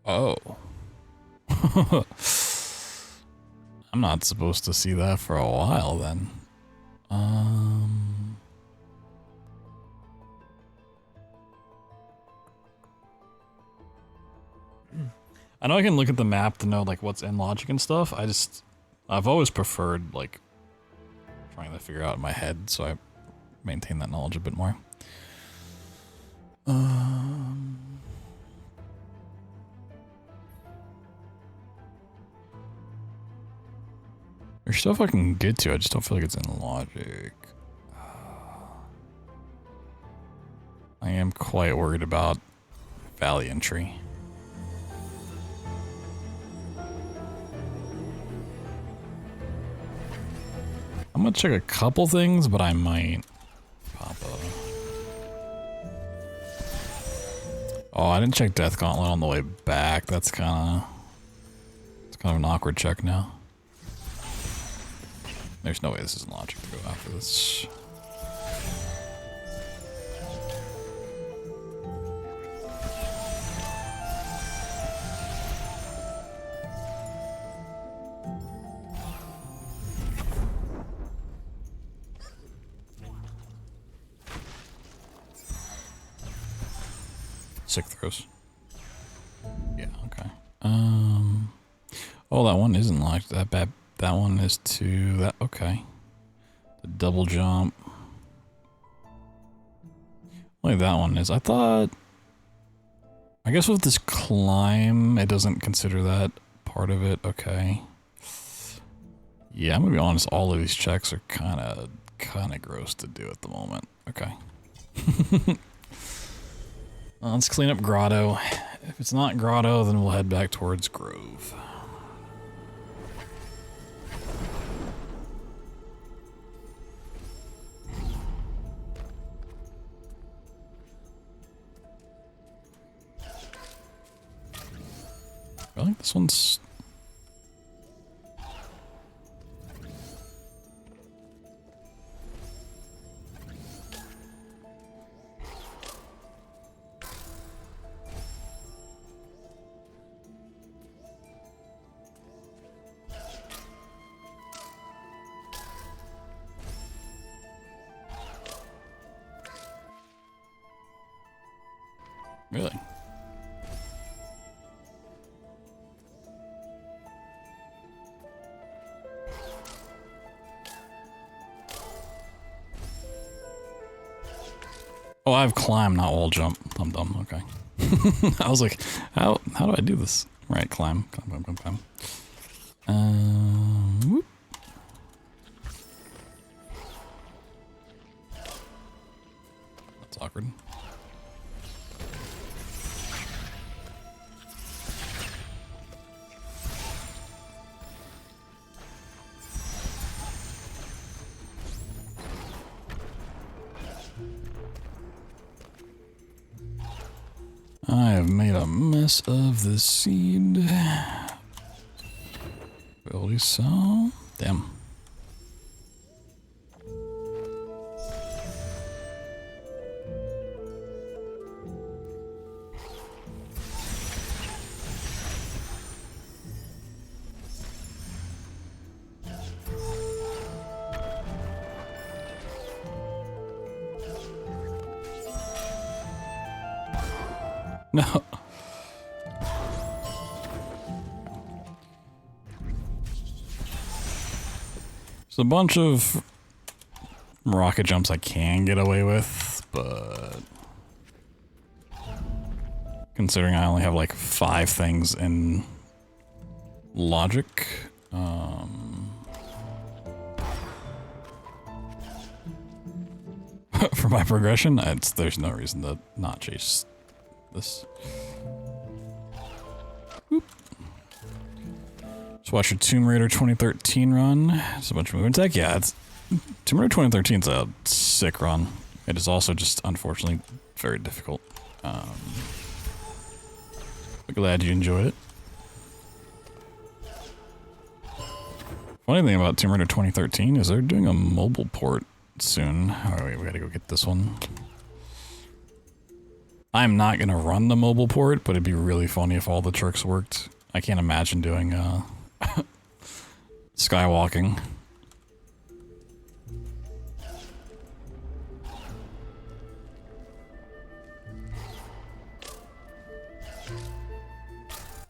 Oh. I'm not supposed to see that for a while then. I know I can look at the map to know like what's in logic and stuff. I've always preferred like trying to figure out in my head, so I maintain that knowledge a bit more. There's stuff I can get to, I just don't feel like it's in logic. I am quite worried about valley entry. I'm gonna check a couple things, but I might pop up. Oh, I didn't check Death Gauntlet on the way back. It's kind of an awkward check now. There's no way this isn't logic to go after this. Sick throws. Yeah, okay. Oh, that one isn't locked. That one is to that. Okay. The double jump. Only that one is. I thought. I guess with this climb, it doesn't consider that part of it. Okay. Yeah, I'm gonna be honest. All of these checks are kind of gross to do at the moment. Okay. Let's clean up Grotto. If it's not Grotto, then we'll head back towards Grove. Really? This one's... Really? Oh, I have climb, not wall jump. I'm dumb. Okay. I was like, how do I do this? Right, climb. Climb. Whoop. That's awkward. I have made a mess of the seed. Ability cell. Damn. No. There's a bunch of rocket jumps I can get away with, but considering I only have like 5 things in logic, for my progression, there's no reason to not chase this. Whoop. Just watch your Tomb Raider 2013 run. It's a bunch of movement tech. Yeah, Tomb Raider 2013 is a sick run. It is also just unfortunately very difficult. I'm glad you enjoyed it. Funny thing about Tomb Raider 2013 is they're doing a mobile port soon. Oh wait, we gotta go get this one. I'm not gonna run the mobile port, but it'd be really funny if all the tricks worked. I can't imagine doing skywalking.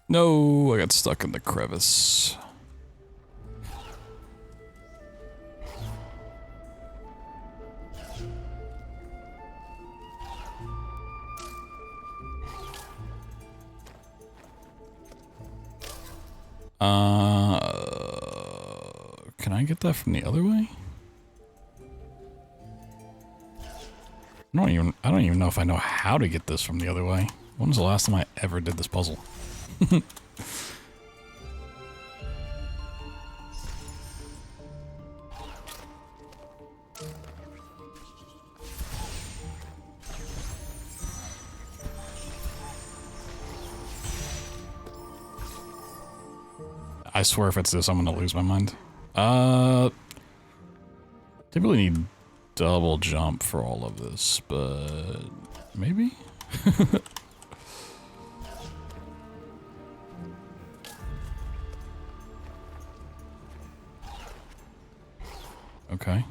No, I got stuck in the crevice. Can I get that from the other way? I don't even know if I know how to get this from the other way. When was the last time I ever did this puzzle? I swear if it's this, I'm gonna lose my mind. Typically need double jump for all of this, but maybe? Okay.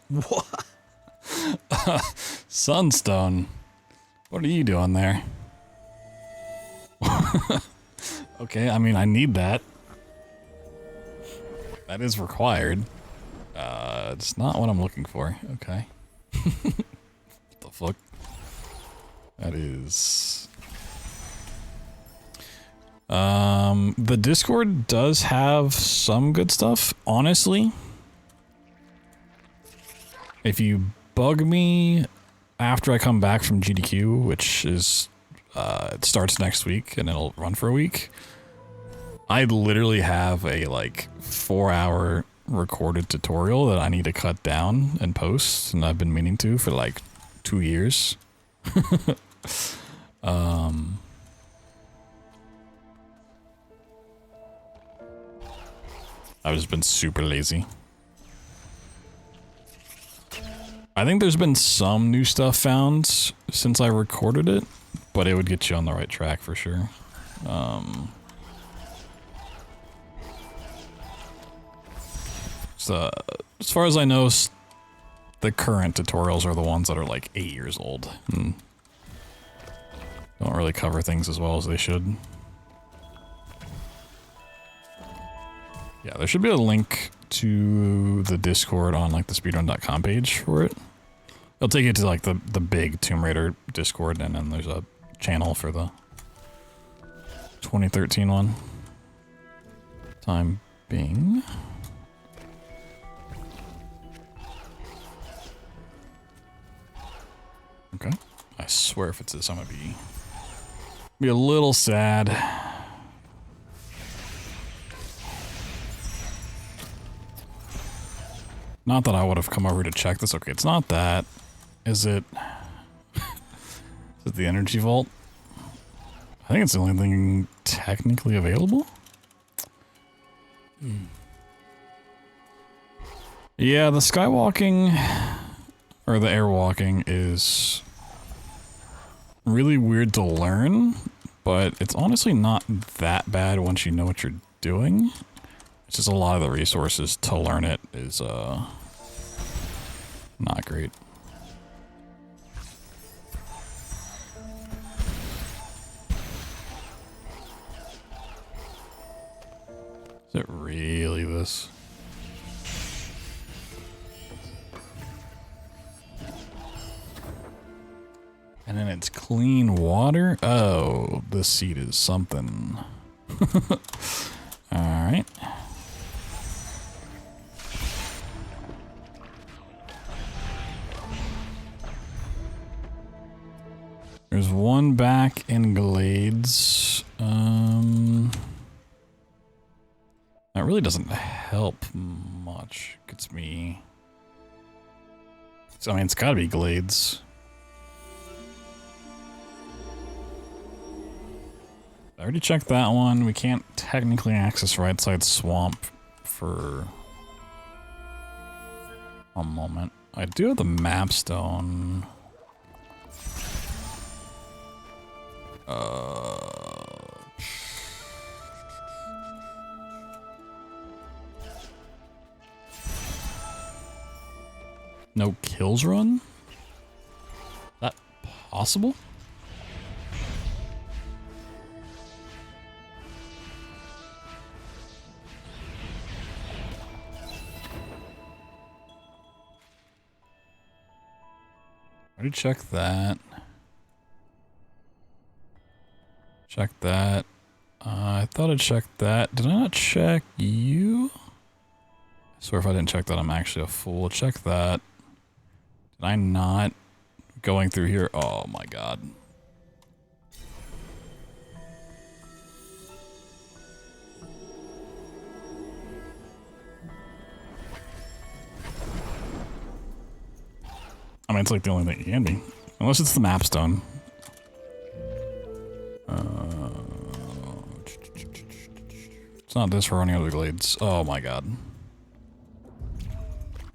What? Sunstone. What are you doing there? Okay, I mean, I need that. That is required. It's not what I'm looking for. Okay. What the fuck? That is... the Discord does have some good stuff, honestly. If you bug me after I come back from GDQ, which is, it starts next week and it'll run for a week, I literally have a like 4-hour recorded tutorial that I need to cut down and post, and I've been meaning to for like 2 years. I've just been super lazy. I think there's been some new stuff found since I recorded it, but it would get you on the right track for sure. So, as far as I know, the current tutorials are the ones that are like 8 years old and don't really cover things as well as they should. Yeah, there should be a link to the Discord on like the speedrun.com page for it. It'll take you to like the big Tomb Raider Discord, and then there's a channel for the 2013 one. Time being. Okay. I swear if it's this, I'm gonna be a little sad. Not that I would have come over to check this. Okay, it's not that. Is it? Is it the energy vault? I think it's the only thing technically available. Yeah, the skywalking or the airwalking is really weird to learn, but it's honestly not that bad once you know what you're doing. It's just a lot of the resources to learn it is not great. Is it really this? And then it's clean water? Oh, this seat is something. Alright. There's one back in Glades. That really doesn't help much. Gets me... So, I mean, it's gotta be Glades. I already checked that one. We can't technically access right side swamp for a moment. I do have the map stone. No kills run? Is that possible? I already checked that. Check that. I thought I checked that. Did I not check you? I swear if I didn't check that, I'm actually a fool. Check that. Did I not? Going through here? Oh my god. I mean, it's like the only thing it can be. Unless it's the map stone. It's not this for running out of the glades. Oh my god.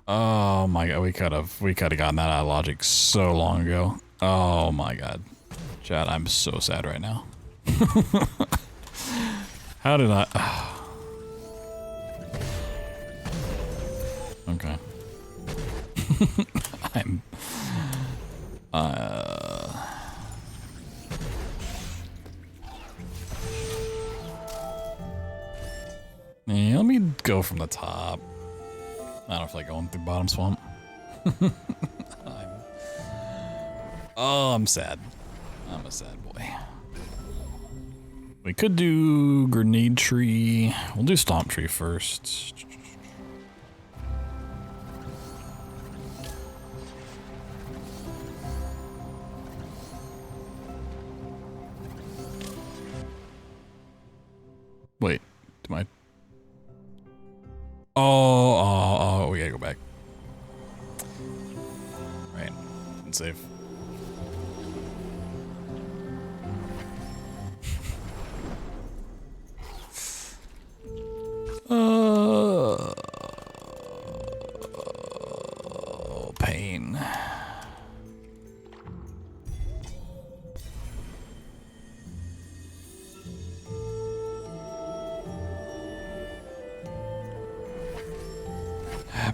Oh my god, we could have gotten that out of logic so long ago. Oh my god. Chad, I'm so sad right now. How did I... Okay. I'm... Yeah, let me go from the top. I don't feel like going through bottom swamp. I'm sad. I'm a sad boy. We could do grenade tree. We'll do stomp tree first. Wait, do I? Oh, we gotta go back. Right, and save.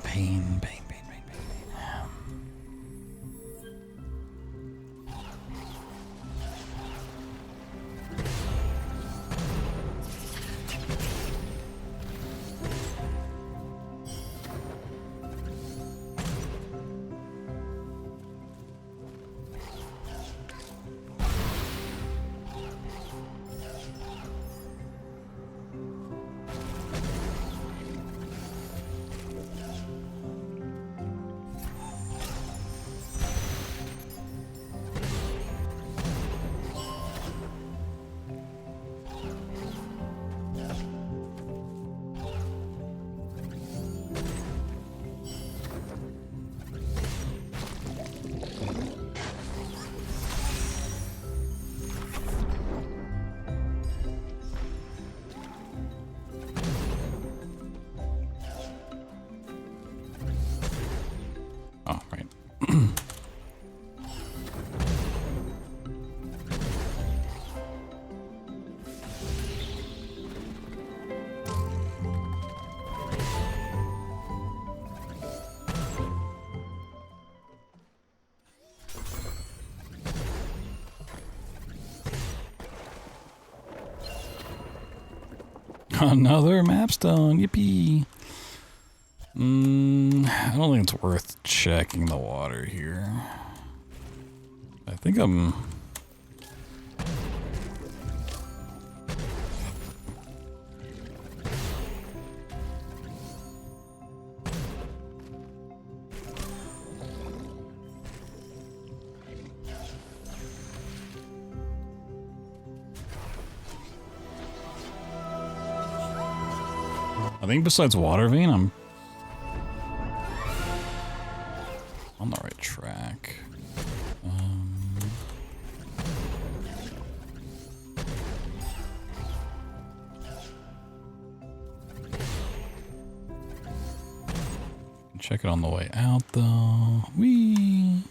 Pain. Pain. Oh, right. Another mapstone, yippee! I don't think it's worth checking the water here. I think I'm... I think besides water vein, I'm on the right track. Check it on the way out, though. Whee!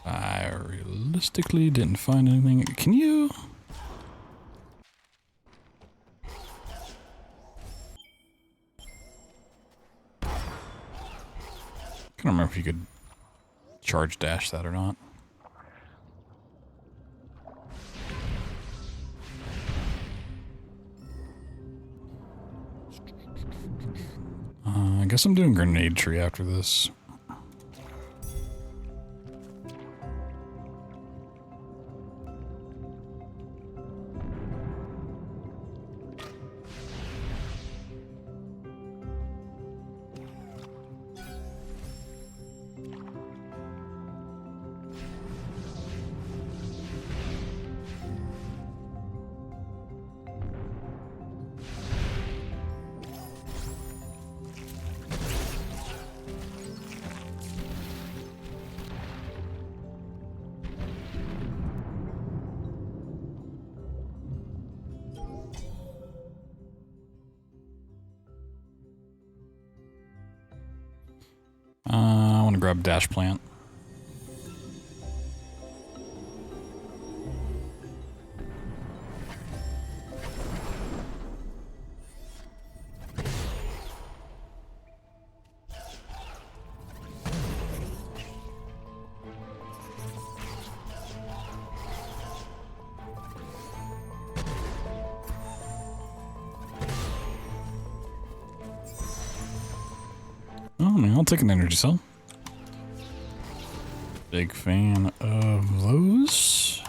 I realistically didn't find anything. Can you? I don't remember if you could charge dash that or not. I guess I'm doing grenade tree after this. I want to grab dash plant. Oh man, I'll take an energy cell. Big fan of those.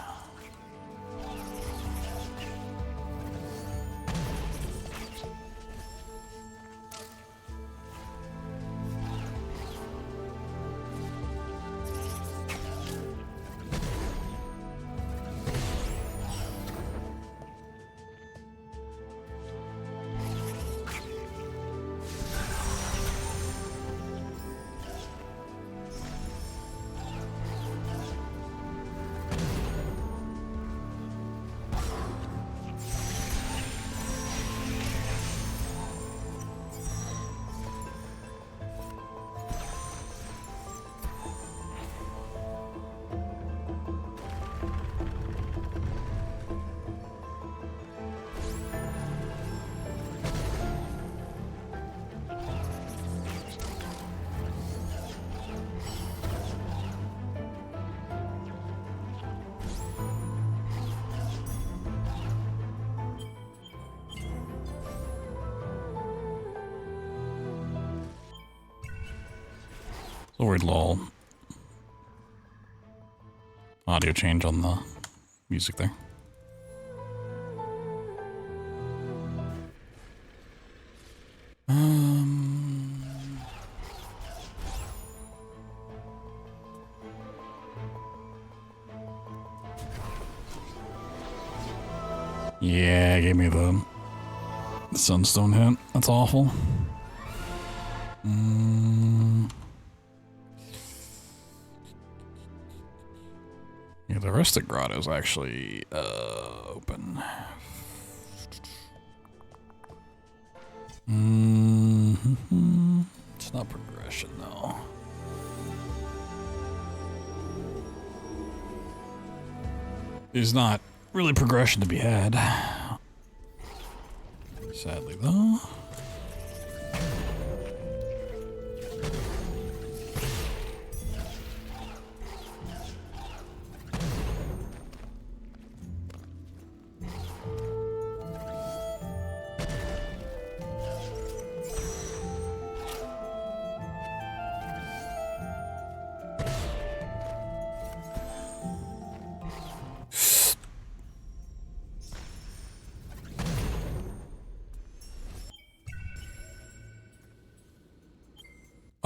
A weird little audio change on the music there. Yeah, gave me the sunstone hit. That's awful. Yeah, the rest of grotto is actually open. It's not progression though. There's not really progression to be had. Sadly though.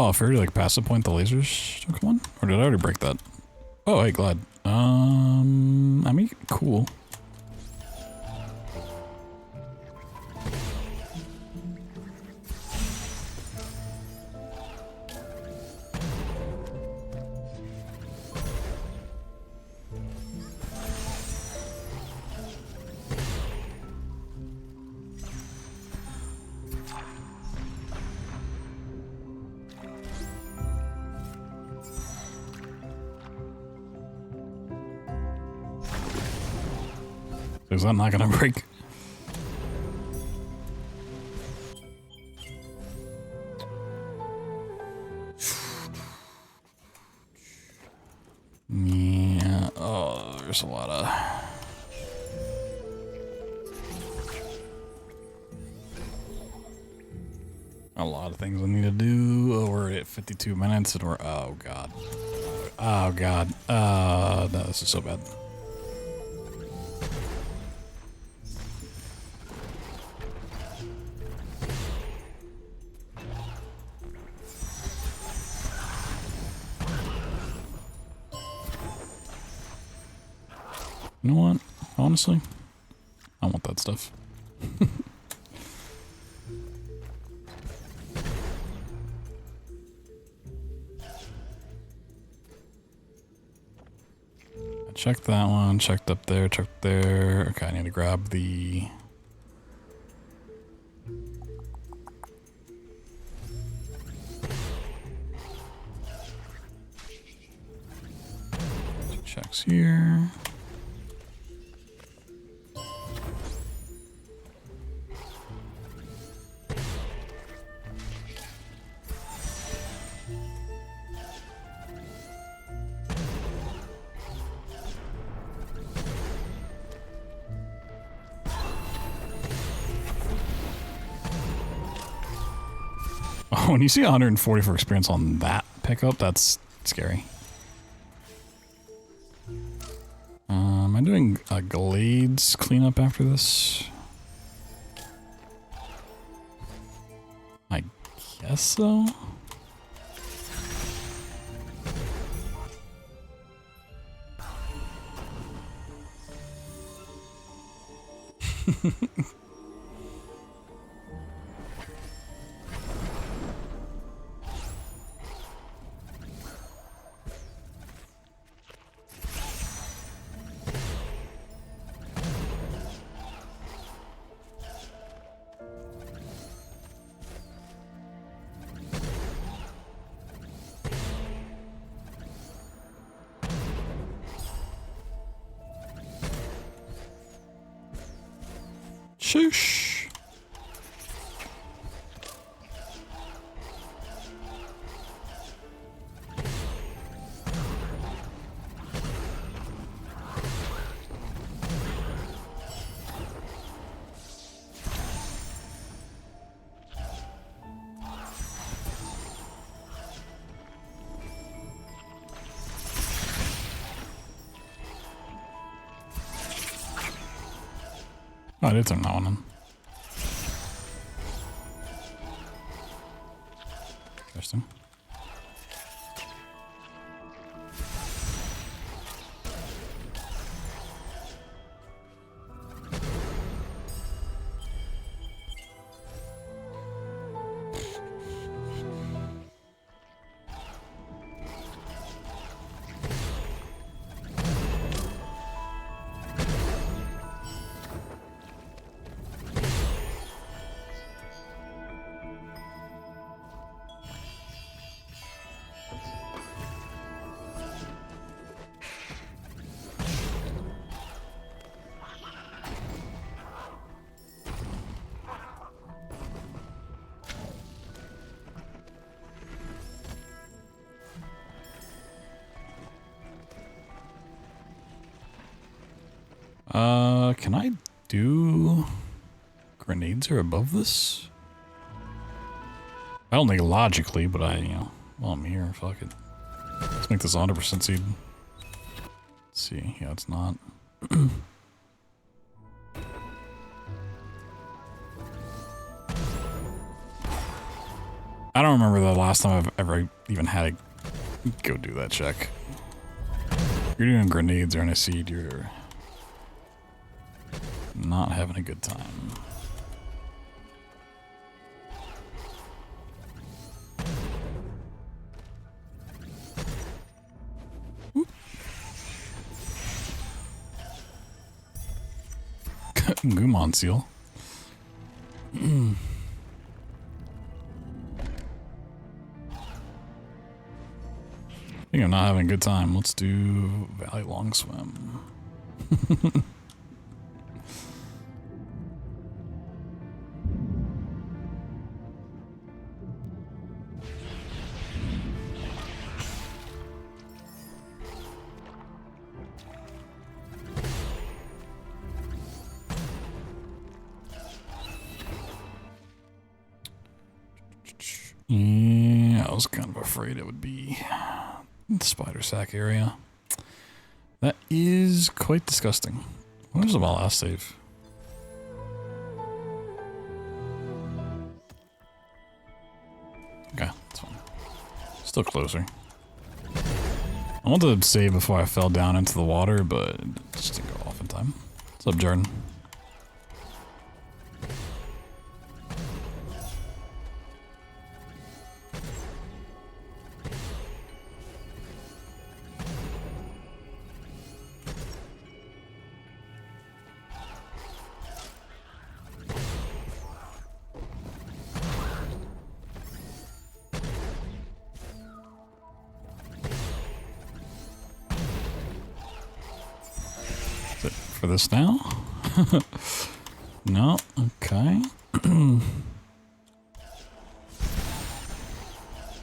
Oh, if I already like passive point the lasers took one? Or did I already break that? Oh, hey, glad. I mean, cool. Is that not gonna break? Yeah. Oh, there's a lot of. A lot of things I need to do. Oh, we're at 52 minutes and we're. Oh, God. Oh, God. No, this is so bad. You know what? Honestly, I want that stuff. I checked that one, checked up there, checked there. Okay, I need to grab the... Checks here. When you see 140 for experience on that pickup, that's scary. doing a Glades cleanup after this? I guess so. Shoosh. Oh, I did turn that one on. Interesting. Can I do grenades are above this? I don't think logically, but well, I'm here, fuck it. Let's make this 100% seed. Let's see, yeah, it's not. I don't remember the last time I've ever even had to go do that check. You're doing grenades or in a seed, you're not having a good time. Gumon seal. I think I'm not having a good time. Let's do Valley Long Swim. Yeah, I was kind of afraid it would be the spider sack area. That is quite disgusting. When was my last save? Okay, that's fine. Still closer. I wanted to save before I fell down into the water, but it just didn't go off in time. What's up, Jordan? For this now? No, okay.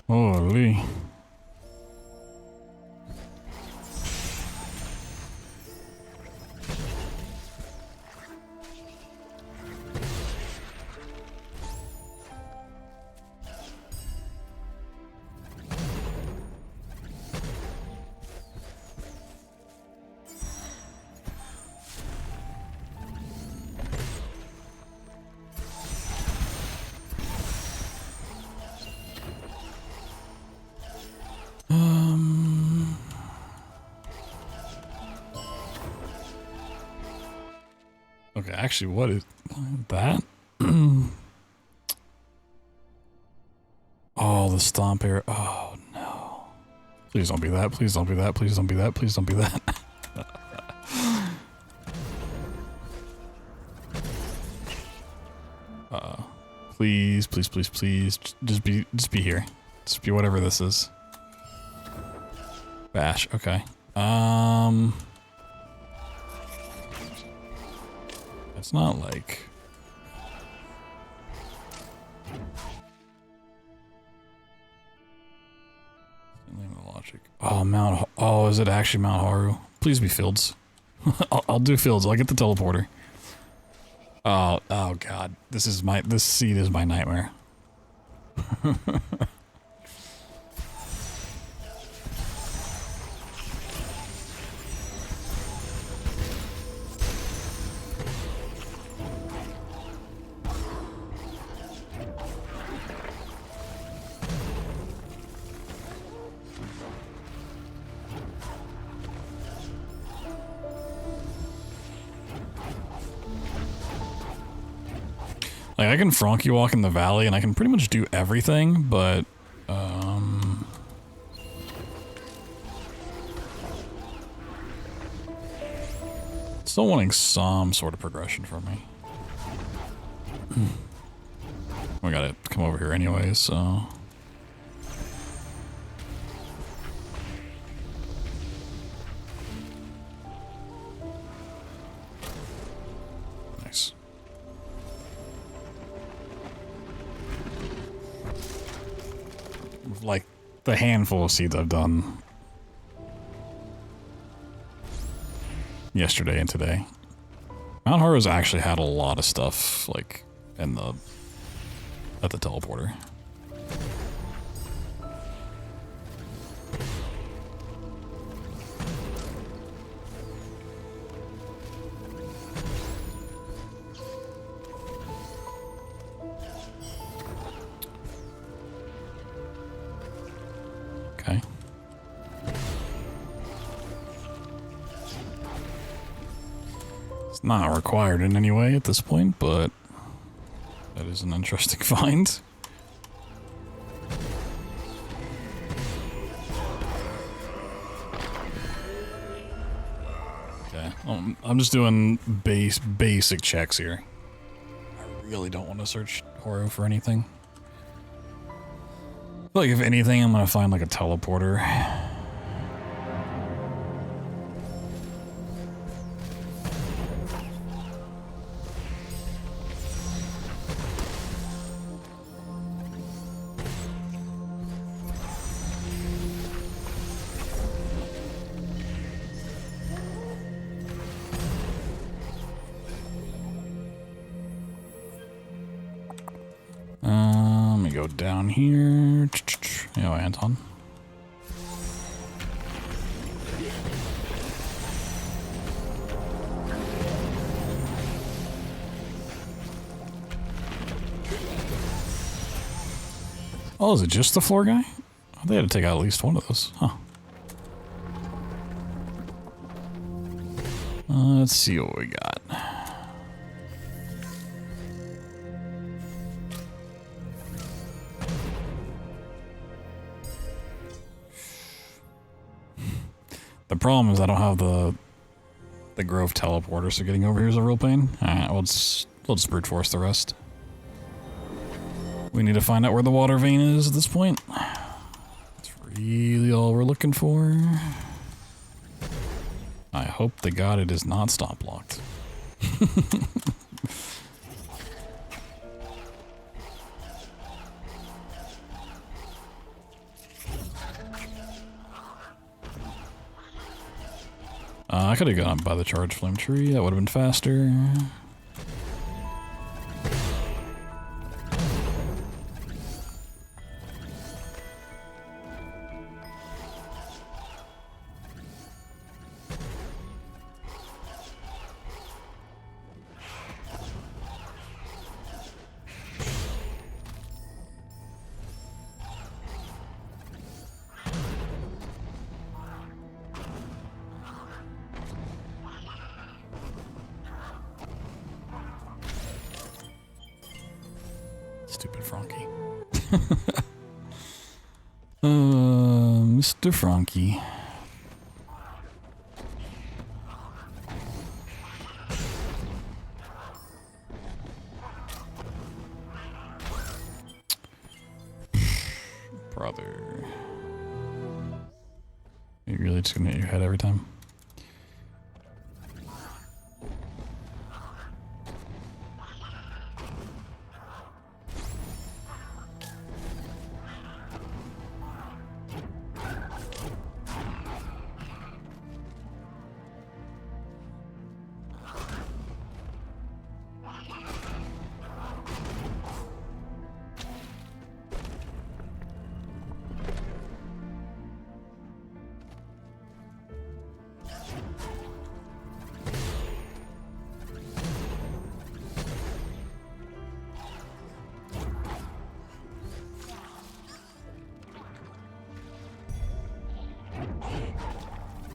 Holy. actually, what is that? Oh, the stomp air. Oh, no. Please don't be that. Please don't be that. Please don't be that. Please don't be that. Please, please, please, please. Just be here. Just be whatever this is. Bash. Okay. It's not like... Logic. Oh, oh, is it actually Mount Haru? Please be Fields. I'll do Fields. I'll get the teleporter. Oh, oh God. This seed is my nightmare. Like, I can Frankie walk in the valley, and I can pretty much do everything, but, still wanting some sort of progression from me. We gotta come over here anyway, so... Nice. Like, the handful of seeds I've done yesterday and today. Mount Haru's actually had a lot of stuff, like, at the teleporter. Okay. It's not required in any way at this point, but that is an interesting find. Okay, I'm just doing basic checks here. I really don't want to search Horo for anything. Like, if anything, I'm gonna find like a teleporter. Let me go down here. Yo, Anton. Oh, is it just the floor guy? Oh, they had to take out at least one of those. Huh. Let's see what we got. The problem is I don't have the Grove teleporter, so getting over here is a real pain. Alright, we'll just brute force the rest. We need to find out where the water vein is at this point. That's really all we're looking for. I hope to God it is not stop locked. I could have gone by the charge flame tree. That would have been faster. Mr. Frankie. Brother. You're really just gonna hit your head every time?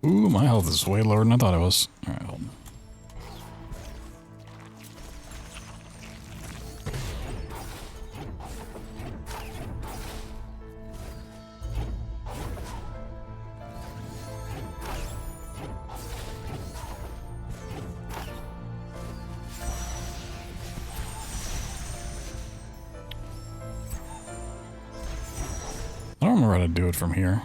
Ooh, my health is way lower than I thought it was. Alright, hold on. I don't remember how to do it from here.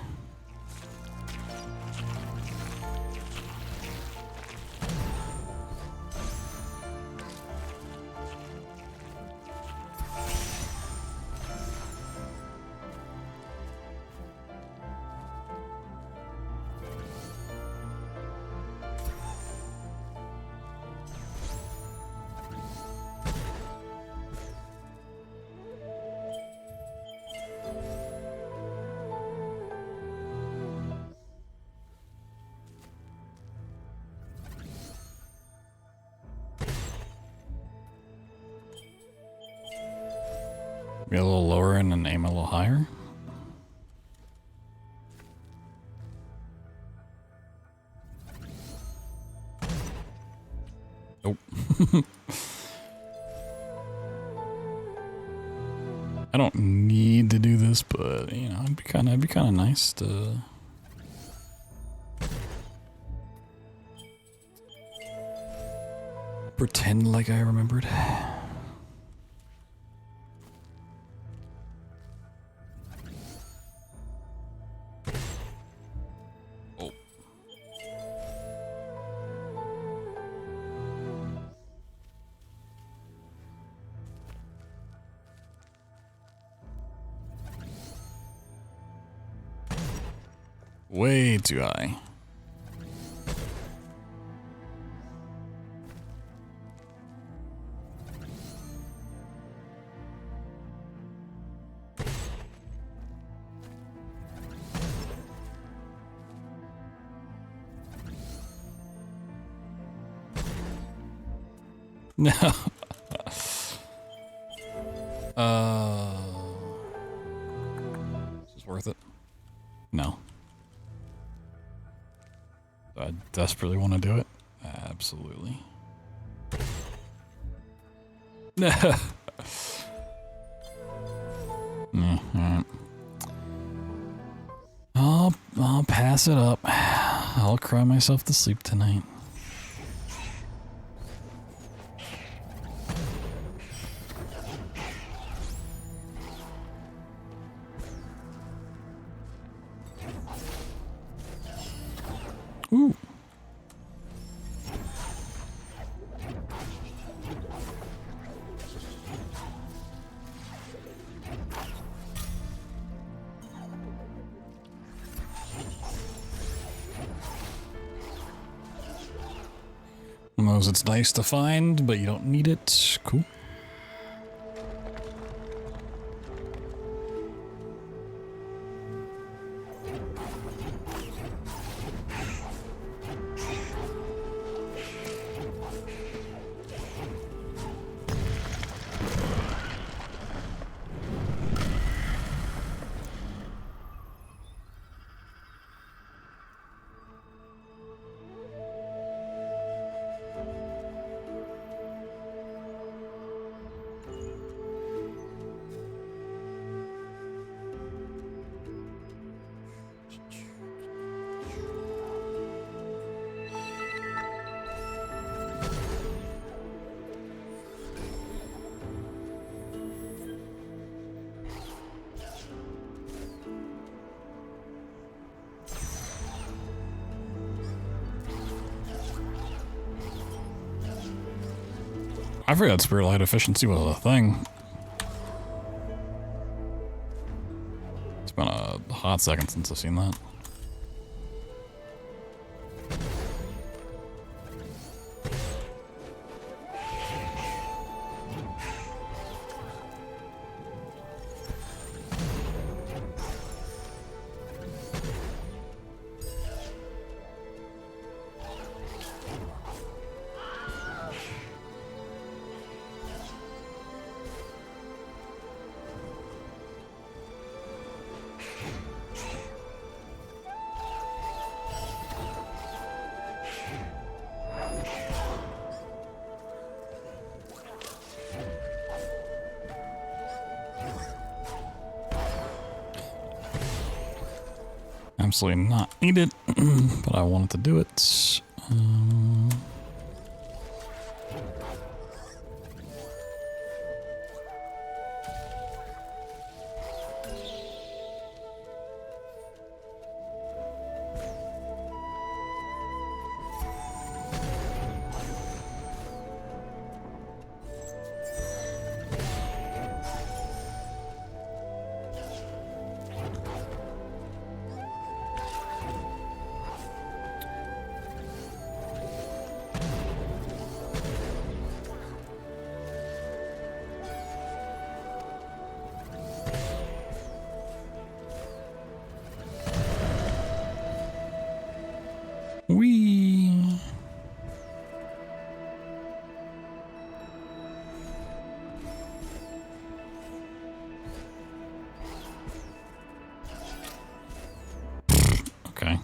Be a little lower and then aim a little higher. Nope. I don't need to do this, but you know, it'd be kind of nice to pretend like I remembered. Oh. Way too high. No. Is this worth it? No. Do I desperately want to do it? Absolutely. No. Alright. I'll pass it up. I'll cry myself to sleep tonight. Ooh. One of those it's nice to find, but you don't need it. Cool. I forgot spirit light efficiency was a thing. It's been a hot second since I've seen that. Absolutely not needed, but I wanted to do it. Whee! Okay. I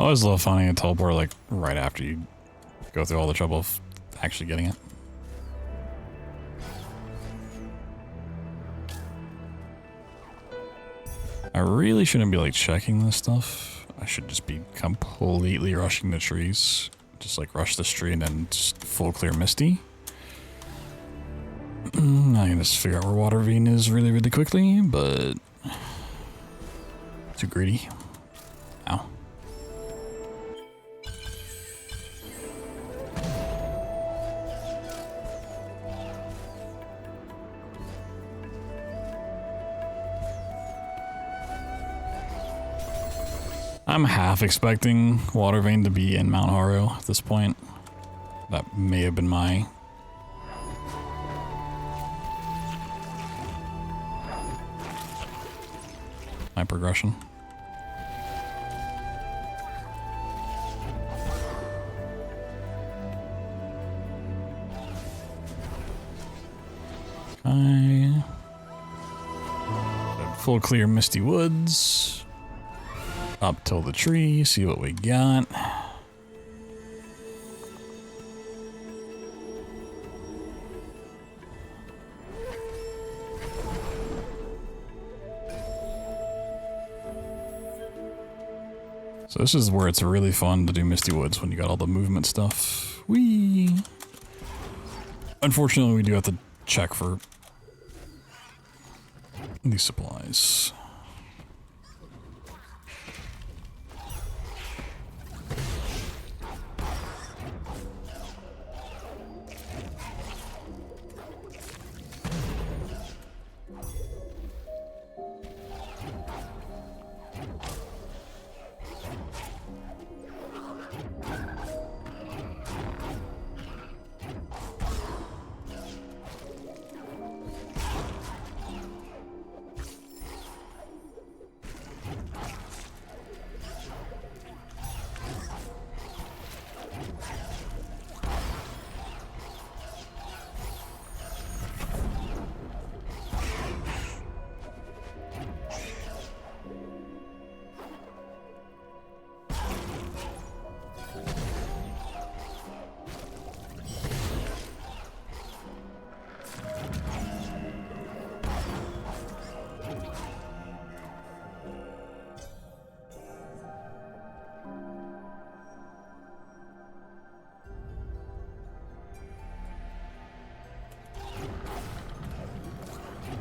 always love finding a teleport like right after you go through all the trouble of actually getting it. I really shouldn't be like checking this stuff. I should just be completely rushing the trees. Just like rush this tree and then just full clear Misty. I can just figure out where Water Vein is really, really quickly, but too greedy. Ow. I'm half expecting Water Vein to be in Mount Haru at this point. That may have been my progression. Okay. Full clear Misty Woods. Up till the tree, see what we got. So this is where it's really fun to do Misty Woods when you got all the movement stuff. Whee! Unfortunately, we do have to check for these supplies.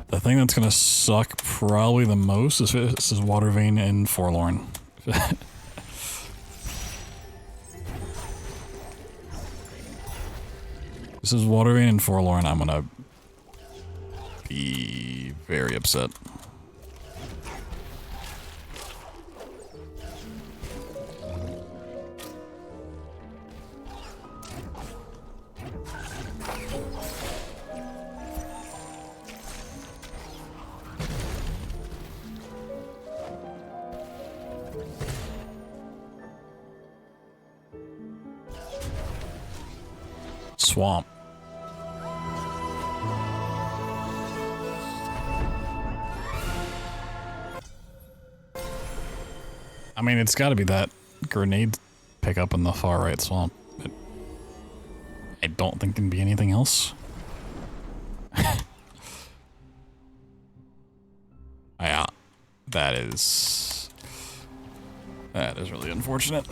The thing that's gonna suck probably the most is if this is Water Vein and Forlorn. this is Water Vein and Forlorn, I'm gonna be very upset. Swamp. I mean, it's got to be that grenade pickup in the far right swamp. But I don't think can be anything else. Yeah, that is really unfortunate.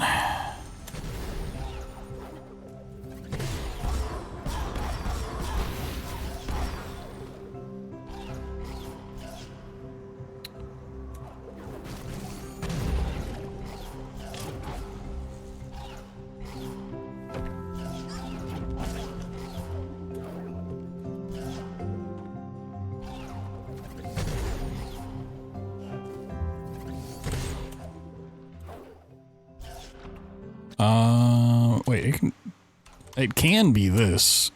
Wait, it can be this.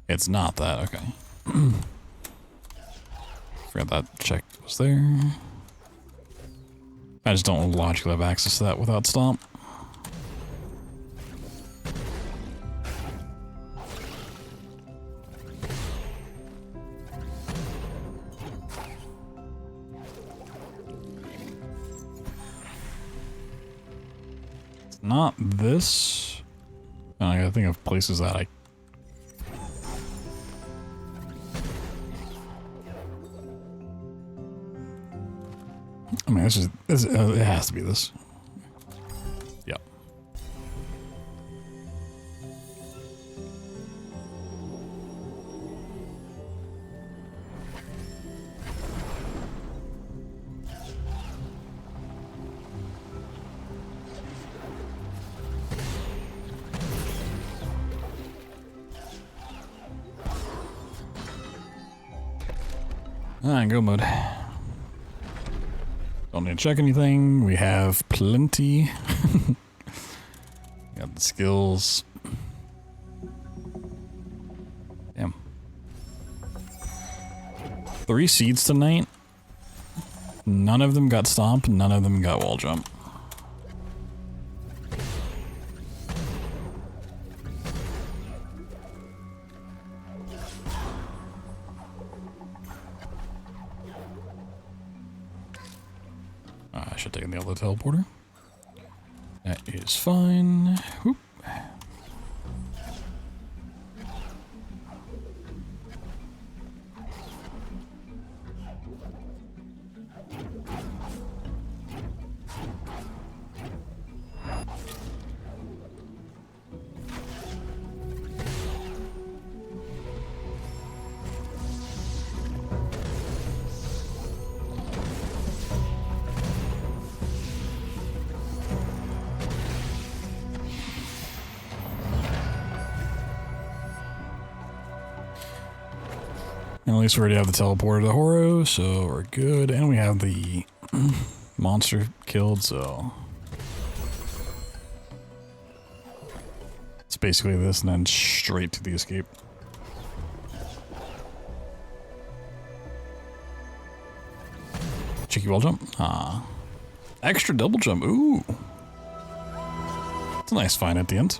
It's not that, okay. Forgot that check was there. I just don't logically have access to that without Stomp. Not this. I gotta think of places that I mean, this is it has to be this. Yep. Alright, go mode. Don't need to check anything. We have plenty. Got the skills. Damn. 3 seeds tonight. None of them got Stomp, none of them got Wall Jump. I should take the other teleporter. That is fine. Whoop. At least we already have the teleporter to Horo, so we're good. And we have the monster killed, so... It's basically this and then straight to the escape. Cheeky wall jump. Ah. Extra double jump. Ooh. It's a nice find at the end.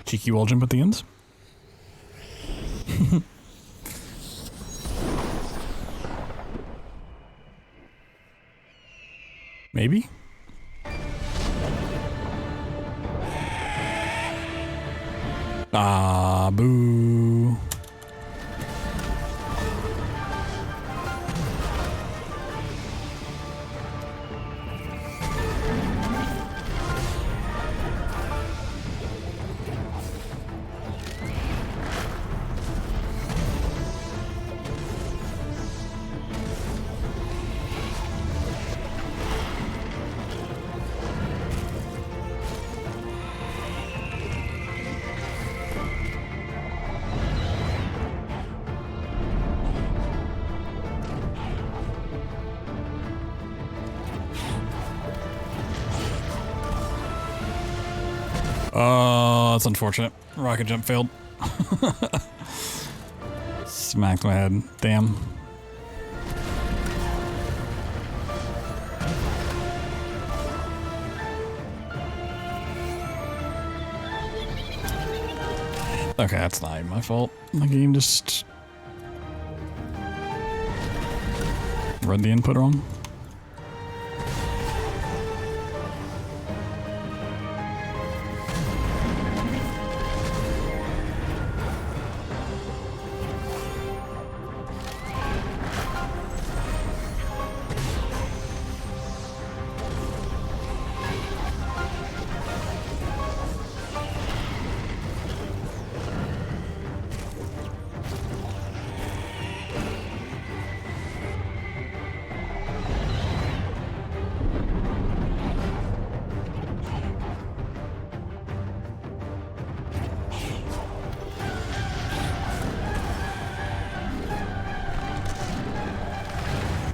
Cheeky wall jump at the end. maybe? Ah, boo. Oh, that's unfortunate. Rocket jump failed. Smacked my head. Damn. Okay, that's not even my fault. The game just read the input wrong.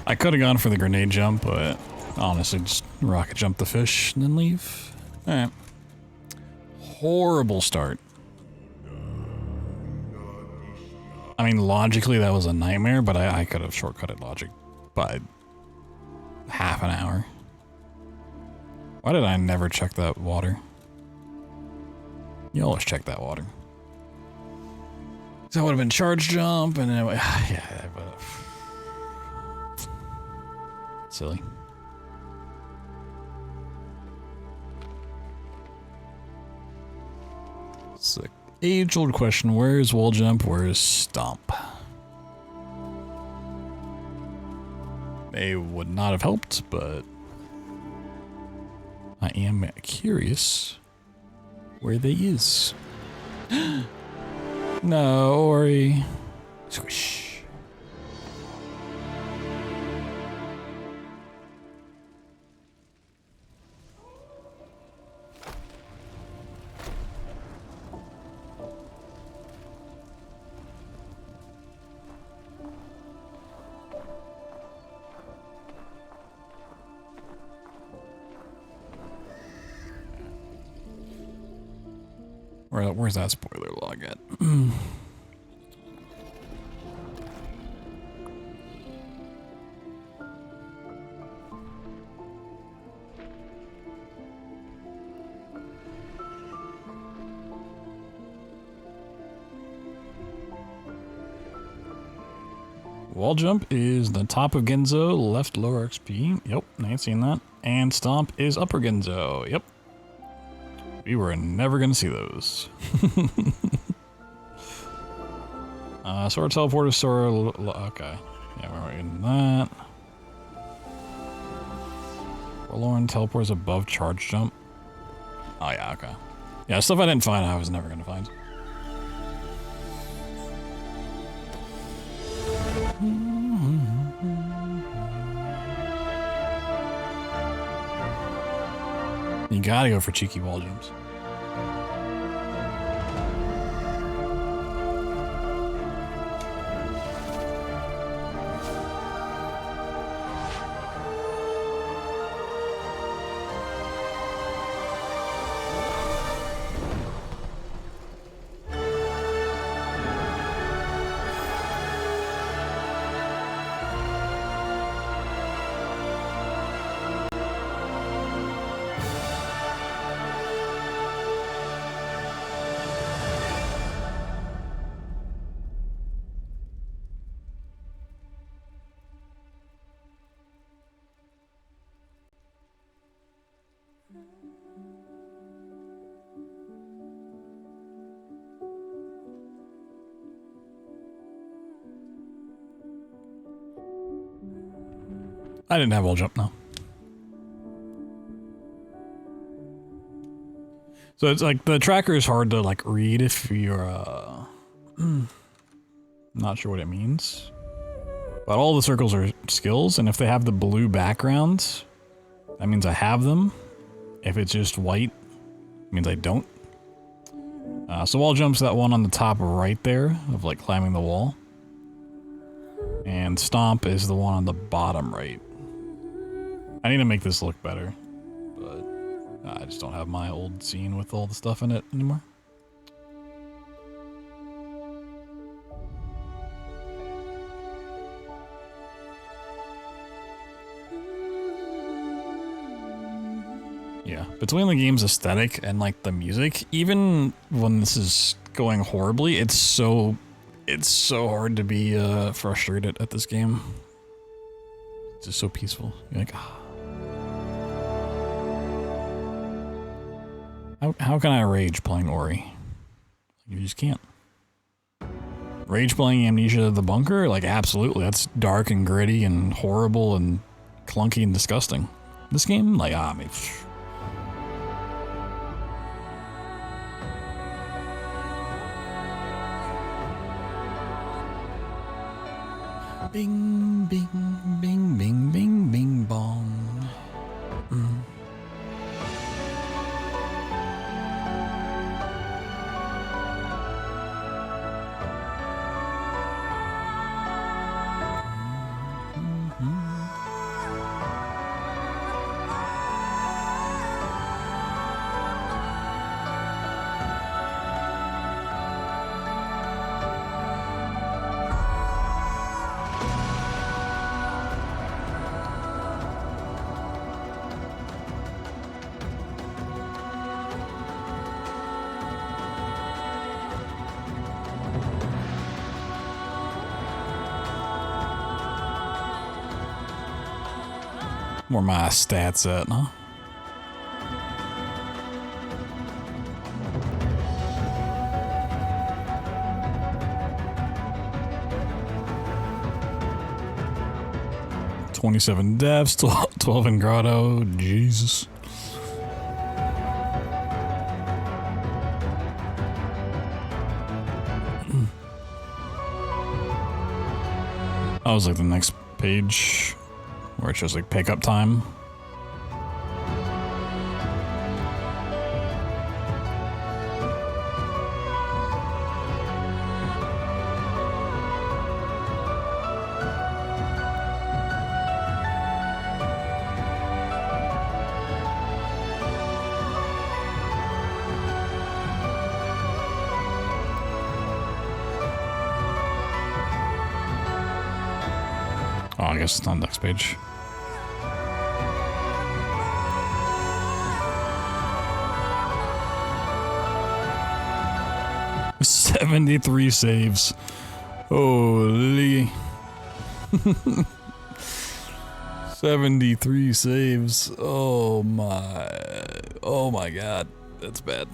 I could have gone for the grenade jump, but honestly, just rocket jump the fish and then leave. Alright. Horrible start. I mean, logically, that was a nightmare, but I could have shortcutted logic by half an hour. Why did I never check that water? You always check that water. So that would have been charge jump, and anyway, yeah, but silly. It's an age-old question. Where is wall jump? Where is stomp? They would not have helped, but I am curious where they is. No, Ori. Squish. Where's that spoiler log at? Wall jump is the top of Genzo, left lower XP. Yep, I ain't seen that. And stomp is upper Genzo. Yep. We were never gonna see those. Sword teleporter, sword. Okay. Yeah, we're getting that. Forlorn teleports above charge jump. Oh, yeah, okay. Yeah, stuff I didn't find, I was never gonna find. You gotta go for cheeky wall jumps. I didn't have wall jump, no. So it's like the tracker is hard to like read if you're not sure what it means. But all the circles are skills, and if they have the blue backgrounds, that means I have them. If it's just white, it means I don't. So wall jump's that one on the top right there of like climbing the wall. And stomp is the one on the bottom right. I need to make this look better, but I just don't have my old scene with all the stuff in it anymore. Yeah, between the game's aesthetic and like the music, even when this is going horribly, it's so hard to be frustrated at this game. It's just so peaceful. You're like, ah. How can I rage playing Ori? You just can't. Rage playing Amnesia the Bunker? Like, absolutely. That's dark and gritty and horrible and clunky and disgusting. This game? Like, I mean... Bing, bing, bing, bing, bing, bing, bong. Mm. Where my stats at, huh? "27 deaths, 12 in grotto." Jesus. That was like the next page. Where it shows like pickup time. Oh, I guess it's not the next page. "73 saves. Holy. 73 saves. Oh my god. That's bad.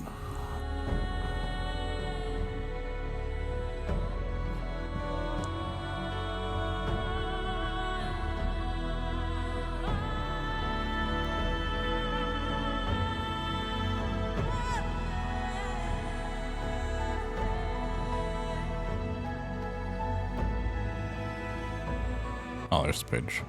Oh, there's the page.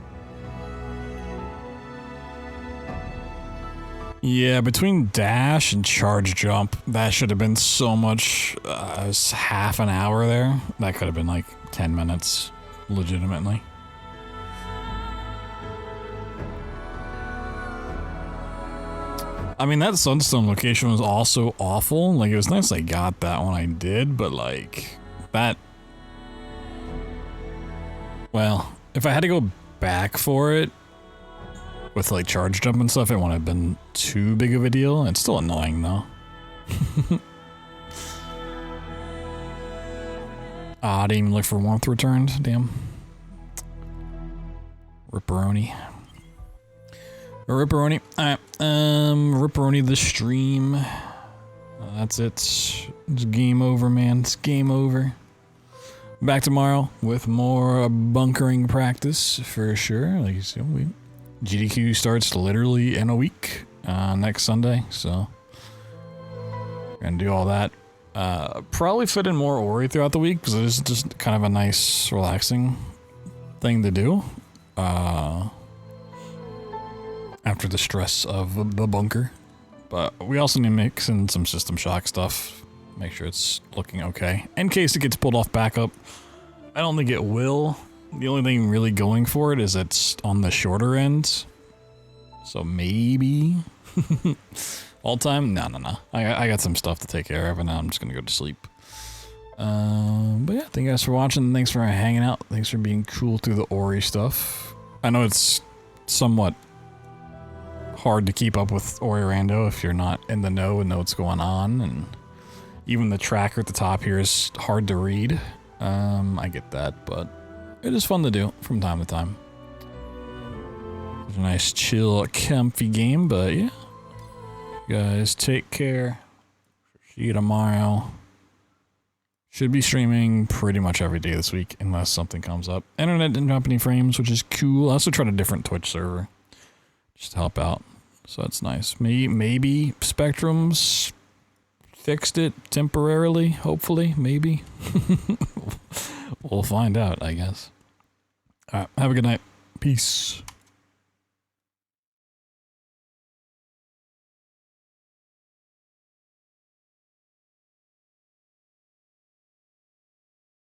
Yeah, between dash and charge jump, that should have been so much. Half an hour there. That could have been like 10 minutes, legitimately. I mean, that Sunstone location was also awful. Like, it was nice I got that when I did, but like, that... Well... If I had to go back for it with like charge jump and stuff, it wouldn't have been too big of a deal. It's still annoying though. I didn't even look for warmth returned. Damn. Ripperoni. Ripperoni. Alright. Ripperoni the stream. That's it. It's game over, man. It's game over. Back tomorrow with more bunkering practice for sure. Like you said, GDQ starts literally in a week next Sunday, so gonna do all that. Probably fit in more Ori throughout the week because it's just kind of a nice, relaxing thing to do after the stress of the bunker. But we also need to mix in some System Shock stuff. Make sure it's looking okay. In case it gets pulled off backup. I don't think it will. The only thing really going for it is it's on the shorter end. So maybe. All time? No. I got some stuff to take care of and now I'm just gonna go to sleep. But yeah, thank you guys for watching. Thanks for hanging out. Thanks for being cool through the Ori stuff. I know it's somewhat hard to keep up with Ori Rando if you're not in the know and know what's going on, and even the tracker at the top here is hard to read. I get that, but it is fun to do from time to time. It's a nice, chill, comfy game, but yeah. You guys take care. See you tomorrow. Should be streaming pretty much every day this week unless something comes up. Internet didn't drop any frames, which is cool. I also tried a different Twitch server just to help out. So that's nice. Maybe Spectrum's fixed it temporarily, hopefully, maybe. We'll find out, I guess. Alright, have a good night. Peace.